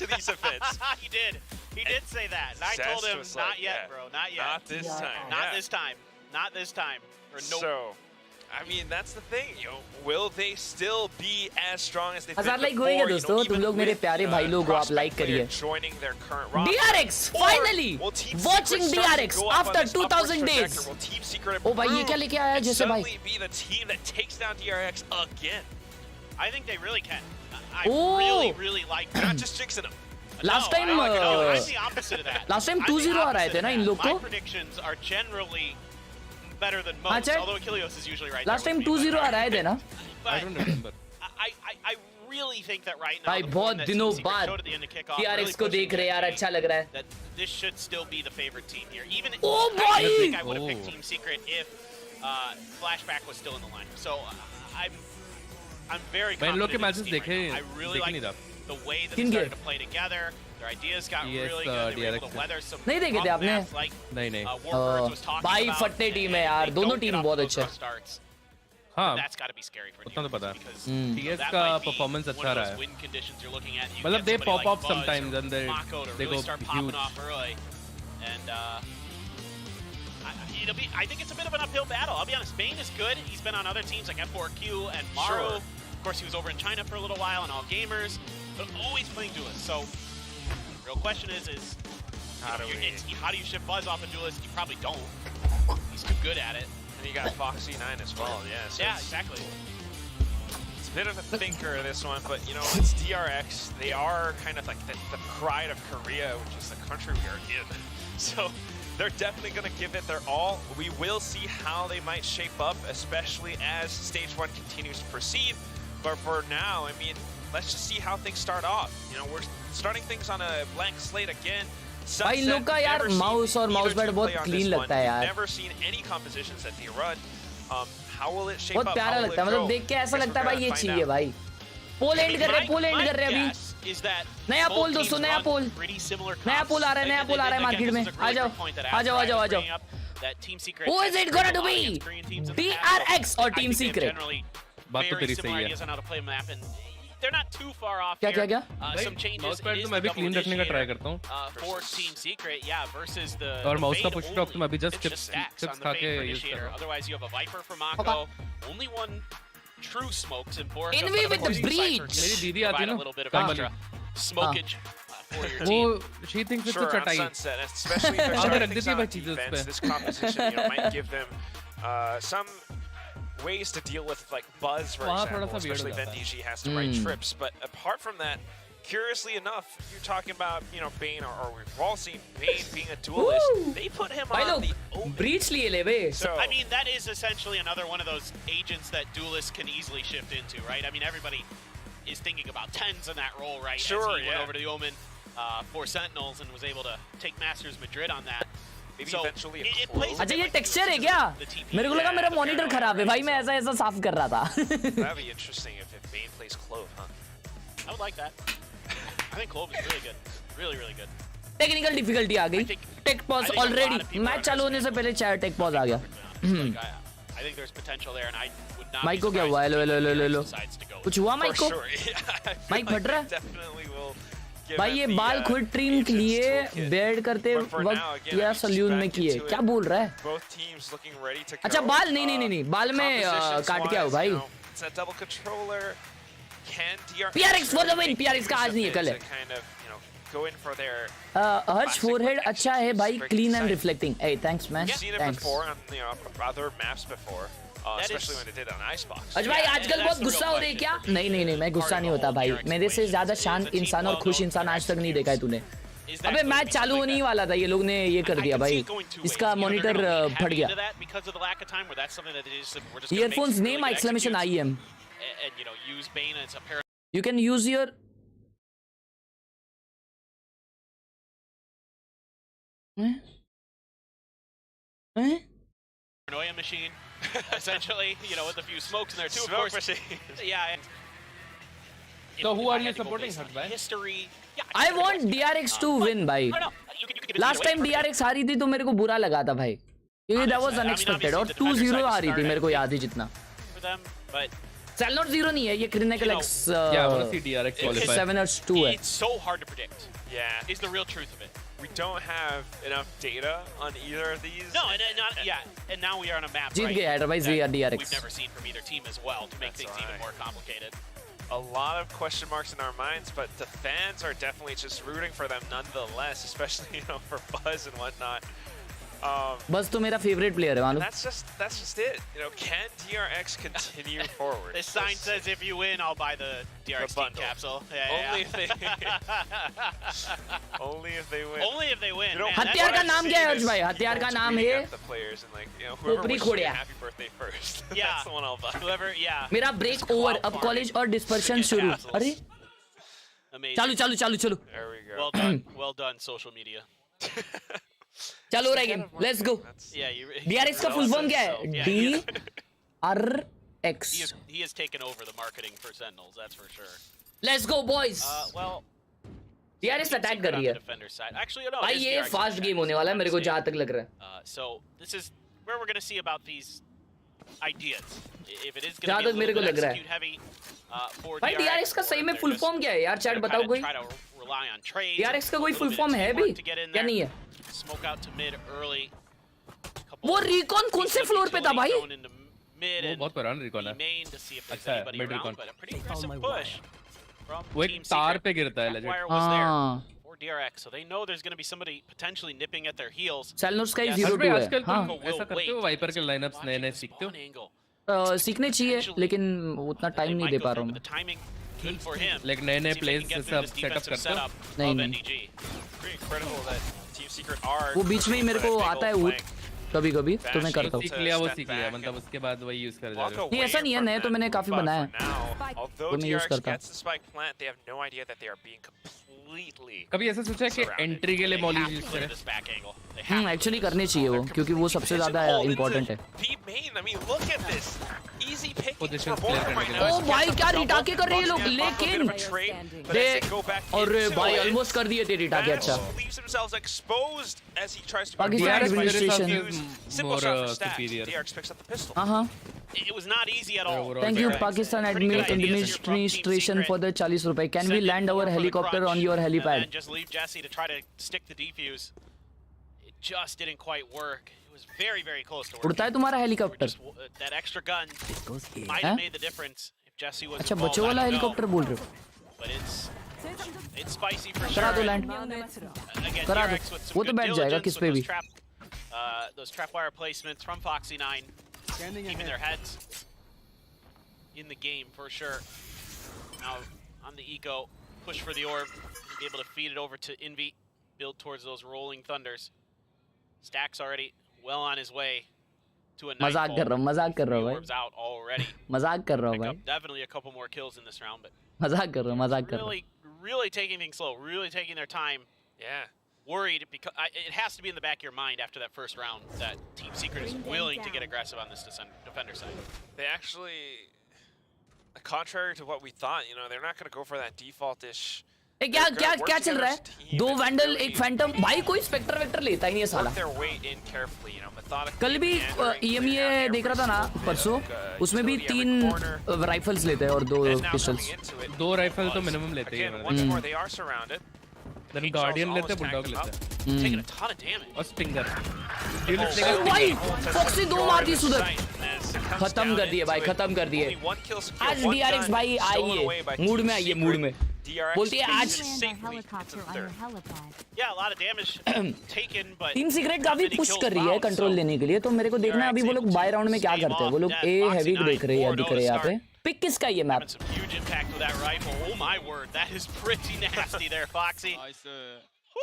S7: to these events.
S16: He did say that. And I told him, not yet, bro, not yet.
S7: Not this time.
S16: Not this time. Not this time. Or no.
S7: So, I mean, that's the thing. You know, will they still be as strong as they've been
S2: 1000 like
S7: before?
S2: होएगा दोस्तों, तुम लोग मेरे प्यारे भाई लोग, आप like करिए।
S7: Joining their current roster.
S2: DRX finally watching DRX after 2000 days. ओ भाई ये क्या लेके आया है जैसे भाई?
S7: Be the team that takes down DRX again.
S16: I think they really can. I really like them.
S7: Not just jinxing them.
S2: Last time
S16: I'm the opposite of that.
S2: Last time 2-0 आ रहे थे ना इन लोग को?
S16: My predictions are generally better than most, although Achilles is usually right.
S2: Last time 2-0 आ रहे थे ना?
S16: I don't remember. I really think that right now
S2: भाई बहुत दिनों बाद DRX को देख रहे यार अच्छा लग रहा है.
S16: that this should still be the favorite team here. Even
S2: Oh
S16: I
S2: boy!
S16: think I would have picked Team Secret if Flashback was still in the lineup. So I'm very
S17: मैं इन लोग
S16: confident
S17: के
S16: in this
S17: matches
S16: team right
S17: देखे
S16: now. I really
S17: देखे नहीं
S16: like
S17: था.
S16: the way that they started to play together. Their ideas got really good. They were able to weather some
S2: नहीं देखे थे
S16: rough
S2: आपने?
S16: maps like
S17: नहीं
S16: Warbirds was talking
S2: भाई
S16: about.
S2: फटने टीम है यार. दोनों टीम बहुत अच्छे हैं.
S16: Starts.
S17: हाँ
S16: That's got to be scary for
S17: उतना तो पता है.
S16: because
S17: TS
S16: that
S17: का
S16: might be
S17: परफॉर्मेंस
S16: one
S17: अच्छा
S16: of
S17: रहा
S16: those
S17: है.
S16: win conditions you're looking at. You
S17: मतलब
S16: get
S17: they
S16: somebody
S17: pop
S16: like
S17: up
S16: Buzz
S17: sometimes
S16: or
S17: and they
S16: Mako to
S17: they
S16: really
S17: go
S16: start popping
S17: huge.
S16: off early. And I think it's a bit of an uphill battle. I'll be honest, Bane is good. He's been on other teams like F4Q and Maru.
S10: Sure.
S16: Of course, he was over in China for a little while on All Gamers, but always playing Duelist. So, the real question is
S10: how do
S16: you ship Buzz off a Duelist? You probably don't. He's too good at it.
S10: And you got Foxy9 as well, yeah. So
S16: Yeah, exactly.
S10: It's a bit of a thinker, this one, but you know, it's DRX. They are kind of like the pride of Korea, which is the country we are in. So they're definitely going to give it their all. We will see how they might shape up, especially as Stage 1 continues to proceed. But for now, I mean, let's just see how things start off. You know, we're starting things on a blank slate again.
S2: भाई इन लोग का यार mouse और mouse pad बहुत clean लगता है यार.
S10: Never seen any compositions that they run. How will it shape
S2: बहुत
S10: up?
S2: प्यारा लगता है. मतलब देख के ऐसा लगता है भाई ये चाहिए भाई. पोल एंड कर रहे अभी. नया पोल दोस्तों, नया पोल आ रहा है मार्केट में. आ जाओ. Who is it gonna to be? DRX or Team Secret?
S17: बात तो तेरी सही है.
S16: They're not too far off
S2: क्या
S16: here.
S17: भाई
S16: Some changes.
S17: माउस पैड तो मैं भी क्लीन रखने का ट्राई करता हूँ.
S16: For Team Secret, yeah, versus the
S17: और माउस का
S16: Fade
S17: पुश टॉप तो मैं भी just
S16: it's stacks
S17: chips
S16: on the
S17: खा
S16: Fade
S17: के
S16: for
S17: यूज कर
S16: Initiator.
S17: रहा हूँ.
S16: Otherwise, you have a Viper for Mako. Only one true smokes in Borja.
S2: Envy with the breach.
S17: मेरी दीदी आती है
S16: Provide
S17: ना
S16: a little bit of
S17: काम वाली.
S16: extra smokage for your
S17: वो
S16: team.
S17: she thinks it's a
S10: Sure, on
S17: चटाई.
S10: Sunset, especially if they're
S17: आगे
S10: starting
S17: रख
S10: things
S17: देती है
S10: on
S17: भाई चीजें उस
S10: defense,
S17: पे.
S10: this composition, you know, might give them some ways to deal with like Buzz, for
S17: वहाँ
S10: example,
S17: थोड़ा सा weird
S10: especially
S17: हो
S10: when
S17: जाता है.
S10: DG has to write trips. But apart from that, curiously enough, you're talking about, you know, Bane, or we've all seen Bane being a duelist.
S2: Woo!
S10: They put him
S2: भाई
S10: on
S2: लोग
S10: the open.
S2: Breach लिए ले बे.
S10: So,
S16: I mean, that is essentially another one of those agents that duelists can easily shift into, right? I mean, everybody is thinking about tens in that role, right?
S10: Sure,
S16: As he went
S10: yeah.
S16: over to the Omen for Sentinels and was able to take Masters Madrid on that.
S10: maybe
S16: So,
S10: eventually
S16: it
S10: a
S16: plays a
S10: close.
S2: अच्छा
S16: bit
S2: ये
S16: like
S2: texture है
S16: Duelist
S2: क्या?
S16: the TP.
S2: मेरे को लगा मेरा monitor खराब है भाई. मैं ऐसा साफ कर रहा था.
S10: That'd be interesting if Bane plays Clove, huh?
S16: I would like that. I think Clove is really good. Really, really good.
S2: Technical difficulty आ गई. Tech pause already. मैच चालू होने से पहले चाहे टेक पॉज आ गया.
S16: I think there's potential there, and I would not
S2: mic
S16: be
S2: को क्या हुआ?
S16: surprised if
S2: low.
S16: decides to go.
S2: कुछ हुआ माइक
S10: For
S2: को?
S10: sure, yeah. I feel
S2: mic फट रहा है?
S10: definitely will give
S2: भाई
S10: him
S2: ये
S10: the,
S2: बाल खुद ट्रिम
S10: agent's
S2: लिए
S10: toolkit.
S2: बेड करते
S10: But for now,
S2: वक्त
S10: again,
S2: या
S10: I mean,
S2: सलून में
S10: back
S2: किए.
S10: into
S2: क्या
S10: it.
S2: बोल रहा है?
S10: Both teams looking ready to go.
S2: अच्छा बाल नहीं बाल में काट के आओ
S10: Compositions-wise,
S2: भाई.
S10: you know, it's a double controller. Can DRX
S2: PRX for the win. PRX का आज नहीं है, कल है.
S10: to kind of, you know, go in for their
S2: Harsh forehead अच्छा है भाई. Clean and reflecting. Hey thanks man.
S10: We've seen it
S2: Thanks.
S10: before on, you know, other maps before, especially when they did it on Icebox.
S2: आज भाई आजकल बहुत गुस्सा हो रही है क्या? नहीं मैं गुस्सा नहीं होता भाई. मेरे से ज्यादा शांत इंसान और खुश इंसान आज तक नहीं देखा है तूने. अबे मैच चालू होने ही वाला था, ये लोग ने ये कर दिया भाई. इसका मॉनिटर फट गया. Earphones name exclamation IEM. You can use your
S16: Paranoia machine, essentially, you know, with a few smokes in there too,
S10: Smoke
S16: of course.
S10: machine.
S16: Yeah. And,
S17: So who are you
S16: technical
S17: supporting,
S16: based on
S17: Harshkhel?
S16: history. Yeah,
S2: I want DRX to win भाई.
S16: you can
S2: last time DRX हारी थी तो मेरे को बुरा लगा था भाई, क्योंकि that was unexpected. और 2-0 हारी थी, मेरे को याद है जितना.
S16: for them, but
S2: Salnot 0 नहीं है ये. Clinical X
S17: Yeah, I want to see DRX qualify.
S2: 7-2 है.
S16: it's so hard to predict.
S10: Yeah.
S16: Is the real truth of it.
S10: We don't have enough data on either of these.
S16: No, and now we are on a map.
S2: Jeet
S16: right,
S2: गया otherwise we are
S16: that
S2: DRX.
S16: We've never seen from either team as well to make
S10: That's
S16: things even more complicated.
S10: A lot of question marks in our minds, but the fans are definitely just rooting for them nonetheless, especially, you know, for Buzz and whatnot.
S2: बस तो मेरा favourite player है मालूम.
S10: That's just it. You know, can DRX continue forward?
S16: This sign says if you win, I'll buy the DRX team capsule.
S10: Only if they only if they win.
S16: Only if they win. Man,
S2: हथियार का नाम क्या है अर्ज भाई? हथियार का नाम है
S10: the players and like, you know, whoever
S2: खोपड़ी
S10: wishes you
S2: खोड़िया.
S10: a happy birthday first.
S16: Yeah.
S10: That's the one I'll buy.
S16: Whoever, yeah.
S2: मेरा ब्रेक ओवर, अब कॉलेज और डिस्पर्शन शुरू. अरे
S16: Amazing.
S2: चलो.
S10: There we go.
S16: Well done, social media.
S2: चलो रैगिन, let's go.
S16: Yeah, you.
S2: DRX का full form क्या है?
S16: Yeah,
S2: DRX.
S16: he has taken over the marketing for Sentinels, that's for sure.
S2: Let's go boys.
S16: Well,
S2: DRX attack कर रही है.
S16: defender side. Actually, no.
S2: भाई ये फास्ट गेम होने वाला है मेरे को जहाँ तक लग रहा है.
S16: So this is where we're going to see about these ideas. If it is going
S2: जहाँ
S16: to be
S2: तक
S16: a
S2: मेरे को
S16: little
S2: लग
S16: bit
S2: रहा है.
S16: execute heavy for
S2: भाई DRX का सही में फुल फॉर्म क्या है यार? चैट बताओ कोई. DRX का कोई फुल फॉर्म है भी? क्या नहीं है?
S16: Smoke out to mid early.
S2: वो रिकॉन कौन से फ्लोर पे था भाई?
S17: वो बहुत पुराना रिकॉन है. अच्छा है, मिड रिकॉन. वो एक तार पे गिरता है लेजेंड.
S2: हाँ.
S16: DRX, so they know there's going to be somebody potentially nipping at their heels.
S2: Salnors का ही 0-2 है.
S17: आजकल तुम ऐसा करते हो वाइपर के लाइनअप्स नए सीखते हो?
S2: सीखने चाहिए लेकिन उतना टाइम नहीं दे पा रहा हूँ मैं.
S17: लाइक नए प्लेस सब सेटअप करते हो?
S2: नहीं.
S10: वो
S2: वो बीच में ही मेरे को आता है ऊट कभी तो मैं करता हूँ.
S17: सीख लिया मतलब उसके बाद वही यूज कर जा रहे हो?
S2: नहीं ऐसा नहीं है, नए तो मैंने काफी बनाया है.
S10: Although
S2: मैं यूज
S10: DRX
S2: करता
S10: gets the spike plant, they have no idea that they are being completely.
S17: कभी ऐसा सोचा है कि एंट्री के लिए मॉली यूज करें?
S2: एक्चुअली करने चाहिए वो, क्योंकि वो सबसे ज्यादा इम्पोर्टेंट है.
S10: B main, I mean, look at this. Easy pickings for
S17: clear
S10: both
S17: करने
S10: right
S17: के
S10: now.
S2: ओ भाई क्या रिटाके कर रहे हैं लोग, लेकिन दे और भाई ऑलमोस्ट कर दिए थे रिटाके. अच्छा
S10: Leaves themselves exposed as he tries to.
S2: Pakistan administration.
S10: Simple shot for stats. DRX picks up the pistol.
S2: हाँ.
S16: It was not easy at all.
S2: Thank you Pakistan administration for the 40 रुपए. Can we land our helicopter on your helipad?
S16: And just leave Jesse to try to stick the defuse. It just didn't quite work. It was very close to working.
S2: उड़ता है तुम्हारा helicopter?
S16: That extra gun might have made the difference if Jesse was.
S2: अच्छा बच्चों वाला helicopter बोल रहे हो?
S16: But it's spicy for sure.
S2: करा दो लैंड. करा दो. वो तो बैठ जाएगा किस पे भी.
S16: Those trapwire placements from Foxy9, keeping their heads in the game for sure. Now on the eco, push for the orb, be able to feed it over to Envy, build towards those rolling thunders. Stacks already well on his way to a nightfall.
S2: मजाक कर रहा हूँ भाई.
S16: Orbs out already.
S2: मजाक कर रहा हूँ भाई.
S16: Definitely a couple more kills in this round, but
S2: मजाक कर रहा हूँ.
S16: really taking things slow, really taking their time.
S10: Yeah.
S16: Worried because it has to be in the back of your mind after that first round that Team Secret is willing to get aggressive on this defender side.
S10: They actually, contrary to what we thought, you know, they're not going to go for that default-ish.
S2: क्या चल रहा है? 2 vandal, 1 Phantom. भाई कोई Spectre vector लेता ही नहीं है साला. कल भी EMEA देख रहा था ना परसों, उसमें भी 3 राइफल्स लेते हैं और 2 पिस्टल्स.
S17: 2 राइफल तो मिनिमम लेते हैं. Then Guardian लेते हैं, Bulldog लेते हैं.
S16: Taking a ton of damage.
S17: और Stinger.
S2: भाई फॉक्सी 2 मार दी सुधर. खत्म कर दिए भाई, खत्म कर दिए. आज DRX भाई आइए, मूड में आइए, मूड में. बोलती है आज.
S16: Yeah, a lot of damage taken, but
S2: team secret काफी पुश कर रही है कंट्रोल लेने के लिए, तो मेरे को देखना है अभी वो लोग बाय राउंड में क्या करते हैं. वो लोग ए हैवी देख रहे हैं, दिख रहे हैं यहाँ पे. पिक किसका ये map?
S16: huge impact with that rifle. Oh my word, that is pretty nasty there, Foxy.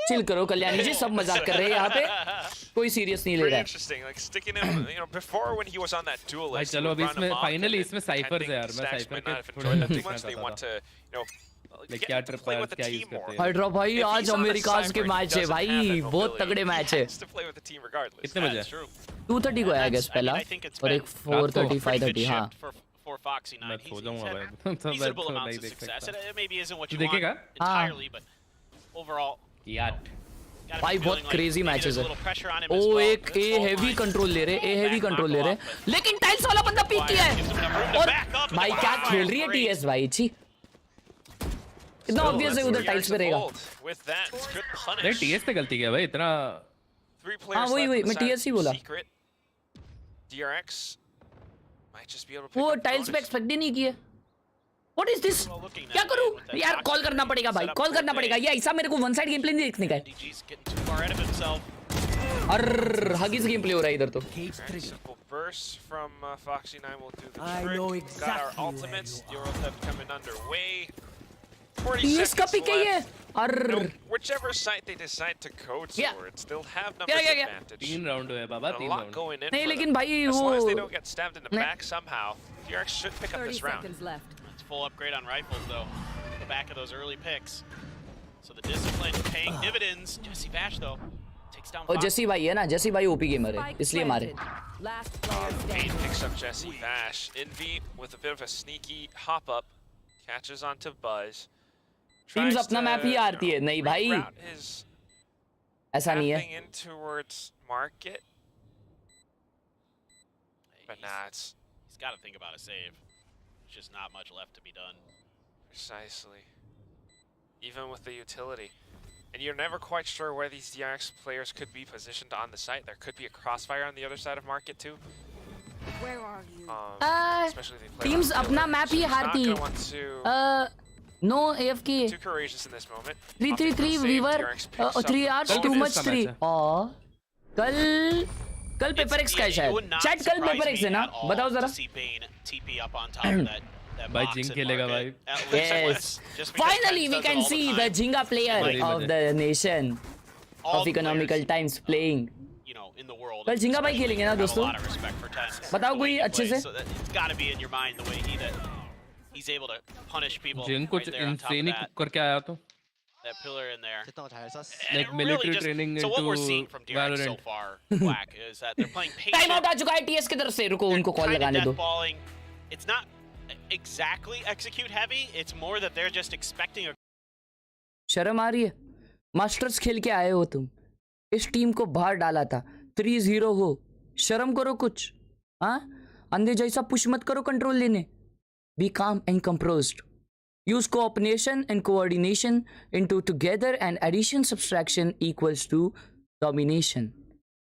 S2: Chill करो कल्याणी जी, सब मजाक कर रहे हैं यहाँ पे, कोई सीरियस नहीं ले रहा है.
S10: Interesting, like sticking him, you know, before when he was on that duel list.
S17: चलो अभी इसमें फाइनली इसमें साइफर्स है यार. मैं साइफर के थोड़ा देखना चाहता था. क्या ट्रिप है, क्या यूज करते हैं?
S2: हाइड्रा भाई आज अमेरिकास के मैच है भाई, बहुत तगड़े मैच है.
S17: कितने बजे?
S2: 2:30 को आया गेस पहला और एक 4:30 5:30. हाँ
S16: for Foxy9.
S17: मैं सो जाऊंगा भाई.
S16: Reasonable amounts of success. It maybe isn't what you
S17: देखेगा?
S16: want entirely, but overall.
S17: यार
S2: भाई बहुत क्रेजी मैचेस है. ओ एक ए हैवी कंट्रोल ले रहे, लेकिन टाइल्स वाला बंदा पीक किया है. और भाई क्या खेल रही है TS भाई. छी इतना ऑब्वियस है उधर टाइल्स पे रहेगा.
S17: नहीं TS पे गलती किया भाई इतना.
S2: हाँ वही मैं TS ही बोला.
S10: DRX might just be able to pick
S2: वो
S10: up
S2: टाइल्स पे एक्सपेक्ट ही नहीं किए. What is this? क्या करूं यार? कॉल करना पड़ेगा भाई, कॉल करना पड़ेगा. ये ऐसा मेरे को वन साइड गेम प्ले नहीं देखने का है. अर्र हगीज गेम प्ले हो रहा है इधर तो.
S10: Simple burst from Foxy9 will do the trick. Got our ultimates. Eurostep coming underway. 40
S2: इसका
S10: seconds
S2: पिक है ये.
S10: left.
S2: Err.
S10: No, whichever site they decide to go towards, they'll have numbers
S2: yeah.
S10: advantage.
S17: 3 round हुए बाबा,
S10: A
S17: 3
S10: lot
S17: round.
S10: going in
S2: नहीं
S10: for
S2: लेकिन
S10: them.
S2: भाई
S10: As long as they
S2: वो
S10: don't get stabbed in the back somehow, DRX should pick up
S9: 30
S10: this round.
S9: seconds left.
S16: It's full upgrade on rifles though. The back of those early picks. So the discipline paying dividends. Jesse Bash though takes down.
S2: और जैसी भाई है ना, जैसी भाई OP gamer है इसलिए मारे.
S9: Last player
S10: Payne
S9: standing.
S10: picks up Jesse Bash. Envy with a bit of a sneaky hop up, catches onto Buzz.
S2: Teams
S10: Tries
S2: अपना
S10: to,
S2: मैप ही हारती है. नहीं भाई
S10: reroute his
S2: ऐसा नहीं
S10: pathing
S2: है.
S10: in towards market. But nah, it's
S16: He's got to think about a save. There's just not much left to be done.
S10: precisely. Even with the utility. And you're never quite sure where these DRX players could be positioned on the site. There could be a crossfire on the other side of market too.
S9: Where are you?
S10: Especially if they play
S2: teams
S10: on
S2: अपना
S10: pillar.
S2: Map he
S10: She's not
S2: हारती
S10: gonna
S2: है.
S10: want to
S2: No AFK.
S10: too courageous in this moment.
S2: 3-3-3 we were 3 hours too much 3. कल paper x का है शायद. Chat कल paper x है ना, बताओ जरा.
S16: See Bane TP up on top of that
S17: भाई
S16: box
S17: जिंग
S16: in
S17: खेलेगा
S16: market.
S17: भाई.
S16: At least
S2: Yes.
S16: once. Just because
S2: Finally
S16: Pence
S2: we
S16: does it
S2: can
S16: all
S2: see
S16: the
S2: the
S16: time.
S2: Jinga player of the nation
S16: All
S2: of
S16: the
S2: economical
S16: players,
S2: times playing.
S16: you know, in the world.
S2: कल जिंगा भाई खेलेंगे ना
S16: have a
S2: दोस्तों.
S16: lot of respect for Pence,
S2: बताओ
S16: the way
S2: कोई
S16: he
S2: अच्छे
S16: plays.
S2: से.
S16: So that it's got to be in your mind the way he's able to punish people
S17: जिंग कुछ
S16: right there on top of
S17: insane he
S16: that.
S17: करके आया तो.
S16: That pillar in there. And
S17: Like
S16: it
S17: military
S16: really just,
S17: training
S16: so what we're
S17: into
S16: seeing from DRX so
S17: Valorant.
S16: far, Black, is that they're playing patient.
S2: Time out आ चुका है TS की तरफ से. रुको उनको कॉल
S16: Kind of
S2: लगाने दो.
S16: deathballing. It's not exactly execute heavy. It's more that they're just expecting a
S2: शर्म आ रही है. मास्टर्स खेल के आए हो तुम. इस टीम को बाहर डाला था. 3-0 हो. शर्म करो कुछ. हाँ अंधे जैसा पुश मत करो कंट्रोल लेने. Be calm and composed. Use coordination and coordination into together and addition subtraction equals to domination.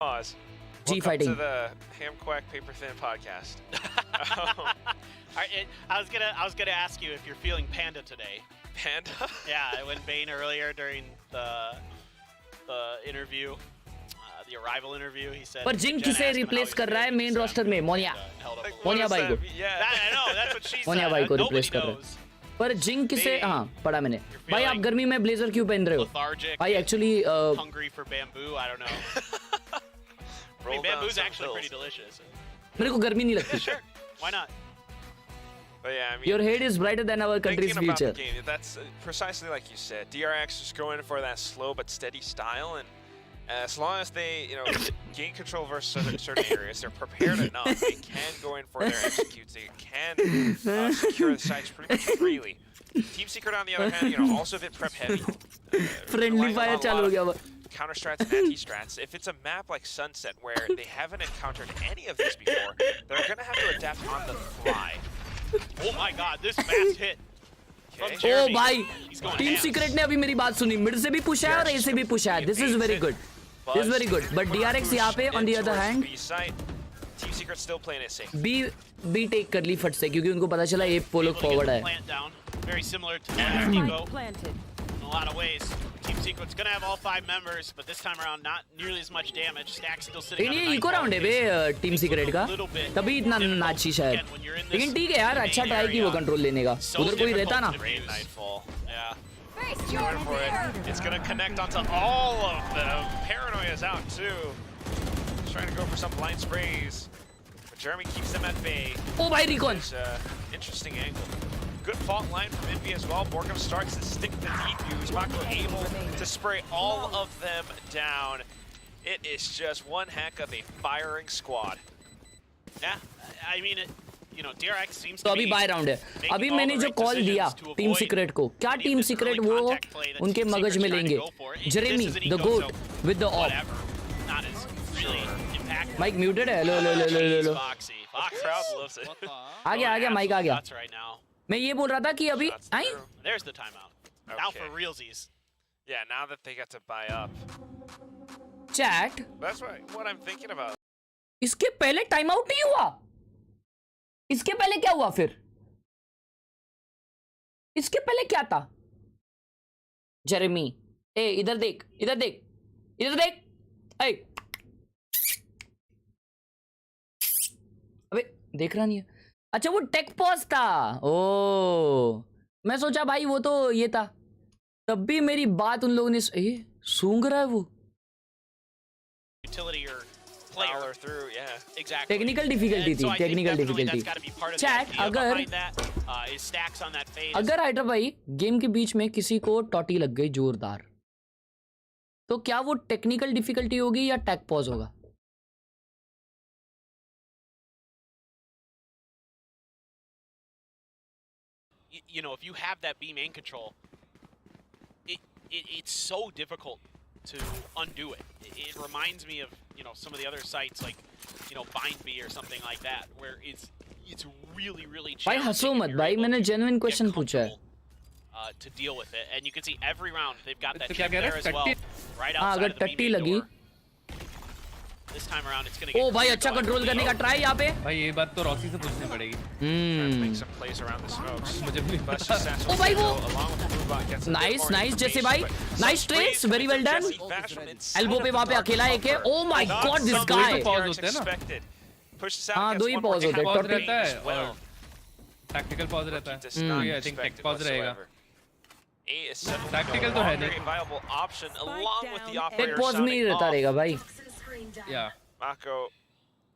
S10: Pause.
S2: G
S10: Welcome
S2: fighting.
S10: to the Ham Quack Paper Thin podcast.
S16: I was gonna ask you if you're feeling panda today.
S10: Panda?
S16: Yeah, when Bane earlier during the interview, the arrival interview, he said.
S2: पर जिंग
S16: Jen
S2: किसे
S16: asked him how
S2: replace
S16: he's
S2: कर रहा है
S16: feeling,
S2: main
S16: he
S2: roster में? Moniya.
S16: held up a
S2: Moniya भाई को.
S10: Yeah.
S16: I know, that's what she
S2: Moniya
S16: said.
S2: भाई को
S16: Nobody
S2: रिप्लेस कर रहा
S16: knows.
S2: है. पर जिंग किसे हाँ पढ़ा मैंने. भाई आप गर्मी में ब्लेजर क्यों पहन रहे हो?
S16: Lethargic.
S2: भाई actually
S16: Hungry for bamboo. I don't know. I mean, bamboo's actually pretty delicious.
S2: मेरे को गर्मी नहीं लगती.
S16: Sure, why not?
S10: But yeah, I mean,
S2: Your head is brighter than our country's
S10: thinking about
S2: future.
S10: the game, that's precisely like you said. DRX is going for that slow but steady style, and as long as they, gain control versus certain areas, they're prepared enough. They can go in for their executes. They can secure the sites pretty much freely. Team Secret, on the other hand, also a bit prep heavy.
S2: Friendly fire चालू हो गया वो.
S10: Counter strats and anti-strats. If it's a map like Sunset where they haven't encountered any of this before, they're going to have to adapt on the fly.
S16: Oh my god, this fast hit. from
S2: O
S16: Jeremy.
S2: भाई
S16: He's going
S2: team
S16: ham.
S2: Secret ने अभी मेरी बात सुनी. Mid से भी push है और ए से भी पुश है. This is very good. This is very good. But DRX यहाँ पे on the other hand
S10: Team Secret still playing it safe.
S2: B take कर ली फट से क्योंकि उनको पता चला ये पोलो फॉरवर्ड है.
S16: Plant down. Very similar to last Nico. In a lot of ways. Team Secret's gonna have all 5 members, but this time around not nearly as much damage. Stack's still sitting on
S2: ये
S16: the
S2: eco round है बे team secret का. तभी इतना नाची शायद. लेकिन ठीक है यार, अच्छा ट्राई की वो कंट्रोल लेने का. उधर कोई रहता ना.
S10: Nightfall. Yeah. Going for it. It's going to connect onto all of them. Paranoia's out too. He's trying to go for some blind sprays. But Jeremy keeps them at bay.
S2: Oh, भाई recon.
S10: Interesting angle. Good fault line from Envy as well. Borkham starts to stick the deep use. Mako able to spray all of them down. It is just one heck of a firing squad.
S16: Yeah, I mean, DRX seems
S2: तो
S16: to
S2: अभी
S16: be
S2: bye round है.
S16: making
S2: अभी
S16: all
S2: मैंने
S16: the
S2: जो
S16: right
S2: call दिया
S16: decisions to
S2: team
S16: avoid
S2: secret को, क्या
S16: any
S2: team
S16: of this
S2: secret
S16: early
S2: वो
S16: contact play that
S2: उनके
S16: Team
S2: मगज में
S16: Secret's trying to
S2: लेंगे.
S16: go for. This
S2: Jeremy
S16: is an
S2: the
S16: eco,
S2: गोट
S16: so
S2: with the off.
S16: whatever. Not as really impactful.
S2: Mic muted है. Hello hello hello hello.
S16: Foxy.
S10: Crowd loves it.
S2: आ गया mic आ गया.
S16: Nuts right now.
S2: मैं ये बोल रहा था कि अभी आई
S16: There's the timeout. Now for realsies.
S10: Yeah, now that they got to buy up.
S2: Chat.
S10: That's what I'm thinking about.
S2: इसके पहले टाइम आउट नहीं हुआ. इसके पहले क्या हुआ फिर? इसके पहले क्या था? जेरेमी, ए इधर देख, इधर देख, इधर देख. ए अबे देख रहा नहीं है। अच्छा वो टेक पॉज था। ओ मैं सोचा भाई वो तो ये था। तब भी मेरी बात उन लोगों ने सूंघ रहा है वो।
S10: Utility or player through, yeah. Exactly.
S2: Technical difficulty थी, टेक्निकल डिफिकल्टी। चैट अगर हाइड्रा भाई गेम के बीच में किसी को टॉटी लग गई जोरदार, तो क्या वो टेक्निकल डिफिकल्टी होगी या टैग पॉज होगा?
S10: You know, if you have that B main control, it's so difficult to undo it. It reminds me of, you know, some of the other sites like, you know, Phonepe or something like that, where it's really challenging.
S2: भाई हंसो मत भाई, मैंने genuine question पूछा है।
S10: To deal with it, and you can see every round they've got that
S17: तो
S10: chip there as well, right
S2: हाँ
S10: outside
S2: अगर
S10: of the B
S2: टट्टी
S10: main
S2: लगी।
S10: door. This time around, it's gonna get.
S2: ओ भाई अच्छा control करने का try यहाँ पे।
S17: भाई ये बात तो रॉसी से पूछनी पड़ेगी।
S10: Make some plays around the smokes.
S17: मुझे भी पता।
S2: ओ भाई वो नाइस नाइस जैसे भाई nice trace, very well done. Elbow पे वहाँ पे अकेला एक है। Oh my God this guy. हाँ दो ही पॉज होते हैं।
S17: रहता है और टैक्टिकल पॉज रहता है। आई थिंक टेक पॉज रहेगा।
S10: Tactical
S17: तो है नहीं।
S10: viable option along with the
S2: take
S10: operator
S2: pause में ही रहता रहेगा भाई।
S17: या
S10: Mako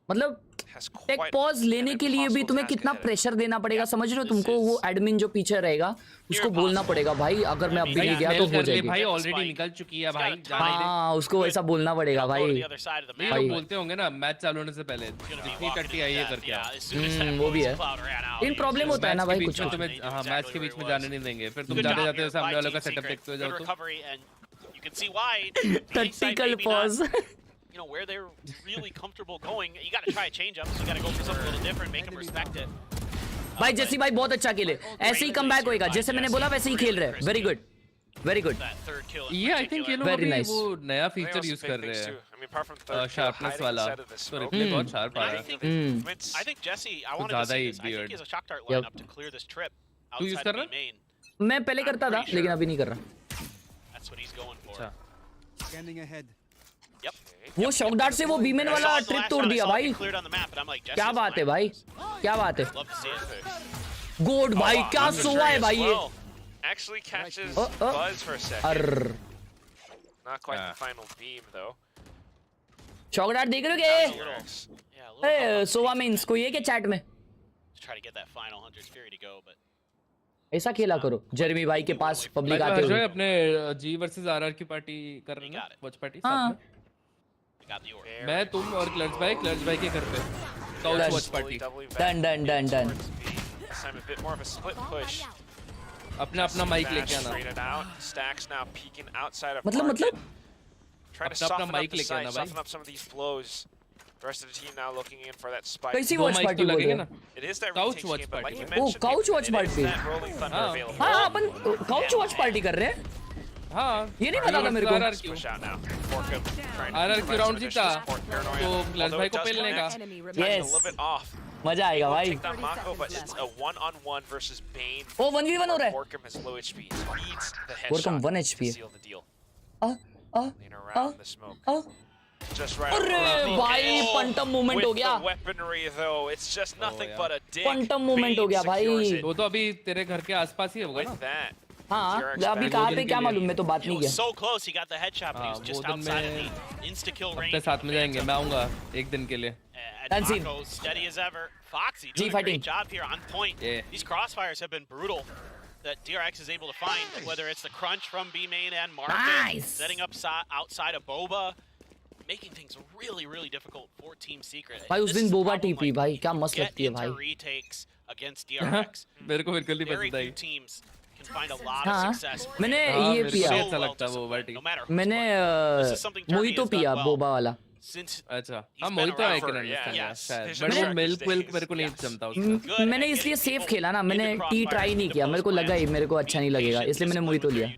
S2: मतलब टेक पॉज लेने के लिए भी तुम्हें कितना प्रेशर देना पड़ेगा, समझ रहे हो? तुमको वो एडमिन जो पीछे रहेगा उसको बोलना पड़ेगा भाई अगर मैं अभी नहीं गया तो हो जाएगी।
S17: भाई ऑलरेडी निकल चुकी है भाई।
S2: हाँ उसको ऐसा बोलना पड़ेगा भाई।
S17: भाई बोलते होंगे ना मैच चालू होने से पहले जितनी टट्टी आई है करके आओ।
S2: वो भी है। इन प्रॉब्लम होता है ना भाई कुछ
S17: तुम्हें। हाँ मैच के बीच में जाने नहीं देंगे, फिर तुम जाते जाते सामने वालों का सेटअप देखते हो जाओ तो
S2: tactical pause.
S10: You know, where they're really comfortable going, you got to try a change up, so you got to go for something a little different, make them respect it.
S2: भाई जैसी भाई बहुत अच्छा खेले, ऐसे ही कम बैक होएगा, जैसे मैंने बोला वैसे ही खेल रहे हैं। Very good very good.
S17: ये आई थिंक ये लोग
S2: Very
S17: अभी
S2: nice.
S17: वो नया फीचर यूज कर रहे हैं शार्पनेस वाला, तो रिप्ले बहुत शार्प आ रहा है।
S10: I think Jesse, I wanted to
S17: ज़्यादा
S10: see
S17: he
S10: this. I think
S17: weird।
S10: he has a shock dart lineup to clear this trip
S17: तू यूज
S10: outside
S17: कर
S10: of the main.
S2: मैं पहले करता था लेकिन अभी नहीं कर रहा।
S10: That's what he's going for.
S18: Scanning ahead.
S10: Yep.
S2: वो शॉक डार्ट से वो बीमेन वाला ट्रिप तोड़ दिया भाई। क्या बात है भाई, क्या बात है। गोड भाई क्या सोवा है भाई ये।
S10: Actually catches Buzz for a second. Not quite the final beam though.
S2: Shock dart देख रहे हो क्या? ए सोवा मींस को ये क्या चैट में
S10: Try to get that final 100 Fury to go, but
S2: ऐसा खेला करो। जेरेमी भाई के पास पब्लिक आते हुए
S17: अपने जी वर्सेस आरआर की पार्टी कर रहे हैं, वॉच पार्टी
S2: हाँ।
S17: साथ में। मैं तुम और क्लर्च भाई के घर पे couch watch party.
S2: Done done done done.
S17: अपना अपना माइक लेके आना।
S2: मतलब
S17: अपना माइक लेके आना भाई।
S7: The rest of the team now looking in for that spike.
S2: कैसी वॉच पार्टी बोल रहे हैं?
S7: It is that
S17: Couch
S7: retake
S17: watch
S7: scheme, but like
S17: party.
S7: you
S2: oh
S7: mentioned,
S2: couch watch party.
S7: it is that rolling thunder available.
S2: हाँ अपन couch watch party कर रहे हैं।
S17: हाँ
S2: ये नहीं पता था मेरे को।
S7: Push out now. Forkum trying to
S17: RR
S7: provide
S17: की
S7: some
S17: राउंड
S7: additional
S17: जीता
S7: support. Paranoia,
S17: तो क्लर्च
S7: although
S17: भाई
S7: it
S17: को
S7: does
S17: पेलने का।
S7: connect, timing a little bit off.
S2: मजा आएगा भाई।
S7: Take down Mako, but it's a 1-on-1 versus Bane.
S2: O 1v1 हो रहा है।
S7: Forkum is low HP. Needs the
S2: Forkum
S7: headshot
S2: 1
S7: to
S2: HP
S7: seal the deal.
S2: Laying
S7: around the smoke. Just right
S2: अरे
S7: around.
S2: भाई पंटम movement हो
S7: With
S2: गया।
S7: the weaponry though, it's just nothing but a dig.
S2: पंटम movement हो गया भाई।
S17: वो तो अभी तेरे घर के आसपास ही होगा ना।
S7: With that,
S2: हाँ अभी कहाँ पे क्या मालूम, मैं तो बात नहीं
S10: he was
S2: किया।
S10: so close. He got the headshot, but he was just
S17: वो दिन
S10: outside of
S17: में
S10: the insta-kill range.
S17: अपने साथ में जाएंगे, मैं आऊँगा एक दिन के लिए।
S10: And Mako steady as ever. Foxy doing a great job here on point.
S17: Yeah.
S10: These crossfires have been brutal. That DRX is able to find, whether it's the crunch from B main and Market, setting up outside of Boba, making things really difficult for Team Secret.
S2: भाई उस दिन Boba TP भाई क्या मस्त लगती है भाई।
S10: Retakes against DRX.
S17: मेरे को बिल्कुल नहीं
S10: Very
S17: पसंद
S10: few
S17: I.
S10: teams can find a lot of
S2: हाँ
S10: success.
S2: मैंने
S17: हाँ,
S2: ये
S17: मेरे
S2: पिया।
S17: को अच्छा लगता है वो पार्टी।
S2: मैंने मोहितो पिया बोबा वाला।
S17: अच्छा हाँ मोहितो आई कैन अंडरस्टैंड शायद, बट वो मिल्क मेरे को नहीं जमता उसमें।
S2: मैंने इसलिए सेफ खेला ना, मैंने टी ट्राई नहीं किया, मेरे को लगा ही मेरे को अच्छा नहीं लगेगा, इसलिए मैंने मोहितो लिया।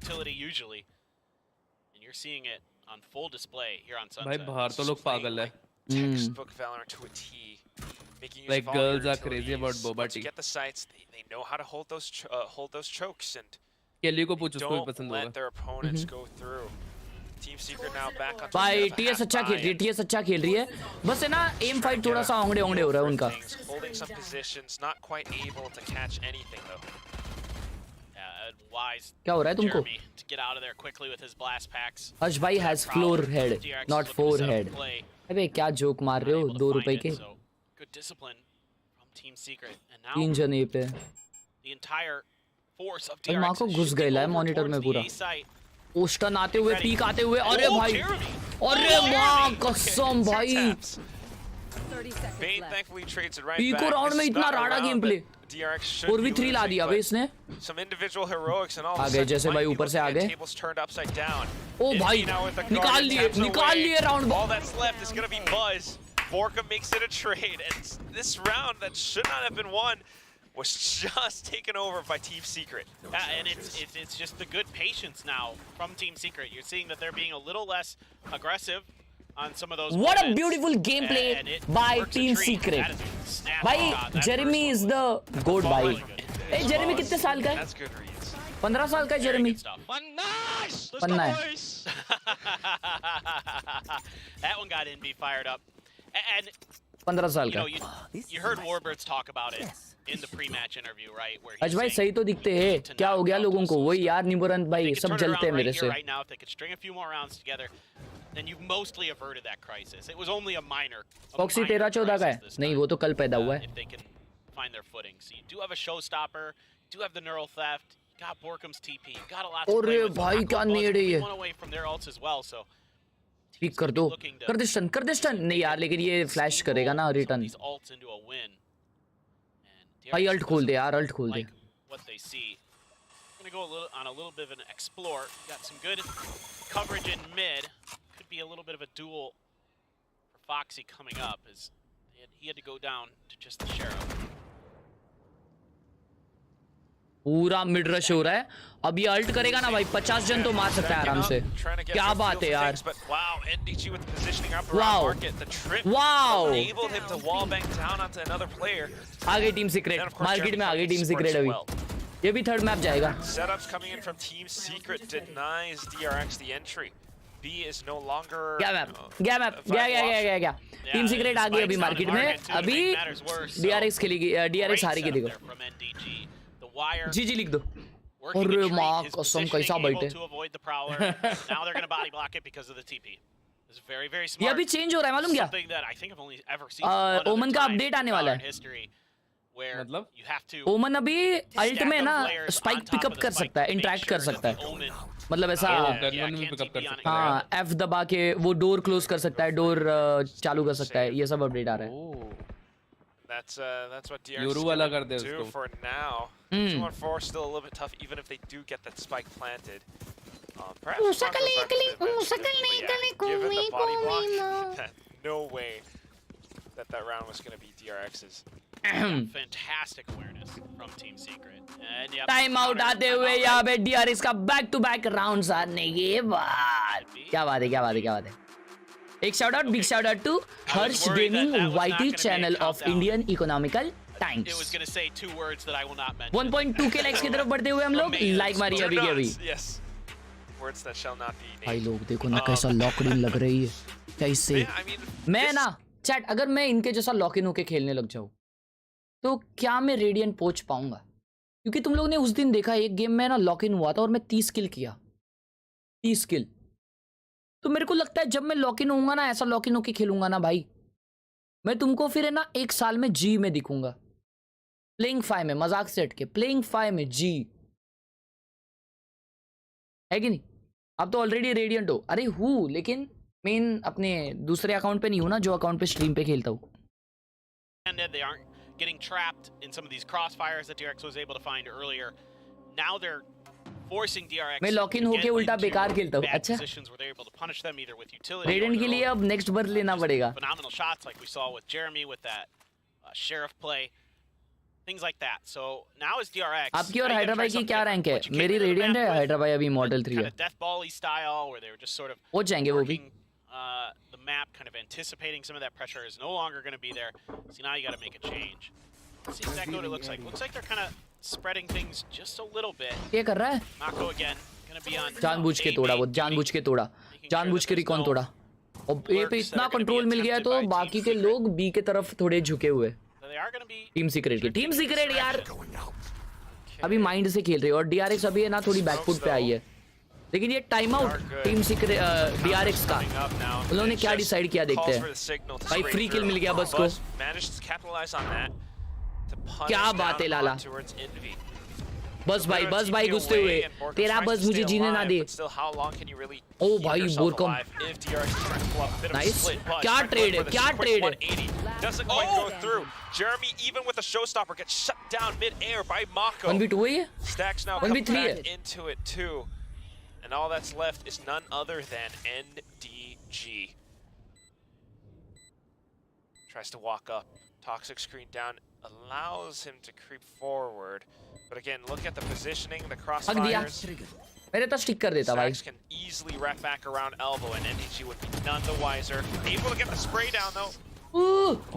S17: भाई बाहर तो लोग पागल है।
S7: textbook Valorant to a T. Making use
S17: Like
S7: of all your
S17: girls are
S7: utilities.
S17: crazy about boba
S7: Once you
S17: tea.
S7: get the sights, they know how to hold those chokes and
S17: केली को पूछ उसको भी
S7: don't
S17: पसंद
S7: let
S17: होगा।
S7: their opponents go through.
S10: Team Secret now back on
S2: भाई TS अच्छा खेल रही है, टीएस अच्छा खेल रही है, बस है ना एम फाइट थोड़ा सा ओंगड़े ओंगड़े हो रहा है उनका.
S10: Holding some positions, not quite able to catch anything though.
S16: Wise.
S2: क्या हो रहा है तुमको?
S16: To get out of there quickly with his blast packs.
S2: हर्ष भाई has floor head, not forehead. अबे क्या जोक मार रहे हो 2 रुपए के?
S16: Good discipline from Team Secret. And now
S2: 3 जने पे.
S16: the entire force of
S2: भाई माँ को घुस गया है मॉनिटर में पूरा. पोस्टन आते हुए, पीक आते हुए, अरे भाई, अरे माँ कसम भाई.
S10: Bane thankfully trades it right
S2: पीको
S10: back.
S2: राउंड में इतना राड़ा game play.
S10: DRX should
S2: 4v3 ला दिया भाई इसने.
S10: Some individual heroics and all
S2: आ गए जैसे भाई ऊपर से आ गए.
S10: tables turned upside down.
S2: ओ भाई निकाल लिए round.
S10: All that's left is going to be Buzz. Borkum makes it a trade, and this round that should not have been won was just taken over by Team Secret.
S16: And it's just the good patience now from Team Secret. You're seeing that they're being a little less aggressive on some of those.
S2: What
S16: moments.
S2: a beautiful gameplay by Team Secret. भाई Jeremy is the goat भाई. ए Jeremy कितने साल का है? 15 साल का है Jeremy. पन्ना है.
S16: That one got NB fired up. And
S2: 15 साल का.
S16: You heard Warbirds talk about it in the pre-match interview, right? Where
S2: आज भाई सही तो दिखते हैं. क्या हो गया लोगों को? वही यार निबुरंत भाई सब जलते हैं मेरे से.
S16: Right now, if they could string a few more rounds together, then you've mostly averted that crisis. It was only a minor.
S2: Foxy 13-14 का है. नहीं वो तो कल पैदा हुआ है.
S16: If they can find their footing. So you do have a showstopper, you do have the neural theft, you got Borkum's TP, you got a lot to play with.
S2: भाई क्या नेड है ये.
S16: One away from their ults as well, so
S2: pick कर दो. कर दे stun. नहीं यार लेकिन ये फ्लैश करेगा ना return.
S16: these ults into a win.
S2: भाई अल्ट खोल दे यार, अल्ट खोल दे.
S16: What they see. Gonna go on a little bit of an explore. Got some good coverage in mid. Could be a little bit of a duel for Foxy coming up as he had to go down to just the Sheriff.
S2: पूरा mid rush हो रहा है. अब ये alt करेगा ना भाई 50 जन तो मार सकता है आराम से. क्या बात है यार.
S10: Wow, NDG with the positioning up
S2: Wow.
S10: around market. The trip
S2: Wow.
S10: enabled him to wall bang down onto another player.
S2: आ गई टीम सीक्रेट. मार्केट में आ गई टीम सीक्रेट अभी. ये भी थर्ड मैप जाएगा.
S10: Setups coming in from Team Secret denies DRX the entry. B is no longer.
S2: गया. Team secret आ गई अभी मार्केट में. अभी DRX खेलेगी. DRX हारेगी देखो. जी लिख दो. अरे माँ कसम कैसा बैठे.
S16: Now they're gonna body block it because of the TP. It's very, very smart.
S2: ये अभी चेंज हो रहा है मालूम क्या?
S16: Something that I think I've only ever seen one other
S2: ओमन का
S16: time
S2: अपडेट आने
S16: in
S2: वाला
S16: our
S2: है.
S16: history where you have to
S2: ओमन अभी अल्ट में ना स्पाइक पिकअप कर सकता है, इंटरेक्ट कर सकता है. मतलब ऐसा हाँ F दबा के वो डोर क्लोज कर सकता है, डोर चालू कर सकता है. ये सब अपडेट आ रहा है.
S10: That's what DRX is going to do for now. 2-on-4 still a little bit tough, even if they do get that spike planted. Perhaps given the body block, no way that round was going to be DRX's.
S16: Fantastic awareness from Team Secret. And
S2: time out आते हुए यहाँ पे DRX का back to back rounds आने के बाद. क्या बात है. एक shout out, big shout out to Harsh gaming YT channel of Indian economical times. 1.2 के लाइक्स की तरफ बढ़ते हुए हम लोग. लाइक मारिए अभी के अभी. भाई लोग देखो ना कैसा लॉकड इन लग रही है. कैसे मैं ना चैट अगर मैं इनके जैसा लॉक इन होके खेलने लग जाऊं तो क्या मैं रेडियंट पहुंच पाऊंगा? क्योंकि तुम लोग ने उस दिन देखा एक गेम में ना लॉक इन हुआ था और मैं 30 किल किया. 30 किल. तो मेरे को लगता है जब मैं लॉक इन होऊंगा ना, ऐसा लॉक इन होके खेलूंगा ना भाई, मैं तुमको फिर है ना 1 साल में जी में दिखूंगा. प्लेइंग 5 में, मजाक से हटके प्लेइंग 5 में जी है कि नहीं? अब तो ऑलरेडी रेडियंट हो. अरे हूँ लेकिन मेन अपने दूसरे अकाउंट पे नहीं हूँ ना, जो अकाउंट पे स्ट्रीम पे खेलता हूँ.
S16: They aren't getting trapped in some of these crossfires that DRX was able to find earlier. Now they're forcing DRX.
S2: मैं लॉक इन होके उल्टा बेकार खेलता हूँ. अच्छा रेडियंट के लिए अब नेक्स्ट बर्थ लेना पड़ेगा.
S16: Phenomenal shots like we saw with Jeremy with that sheriff play, things like that. So now is DRX.
S2: आपकी और हैदराबाद की क्या रैंक है? मेरी रेडियंट है, हैदराबाद अभी मॉडल 3 है.
S16: Death Ball-y style where they were just sort of
S2: हो जाएंगे वो भी.
S16: The map kind of anticipating some of that pressure is no longer going to be there. So now you got to make a change. Let's see exactly what it looks like. Looks like they're kind of spreading things just a little bit.
S2: ये कर रहा है.
S16: Mako again Gonna be on
S2: जानबूझ के तोड़ा वो, जानबूझ के तोड़ा, जानबूझ के रिकॉन तोड़ा। और ए पे इतना कंट्रोल मिल गया तो बाकी के लोग बी के तरफ थोड़े झुके हुए। टीम सीक्रेट की, टीम सीक्रेट यार अभी माइंड से खेल रही है और DRX अभी है ना थोड़ी बैकफुट पे आई है। लेकिन ये time out team secret DRX का उन्होंने क्या डिसाइड किया देखते हैं। भाई फ्री किल मिल गया बस को। क्या बात है लाला, बस भाई घुसते हुए, तेरा बस मुझे जीने ना दे। ओ भाई बोरकम, नाइस, क्या ट्रेड है, क्या ट्रेड है।
S10: Doesn't quite go through. Jeremy, even with a showstopper, gets shut down mid-air by Mako.
S2: 1v2 है ये?
S10: Stacks now come back into it too. And all that's left is none other than NDG. Tries to walk up. Toxic screen down allows him to creep forward. But again, look at the positioning, the crossfires.
S2: मेरे तो stick कर देता भाई।
S10: Stacks can easily wrap back around elbow, and NDG would be none the wiser. Able to get the spray down though.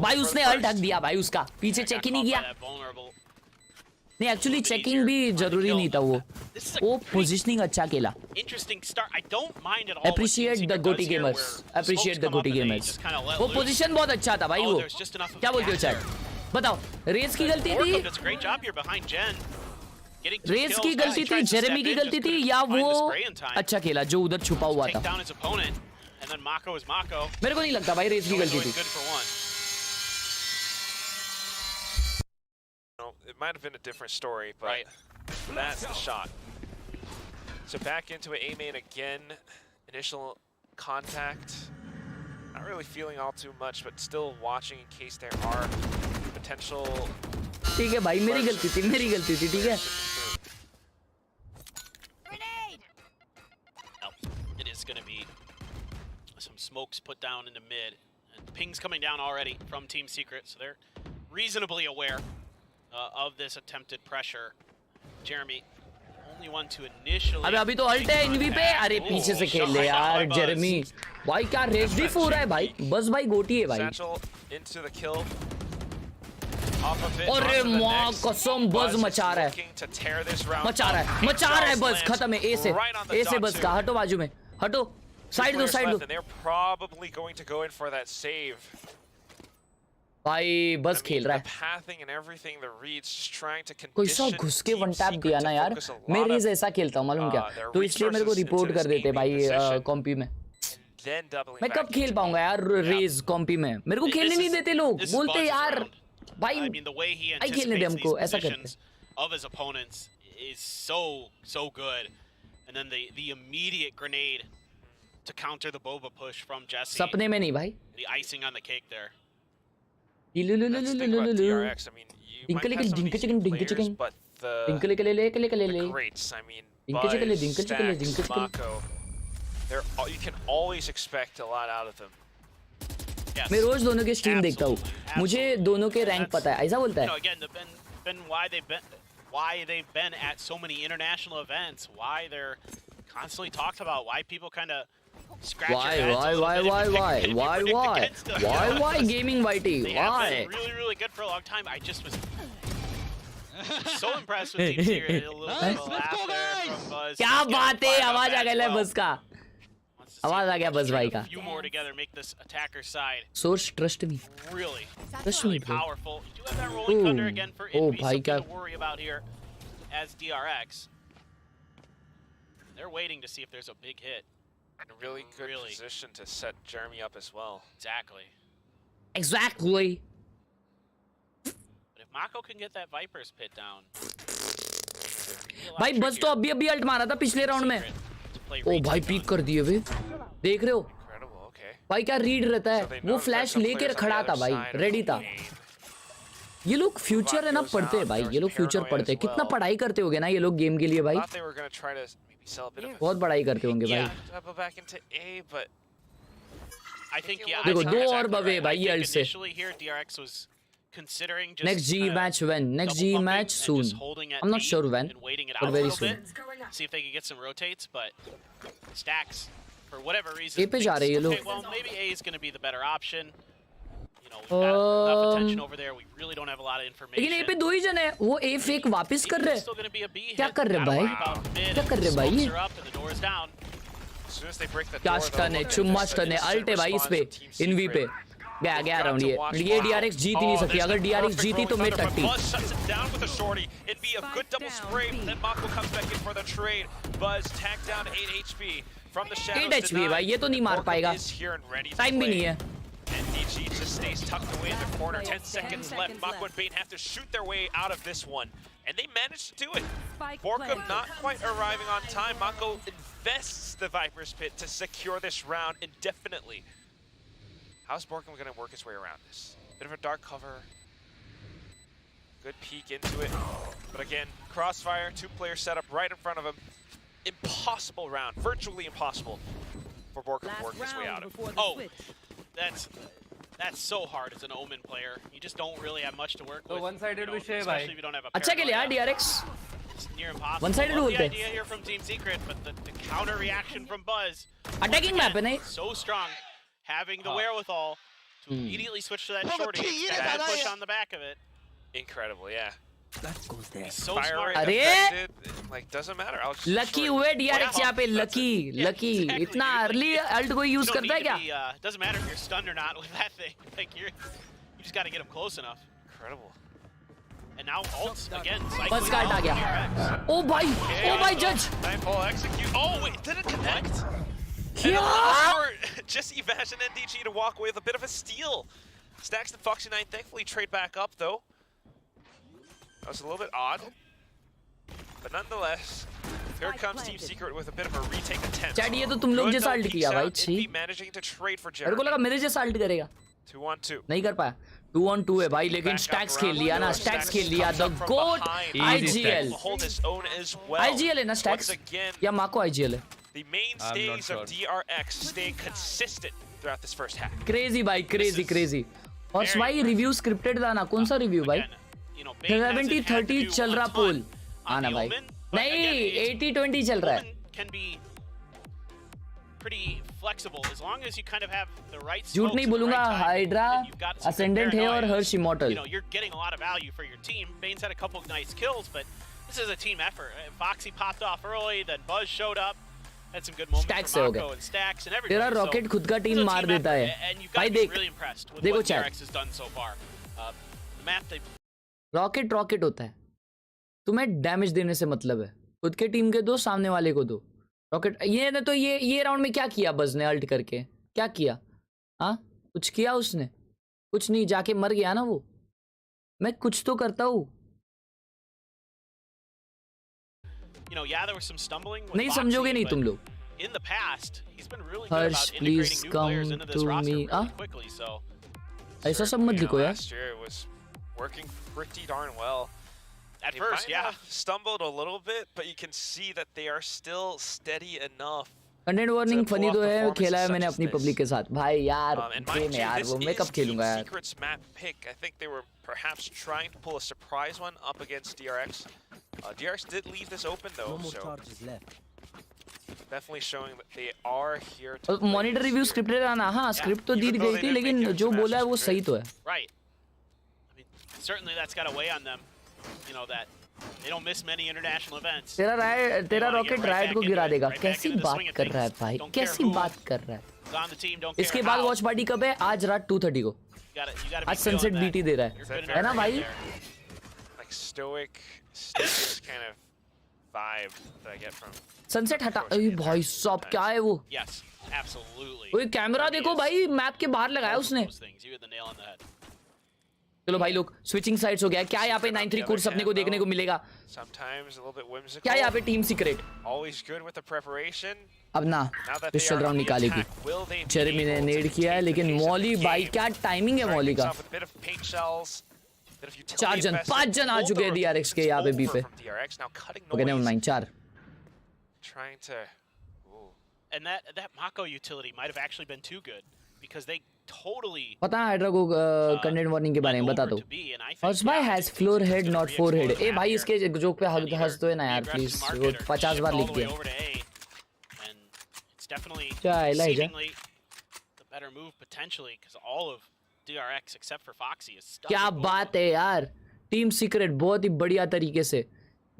S2: भाई उसने alt ढक दिया भाई, उसका पीछे चेक ही नहीं किया। नहीं एक्चुअली चेकिंग भी जरूरी नहीं था, वो पोजीशनिंग अच्छा खेला। अप्रिशिएट द गोटी गेमर्स, अप्रिशिएट द गोटी गेमर्स। वो पोजीशन बहुत अच्छा था भाई। वो क्या बोलते हो चैट, बताओ। रेस की गलती थी, रेस की गलती थी, जेरेमी की गलती थी, या वो अच्छा खेला जो उधर छुपा हुआ था। मेरे को नहीं लगता भाई रेस की गलती थी।
S10: It might have been a different story, but that's the shot. So back into it, A main again. Initial contact. Not really feeling all too much, but still watching in case there are potential.
S2: ठीक है भाई, मेरी गलती थी, मेरी गलती थी, ठीक है।
S16: It is going to be some smokes put down in the mid, and pings coming down already from Team Secret, so they're reasonably aware of this attempted pressure. Jeremy, only one to initially.
S2: अभी तो alt है env पे। अरे पीछे से खेल ले यार जेरेमी। भाई क्या रेस डिफ हो रहा है भाई, बस भाई गोटी है भाई। अरे माँ कसम, बस मचा रहा है, मचा रहा है बस। खत्म है, ए से बस का। हटो बाजू में, हटो, साइड दो, साइड दो। भाई बस खेल रहा है। कोई सा घुस के वन टैप दिया ना यार। मैं रेज ऐसा खेलता हूँ मालूम क्या, तो इसलिए मेरे को रिपोर्ट कर देते भाई कॉम्पी में। मैं कब खेल पाऊंगा यार रेज कॉम्पी में, मेरे को खेलने नहीं देते लोग, बोलते यार भाई आई खेलने दे हमको, ऐसा करते।
S16: Of his opponents is so good, and then the immediate grenade to counter the Boba push from Jesse.
S2: सपने में नहीं भाई।
S16: The icing on the cake there.
S10: DRX, I mean, you might have some of these players, but the Mako, you can always expect a lot out of them.
S2: मैं रोज दोनों के stream देखता हूँ, मुझे दोनों के रैंक पता है। ऐसा बोलता है।
S16: Why they've been at so many international events, why they're constantly talked about, why people kind of scratch your heads
S2: why gaming whitey, why?
S16: Really, really good for a long time. I just was so impressed with Team Secret. A little bit of laugh there from Buzz.
S2: क्या बात है, आवाज आ गया बस का, आवाज आ गया बस भाई का।
S16: Few more together make this attacker side.
S2: Source trust me.
S16: Really powerful. You do have that rolling thunder again for Envy, something to worry about here as DRX. They're waiting to see if there's a big hit.
S10: In a really good position to set Jeremy up as well.
S16: Exactly. But if Mako can get that Viper's pit down.
S2: भाई बस तो अभी alt मारा था पिछले round में। ओ भाई peak कर दिए वे, देख रहे हो भाई क्या रीड रहता है। वो फ्लैश लेकर खड़ा था भाई, रेडी था। ये लोग फ्यूचर है ना पढ़ते हैं भाई, ये लोग फ्यूचर पढ़ते हैं। कितना पढ़ाई करते होंगे ना ये लोग गेम के लिए भाई, बहुत पढ़ाई करते होंगे भाई। देखो 2 और बवे भाई ये अल्ट से। Next G match when? Next G match soon. I'm not sure when, but very soon.
S16: See if they can get some rotates, but Stacks, for whatever reason,
S2: A पे जा रहे हैं ये लोग।
S16: okay, well maybe A is going to be the better option. we've got enough attention over there. We really don't have a lot of information.
S2: लेकिन ए पे दो ही जन है, वो ए फेक वापस कर रहे हैं। क्या कर रहे भाई? क्या कर रहे भाई? क्या स्टन है, चुम्मा स्टन है, अल्ट है भाई इस पे, इनवी पे। गया राउंड ये DRX जीत ही नहीं सकती। अगर DRX जीती तो mid 30।
S7: It'd be a good double spray, but then Mako comes back in for the trade. Buzz tagged down 8 HP from the shadows.
S2: 8 HP भाई, ये तो नहीं मार पाएगा। टाइम भी नहीं है।
S7: NDG just stays tucked away in the corner. 10 seconds left. Mako and Bane have to shoot their way out of this one. And they managed to do it. Borkum not quite arriving on time. Mako invests the Viper's Pit to secure this round indefinitely. How's Borkum going to work his way around this? Bit of a dark cover. Good peek into it. But again, crossfire, two-player setup right in front of him. Impossible round. Virtually impossible for Borkum to work his way out of.
S16: Oh, that's so hard as an Omen player. You just don't really have much to work with.
S17: one-sided विषय भाई।
S16: Especially if you don't have a
S2: अच्छा खेले यार DRX।
S16: It's near impossible.
S2: One-sided
S16: Love
S2: बोलते
S16: the
S2: हैं।
S16: idea here from Team Secret, but the counter reaction from Buzz.
S2: Attacking map है नहीं?
S16: So strong, having the wherewithal to immediately switch to that shorty. That push on the back of it.
S7: Incredible, yeah.
S16: That goes there. So
S7: Fire
S16: smart.
S7: rate
S2: अरे!
S7: affected, like doesn't matter. I'll just
S2: lucky
S7: destroy
S2: हुए
S7: it.
S2: DRX यहाँ पे lucky
S16: exactly.
S2: इतना early alt कोई use करता है क्या?
S16: Doesn't matter if you're stunned or not with that thing. Like you just got to get him close enough.
S7: Incredible.
S16: And now ults again.
S2: बस card आ गया। ओ भाई जज।
S7: Nightfall execute. Oh wait, did it connect?
S2: क्या?
S7: Just imagine NDG to walk away with a bit of a steal. Stacks and Foxy9 thankfully trade back up though. That was a little bit odd. But nonetheless, here comes Team Secret with a bit of a retake attempt.
S2: Chat ये तो तुम लोग जैसा alt किया भाई छी।
S7: managing to trade for
S2: मेरे को लगा मेरे जैसा अल्ट करेगा।
S7: 2-on-2.
S2: नहीं कर पाया। 2-on-2 है भाई, लेकिन स्टैक्स खेल लिया ना, स्टैक्स खेल लिया। The GOAT IGL। IGL है ना स्टैक्स? या माको IGL है?
S7: The mainstays of DRX stay consistent throughout this first half.
S2: Crazy भाई, crazy। और भाई रिव्यू स्क्रिप्टेड था ना, कौन सा रिव्यू भाई? 70-30 चल रहा पोल। आना भाई। नहीं 80-20 चल रहा है।
S16: Can be pretty flexible as long as you kind of have the right
S2: झूठ नहीं बोलूंगा, हाइड्रा असेंडेंट है और हर्ष immortal.
S16: You're getting a lot of value for your team. Bane's had a couple of nice kills, but this is a team effort. Foxy popped off early, then Buzz showed up. Had some good moments for Mako and Stacks and everybody.
S2: तेरा rocket खुद का team मार देता है भाई। देख देखो chat, rocket होता है, तुम्हें डैमेज देने से मतलब है। खुद के टीम के दो, सामने वाले को दो रॉकेट। ये ने तो ये राउंड में क्या किया बज ने अल्ट करके? क्या किया? हाँ कुछ किया उसने? कुछ नहीं, जाके मर गया ना वो। मैं कुछ तो करता हूँ। नहीं समझोगे नहीं तुम लोग। हर्ष प्लीज कम टू मी। ऐसा सब मत लिखो यार।
S7: Working pretty darn well.
S16: At first, yeah.
S7: Stumbled a little bit, but you can see that they are still steady enough.
S2: Content warning funny तो है, खेला है मैंने अपनी पब्लिक के साथ भाई यार। गेम है यार वो, मैं कब खेलूंगा यार?
S7: Secret's map pick. I think they were perhaps trying to pull a surprise one up against DRX. DRX did leave this open though, so definitely showing that they are here to.
S2: Monitor review scripted आना। हाँ script तो दी गई थी, लेकिन जो बोला है वो सही तो है।
S16: Right. I mean, certainly that's got to weigh on them. You know that they don't miss many international events.
S2: तेरा रॉकेट राइट को गिरा देगा। कैसी बात कर रहा है भाई, कैसी बात कर रहा है? इसके बाद वॉच पार्टी कब है? आज रात 2:30 को। आज सनसेट बीटी दे रहा है ना भाई?
S7: Like stoic kind of vibe that I get from.
S2: Sunset हटा। अरे भाई साहब क्या है वो?
S16: Yes, absolutely.
S2: ओए कैमरा देखो भाई, मैप के बाहर लगाया उसने। चलो भाई लोग स्विचिंग साइड्स हो गया। क्या यहाँ पे 9-3 कोर्स अपने को देखने को मिलेगा? क्या यहाँ पे टीम सीक्रेट? अब ना पिस्टल राउंड निकालेगी। जेरेमी ने नेड किया है, लेकिन मॉली भाई क्या टाइमिंग है मॉली का। 5 जन आ चुके हैं DRX के यहाँ पे बी पे। Okay never mind 4।
S16: And that Mako utility might have actually been too good because they totally.
S2: पता है हाइड्रा को कंटेंट वार्निंग के बारे में बता दो। हर्ष भाई has floor head not four head. ए भाई इसके जोक पे हंस दो ना यार प्लीज, वो 50 बार लिख दिया। क्या है लाइजा?
S16: The better move potentially because all of DRX, except for Foxy, is stuck.
S2: क्या बात है यार, टीम सीक्रेट बहुत ही बढ़िया तरीके से।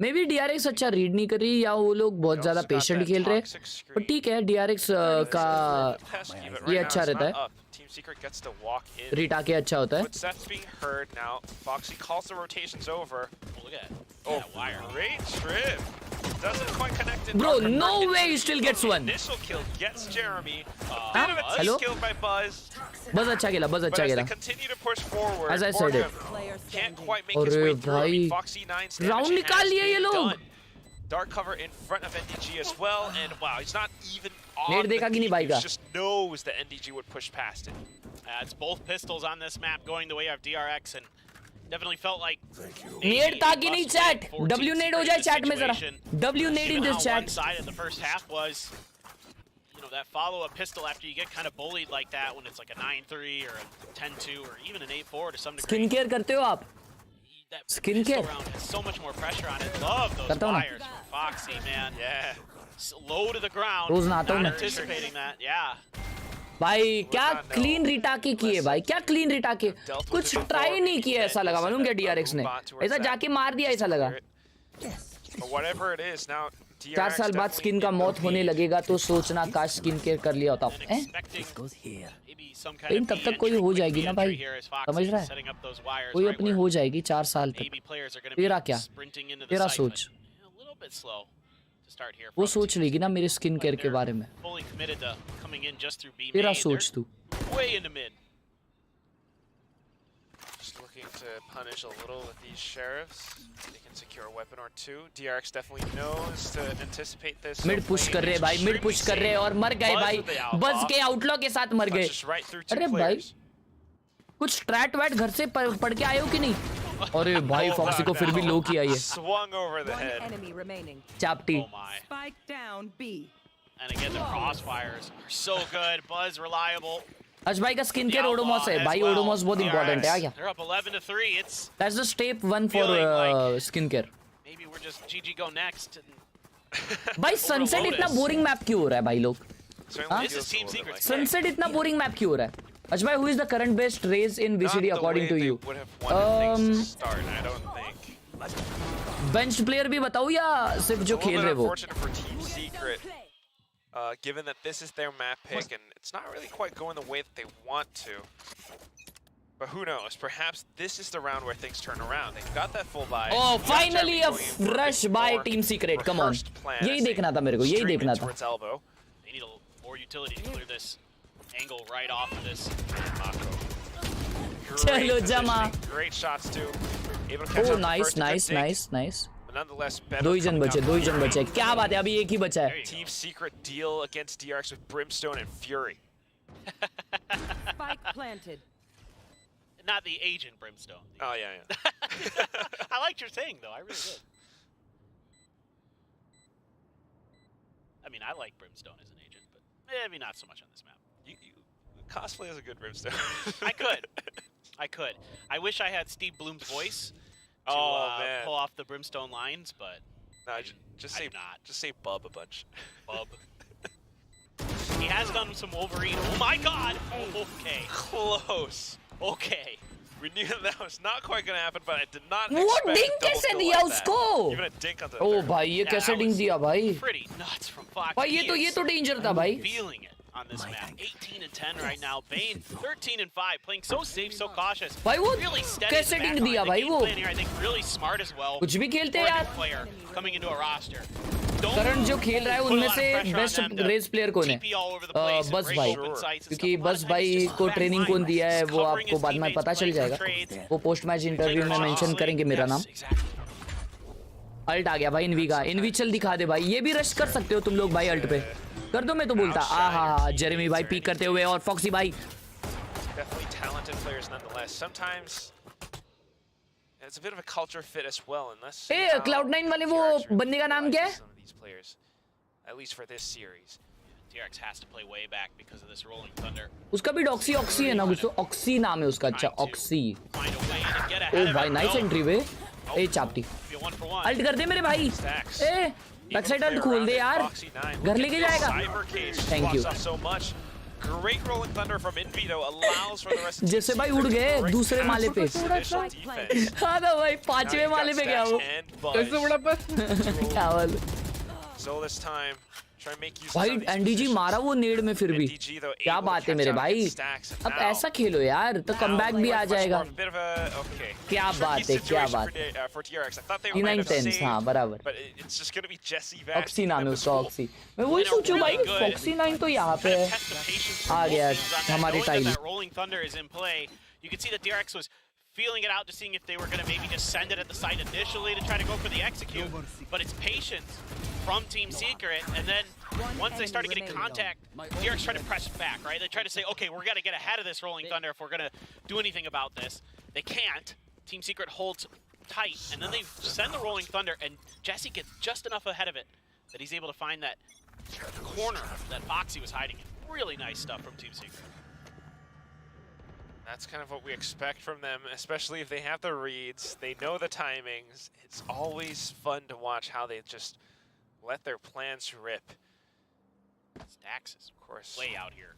S2: मे बी DRX अच्छा रीड नहीं कर रही या वो लोग बहुत ज्यादा पेशेंट खेल रहे, पर ठीक है DRX का ये अच्छा रहता है, रीट आके अच्छा होता है।
S10: Footsteps being heard now. Foxy calls the rotations over.
S16: Look at
S10: Oh, wire. Great trip. Doesn't quite connect it.
S2: Bro, no way he still gets one.
S10: Initial kill gets Jeremy. Bit of a
S2: Hello?
S10: kill by Buzz.
S2: बस अच्छा खेला, बस अच्छा खेला।
S10: But as they continue to push forward,
S2: As I said it.
S10: can't quite make his way through. I mean, Foxy 9's damage
S2: round निकाल लिए ये लोग।
S10: done. Dark cover in front of NDG as well, and wow, he's not even on
S2: net देखा कि नहीं भाई का?
S10: He just knows that NDG would push past it.
S16: It's both pistols on this map going the way of DRX, and definitely felt like
S2: net था कि नहीं chat? W net हो जाए चैट में जरा। W net in this chat.
S16: One side of the first half was, you know, that follow-up pistol after you get kind of bullied like that when it's like a 9-3 or a 10-2 or even an 8-4 to some degree.
S2: Skin care करते हो आप? Skin care.
S16: Has so much more pressure on it. Love those wires from Foxy, man.
S10: Yeah.
S16: Low to the ground.
S2: रोज नहाता हूँ
S16: Not
S2: मैं।
S16: anticipating that. Yeah.
S2: भाई क्या clean रिटाके किए भाई, क्या क्लीन रिटाके, कुछ ट्राई नहीं किया ऐसा लगा, मालूम क्या DRX ने ऐसा जाके मार दिया ऐसा लगा।
S10: Whatever it is now.
S2: 4 साल बाद स्किन का मौत होने लगेगा तो सोचना काश स्किन केयर कर लिया होता। लेकिन तब तक कोई हो जाएगी ना भाई, समझ रहा है, कोई अपनी हो जाएगी 4 साल तक। तेरा क्या, तेरा सोच, वो सोच लेगी ना मेरे स्किन केयर के बारे में, तेरा सोच तू।
S10: Just looking to punish a little with these sheriffs. They can secure a weapon or two. DRX definitely knows to anticipate this.
S2: Mid push कर रहे भाई, मिड पुश कर रहे और मर गए भाई, बस के आउटलॉ के साथ मर गए। अरे भाई कुछ स्ट्रैट वैट घर से पढ़ के आए हो कि नहीं? अरे भाई फॉक्सी को फिर भी लो किया ये।
S10: Swung over the head.
S2: चापटी।
S9: Spike down B.
S16: And again the crossfires are so good. Buzz reliable.
S2: आज भाई का स्किन केयर ओडोमॉस है भाई, ओडोमॉस बहुत इंपॉर्टेंट है। आ गया।
S16: They're up 11-3. It's
S2: That's the step 1 for skin care.
S16: maybe we're just GG go next.
S2: भाई sunset इतना बोरिंग मैप क्यों हो रहा है भाई लोग?
S16: This is Team Secret's
S2: sunset इतना बोरिंग मैप क्यों हो रहा है? अच्छा भाई, who is the current best race in VCT according to you? Bench player भी बताओ या सिर्फ जो खेल रहे वो?
S10: Given that this is their map pick and it's not really quite going the way that they want to. But who knows? Perhaps this is the round where things turn around. They've got that full buy.
S2: Oh, finally a rush by Team Secret. Come on. यही देखना था मेरे को, यही देखना था.
S16: They need more utility to clear this angle right off of this.
S2: चलो जमा.
S10: Great shots too. Oh,
S2: nice.
S10: Nonetheless,
S2: दो ही जन बचे, क्या बात है, अभी एक ही बचा है।
S10: Team Secret deal against DRX with Brimstone and Fury.
S9: Spike planted.
S16: Not the agent Brimstone.
S10: Oh yeah.
S16: I liked your saying though. I really did. I mean, I like Brimstone as an agent, but maybe not so much on this map.
S10: You cosplay as a good Brimstone.
S16: I could. I wish I had Steve Bloom's voice. To pull off the Brimstone lines, but
S10: no, just say Bub a bunch.
S16: Bub. He has done some Wolverine. Oh my God! Okay.
S10: Close.
S16: Okay.
S10: We knew that was not quite going to happen, but I did not
S2: वो
S10: expect
S2: drink कैसे दिया उसको?
S10: Even a dink on the
S2: ओ भाई ये कैसे drink दिया भाई?
S16: Pretty nuts from Fox.
S2: भाई ये तो डेंजर था भाई.
S16: Feeling it on this map. 18-10 right now. Bane 13-5, playing so safe, so cautious.
S2: भाई वो
S16: really
S2: कैसे डिंक दिया भाई वो?
S16: I think really smart as well.
S2: कुछ भी खेलते हैं यार.
S16: Player coming into a roster.
S2: Current जो खेल रहा है उनमें से बेस्ट रेस प्लेयर कौन है? बस भाई, क्योंकि बस भाई को ट्रेनिंग कौन दिया है वो आपको बाद में पता चल जाएगा, वो पोस्ट मैच इंटरव्यू में मेंशन करेंगे मेरा नाम। अल्ट आ गया भाई इनवी का, इनवी चल दिखा दे भाई, ये भी रश कर सकते हो तुम लोग भाई, अल्ट पे कर दो, मैं तो बोलता। आहा जेरेमी भाई पीक करते हुए और फॉक्सी भाई
S10: It's a bit of a culture fit as well, unless
S2: Cloud9 वाले वो बंदे का नाम क्या है?
S10: At least for this series.
S16: DRX has to play way back because of this rolling thunder.
S2: उसका भी ऑक्सी है ना, कुछ तो ऑक्सी नाम है उसका। अच्छा ऑक्सी। ओ भाई नाइस एंट्री वे। ए चापटी अल्ट कर दे मेरे भाई। ए बैक साइड अल्ट खोल दे यार, घर लेके जाएगा। Thank you.
S10: Great rolling thunder from Invito allows for the rest of the
S2: जैसे भाई उड़ गए दूसरे माले पे हाँ ना भाई पांचवे माले पे गया वो
S17: कैसे उड़ा पर
S2: क्या बोल
S10: So this time, try and make use
S2: भाई एनडीजी मारा वो नेड में फिर भी क्या बात है मेरे भाई अब ऐसा खेलो यार तो कमबैक भी आ जाएगा क्या बात है क्या बात है 9-10 हाँ बराबर ऑक्सी नाम है उसका ऑक्सी मैं वही सोचूं भाई ऑक्सी 9 तो यहाँ पे आ गया हमारी tile
S16: You can see that DRX was feeling it out, just seeing if they were going to maybe just send it at the site initially to try to go for the execute. But it's patience from Team Secret, and then once they started getting contact, DRX tried to press back, right? They tried to say, okay, we're going to get ahead of this Rolling Thunder if we're going to do anything about this. They can't. Team Secret holds tight, and then they send the Rolling Thunder, and Jesse gets just enough ahead of it that he's able to find that corner that Foxy was hiding in. Really nice stuff from Team Secret.
S10: That's kind of what we expect from them, especially if they have the reads, they know the timings. It's always fun to watch how they just let their plans rip.
S16: Stax is,
S10: of course,
S16: way out here.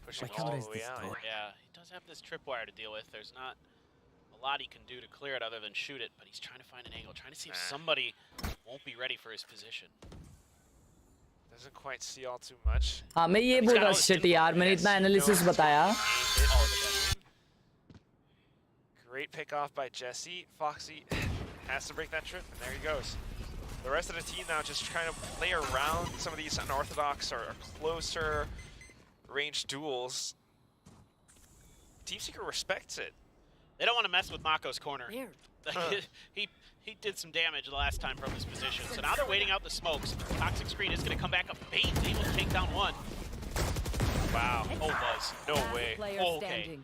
S10: Pushing all the way out.
S16: Yeah, he does have this tripwire to deal with. There's not a lot he can do to clear it other than shoot it, but he's trying to find an angle, trying to see if somebody won't be ready for his position.
S10: Doesn't quite see all too much.
S2: हाँ मैं ये बोल रहा shit यार मैंने इतना analysis बताया
S10: Great pick off by Jesse. Foxy has to break that trip, and there he goes. The rest of the team now just trying to play around some of these unorthodox or closer range duels. Team Secret respects it.
S16: They don't want to mess with Mako's corner. He did some damage the last time from his position. So now they're waiting out the smokes. Toxic Screen is going to come back up. Bane able to take down one.
S10: Wow.
S16: Oh, Buzz.
S10: No way.
S16: Oh, okay.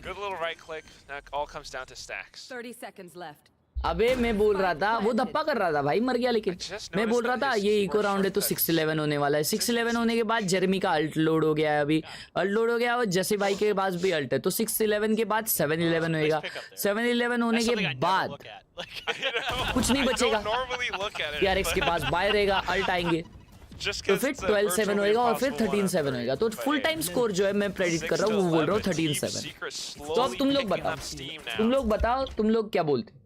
S10: Good little right click. That all comes down to stacks.
S9: 30 seconds left.
S2: अबे मैं बोल रहा था वो धप्पा कर रहा था भाई मर गया लेकिन मैं बोल रहा था ये इको राउंड है तो 6-11 होने वाला है 6-11 होने के बाद जेरेमी का अल्ट लोड हो गया है अभी अल्ट लोड हो गया और जैसे भाई के पास भी अल्ट है तो 6-11 के बाद 7-11 होएगा 7-11 होने के बाद कुछ नहीं बचेगा DRX के पास बाय रहेगा अल्ट आएंगे तो फिर 12-7 होएगा और फिर 13-7 होएगा तो फुल टाइम स्कोर जो है मैं प्रेडिक्ट कर रहा हूँ वो बोल रहा हूँ 13-7 तो अब तुम लोग बताओ तुम लोग क्या बोलते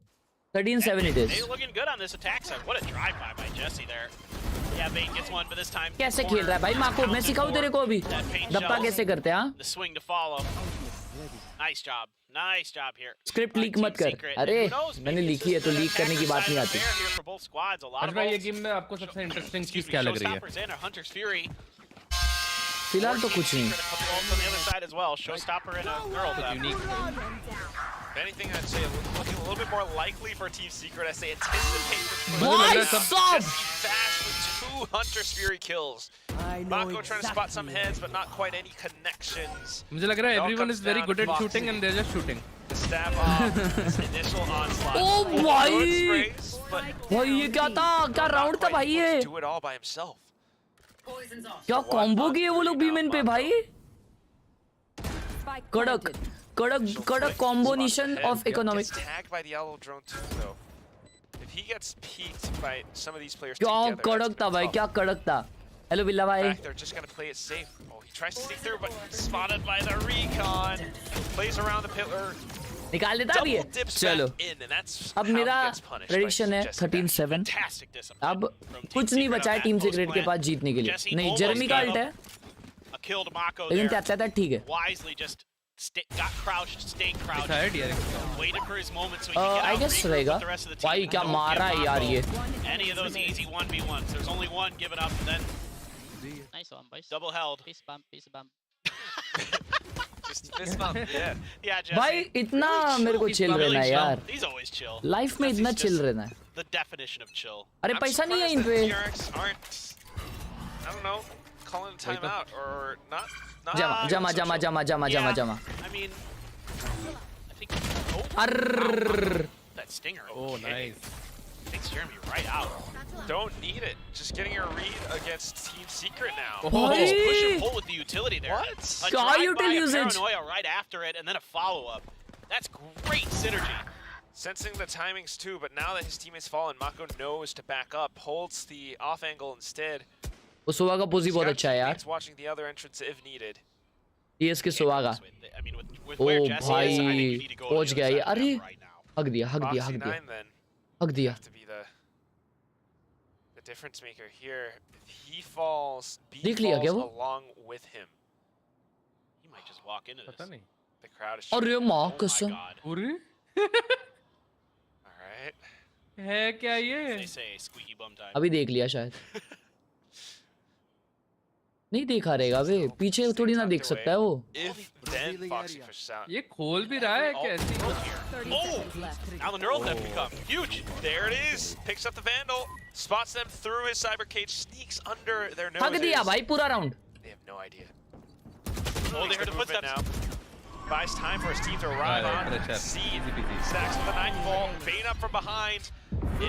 S2: 13-7 it is.
S16: They're looking good on this attack side. What a drive-by by Jesse there. Yeah, Bane gets one, but this time.
S2: कैसे खेल रहा है भाई माको मैं सिखाऊं तेरे को अभी धप्पा कैसे करते हैं
S16: The swing to follow. Nice job. Nice job here.
S2: Script leak मत कर अरे मैंने लिखी है तो लीक करने की बात नहीं आती
S17: भाई ये गेम में आपको सबसे इंटरेस्टिंग चीज क्या लग रही है
S2: फिलहाल तो कुछ नहीं
S16: Showstopper and a girl
S10: If anything, I'd say looking a little bit more likely for Team Secret as they anticipate fast with 2 Hunter's Fury kills. Mako trying to spot some heads, but not quite any connections.
S17: मुझे लग रहा है everyone is very good at shooting and they're just shooting.
S10: The stab off this initial onslaught.
S2: Oh भाई ये क्या था क्या round था भाई ये
S10: do it all by himself.
S2: क्या कॉम्बो किए वो लोग बीमेन पे भाई कड़क कॉम्बिनेशन ऑफ इकोनॉमिक क्या कड़क था भाई क्या कड़क था हेलो बिल्ला भाई निकाल देता अभी है चलो अब मेरा प्रेडिक्शन है 13-7 अब कुछ नहीं बचा है टीम सीक्रेट के पास जीतने के लिए नहीं जेरेमी का अल्ट है लेकिन त्याता ठीक है
S16: got crouched, stayed crouched. Waited for his moment so he
S2: I
S16: could
S2: guess रहेगा भाई क्या मारा है यार ये
S16: any of those easy 1v1s. There's only one, give it up, and then
S18: nice one, boys.
S16: Double held.
S18: Peace bump.
S10: Just fist bump, yeah.
S16: Yeah, Jesse.
S2: भाई इतना मेरे को चिल रहना है यार
S16: He's always chill.
S2: लाइफ में इतना chill रहना है
S16: The definition of chill.
S2: अरे पैसा नहीं है इन पे
S10: I don't know, calling time out or not.
S2: जमा
S16: I mean, I think that stinger.
S17: Oh, nice.
S16: Takes Jeremy right out.
S10: Don't need it. Just getting a read against Team Secret now.
S16: Push and pull with the utility there.
S10: What?
S16: A drive-by of Paranoia right after it, and then a follow-up. That's great synergy.
S10: Sensing the timings too, but now that his teammate's fallen, Mako knows to back up, holds the off angle instead.
S2: वो सोवा का पोजी बहुत अच्छा है यार.
S10: It's watching the other entrance if needed.
S2: TS के सोवा का. ओ भाई पहुंच गया ये. अरे हक दिया.
S10: To be the difference maker here. If he falls, B falls along with him.
S16: He might just walk into this.
S10: The crowd is.
S2: अरे माँ कसम.
S10: All right.
S17: है क्या ये?
S16: They say squeaky bum time.
S2: अभी देख लिया शायद. नहीं देखा रहेगा वे. पीछे थोड़ी ना देख सकता है वो.
S17: ये खोल भी रहा है कैसे?
S10: Oh! Now the neural theft become huge. There it is. Picks up the vandal. Spots them through his cyber cage. Sneaks under their noses.
S2: हक दिया भाई पूरा round.
S10: They have no idea.
S16: Oh, they heard the footsteps
S10: now. Buys time for his team to arrive on. Seed. Stacks with the nightfall. Bane up from behind.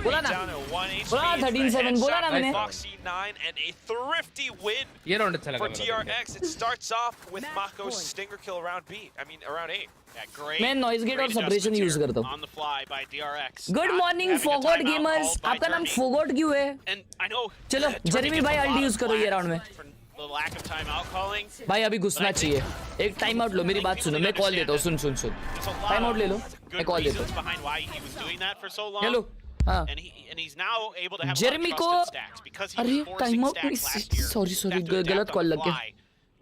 S2: बोला ना.
S10: Down at 1 HP.
S2: बोला 13-7 बोला ना मैंने.
S10: Foxy 9 and a thrifty win
S17: ये round अच्छा लगा
S10: for DRX. It starts off with Mako's stinger kill around B. I mean around A.
S16: Yeah, great.
S2: मैं noise gate और suppression यूज करता हूँ.
S16: On the fly by DRX.
S2: Good morning forgot gamers. आपका नाम forgot क्यों है?
S16: And I know.
S2: चलो Jeremy भाई अल्टी यूज करो ये राउंड में.
S16: The lack of timeout calling.
S2: भाई अभी घुसना चाहिए. एक टाइम आउट लो. मेरी बात सुनो. मैं कॉल देता हूँ. सुन. टाइम आउट ले लो. मैं कॉल देता हूँ.
S16: Behind why he was doing that for so long.
S2: Hello. हाँ.
S16: And he's now able to have
S2: Jeremy को. अरे टाइम आउट. सॉरी गलत कॉल लग गया.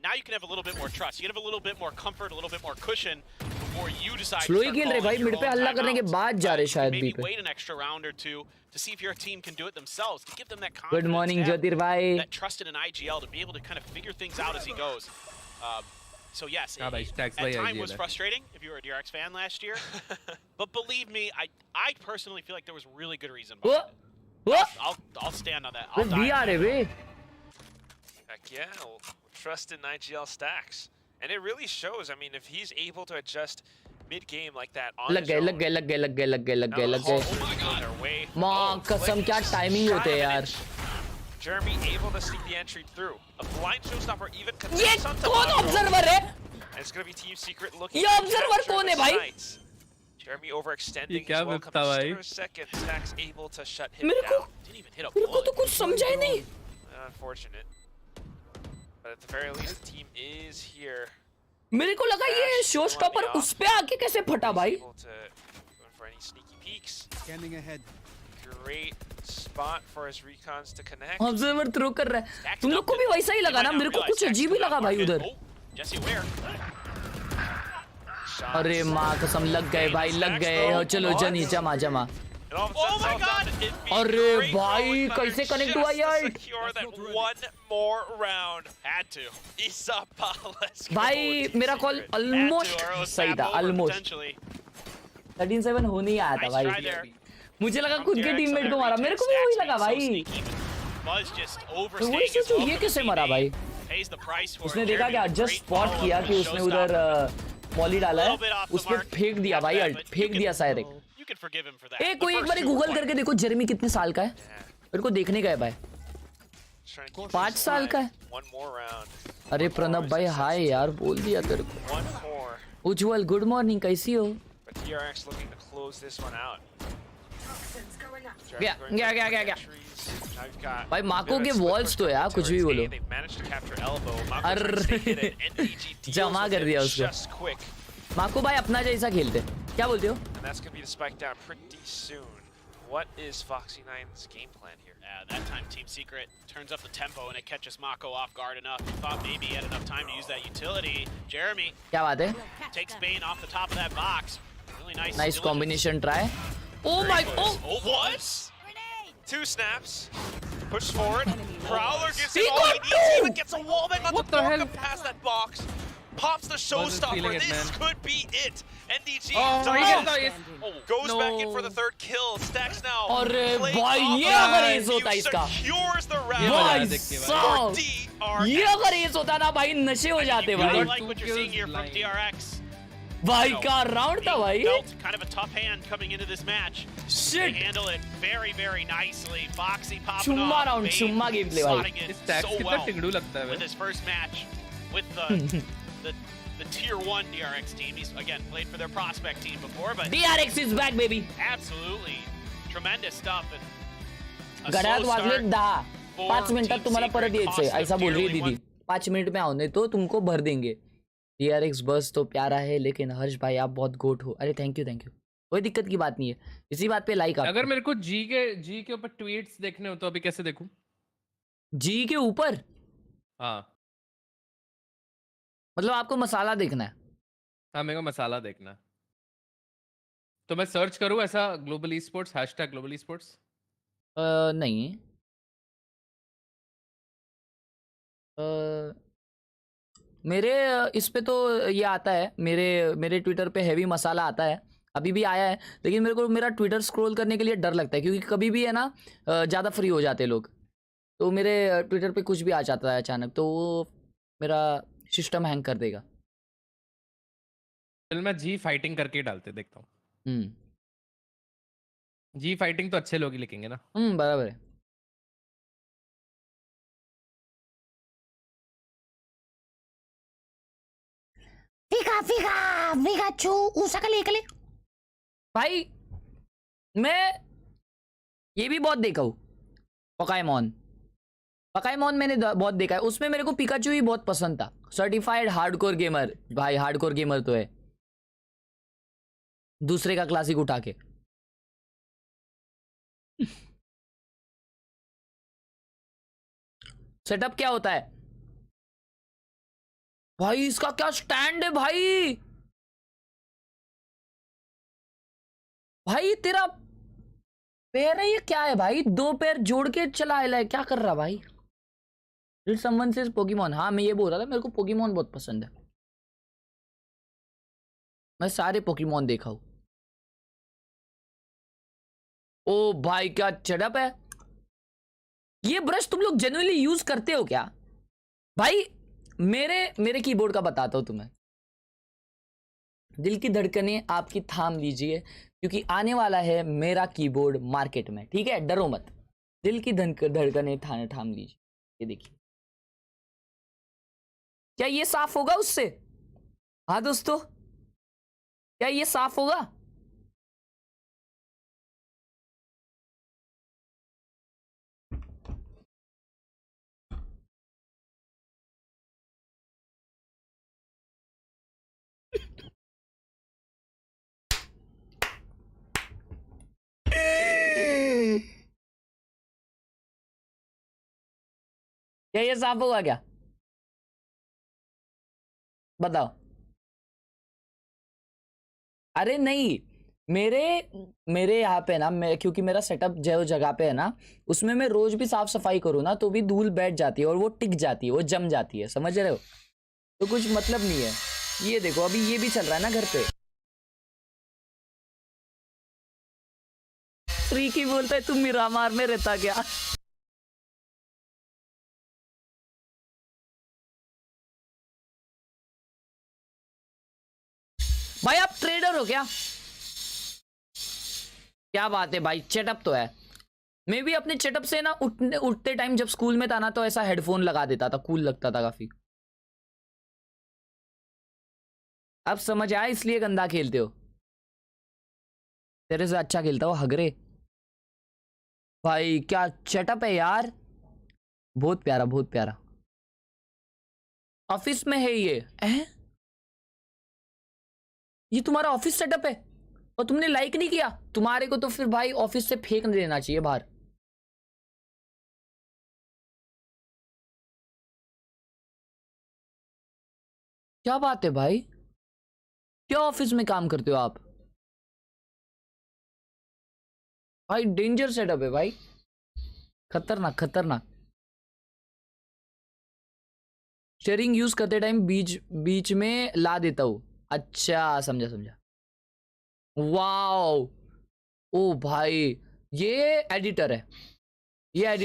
S16: Now you can have a little bit more trust. You can have a little bit more comfort, a little bit more cushion before you decide.
S2: Slow ही खेल रहे भाई. Mid पे हल्ला करने के बाद जा रहे शायद बी पे.
S16: Wait an extra round or two to see if your team can do it themselves. To give them that confidence.
S2: Good morning Jyotir भाई.
S16: That trust in an IGL to be able to kind of figure things out as he goes. So yes, at time was frustrating if you were a DRX fan last year. But believe me, I personally feel like there was really good reason behind it. I'll stand on that. I'll die.
S10: Heck yeah. Trust in IGL stacks. And it really shows. I mean, if he's able to adjust mid-game like that on
S2: लग गए. माँ कसम क्या timing होते हैं यार.
S10: Jeremy able to sneak the entry through. A blind showstopper even can.
S2: ये कौन ऑब्जर्वर है?
S10: And it's going to be Team Secret looking.
S2: ये ऑब्जर्वर कौन है भाई?
S10: Jeremy overextending.
S17: ये क्या बता भाई?
S10: Second stacks able to shut him
S2: मेरे
S10: down.
S2: को तो कुछ समझा ही नहीं.
S10: Unfortunate. But at the very least, the team is here.
S2: मेरे को लगा ये शो स्टॉपर उस पे आके कैसे फटा भाई.
S10: For any sneaky peeks. Scanning ahead. Great spot for his recons to connect.
S2: Observer throw कर रहा है. तुम लोग को भी वैसा ही लगा ना? मेरे को कुछ अजीब ही लगा भाई उधर. अरे माँ कसम लग गए भाई. लग गए. चलो जनी जमा.
S10: Oh my God!
S2: अरे भाई कैसे कनेक्ट हुआ यार?
S10: Secure that one more round. Had to.
S2: भाई मेरा कॉल ऑलमोस्ट सही था. ऑलमोस्ट 13-7 होने ही आया था भाई. मुझे लगा खुद के टीममेट को मारा. मेरे को भी वही लगा भाई. तो वही सोचो ये कैसे मरा भाई. उसने देखा क्या? जस्ट स्पॉट किया कि उसने उधर मॉली डाला है. उसने फेंक दिया भाई. फेंक दिया शायद. कोई एक बार गूगल करके देखो जेरेमी कितने साल का है. मेरे को देखने का है भाई. 5 साल का है. अरे प्रणब भाई हाय यार बोल दिया तेरे को. उज्जवल गुड मॉर्निंग कैसी हो? क्या भाई माको के वॉल्स तो यार कुछ भी बोलो. अरे जमा कर दिया उसको. माको भाई अपना जैसा खेलते. क्या बोलते हो?
S10: And that's going to be the spike down pretty soon. What is Foxy 9's game plan here?
S16: That time Team Secret turns up the tempo and it catches Mako off guard enough. He thought maybe he had enough time to use that utility. Jeremy
S2: क्या बात है?
S16: Takes Bane off the top of that box. Really nice.
S2: Nice combination try. Oh my god.
S16: Oh what?
S10: 2 snaps. Push forward. Prowler gives him all he needs. Even gets a wall bang on the block past that box. Pops the showstopper. This could be it. NDG goes back in for the 3rd kill. Stacks now.
S2: अरे भाई ये अगर S होता इसका.
S10: Secures the
S2: round. ये अगर S होता ना भाई नशे हो जाते भाई.
S16: I like what you're seeing here from DRX.
S2: भाई का राउंड था भाई.
S16: Kind of a tough hand coming into this match.
S2: Shit.
S16: They handle it very, very nicely. Foxy popping
S2: चुम्मा
S16: off.
S2: राउंड चुम्मा गेम प्ले भाई.
S16: So well with his first match with the tier 1 DRX team. He's again played for their prospect team before, but
S2: DRX is back baby.
S16: Absolutely tremendous stuff. And
S2: घड्याळ वाजले 10.
S10: 4
S2: 5 मिनिटात
S10: Team
S2: तुम्हाला
S10: Secret
S2: परत यायचंय
S10: cost
S2: ऐसा
S10: of
S2: बोल रही है
S10: dearly
S2: दीदी 5 मिनट में आओ नहीं तो तुमको भर देंगे DRX बस तो प्यारा है लेकिन हर्ष भाई आप बहुत गोट हो अरे थैंक यू कोई दिक्कत की बात नहीं है इसी बात पे लाइक
S17: अगर मेरे को जी के ऊपर ट्वीट्स देखने हो तो अभी कैसे देखूं?
S2: जी के ऊपर
S17: हाँ
S2: मतलब आपको मसाला देखना है
S17: हाँ मेरे को मसाला देखना है। तो मैं सर्च करूँ ऐसा ग्लोबल esports #ग्लोबल esports?
S2: नहीं मेरे इस पे तो ये आता है मेरे ट्विटर पे हैवी मसाला आता है अभी भी आया है लेकिन मेरे को मेरा ट्विटर स्क्रॉल करने के लिए डर लगता है क्योंकि कभी भी है ना ज़्यादा फ्री हो जाते लोग तो मेरे ट्विटर पे कुछ भी आ जाता है अचानक तो वो मेरा सिस्टम हैंग कर देगा।
S17: चल मैं जी फाइटिंग करके डालते देखता हूँ। जी फाइटिंग तो अच्छे लोग ही लिखेंगे ना।
S2: बराबर है। भाई मैं ये भी बहुत देखा हूँ पकाएमॉन मैंने बहुत देखा है उसमें मेरे को पिकाचू ही बहुत पसंद था सर्टिफाइड हार्डकोर गेमर भाई हार्डकोर गेमर तो है दूसरे का क्लासिक उठा के सेटअप क्या होता है भाई इसका क्या स्टैंड है भाई तेरा पैर है ये क्या है भाई 2 पैर जोड़ के चला है क्या कर रहा भाई Did someone says पोकेमॉन हाँ मैं ये बोल रहा था मेरे को पोकेमॉन बहुत पसंद है मैं सारे पोकेमॉन देखा हूं ओ भाई क्या चढ़प है ये ब्रश तुम लोग जेन्युइनली यूज करते हो क्या भाई मेरे कीबोर्ड का बताता हूं तुम्हें दिल की धड़कनें आपकी थाम लीजिए क्योंकि आने वाला है मेरा कीबोर्ड मार्केट में ठीक है डरो मत दिल की धड़कनें थाम लीजिए ये देखिए क्या ये साफ होगा उससे हाँ दोस्तों क्या ये साफ होगा क्या ये साफ होगा क्या बताओ अरे नहीं मेरे यहाँ पे ना क्योंकि मेरा सेटअप जो जगह पे है ना उसमें मैं रोज भी साफ सफाई करूँ ना तो भी धूल बैठ जाती है और वो टिक जाती है वो जम जाती है समझ रहे हो तो कुछ मतलब नहीं है ये देखो अभी ये भी चल रहा है ना घर पे फ्री की बोलता है तुम मिरामार में रहता क्या भाई आप ट्रेडर हो क्या बात है भाई चेटअप तो है मैं भी अपने चेटअप से ना उठते टाइम जब स्कूल में था ना तो ऐसा हेडफोन लगा देता था कूल लगता था काफी अब समझ आया इसलिए गंदा खेलते हो तेरे से अच्छा खेलता हो हगरे भाई क्या चेटअप है यार बहुत प्यारा ऑफिस में है ये तुम्हारा ऑफिस सेटअप है और तुमने लाइक नहीं किया तुम्हारे को तो फिर भाई ऑफिस से फेंक देना चाहिए बाहर क्या बात है भाई क्या ऑफिस में काम करते हो आप भाई डेंजर सेटअप है भाई खतरनाक शेयरिंग यूज करते टाइम बीच में ला देता हूं अच्छा समझा वाओ ओ भाई ये एडिटर है ये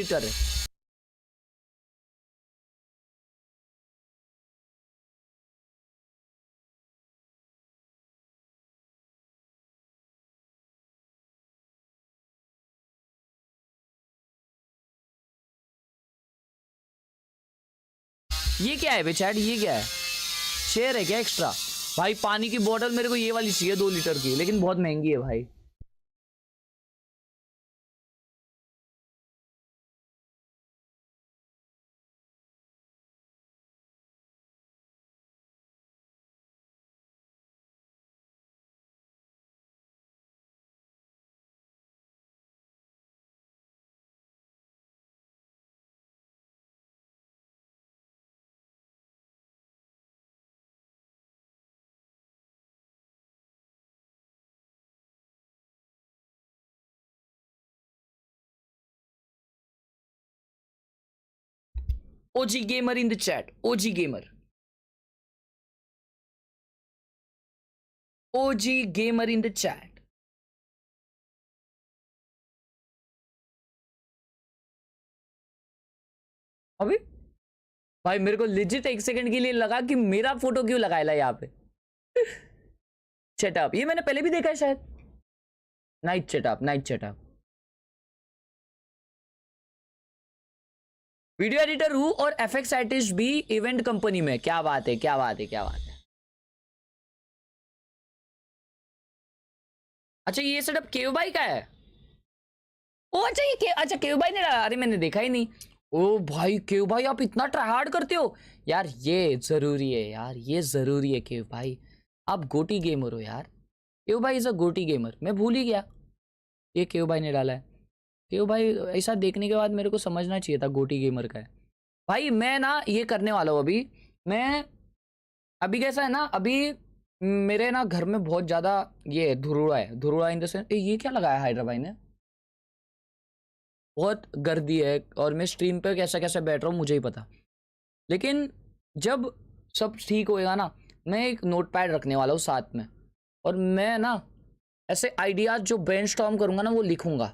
S2: क्या है बेचार ये क्या है शेयर है क्या एक्स्ट्रा भाई पानी की बोतल मेरे को ये वाली चाहिए 2 लीटर की लेकिन बहुत महंगी है भाई OG gamer in the chat. OG gamer. OG gamer in the chat. अभी भाई मेरे को लिजिट 1 सेकंड के लिए लगा कि मेरा फोटो क्यों लगाया यहाँ पे। चेटअप ये मैंने पहले भी देखा है शायद। नाइट चेटअप, नाइट चेटअप। वीडियो एडिटर हूँ और एफएक्स आर्टिस्ट भी इवेंट कंपनी में। क्या बात है, क्या बात है, क्या बात है। अच्छा ये सेटअप केव भाई का है। ओ अच्छा ये अच्छा केव भाई ने डाला। अरे मैंने देखा ही नहीं। ओ भाई केव भाई आप इतना ट्राई हार्ड करते हो यार। ये जरूरी है यार, ये जरूरी है केव भाई। आप गोटी गेमर हो यार। केव भाई इज अ गोटी गेमर। मैं भूल ही गया ये केव भाई ने डाला है। केव भाई ऐसा देखने के बाद मेरे को समझना चाहिए था गोटी गेमर का है। भाई मैं ना ये करने वाला हूँ अभी। मैं अभी कैसा है ना, अभी मेरे ना घर में बहुत ज़्यादा ये धुरुड़ा है। धुरुड़ा इन द सेंस ये क्या लगाया हाइड्रा भाई ने। बहुत गर्दी है और मैं स्ट्रीम पे कैसा कैसे बैठ रहा हूँ मुझे ही पता। लेकिन जब सब ठीक होएगा ना, मैं एक नोट पैड रखने वाला हूँ साथ में। और मैं ना ऐसे आइडियाज़ जो ब्रेनस्टॉर्म करूँगा ना वो लिखूँगा।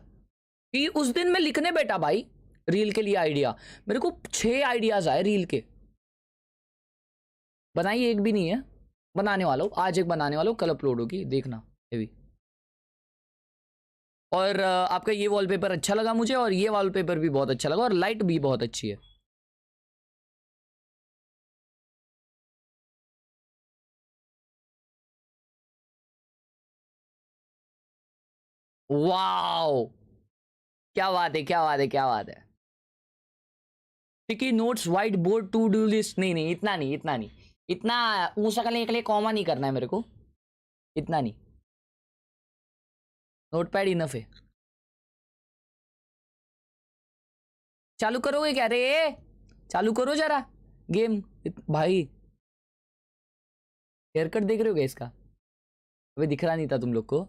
S2: कि उस दिन मैं लिखने बैठा भाई रील के लिए आइडिया। मेरे को 6 आइडियाज़ आए रील के। बनाई एक भी नहीं है, बनाने वाला हूँ। आज एक बनाने वाला हूँ, कल अपलोड होगी, देखना हेवी। और आपका ये वॉलपेपर अच्छा लगा मुझे और ये वॉलपेपर भी बहुत अच्छा लगा और लाइट भी बहुत अच्छी है। वाओ क्या बात है, क्या बात है, क्या बात है। Sticky notes, white board, to do list. नहीं नहीं इतना नहीं, इतना नहीं, इतना ऊँचा के लिए कॉमा नहीं करना है मेरे को। इतना नहीं, नोटपैड इनफ है। चालू करोगे क्या रे? चालू करो जरा गेम। भाई हेयर कट देख रहे हो क्या इसका? अभी दिख रहा नहीं था तुम लोग को।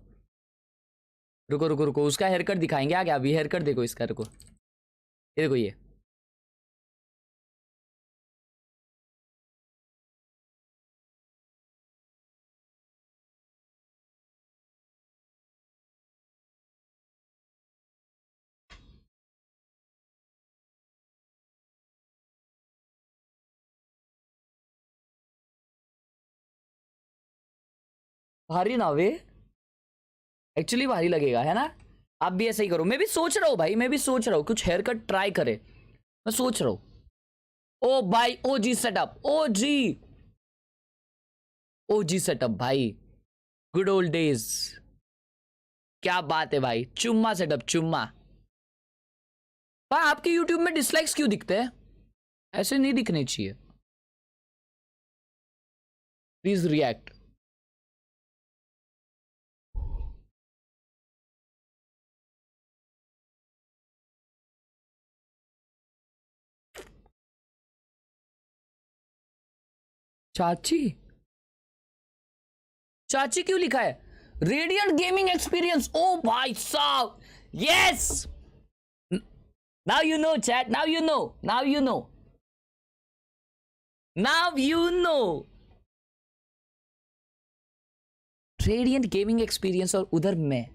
S2: रुको रुको रुको, उसका हेयर कट दिखाएंगे आगे। अभी हेयर कट देखो इसका, रुको ये देखो ये। भारी ना वे, एक्चुअली भारी लगेगा है ना। आप भी ऐसा ही करो। मैं भी सोच रहा हूँ भाई, मैं भी सोच रहा हूँ कुछ हेयर कट ट्राई करे। मैं सोच रहा हूँ। ओ भाई ओजी सेटअप, ओजी सेटअप भाई, गुड ओल्ड डेज। क्या बात है भाई, चुम्मा सेटअप, चुम्मा। भाई आपके यूट्यूब में डिसलाइक्स क्यों दिखते हैं? ऐसे नहीं दिखने चाहिए। Please react. चाची, चाची क्यों लिखा है? Radiant gaming experience. ओ भाई साहब, yes. Now you know chat, now you know, now you know, now you know. Radiant gaming experience और उधर मैं।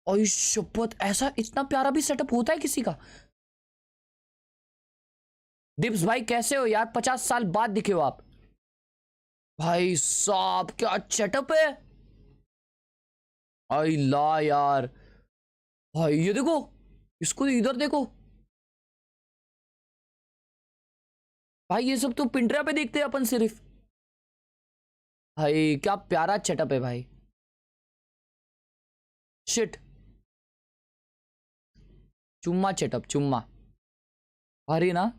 S2: और शपथ ऐसा इतना प्यारा भी सेटअप होता है किसी का? डिप्स भाई कैसे हो यार? 50 साल बाद दिखे हो आप। भाई साहब क्या सेटअप है। आई ला यार भाई, ये देखो इसको, इधर देखो भाई। ये सब तो पिंटरा पे देखते हैं अपन सिर्फ। भाई क्या प्यारा सेटअप है भाई। शिट, चुम्मा सेटअप, चुम्मा भारी ना।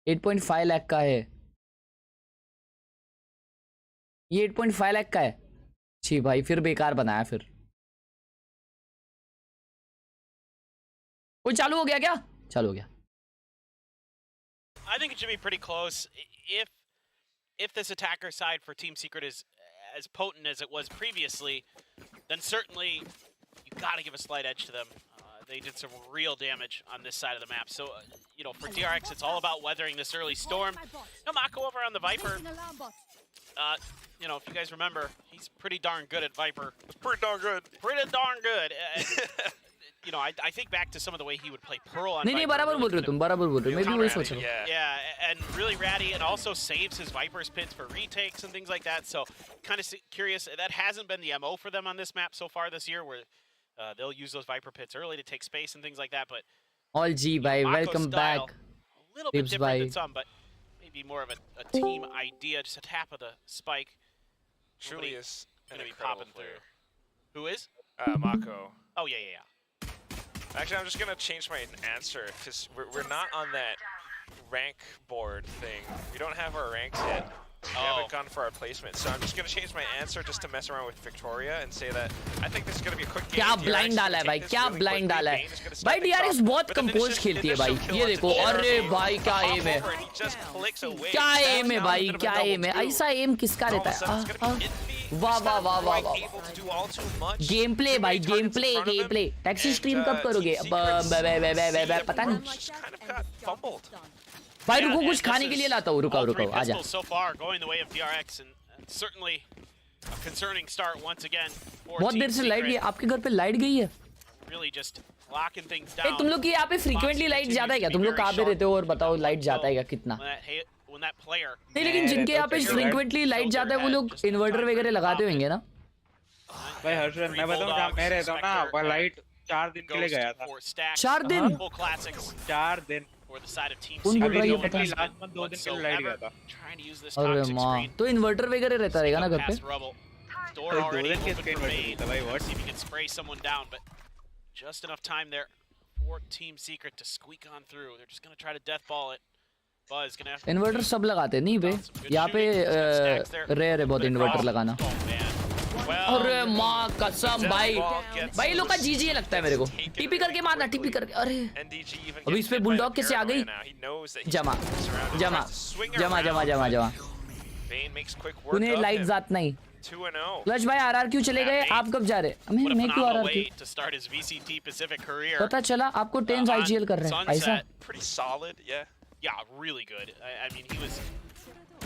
S2: $8.5 लाख का है ये। 8.5 लाख का है। छी भाई फिर बेकार बनाया फिर। कोई चालू हो गया क्या? चालू हो गया।
S16: I think it should be pretty close. If this attacker side for Team Secret is as potent as it was previously, then certainly you got to give a slight edge to them. they did some real damage on this side of the map. So, you know, for DRX, it's all about weathering this early storm. No, Mako over on the Viper. You know, if you guys remember, he's pretty darn good at Viper.
S10: Pretty darn good.
S16: Pretty darn good. You know, I think back to some of the way he would play Pearl on
S2: नहीं बराबर बोल रहे हो तुम बराबर बोल रहे हो मैं भी वही सोच रहा हूँ
S16: yeah, and really ratty, and also saves his Viper's pits for retakes and things like that. So kind of curious, that hasn't been the MO for them on this map so far this year, where they'll use those Viper pits early to take space and things like that. But
S2: all G bhai, welcome back.
S16: A little bit different than some, but maybe more of a team idea. Just a tap of the spike.
S10: Truly is
S16: going to be popping through. Who is?
S10: Mako.
S16: Oh yeah.
S10: Actually, I'm just gonna change my answer because we're not on that rank board thing. We don't have our ranks yet. We haven't gone for our placement, so I'm just gonna change my answer just to mess around with Victoria and say that I think this is gonna be a quick game.
S2: क्या blind डाला है भाई क्या blind डाला है भाई DRX बहुत compose खेलती है भाई ये देखो अरे भाई क्या एम है क्या एम है भाई क्या एम है ऐसा एम किसका रहता है वाह वाह वाह वाह वाह गेम प्ले भाई गेम प्ले टैक्सी स्ट्रीम कब करोगे पता नहीं भाई रुको कुछ खाने के लिए लाता हूँ रुको आजा बहुत देर से लाइट गई आपके घर पे लाइट गई है तुम लोग की यहाँ पे फ्रीक्वेंटली लाइट जाता है क्या तुम लोग कहाँ पे रहते हो और बताओ लाइट जाता है क्या कितना नहीं लेकिन जिनके यहाँ पे फ्रीक्वेंटली लाइट जाता है वो लोग इन्वर्टर वगैरह लगाते होंगे ना
S13: भाई हर्षल मैं बताऊँ जहाँ मैं रहता हूँ ना वह लाइट 4 दिन के लिए गया था
S2: 4 दिन
S13: 4 दिन
S2: कौन बोल रहा है ये पता है
S13: लास्ट मंथ 2 दिन के लिए लाइट गया था
S2: अरे माँ तो इन्वर्टर वगैरह रहता रहेगा ना घर पे
S13: 2 दिन के स्क्रीन पर भाई what
S16: just enough time there for Team Secret to squeak on through. They're just going to try to death ball it. Buzz going to have
S2: inverter सब लगाते नहीं बे यहाँ पे रेयर है बहुत इन्वर्टर लगाना अरे माँ कसम भाई लोग का जीजी लगता है मेरे को टीपी करके मारना टीपी करके अरे अभी इस पे बुलडॉग कैसे आ गई जमा उन्हें लाइट जात नहीं क्लच भाई आरआर क्यों चले गए आप कब जा रहे मैं क्यों आरआर क्यों पता चला आपको 10 आईजीएल कर रहे हैं ऐसा
S16: Yeah, really good. I mean, he was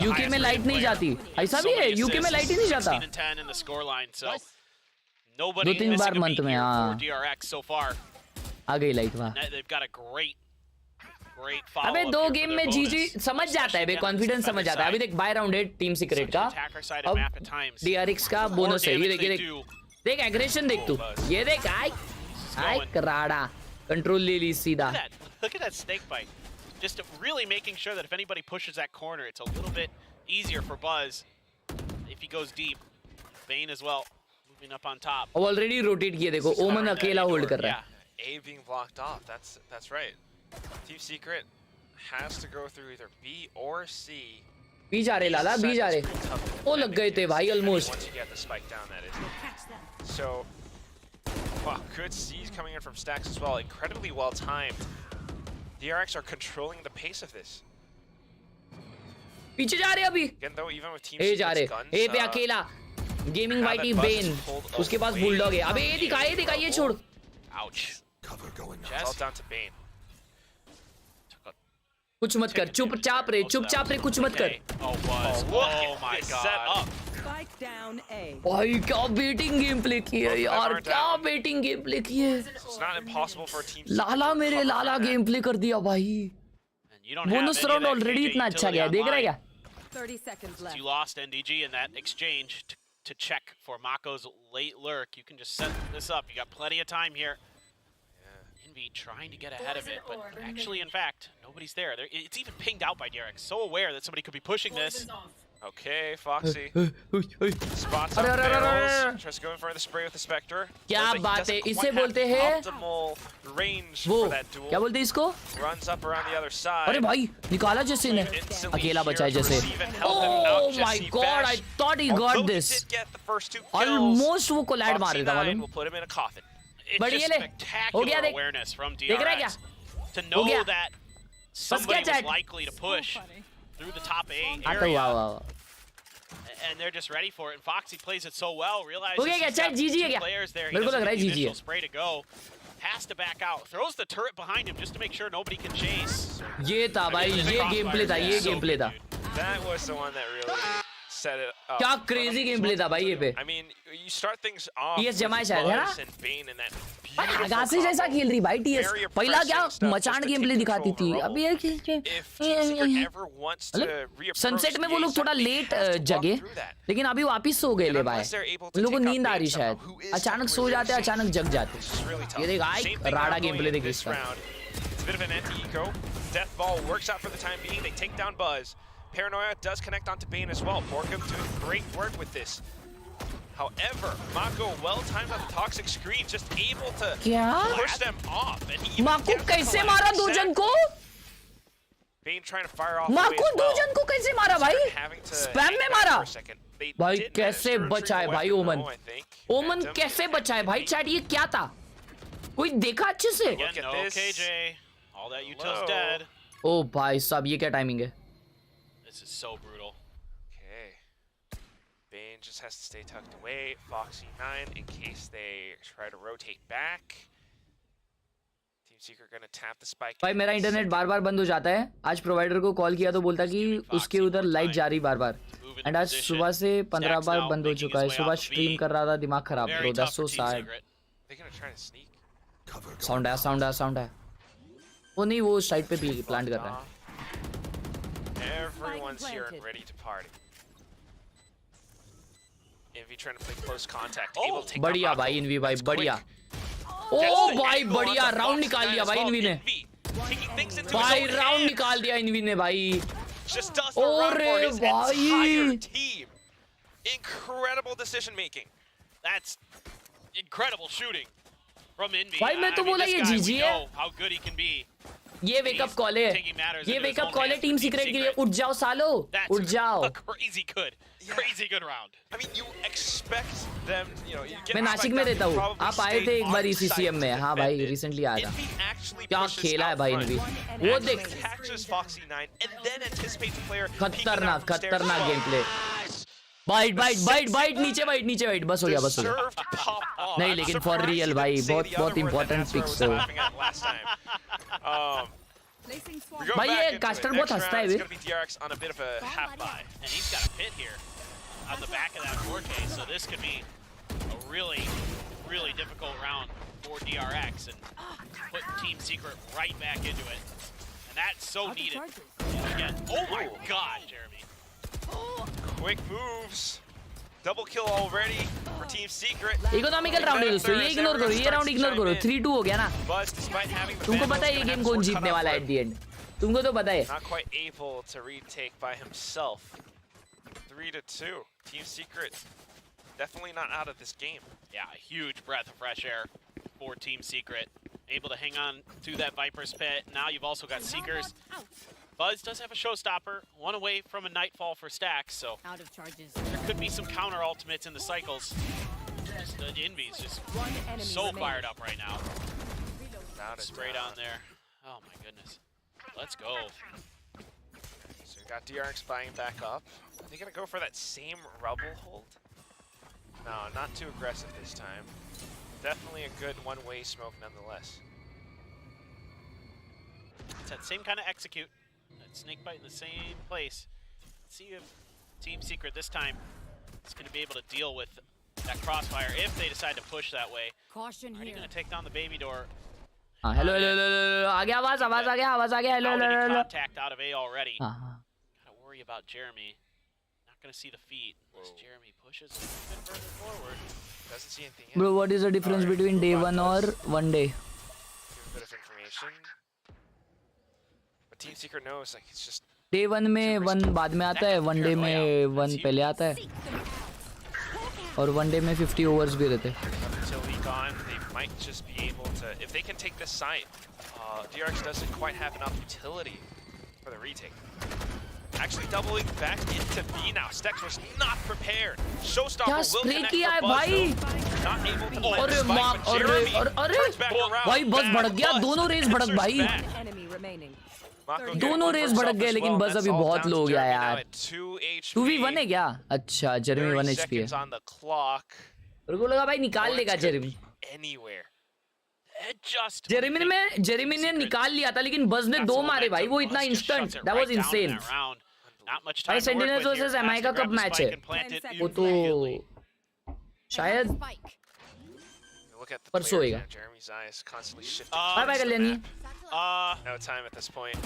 S2: UK में लाइट नहीं जाती ऐसा भी है यूके में लाइट ही नहीं जाता
S16: 10 in the scoreline, so
S2: दो तीन बार मंथ में हाँ
S16: DRX so far.
S2: आ गई लाइट वाह
S16: They've got a great follow.
S2: अबे 2 गेम में जीजी समझ जाता है बे कॉन्फिडेंस समझ जाता है अभी देख बाय राउंड 8 टीम सीक्रेट का अब DRX का बोनस है ये देख एग्रेशन देख तू ये देख आई कराड़ा कंट्रोल ले ली सीधा
S16: Look at that snake bite. Just really making sure that if anybody pushes that corner, it's a little bit easier for Buzz if he goes deep. Bane as well, moving up on top.
S2: अब already rotate किए देखो ओमन अकेला hold कर रहा है.
S10: A being blocked off. That's right. Team Secret has to go through either B or C.
S2: B जा रहे लाला B जा रहे. ओ लग गए थे भाई almost.
S10: Once you get the spike down, that is. So, wow, good C's coming in from stacks as well. Incredibly well timed. DRX are controlling the pace of this.
S2: पीछे जा रहे अभी.
S10: Again, though, even with Team
S2: ए जा रहे.
S10: guns,
S2: ए पे अकेला. Gaming वाइटी Ben. उसके पास bulldog है. अबे ये दिखा ये छोड़.
S16: Ouch.
S10: Cover going. It's all down to Bane.
S2: कुछ मत कर चुपचाप रे कुछ मत कर.
S16: Oh my god.
S9: Spike down A.
S2: भाई क्या बेटिंग गेम प्ले की है यार क्या बेटिंग गेम प्ले की है.
S10: It's not impossible for a team.
S2: लाला मेरे लाला गेम प्ले कर दिया भाई. बोनस राउंड ऑलरेडी इतना अच्छा गया देख रहा है क्या.
S9: 30 seconds left.
S16: You lost NDG in that exchange to check for Mako's late lurk. You can just set this up. You got plenty of time here. Envy trying to get ahead of it, but actually, in fact, nobody's there. It's even pinged out by DRX. So aware that somebody could be pushing this.
S10: Okay, Foxy. Spots up barrels. Tries to go in for the spray with the Spectre.
S2: क्या बात है इसे बोलते हैं
S10: optimal range
S2: वो
S10: for that duel.
S2: क्या बोलते हैं इसको.
S10: Runs up around the other side.
S2: अरे भाई निकाला जैसे ने अकेला बचा है जैसे. Oh my god, I thought he got this. Almost वो कोलैड मार रहा था मालूम.
S10: We'll put him in a coffin.
S2: बढ़िया ले हो गया देख
S16: awareness from DRX.
S2: देख रहा है क्या
S16: to know that somebody was likely to push through the top A area. And they're just ready for it. And Foxy plays it so well, realizes
S2: हो गया क्या चाहे जीजी है क्या
S16: players there.
S2: मेरे को लग रहा है जीजी है.
S16: Spray to go. has to back out. Throws the turret behind him just to make sure nobody can chase.
S2: ये था भाई, ये गेम प्ले था, ये गेम प्ले था.
S10: That was the one that really set it up.
S2: क्या crazy game play था भाई ये पे.
S10: I mean, you start things off
S2: TS
S10: with
S2: जमाए शायद है ना?
S10: Buzz and Bane in that
S2: आगाज़ से जैसा खेल रही भाई TS. पहला क्या मचान गेम प्ले दिखाती थी. अभी सनसेट में वो लोग थोड़ा लेट जगे, लेकिन अभी वापिस सो गए ले भाई. उन लोगों को नींद आ रही शायद. अचानक सो जाते, अचानक जग जाते. ये देख आई राडा गेम प्ले देख इसका.
S10: It's a bit of an anti-eco. Death Ball works out for the time being. They take down Buzz. Paranoia does connect onto Bane as well. Borkum doing great work with this. However, Mako well-timed on the Toxic Screen, just able to push them off. And he
S2: Mako कैसे मारा दो जन को?
S10: Bane trying to fire off.
S2: Mako दो जन को कैसे मारा भाई? स्पैम में मारा. भाई कैसे बचाए भाई ओमन? ओमन कैसे बचाए भाई? चैट ये क्या था? कोई देखा अच्छे से?
S16: Look at this. KJ. All that util's dead.
S2: ओ भाई साहब ये क्या टाइमिंग है?
S16: This is so brutal.
S10: Okay. Bane just has to stay tucked away. Foxy9 in case they try to rotate back. Team Secret gonna tap the spike.
S2: भाई मेरा internet बार-बार बंद हो जाता है. आज प्रोवाइडर को कॉल किया तो बोलता कि उसके उधर लाइट जा रही बार-बार. एंड आज सुबह से 15 बार बंद हो चुका है. सुबह स्ट्रीम कर रहा था, दिमाग खराब. Bro that's so sad.
S10: They're gonna try to sneak.
S2: Sound है, साउंड है, साउंड है. वो नहीं, वो साइड पे भी प्लांट कर रहा है.
S10: Everyone's here and ready to party. Envy trying to play close contact. Able to take
S2: बढ़िया भाई इनवी भाई बढ़िया. ओ भाई बढ़िया राउंड निकाल लिया भाई इनवी ने. भाई राउंड निकाल दिया इनवी ने भाई.
S10: अरे भाई. Incredible decision making.
S16: That's incredible shooting from Envy.
S2: भाई मैं तो बोला ये जीजी है.
S16: How good he can be.
S2: ये वेकअप कॉल है. ये वेकअप कॉल है टीम सीक्रेट के लिए. उठ जाओ सालो, उठ जाओ.
S16: Crazy good round.
S10: I mean, you expect them, you know,
S2: मैं नासिक में रहता हूँ. आप आए थे एक बार ECCM में. हाँ भाई रिसेंटली आया था. क्या खेला है भाई इनवी. वो देख. खतरनाक खतरनाक game play. Bite bite bite bite नीचे बाइट नीचे बाइट. बस हो गया बस हो गया. नहीं लेकिन फॉर रियल भाई बहुत बहुत इंपॉर्टेंट पिक्स हो. भाई ये कास्टर बहुत हंसता है.
S10: DRX on a bit of a half buy,
S16: and he's got a pit here on the back of that 4K, so this could be a really difficult round for DRX and put Team Secret right back into it, and that's so needed. Again, oh my God, Jeremy.
S10: Quick moves. Double kill already for Team Secret.
S2: Economical round है दोस्तों. ये ignore करो, ये round ignore करो. 3-2 हो गया ना. तुमको पता है ये गेम कौन जीतने वाला है एट द एंड. तुमको तो पता है.
S10: Not quite able to retake by himself. 3-2. Team Secret definitely not out of this game.
S16: Yeah, a huge breath of fresh air for Team Secret. Able to hang on to that Viper's pit. Now you've also got Seekers. Buzz does have a showstopper, one away from a Nightfall for stacks, so there could be some counter ultimates in the cycles. The Envy's just so fired up right now. Straight on there. Oh my goodness. Let's go.
S10: So we got DRX buying back up. Are they gonna go for that same rubble hold? No, not too aggressive this time. Definitely a good one-way smoke nonetheless.
S16: It's that same kind of execute. That snake bite in the same place. Let's see if Team Secret this time is going to be able to deal with that crossfire if they decide to push that way.
S9: Caution
S16: here. Going to take down the baby door.
S2: Hello hello hello आ गया आवाज आ गया. Hello hello
S16: contact out of A already. Gotta worry about Jeremy. Not going to see the feet. As Jeremy pushes a bit further forward.
S10: Doesn't see anything.
S2: Bro, what is the difference between day 1 or 1 day?
S10: Give a bit of information. Team Secret knows, like, it's just
S2: day 1 में 1 बाद में आता है. 1 day में 1 पहले आता है. और 1 डे में 50 ओवर्स भी रहते हैं.
S10: Until he gone, they might just be able to, if they can take this site. DRX doesn't quite have enough utility for the retake. Actually doubling back into B now. Stex was not prepared. Showstopper will connect for Buzz. Not able to let the spike, but Jeremy turns back around.
S2: भाई बस भड़क गया. दोनों race भड़क भाई. दोनों race भड़क गए लेकिन बस अभी बहुत लो गया यार. 2v1 है क्या? अच्छा जेरेमी 1 HP है. मेरे को लगा भाई निकाल लेगा जेरेमी.
S10: Anywhere.
S16: just
S2: जेरेमी ने निकाल लिया था लेकिन बज ने 2 मारे भाई वो इतना इंस्टेंट दैट वाज इंसेन भाई सेंटिनल्स वर्सेस एमआई का कब मैच है वो तो शायद परसों होएगा bye bye Kalyani
S10: No time at this point.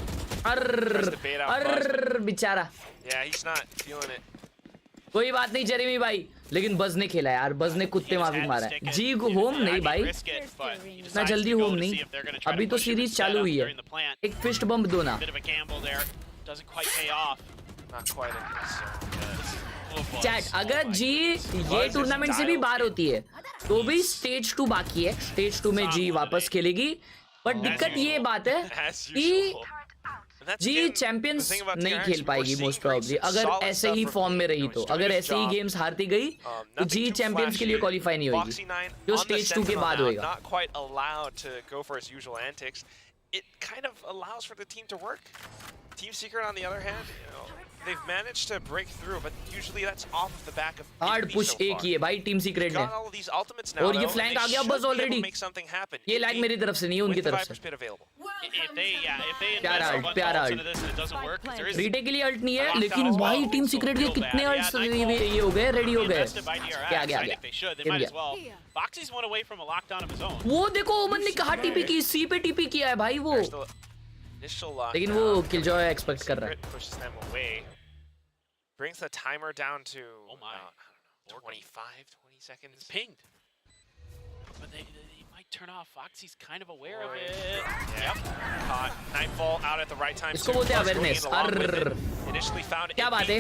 S2: अर्र बेचारा
S10: Yeah, he's not feeling it.
S2: कोई बात नहीं जेरेमी भाई लेकिन बज ने खेला यार बज ने कुत्ते माफिक मारा है जी होम नहीं भाई इतना जल्दी होम नहीं अभी तो सीरीज चालू हुई है एक फिस्ट बम्प दो ना चैट अगर जी ये टूर्नामेंट से भी बाहर होती है तो भी स्टेज 2 बाकी है स्टेज 2 में जी वापस खेलेगी बट दिक्कत ये बात है कि जी चैंपियंस नहीं खेल पाएगी मोस्ट प्रोबेबली अगर ऐसे ही फॉर्म में रही तो अगर ऐसे ही गेम्स हारती गई तो जी चैंपियंस के लिए क्वालिफाई नहीं होगी जो स्टेज 2 के बाद होएगा
S10: Not quite allowed to go for his usual antics. It kind of allows for the team to work. Team Secret, on the other hand, you know, they've managed to break through, but usually that's off of the back of
S2: hard push एक ही है भाई team secret ने
S10: all of these ultimates now,
S2: और ये flank आ गया बस already ये lag मेरी तरफ से नहीं है उनकी तरफ से प्यारा अल्ट रीटे के लिए अल्ट नहीं है लेकिन भाई टीम सीक्रेट के कितने अल्ट्स ये हो गए रेडी हो गए क्या गया
S16: Foxy's one away from a lockdown of his own.
S2: वो देखो ओमन ने कहा टीपी की सी पे टीपी किया है भाई वो लेकिन वो किलजॉय एक्सपेक्ट कर रहा है
S10: brings the timer down to about 20 seconds.
S16: Pinged. But they might turn off. Foxy's kind of aware of it.
S10: Yep. Caught. Nightfall out at the right time.
S2: इसको बोलते हैं अवेयरनेस
S10: Initially found
S2: क्या बात है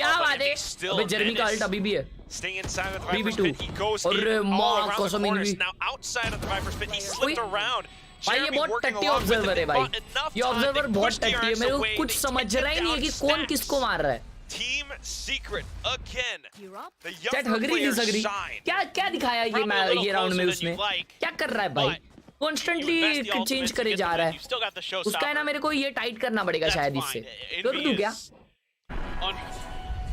S2: क्या बात है अबे जेरेमी का अल्ट अभी भी है
S10: Staying inside of the Viper's pit, he goes
S2: और
S10: in all around the
S2: कसम
S10: corners. Now outside of the Viper's pit, he slipped around.
S2: भाई ये बहुत टट्टी ऑब्जर्वर है भाई ये ऑब्जर्वर बहुत टट्टी है मेरे को कुछ समझ रहा ही नहीं है कि कौन किसको मार रहा है
S10: Team Secret again. The
S2: chat
S10: younger
S2: Hagari
S10: players
S2: disagree
S10: shine.
S2: क्या दिखाया ये राउंड में उसने क्या कर रहा है भाई कॉन्स्टेंटली चेंज करे जा रहा है उसका है ना मेरे को ये टाइट करना पड़ेगा शायद इससे तो तू क्या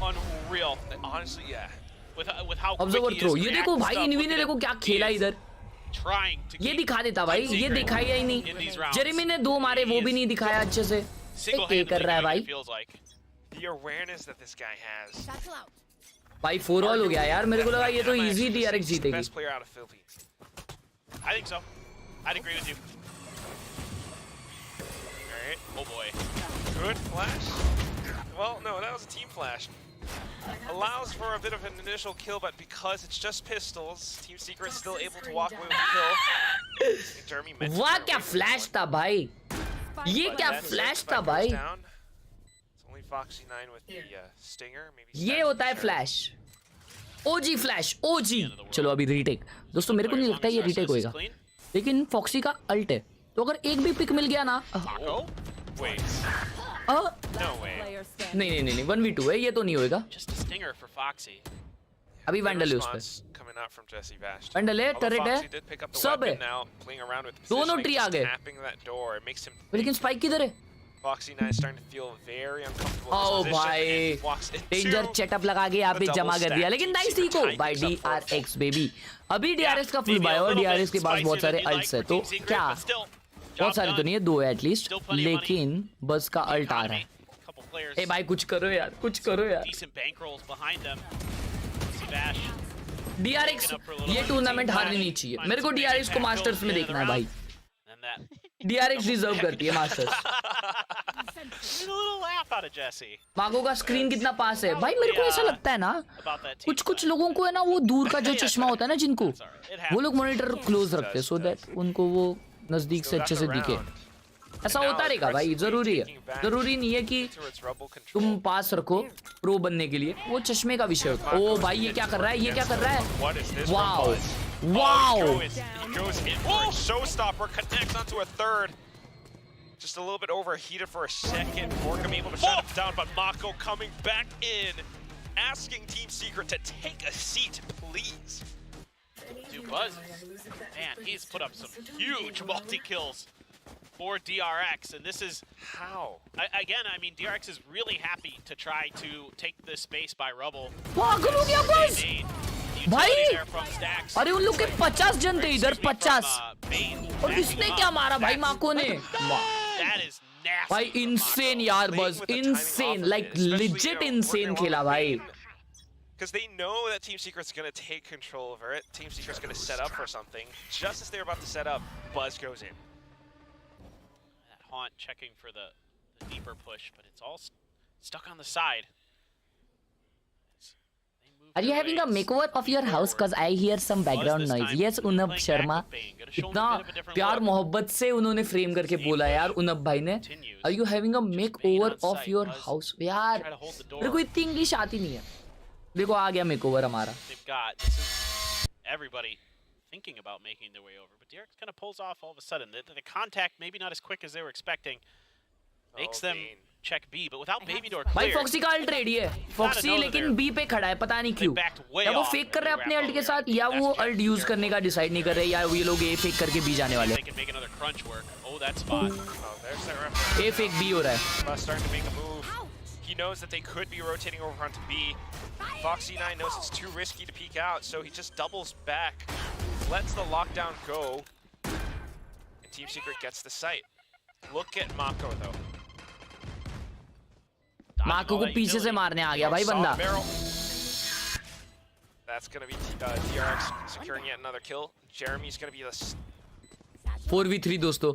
S10: Unreal. Honestly, yeah.
S16: With how
S2: observer throw ये देखो भाई इनवी ने देखो क्या खेला इधर
S16: trying to
S2: ये दिखा देता भाई ये दिखाया ही नहीं जेरेमी ने 2 मारे वो भी नहीं दिखाया अच्छे से क्या कर रहा है भाई
S10: The awareness that this guy has.
S2: भाई 4 ऑल हो गया यार मेरे को लगा ये तो इजी DRX जीतेगी
S10: Best player out of Philippines.
S16: I think so. I'd agree with you.
S10: All right.
S16: Oh boy.
S10: Good flash. Well, no, that was a team flash. Allows for a bit of an initial kill, but because it's just pistols, Team Secret still able to walk away with the kill. Jeremy mentioned
S2: वाह क्या flash था भाई ये क्या flash था भाई
S10: It's only Foxy9 with the stinger. Maybe
S2: ये होता है फ्लैश ओजी फ्लैश ओजी चलो अभी रीटेक दोस्तों मेरे को नहीं लगता ये रीटेक होएगा लेकिन फॉक्सी का अल्ट है तो अगर एक भी पिक मिल गया ना नहीं 1v2 है ये तो नहीं होएगा अभी वैंडल है उस पे वैंडल है टरेट है सब है दोनों ट्री आ गए लेकिन स्पाइक किधर है
S10: Foxy9 is starting to feel very uncomfortable.
S2: ओ भाई डेंजर सेटअप लगा के यहाँ पे जमा कर दिया लेकिन nice eco buy DRX baby अभी DRX का फुल बाय और DRX के पास बहुत सारे अल्ट्स है तो क्या बहुत सारे तो नहीं है 2 है एटलीस्ट लेकिन बस का अल्ट आ रहा है ए भाई कुछ करो यार DRX ये टूर्नामेंट हारनी नहीं चाहिए मेरे को DRX को मास्टर्स में देखना है भाई DRX डिजर्व करती है मास्टर्स मागो का स्क्रीन कितना पास है भाई मेरे को ऐसा लगता है ना कुछ लोगों को है ना वो दूर का जो चश्मा होता है ना जिनको वो लोग मॉनिटर क्लोज रखते हैं सो दैट उनको वो नजदीक से अच्छे से दिखे ऐसा होता रहेगा भाई जरूरी है जरूरी नहीं है कि तुम पास रखो प्रो बनने के लिए वो चश्मे का विषय होता है ओ भाई ये क्या कर रहा है wow
S10: Goes in for a showstopper, connects onto a third. Just a little bit overheated for a second. Morgan able to shut him down, but Mako coming back in, asking Team Secret to take a seat, please.
S16: Dude, Buzz, man, he's put up some huge multi-kills for DRX, and this is
S10: how.
S16: Again, I mean, DRX is really happy to try to take this space by Rubble.
S2: भाई
S16: there from Stacks.
S2: अरे उन लोग के 50 जन थे इधर 50 और इसने क्या मारा भाई माको ने
S16: That is nasty.
S2: भाई insane यार बस insane like legit insane खेला भाई
S10: Because they know that Team Secret's going to take control over it. Team Secret's going to set up for something. Just as they're about to set up, Buzz goes in.
S16: That Haunt checking for the deeper push, but it's all stuck on the side.
S2: Are you having a makeover of your house? Cause I hear some background noise. Yes, उनब Sharma इतना प्यार मोहब्बत से उन्होंने frame करके बोला यार उनब भाई ने. Are you having a makeover of your house? यार मेरे को इतनी इंग्लिश आती नहीं है. देखो आ गया मेकओवर हमारा.
S16: They've got this is everybody thinking about making their way over, but DRX kind of pulls off all of a sudden. The contact maybe not as quick as they were expecting, makes them check B, but without baby door clear.
S2: भाई foxy का alt ready है. Foxy लेकिन B पे खड़ा है पता नहीं क्यों. या वो फेक कर रहे हैं अपने अल्ट के साथ या वो अल्ट यूज करने का डिसाइड नहीं कर रहे या ये लोग ए फेक करके बी जाने वाले. ए फेक बी हो रहा है.
S10: He knows that they could be rotating over onto B. Foxy9 knows it's too risky to peek out, so he just doubles back, lets the lockdown go, and Team Secret gets the site. Look at Mako though.
S2: Mako को पीछे से मारने आ गया भाई बंदा.
S10: That's gonna be DRX securing yet another kill. Jeremy's gonna be the
S2: 4v3 दोस्तों.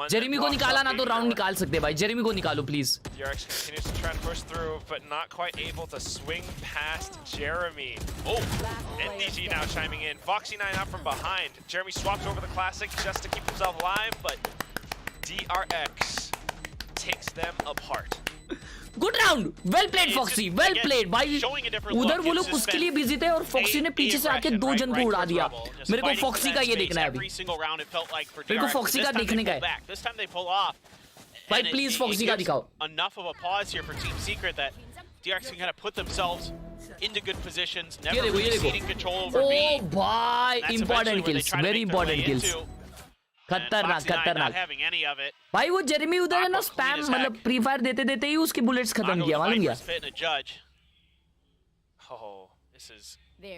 S2: Jeremy को निकाला ना तो राउंड निकाल सकते भाई. जेरेमी को निकालो please.
S10: DRX continues to try and push through, but not quite able to swing past Jeremy. Oh, NDG now chiming in. Foxy9 out from behind. Jeremy swaps over the classic just to keep himself alive, but DRX takes them apart.
S2: Good round. Well played Foxy. Well played भाई. उधर वो लोग उसके लिए busy थे और Foxy ने पीछे से आके 2 जन को उड़ा दिया. मेरे को Foxy का ये देखना है अभी. मेरे को Foxy का देखने का है. भाई प्लीज Foxy का दिखाओ.
S16: Enough of a pause here for Team Secret that DRX can kind of put themselves into good positions, never really ceding control over B.
S2: Oh भाई important kills. Very important kills. खतरनाक खतरनाक भाई. वो Jeremy उधर है ना spam मतलब pre fire देते देते ही उसके बुलेट्स खत्म किया मालूम क्या.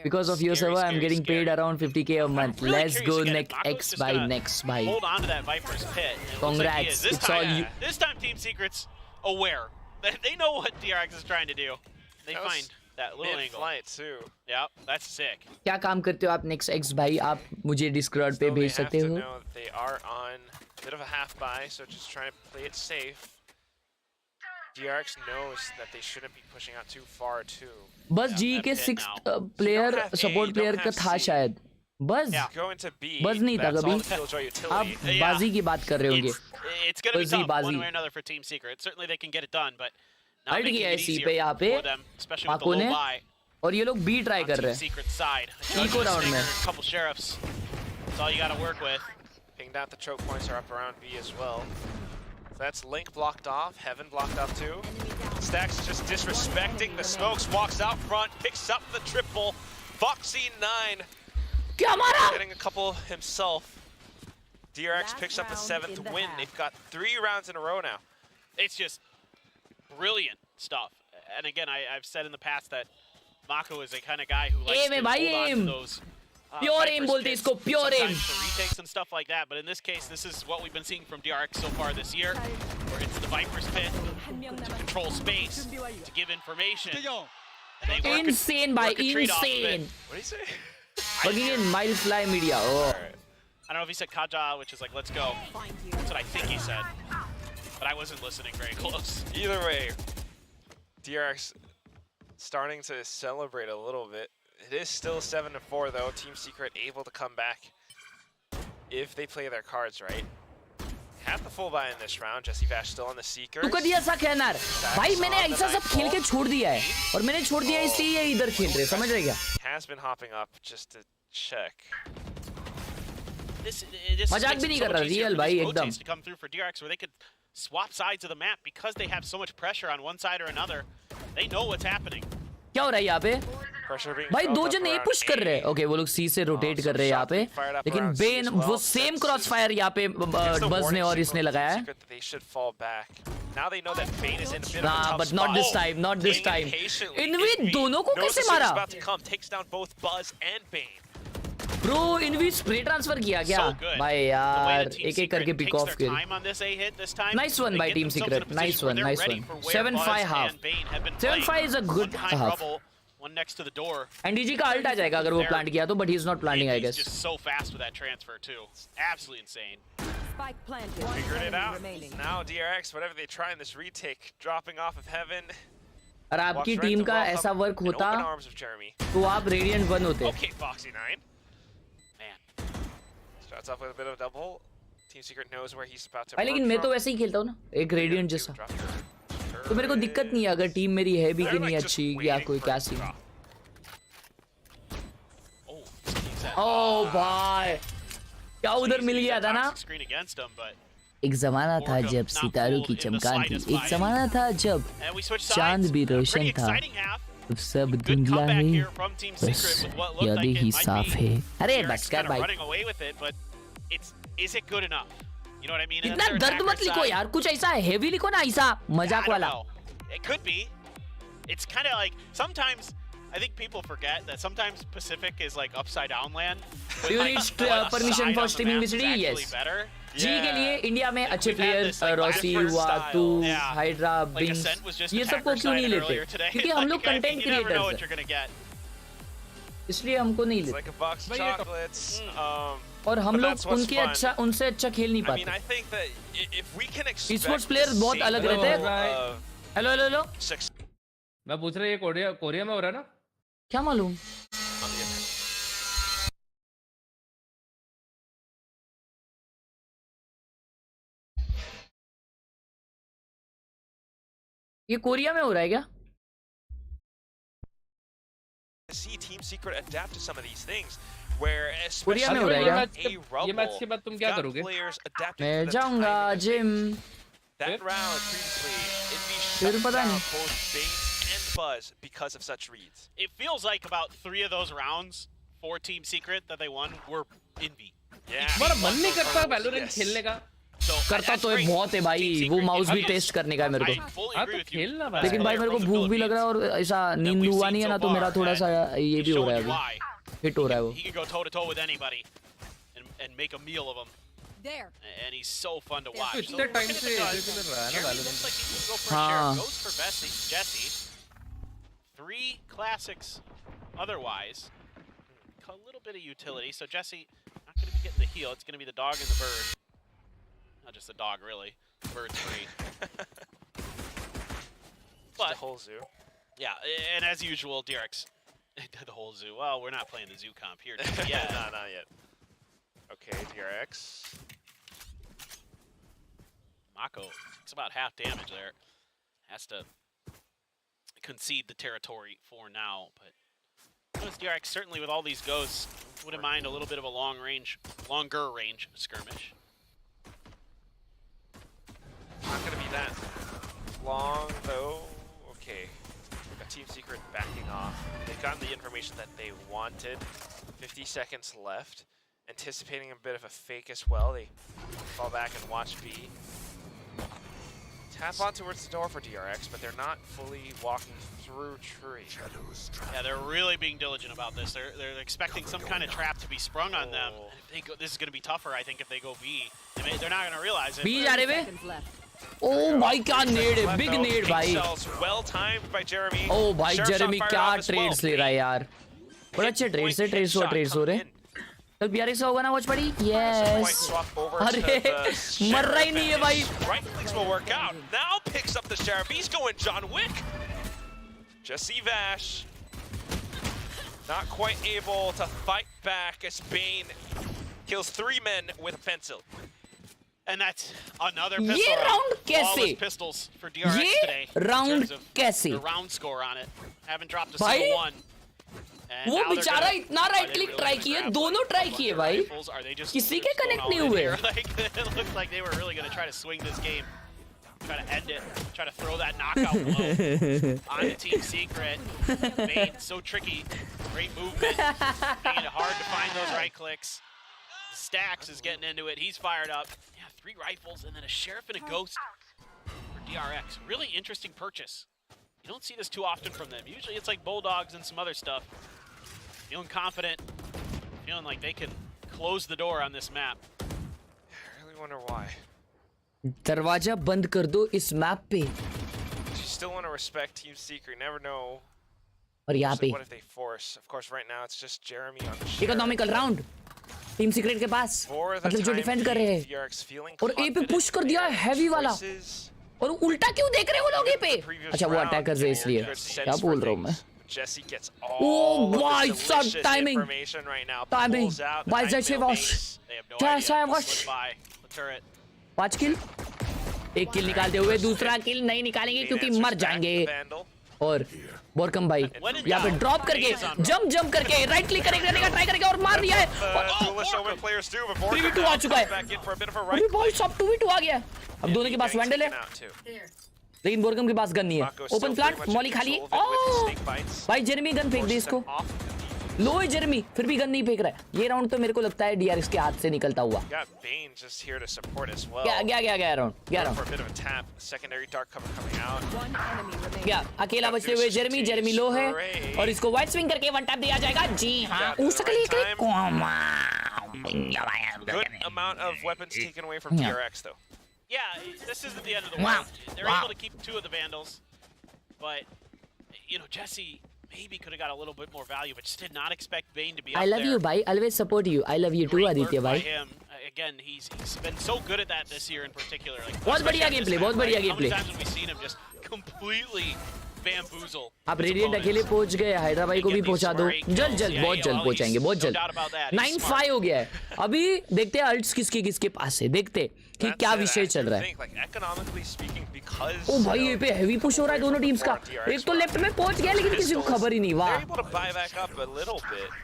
S2: Because of your server I'm getting paid around 50k a month. Let's go next by next by.
S16: Hold on to that Viper's pit.
S2: Congrats. It's all you.
S16: This time Team Secret's aware. They know what DRX is trying to do. They find that little angle.
S10: Flight too.
S16: Yep, that's sick.
S2: क्या काम करते हो आप next X भाई? आप मुझे Discord पे भेज सकते हो.
S10: They are on a bit of a half buy, so just trying to play it safe. DRX knows that they shouldn't be pushing out too far too.
S2: बस G के 6th player support player का था शायद. बस बस नहीं था कभी. आप बाजी की बात कर रहे होंगे.
S16: It's going to be tough one way or another for Team Secret. Certainly they can get it done, but not making it easier for them, especially with the low buy.
S2: और ये लोग बी ट्राई कर रहे हैं eco round में.
S16: Couple sheriffs. That's all you got to work with.
S10: Pinged out the choke points are up around B as well. So that's Link blocked off, Heaven blocked off too. Stacks just disrespecting the smokes, walks out front, picks up the triple. Foxy9 getting a couple himself. DRX picks up a 7th win. They've got 3 rounds in a row now.
S16: It's just brilliant stuff. And again, I've said in the past that Mako is a kind of guy who likes to hold on to those
S2: pure aim bolte isko, pure aim.
S16: Retakes and stuff like that, but in this case, this is what we've been seeing from DRX so far this year, where it's the Viper's pit to control space, to give information. And they
S2: insane by insane.
S10: What did he say?
S2: Working in Milefly Media. Oh.
S16: I don't know if he said Kaja, which is like, let's go. That's what I think he said. But I wasn't listening very close.
S10: Either way, DRX starting to celebrate a little bit. It is still 7-4 though. Team Secret able to come back if they play their cards right. Have the full buy in this round. Jesse Vash still on the Seekers.
S2: तू कभी ऐसा कहना भाई मैंने ऐसा सब खेल के छोड़ दिया है और मैंने छोड़ दिया इसलिए ये इधर खेल रहे समझ रहे क्या?
S10: Has been hopping up just to check.
S2: मजाक भी नहीं कर रहा रियल भाई एकदम.
S16: To come through for DRX where they could swap sides of the map because they have so much pressure on one side or another. They know what's happening.
S2: क्या हो रहा है यहाँ पे? भाई 2 जन ए पुश कर रहे हैं. ओके वो लोग सी से रोटेट कर रहे हैं यहाँ पे. लेकिन बेन वो सेम क्रॉस फायर यहाँ पे बज ने और इसने लगाया है.
S10: Now they know that Bane is in a bit of a
S2: Nah,
S10: tough
S2: but
S10: spot.
S2: not this time. Not this
S10: Playing
S2: time.
S10: patiently.
S2: Invi दोनों को
S10: knows
S2: कैसे
S10: the surge is
S2: मारा?
S10: about to come, takes down both Buzz and Bane.
S2: Bro, Invi spray transfer किया क्या? भाई यार, एक-एक करके pick off kill. Nice one by Team Secret. Nice one, nice one. 7-5 half. 7-5 is a good half.
S16: One next to the door.
S2: And DG का ult आ जाएगा अगर वो plant किया तो, but he's not planting, I guess.
S16: He's just so fast with that transfer too. Absolutely insane.
S9: Spike planted.
S10: Figured it out. Now DRX, whatever they try in this retake, dropping off of heaven.
S2: अगर आपकी team का ऐसा work होता तो आप radiant 1 होते.
S10: Okay, Foxy 9. Man. Starts off with a bit of a double. Team Secret knows where he's about to.
S2: भाई लेकिन मैं तो वैसे ही खेलता हूँ ना, एक रेडिएंट जैसा. तो मेरे को दिक्कत नहीं है अगर टीम मेरी है भी कि नहीं अच्छी या कोई क्या सीन. ओ भाई क्या उधर मिल गया था ना. एक जमाना था जब सितारों की चमकान थी. एक जमाना था जब चांद भी रोशन था. अब सब धुंधला है, बस यादें ही साफ है. अरे बस कर भाई.
S16: You know what I mean?
S2: इतना दर्द मत लिखो यार, कुछ ऐसा हेवी लिखो ना, ऐसा मजाक वाला.
S16: It could be. It's kind of like sometimes I think people forget that sometimes Pacific is like upside down land.
S2: Do you need permission for streaming VCT? Yes. जी के लिए इंडिया में अच्छे प्लेयर्स रॉसी हुआ, तू, hydra, बिंग्स, ये सबको क्यों नहीं लेते? क्योंकि हम लोग कंटेंट क्रिएटर्स हैं, इसलिए हमको नहीं लेते. और हम लोग उनसे अच्छा खेल नहीं पाते. Esports प्लेयर बहुत अलग रहते हैं. Hello hello hello.
S17: मैं पूछ रहा ये कोरिया में हो रहा है ना?
S2: क्या मालूम. ये कोरिया में हो रहा है क्या?
S10: See Team Secret adapt to some of these things. Where
S2: Korea में हो रहा है क्या?
S17: ये मैच के बाद तुम क्या करोगे?
S2: मैं जाऊंगा gym.
S10: That round previously, it'd be
S2: फिर
S10: shut
S2: पता
S10: down
S2: नहीं.
S10: both Bane and Buzz because of such reads.
S16: It feels like about 3 of those rounds for Team Secret that they won were envy.
S10: Yeah.
S17: हमारा मन नहीं करता Valorant खेलने का.
S2: करता तो है बहुत है भाई, वो माउस भी टेस्ट करने का है मेरे को. लेकिन भाई मेरे को भूख भी लग रहा है और ऐसा नींद हुआ नहीं है ना, तो मेरा थोड़ा सा ये भी हो रहा है अभी. हिट हो रहा है वो.
S16: He can go toe to toe with anybody and make a meal of him. There. And he's so fun to watch.
S17: इतने टाइम से रेगुलर रहा है ना वैलोरेंट.
S2: हाँ.
S16: Goes for Jesse. 3 classics otherwise. A little bit of utility. So Jesse not going to be getting the heal. It's going to be the dog and the bird. Not just the dog, really. The bird's free.
S10: But the whole zoo.
S16: Yeah, and as usual, DRX. The whole zoo. Well, we're not playing the zoo comp here yet.
S10: No, not yet. Okay, DRX.
S16: Mako, it's about half damage there. Has to concede the territory for now, but notice DRX certainly with all these ghosts wouldn't mind a little bit of a longer range skirmish.
S10: Not gonna be that long though. Okay. Got Team Secret backing off. They've gotten the information that they wanted. 50 seconds left. Anticipating a bit of a fake as well. They fall back and watch B. Tap on towards the door for DRX, but they're not fully walking through tree.
S16: Yeah, they're really being diligent about this. They're expecting some kind of trap to be sprung on them. If they go, this is going to be tougher, I think, if they go B. They're not going to realize it.
S2: B जा रहे बे. Oh my God, nade है, big nade भाई.
S10: Well timed by Jeremy.
S2: Oh भाई Jeremy क्या trades ले रहा है यार. बड़ा अच्छे ट्रेड्स हो रहे. कल DRX होगा ना वॉच पड़ी. Yes. अरे मर रहा ही नहीं है भाई.
S10: Right clicks will work out. Now picks up the sheriff. He's going John Wick. Jesse Vash not quite able to fight back as Bane kills 3 men with a pencil.
S16: And that's another pistol.
S2: ये round कैसे?
S16: Pistols for DRX today.
S2: Round कैसे?
S16: The round score on it. Haven't dropped a
S2: भाई?
S16: single one.
S2: वो बेचारा इतना right click try किए, दोनों try किए भाई. किसी के कनेक्ट नहीं हुए.
S16: It looked like they were really going to try to swing this game. Try to end it. Try to throw that knockout blow on the Team Secret. Bane, so tricky. Great movement. Making it hard to find those right clicks. Stacks is getting into it. He's fired up. Yeah, 3 rifles and then a sheriff and a ghost for DRX. Really interesting purchase. You don't see this too often from them. Usually it's like Bulldogs and some other stuff. Feeling confident, feeling like they can close the door on this map.
S10: I really wonder why.
S2: दरवाजा बंद कर दो इस map पे.
S10: You still want to respect Team Secret. Never know.
S2: और यहाँ पे.
S10: What if they force? Of course, right now it's just Jeremy on the
S2: economical round. Team secret के पास. मतलब जो डिफेंड कर रहे हैं. और ए पे पुश कर दिया हैवी वाला. और उल्टा क्यों देख रहे हो लोग ये पे? अच्छा वो अटैकर्स है इसलिए. क्या बोल रहा हूँ मैं? Oh my god, timing. Timing. By Zeta was. Zeta was. 5 किल. एक किल निकालते हुए दूसरा किल नहीं निकालेंगे क्योंकि मर जाएंगे. और बोरकम भाई यहाँ पे ड्रॉप करके जंप करके राइट क्लिक करने का ट्राई करेगा और मार दिया है. 3v2 आ चुका है. अरे भाई सब 2v2 आ गया. अब दोनों के पास वैंडल है लेकिन बोरकम के पास गन नहीं है. ओपन प्लांट मॉली खाली. भाई जेरेमी गन फेंक दे इसको. लो है जेरेमी फिर भी गन नहीं फेंक रहा है. ये राउंड तो मेरे को लगता है DRX के हाथ से निकलता हुआ. गया राउंड. क्या अकेला बचते हुए जेरेमी लो है और इसको वाइड स्विंग करके वन टैप दिया जाएगा. जी हाँ
S10: Good amount of weapons taken away from DRX though.
S16: Yeah, this isn't the end of the world. They're able to keep 2 of the Vandals, but you know Jesse maybe could have got a little bit more value, but just did not expect Bane to be up there.
S2: I love you, bhai. Always support you. I love you too, Aditya, bhai.
S16: Again, he's been so good at that this year in particular. Like,
S2: बहुत बढ़िया gameplay, बहुत बढ़िया gameplay.
S16: How many times have we seen him just completely bamboozle?
S2: आप radiant अकेले पहुंच गए. हैदराबाद को भी पहुंचा दो. जल्द बहुत जल्द पहुंचाएंगे. बहुत जल्द. 9-5 हो गया है. अभी देखते हैं अल्ट्स किसके पास है. देखते कि क्या विषय चल रहा है. ओ भाई ये पे हेवी पुश हो रहा है दोनों टीम्स का. एक तो लेफ्ट में पहुंच गया लेकिन किसी को खबर ही नहीं. वाह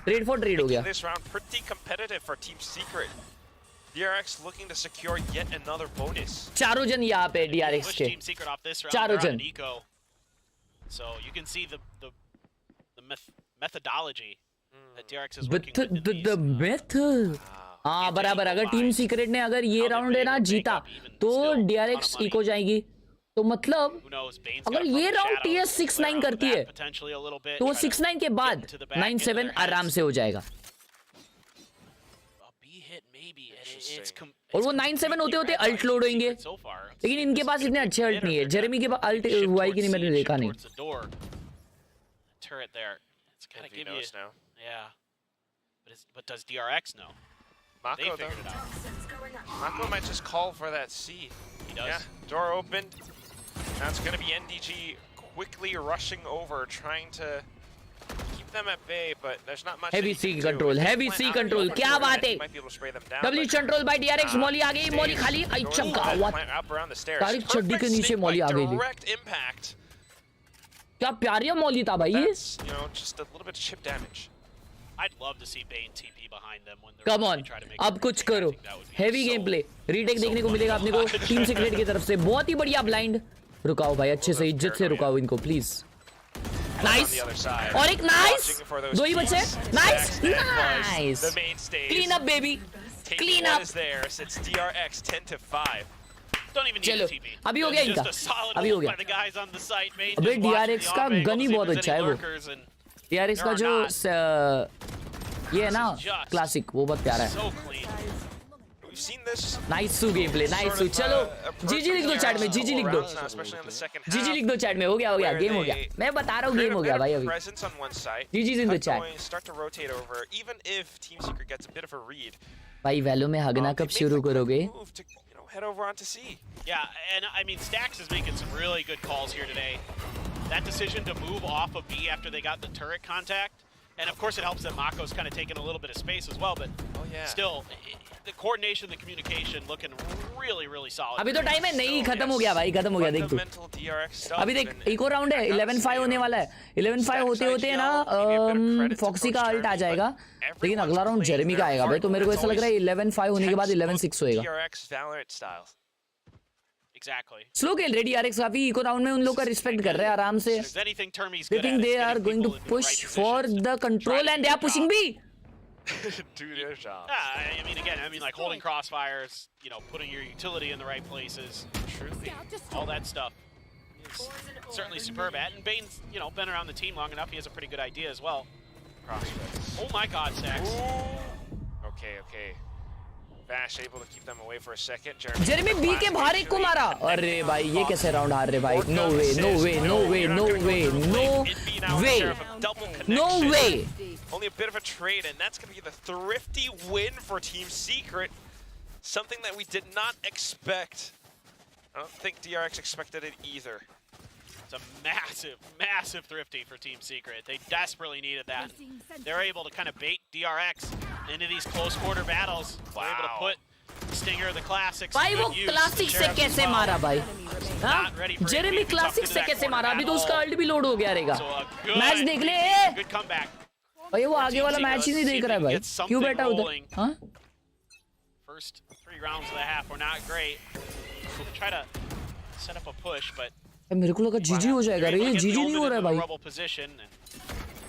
S2: ट्रेड फॉर ट्रेड हो गया.
S10: DRX looking to secure yet another bonus.
S2: चारों जन यहाँ पे DRX के. चारों जन.
S16: So you can see the methodology that DRX is working with.
S2: The method. हाँ बराबर. अगर टीम सीक्रेट ने अगर ये राउंड है ना जीता तो DRX इको जाएगी. तो मतलब अगर ये राउंड TS 6-9 करती है तो 6-9 के बाद 9-7 आराम से हो जाएगा. और वो 9-7 होते अल्ट लोड होंगे लेकिन इनके पास इतने अच्छे अल्ट नहीं है. जेरेमी के पास अल्ट हुआ है कि नहीं मैंने देखा नहीं.
S16: But does DRX know?
S10: Mako figured it out. Mako might just call for that C.
S16: He does.
S10: Yeah, door opened. Now it's going to be NDG quickly rushing over, trying to keep them at bay, but there's not much.
S2: Heavy C control. Heavy C control. क्या बात है? W control by DRX. Molly आ गई. Molly खाली. आई चमका हुआ. तारिक चड्डी के नीचे मॉली आ गई.
S10: Direct impact.
S2: क्या प्यारी मॉली था भाई.
S10: You know, just a little bit of chip damage.
S16: I'd love to see Bane TP behind them when they're
S2: Come on, अब कुछ करो. हेवी गेम प्ले रीटेक देखने को मिलेगा अपने को टीम सीक्रेट की तरफ से. बहुत ही बढ़िया ब्लाइंड. रुकाओ भाई अच्छे से इज्जत से रुकाओ इनको प्लीज. नाइस और एक नाइस. 2 ही बचे. Nice nice. Clean up baby. Clean up.
S10: It's DRX 10-5.
S16: Don't even need a TP.
S2: अभी हो गया इनका. अभी हो गया. अबे DRX का गन ही बहुत अच्छा है वो. DRX का जो ये है ना क्लासिक वो बहुत प्यारा है. नाइस सू गेम प्ले. नाइस सू. चलो जीजी लिख दो चैट में. जीजी लिख दो. जीजी लिख दो चैट में. हो गया गेम हो गया. मैं बता रहा हूँ गेम हो गया भाई. अभी जीजी इन द चैट. भाई वैलो में हगना कब शुरू करोगे?
S10: Head over onto C.
S16: Yeah, and I mean Stax is making some really good calls here today. That decision to move off of B after they got the turret contact, and of course it helps that Mako's kind of taking a little bit of space as well, but still, the coordination, the communication looking really solid.
S2: अभी तो time है. नहीं खत्म हो गया भाई. खत्म हो गया. देख तू अभी देख एक और राउंड है. 11-5 होने वाला है. 11-5 होते है ना फॉक्सी का अल्ट आ जाएगा लेकिन अगला राउंड जेरेमी का आएगा भाई. तो मेरे को ऐसा लग रहा है 11-5 होने के बाद 11-6 होएगा.
S16: Exactly.
S2: स्लो खेल रहे DRX काफी. इको राउंड में उन लोग का रिस्पेक्ट कर रहे हैं आराम से. They think they are going to push for the control and they are pushing B.
S10: do their job.
S16: I mean, again, like holding crossfires, you know, putting your utility in the right places, truly, all that stuff is certainly superb at. And Bane's, you know, been around the team long enough. He has a pretty good idea as well.
S10: Prospects.
S16: Oh my God, Stacks.
S10: Okay, okay. Vash able to keep them away for a second.
S2: Jeremy B के बाहर एक को मारा. अरे भाई ये कैसे round हार रहे भाई? No way, no way, no way, no way, no way, no way.
S10: Only a bit of a trade, and that's going to be the thrifty win for Team Secret. Something that we did not expect. I don't think DRX expected it either.
S16: It's a massive, massive thrifty for Team Secret. They desperately needed that. They're able to kind of bait DRX into these close quarter battles. Wow. They're able to put Stinger, the classics.
S2: भाई वो classic से कैसे मारा भाई? हाँ? Jeremy classic से कैसे मारा? अभी तो उसका अल्ट भी लोड हो गया रहेगा. मैच देख ले. भाई वो आगे वाला मैच ही नहीं देख रहा है भाई. क्यों बैठा उधर? हाँ?
S16: First 3 rounds of the half were not great. Try to set up a push, but
S2: मेरे को लगा जीजी हो जाएगा रे. ये जीजी नहीं हो रहा है भाई.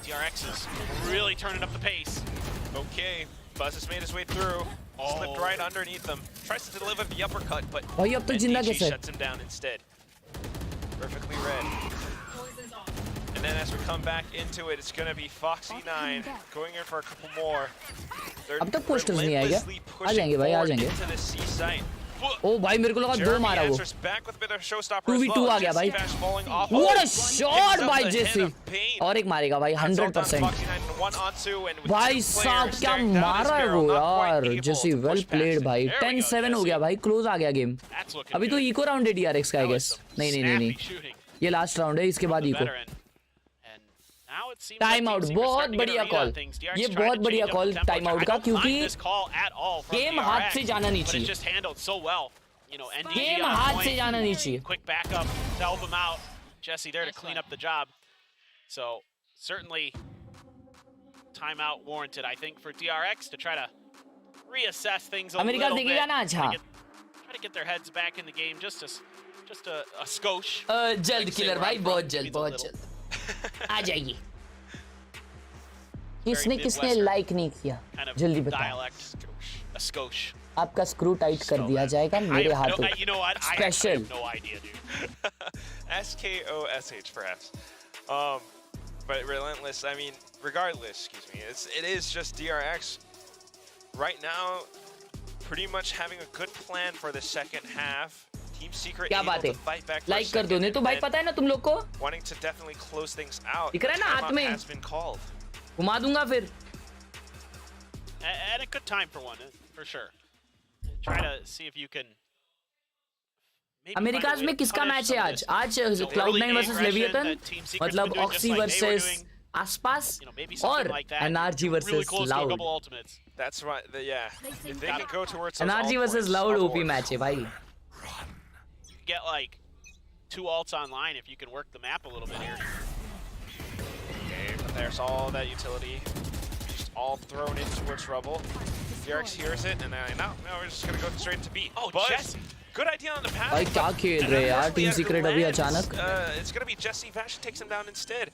S16: DRX is really turning up the pace.
S10: Okay, Buzz has made his way through. Slipped right underneath them. Tries to deliver the uppercut, but
S2: भाई अब तक जिंदा कैसे?
S10: shuts him down instead. Perfectly read. And then as we come back into it, it's going to be Foxy9 going in for a couple more.
S2: अब तक posters नहीं आए क्या? आ जाएंगे भाई, आ जाएंगे.
S10: Into the C site.
S2: ओ भाई मेरे को लगा 2 मारा वो. 2v2 आ गया भाई. What a shot by Jesse. और एक मारेगा भाई 100%. भाई साहब क्या मारा है वो यार. Jesse well played भाई. 10-7 हो गया भाई. क्लोज आ गया गेम. अभी तो इको राउंड है DRX का आई गेस. नहीं. ये लास्ट राउंड है, इसके बाद इको. Time out. बहुत बढ़िया कॉल. ये बहुत बढ़िया कॉल टाइम आउट का, क्योंकि गेम हाथ से जाना नहीं चाहिए. गेम हाथ से जाना नहीं चाहिए.
S16: Quick backup to help him out. Jesse there to clean up the job. So certainly timeout warranted, I think, for DRX to try to reassess things a little bit.
S2: देखेगा ना. अच्छा.
S16: Try to get their heads back in the game, just a skosh.
S2: जल्द killer भाई, बहुत जल्द. आ जाइए. किसने like नहीं किया? जल्दी बताओ. आपका स्क्रू टाइट कर दिया जाएगा मेरे हाथों. Special.
S10: SKOSH perhaps. But relentless. I mean, regardless. Excuse me. It is just DRX right now. Pretty much having a good plan for the second half. Team Secret
S2: क्या बात है? लाइक कर दो. नहीं तो भाई पता है ना तुम लोग को.
S10: Wanting to definitely close things out.
S2: दिख रहा है ना हाथ में. घुमा दूंगा फिर.
S16: At a good time for one, for sure. Try to see if you can.
S2: Americas में किसका मैच है आज? आज Cloud9 वर्सेस लेविएटन. मतलब ऑक्सी वर्सेस आसपास और NRG versus loud.
S10: That's right. Yeah. If they can go towards
S2: NRG versus loud OP match है भाई.
S16: Get like 2 ults online if you can work the map a little bit here.
S10: Okay, but there's all that utility, just all thrown in towards rubble. DRX hears it, and now we're just gonna go straight to B.
S16: Oh,
S10: Buzz, good idea on the pass.
S2: भाई क्या खेल रहे यार team secret अभी अचानक.
S10: It's gonna be Jesse. Vash takes him down instead. A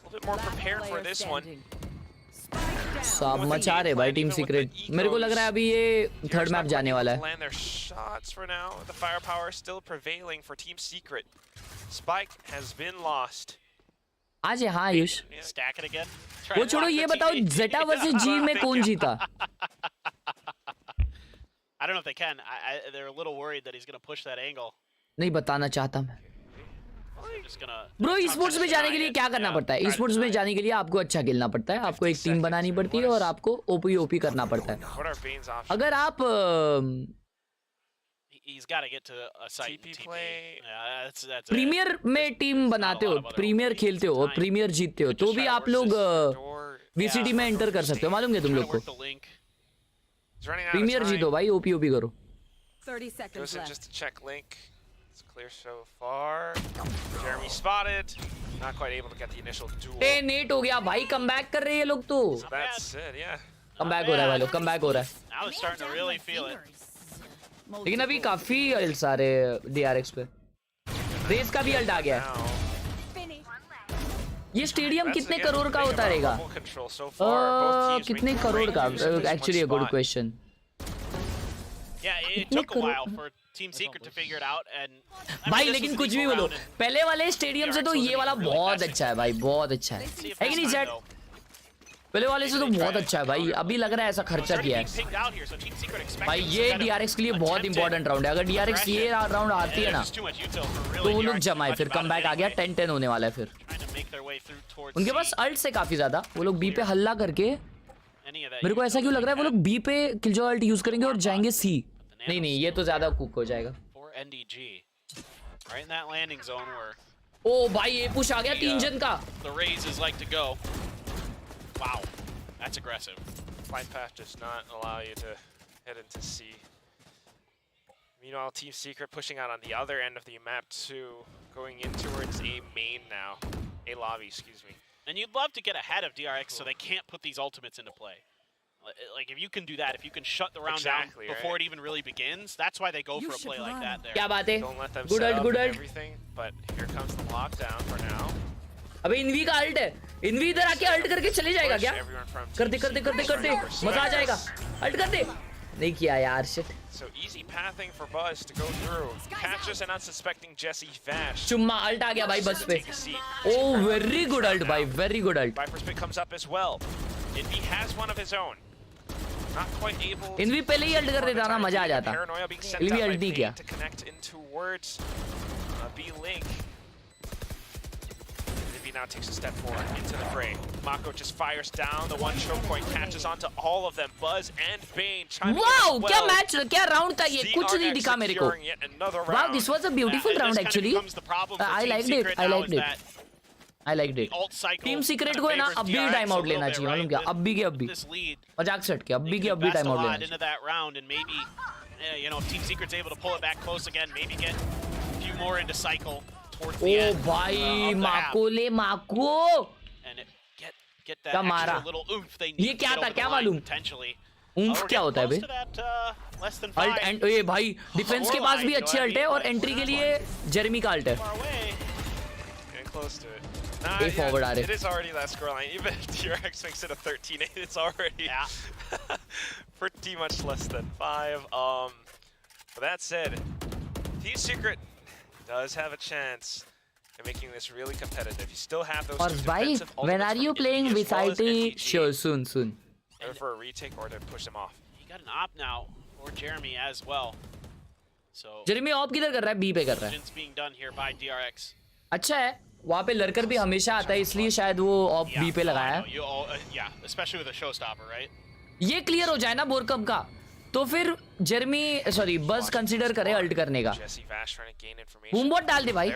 S10: little bit more prepared for this one.
S2: सब मचा रहे भाई टीम सीक्रेट. मेरे को लग रहा है अभी ये थर्ड मैप जाने वाला है.
S10: Land their shots for now. The firepower still prevailing for Team Secret. Spike has been lost.
S2: आज हाँ आयुष.
S16: Stack it again.
S2: वो छोड़ो, ये बताओ Zeta वर्सेस G में कौन जीता?
S16: I don't know if they can. They're a little worried that he's going to push that angle.
S2: नहीं बताना चाहता मैं. ब्रो esports में जाने के लिए क्या करना पड़ता है? esports में जाने के लिए आपको अच्छा खेलना पड़ता है, आपको एक टीम बनानी पड़ती है और आपको ओपी करना पड़ता है. अगर आप प्रीमियर में टीम बनाते हो, प्रीमियर खेलते हो और प्रीमियर जीतते हो, तो भी आप लोग VCT में एंटर कर सकते हो. मालूम है तुम लोग को? प्रीमियर जीतो भाई, ओपी करो.
S9: 30 seconds left.
S10: Just to check link. It's clear so far. Jeremy spotted. Not quite able to get the initial duel.
S2: Net हो गया भाई, कमबैक कर रहे हैं ये लोग तो.
S10: That's it, yeah.
S2: कमबैक हो रहा है भाई लोग, कमबैक हो रहा है.
S16: Now they're starting to really feel it.
S2: लेकिन अभी काफी अल्ट्स आ रहे DRX पे. रेस का भी अल्ट आ गया है. ये स्टेडियम
S10: That's
S2: कितने
S10: again
S2: करोड़ का
S10: the thing
S2: होता
S10: about
S2: रहेगा?
S10: bubble control so far. Both teams
S2: कितने
S10: making
S2: करोड़
S10: great
S2: का?
S10: use of this one
S2: Actually, a good
S10: spot.
S2: question.
S16: Yeah, it took a while for Team Secret to figure it out, and
S2: भाई लेकिन कुछ भी बोलो, पहले वाले स्टेडियम से तो ये वाला बहुत अच्छा है भाई, बहुत अच्छा है कि नहीं सेट? पहले वाले से तो बहुत अच्छा है भाई, अभी लग रहा है ऐसा खर्चा किया है भाई। ये DRX के लिए बहुत इंपॉर्टेंट राउंड है, अगर DRX ये राउंड आती है ना तो वो लोग जमाए, फिर कम बैक आ गया, 10-10 होने वाला है फिर। उनके पास अल्ट से काफी ज्यादा, वो लोग बी पे हल्ला करके, मेरे को ऐसा क्यों लग रहा है वो लोग बी पे किलजॉय अल्ट यूज करेंगे और जाएंगे सी। नहीं नहीं, ये तो ज्यादा कुक हो जाएगा। ओ भाई ये पुश आ गया 3 जन का।
S16: Wow, that's aggressive.
S10: Flight path does not allow you to head into C. Meanwhile, Team Secret pushing out on the other end of the map too, going in towards A main now. A lobby, excuse me.
S16: And you'd love to get ahead of DRX so they can't put these ultimates into play. Like if you can do that, if you can shut the round down before it even really begins, that's why they go for a play like that there.
S2: क्या बात है?
S10: Don't let them
S2: Good
S10: set
S2: ult,
S10: up
S2: good
S10: and
S2: ult.
S10: everything, but here comes the lockdown for now.
S2: अबे env का alt है, env इधर आके alt करके चले जाएगा क्या? करते करते करते करते मजा आ जाएगा, अल्ट करते नहीं किया यार, shit.
S10: So easy pathing for Buzz to go through. Catches an unsuspecting Jesse Vash.
S2: चुम्मा अल्ट आ गया भाई बस पे। Oh, very good ult भाई, very good ult.
S10: Viper's pick comes up as well. Invi has one of his own. Not quite able.
S2: Env पहले ही alt कर देता ना, मजा आ जाता। इनवी अल्ट नहीं किया।
S10: To connect in towards B link. Now takes a step forward into the fray. Mako just fires down. The one choke point catches onto all of them. Buzz and Bane chiming in as well.
S2: क्या match, क्या round था ये, कुछ नहीं दिखा मेरे को। Wow, this was a beautiful round actually. I liked it. I liked it. I liked it. Team secret को है ना अब भी टाइम आउट लेना चाहिए, मालूम क्या? अब भी के अब भी मजाक सेट के अब भी टाइम आउट लेना
S16: into that round, and maybe you know, if Team Secret's able to pull it back close again, maybe get a few more into cycle.
S2: ओ भाई माको ले माको, क्या मारा? ये क्या था, क्या मालूम? ऊंफ क्या होता है बे? अल्ट एंड ये भाई डिफेंस के पास भी अच्छे अल्ट है और एंट्री के लिए जेरेमी का अल्ट है। ए फॉरवर्ड आ रहे।
S10: It is already that scoreline. Even if DRX makes it a 13-8, it's already pretty much less than 5. But that said, Team Secret does have a chance at making this really competitive. You still have those
S2: और भाई, when are you playing VCT? Sure, soon.
S10: Either for a retake or to push them off.
S16: You got an op now, or Jeremy as well. So
S2: Jeremy op किधर कर रहा है? B पे कर रहा है।
S16: being done here by DRX.
S2: अच्छा है, वहाँ पे लड़कर भी हमेशा आता है, इसलिए शायद वो ऑप बी पे लगाया है।
S16: Yeah, especially with a showstopper, right?
S2: ये क्लियर हो जाए ना बोरकप का, तो फिर जेरेमी सॉरी बस कंसीडर करे अल्ट करने का। बूमबॉट डाल दे भाई,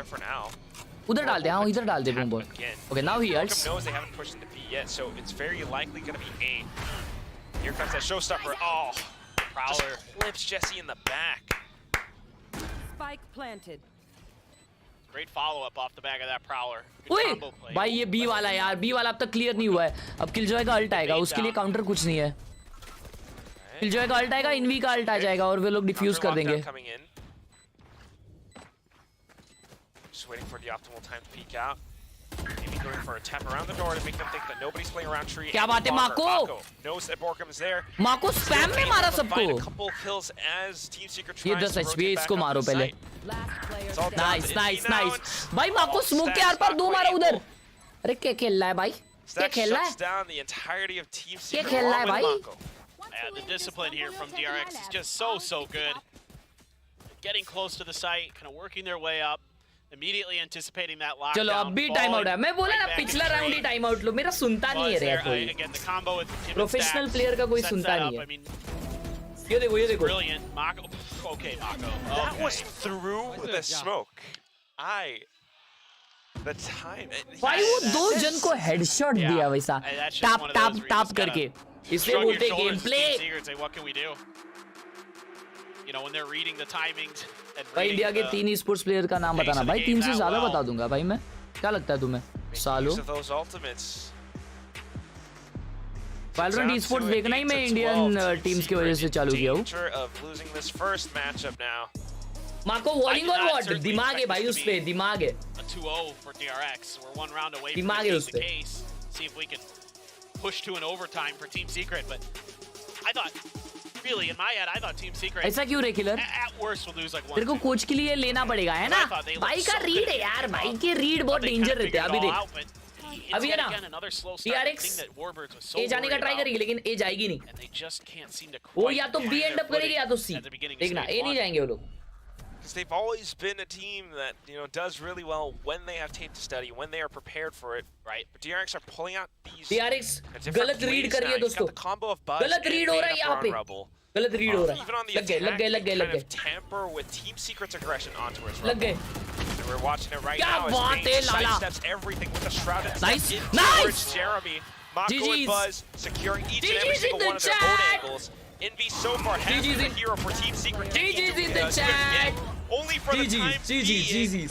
S2: उधर डाल दे, हाँ इधर डाल दे बूमबॉट। ओके नाउ ही ults.
S10: So it's very likely going to be A. Here comes that showstopper. Oh, Prowler just clips Jesse in the back.
S9: Spike planted.
S16: Great follow up off the back of that Prowler.
S2: ओए भाई ये B वाला यार, B वाला अब तक clear नहीं हुआ है। अब किलजॉय का अल्ट आएगा, उसके लिए काउंटर कुछ नहीं है। किलजॉय का अल्ट आएगा, इनवी का अल्ट आ जाएगा और वे लोग डिफ्यूज कर देंगे।
S10: Just waiting for the optimal time to peek out. Maybe going for a tap around the door to make them think that nobody's playing around tree.
S2: क्या बात है Mako?
S10: Knows that Borkum is there.
S2: Mako spam में मारा सबको।
S10: A couple kills as Team Secret tries
S2: ये 10 HP इसको मारो पहले। नाइस। भाई माको स्मोक के आर पार 2 मारा उधर। अरे क्या खेल रहा है भाई? क्या खेल रहा है? क्या खेल रहा है भाई?
S16: The discipline here from DRX is just so good. Getting close to the site, kind of working their way up, immediately anticipating that lockdown.
S2: चलो अब भी टाइम आउट है। मैं बोला ना पिछला राउंड ही टाइम आउट लो, मेरा सुनता नहीं है रे कोई।
S16: Again, the combo with
S2: professional player का कोई सुनता नहीं है। ये देखो।
S16: Brilliant, Mako. Okay, Mako.
S10: That was through the smoke. The time.
S2: भाई वो 2 जन को हेडशॉट दिया वैसा, टाप करके। इसलिए बोलते game play.
S16: What can we do? You know, when they're reading the timings and
S2: भाई इंडिया के 3 esports प्लेयर का नाम बताना भाई, 3 से ज्यादा बता दूंगा भाई मैं। क्या लगता है तुम्हें? सालो वैलोरेंट esports देखना ही मैं इंडियन टीम्स की वजह से चालू किया हूँ। मार्को वॉलिंग और व्हाट दिमाग है भाई उस पे दिमाग है
S16: A 2-0 for DRX. We're one round away from
S2: दिमाग है
S16: it
S2: उस
S16: being the
S2: पे
S16: case. See if we can push to an overtime for Team Secret, but I thought, really, in my head, I thought Team Secret
S2: ऐसा क्यों रे killer
S16: at worst will lose like one.
S2: तेरे को coach के लिए लेना पड़ेगा है ना भाई का रीड है यार भाई के रीड बहुत डेंजर रहते हैं अभी देख अभी है ना DRX ए जाने का ट्राई करेगी लेकिन ए जाएगी नहीं वो या तो बी एंड अप करेगी या तो सी देखना ए नहीं जाएंगे वो लोग
S10: Because they've always been a team that, you know, does really well when they have tape to study, when they are prepared for it, right? But DRX are pulling out these
S2: DRX गलत read करिए दोस्तों गलत read हो रहा है यहाँ पे गलत रीड हो रहा है
S10: Even on the
S2: लग गए
S10: kind of tamper with Team Secret's aggression onto his
S2: लग गए
S10: And we're watching it right
S2: क्या
S10: now
S2: बात
S10: as
S2: है
S10: Bane
S2: Lala
S10: sidesteps everything with a shrouded
S2: Nice,
S10: step in
S2: nice!
S10: towards Jeremy. Mako and
S2: GG's.
S10: Buzz securing each and every single one of their own angles. Envy so far has been the hero for Team Secret.
S2: GG's in the chat.
S10: Only for the time being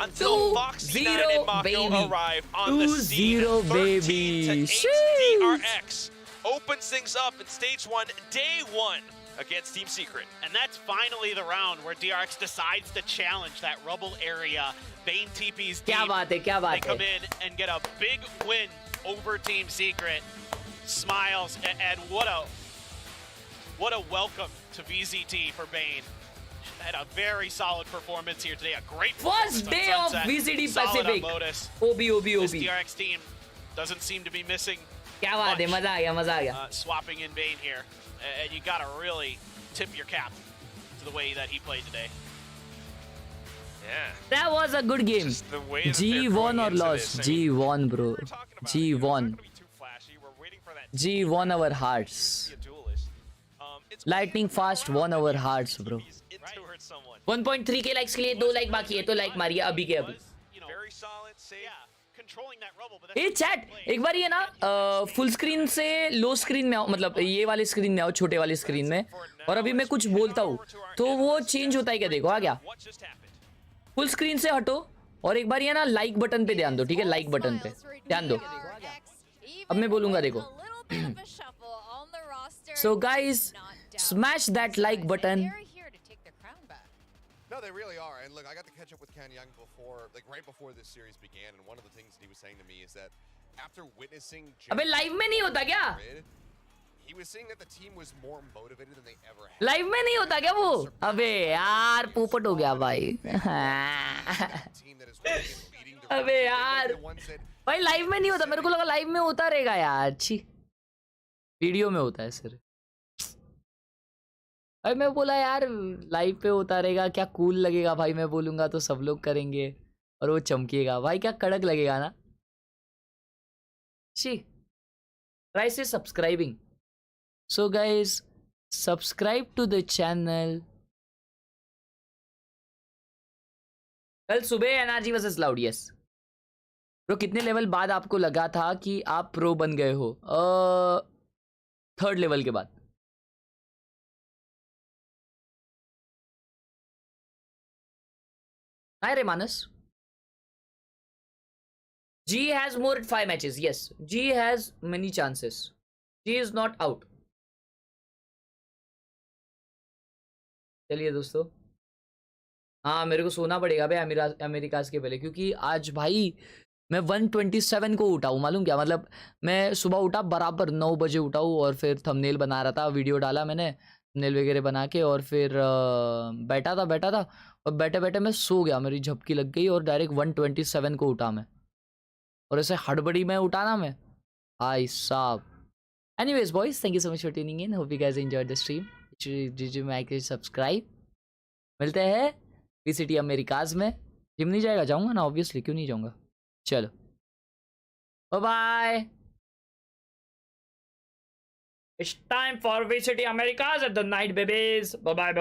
S10: until Foxy 9 and Mako arrive on the scene. 13 to 8 DRX opens things up in stage 1, day 1 against Team Secret.
S16: And that's finally the round where DRX decides to challenge that rubble area. Bane TP's deep.
S2: क्या बात है
S16: They come in and get a big win over Team Secret. Smiles and what a welcome to VCT for Bane. Had a very solid performance here today. A great
S2: first day of VCT Pacific. OB.
S16: This DRX team doesn't seem to be missing.
S2: क्या बात है मजा आ गया
S16: Swapping in Bane here. And you gotta really tip your cap to the way that he played today.
S10: Yeah.
S2: That was a good game. G won or lost? G won, bro. G won. G won our hearts. Lightning fast won our hearts, bro. 1.3k likes के लिए 2 like बाकी है तो like मारिए अभी के अभी a chat एक बार ये ना फुल स्क्रीन से लो स्क्रीन में आओ मतलब ये वाले स्क्रीन में आओ छोटे वाले स्क्रीन में और अभी मैं कुछ बोलता हूँ तो वो चेंज होता है क्या देखो आ गया फुल स्क्रीन से हटो और एक बार ये ना लाइक बटन पे ध्यान दो ठीक है लाइक बटन पे ध्यान दो अब मैं बोलूंगा देखो so guys smash that like button
S12: No, they really are. And look, I got to catch up with Ken Young before, like right before this series began, and one of the things that he was saying to me is that after witnessing
S2: अबे live में नहीं होता क्या
S12: he was saying that the team was more motivated than they ever had.
S2: Live में नहीं होता क्या वो अबे यार पोपट हो गया भाई अबे यार भाई लाइव में नहीं होता मेरे को लगा लाइव में होता रहेगा यार छी वीडियो में होता है सिर्फ भाई मैं बोला यार लाइव पे होता रहेगा क्या कूल लगेगा भाई मैं बोलूंगा तो सब लोग करेंगे और वो चमकेगा भाई क्या कड़क लगेगा ना शी ट्राई से subscribing so guys subscribe to the channel कल सुबह NRG versus Loud yes bro कितने लेवल बाद आपको लगा था कि आप प्रो बन गए हो 3rd लेवल के बाद Hi Remanas. G has more 5 matches. Yes, G has many chances. G is not out. चलिए दोस्तों हाँ मेरे को सोना पड़ेगा भाई अमेरिकाज के पहले क्योंकि आज भाई मैं 127 को उठाऊँ मालूम क्या मतलब मैं सुबह उठा बराबर 9 बजे उठाऊँ और फिर थंबनेल बना रहा था वीडियो डाला मैंने थंबनेल वगैरह बना के और फिर बैठा था और बैठे बैठे मैं सो गया मेरी झपकी लग गई और डायरेक्ट 127 को उठा मैं और ऐसे हड़बड़ी में उठा ना मैं भाई साहब anyways boys thank you so much for tuning in hope you guys enjoyed the stream did you make it subscribe मिलते हैं VCT अमेरिकाज में जिम नहीं जाएगा जाऊंगा ना ऑब्वियसली क्यों नहीं जाऊंगा चलो bye bye It's time for VCT Americas at the night babies bye bye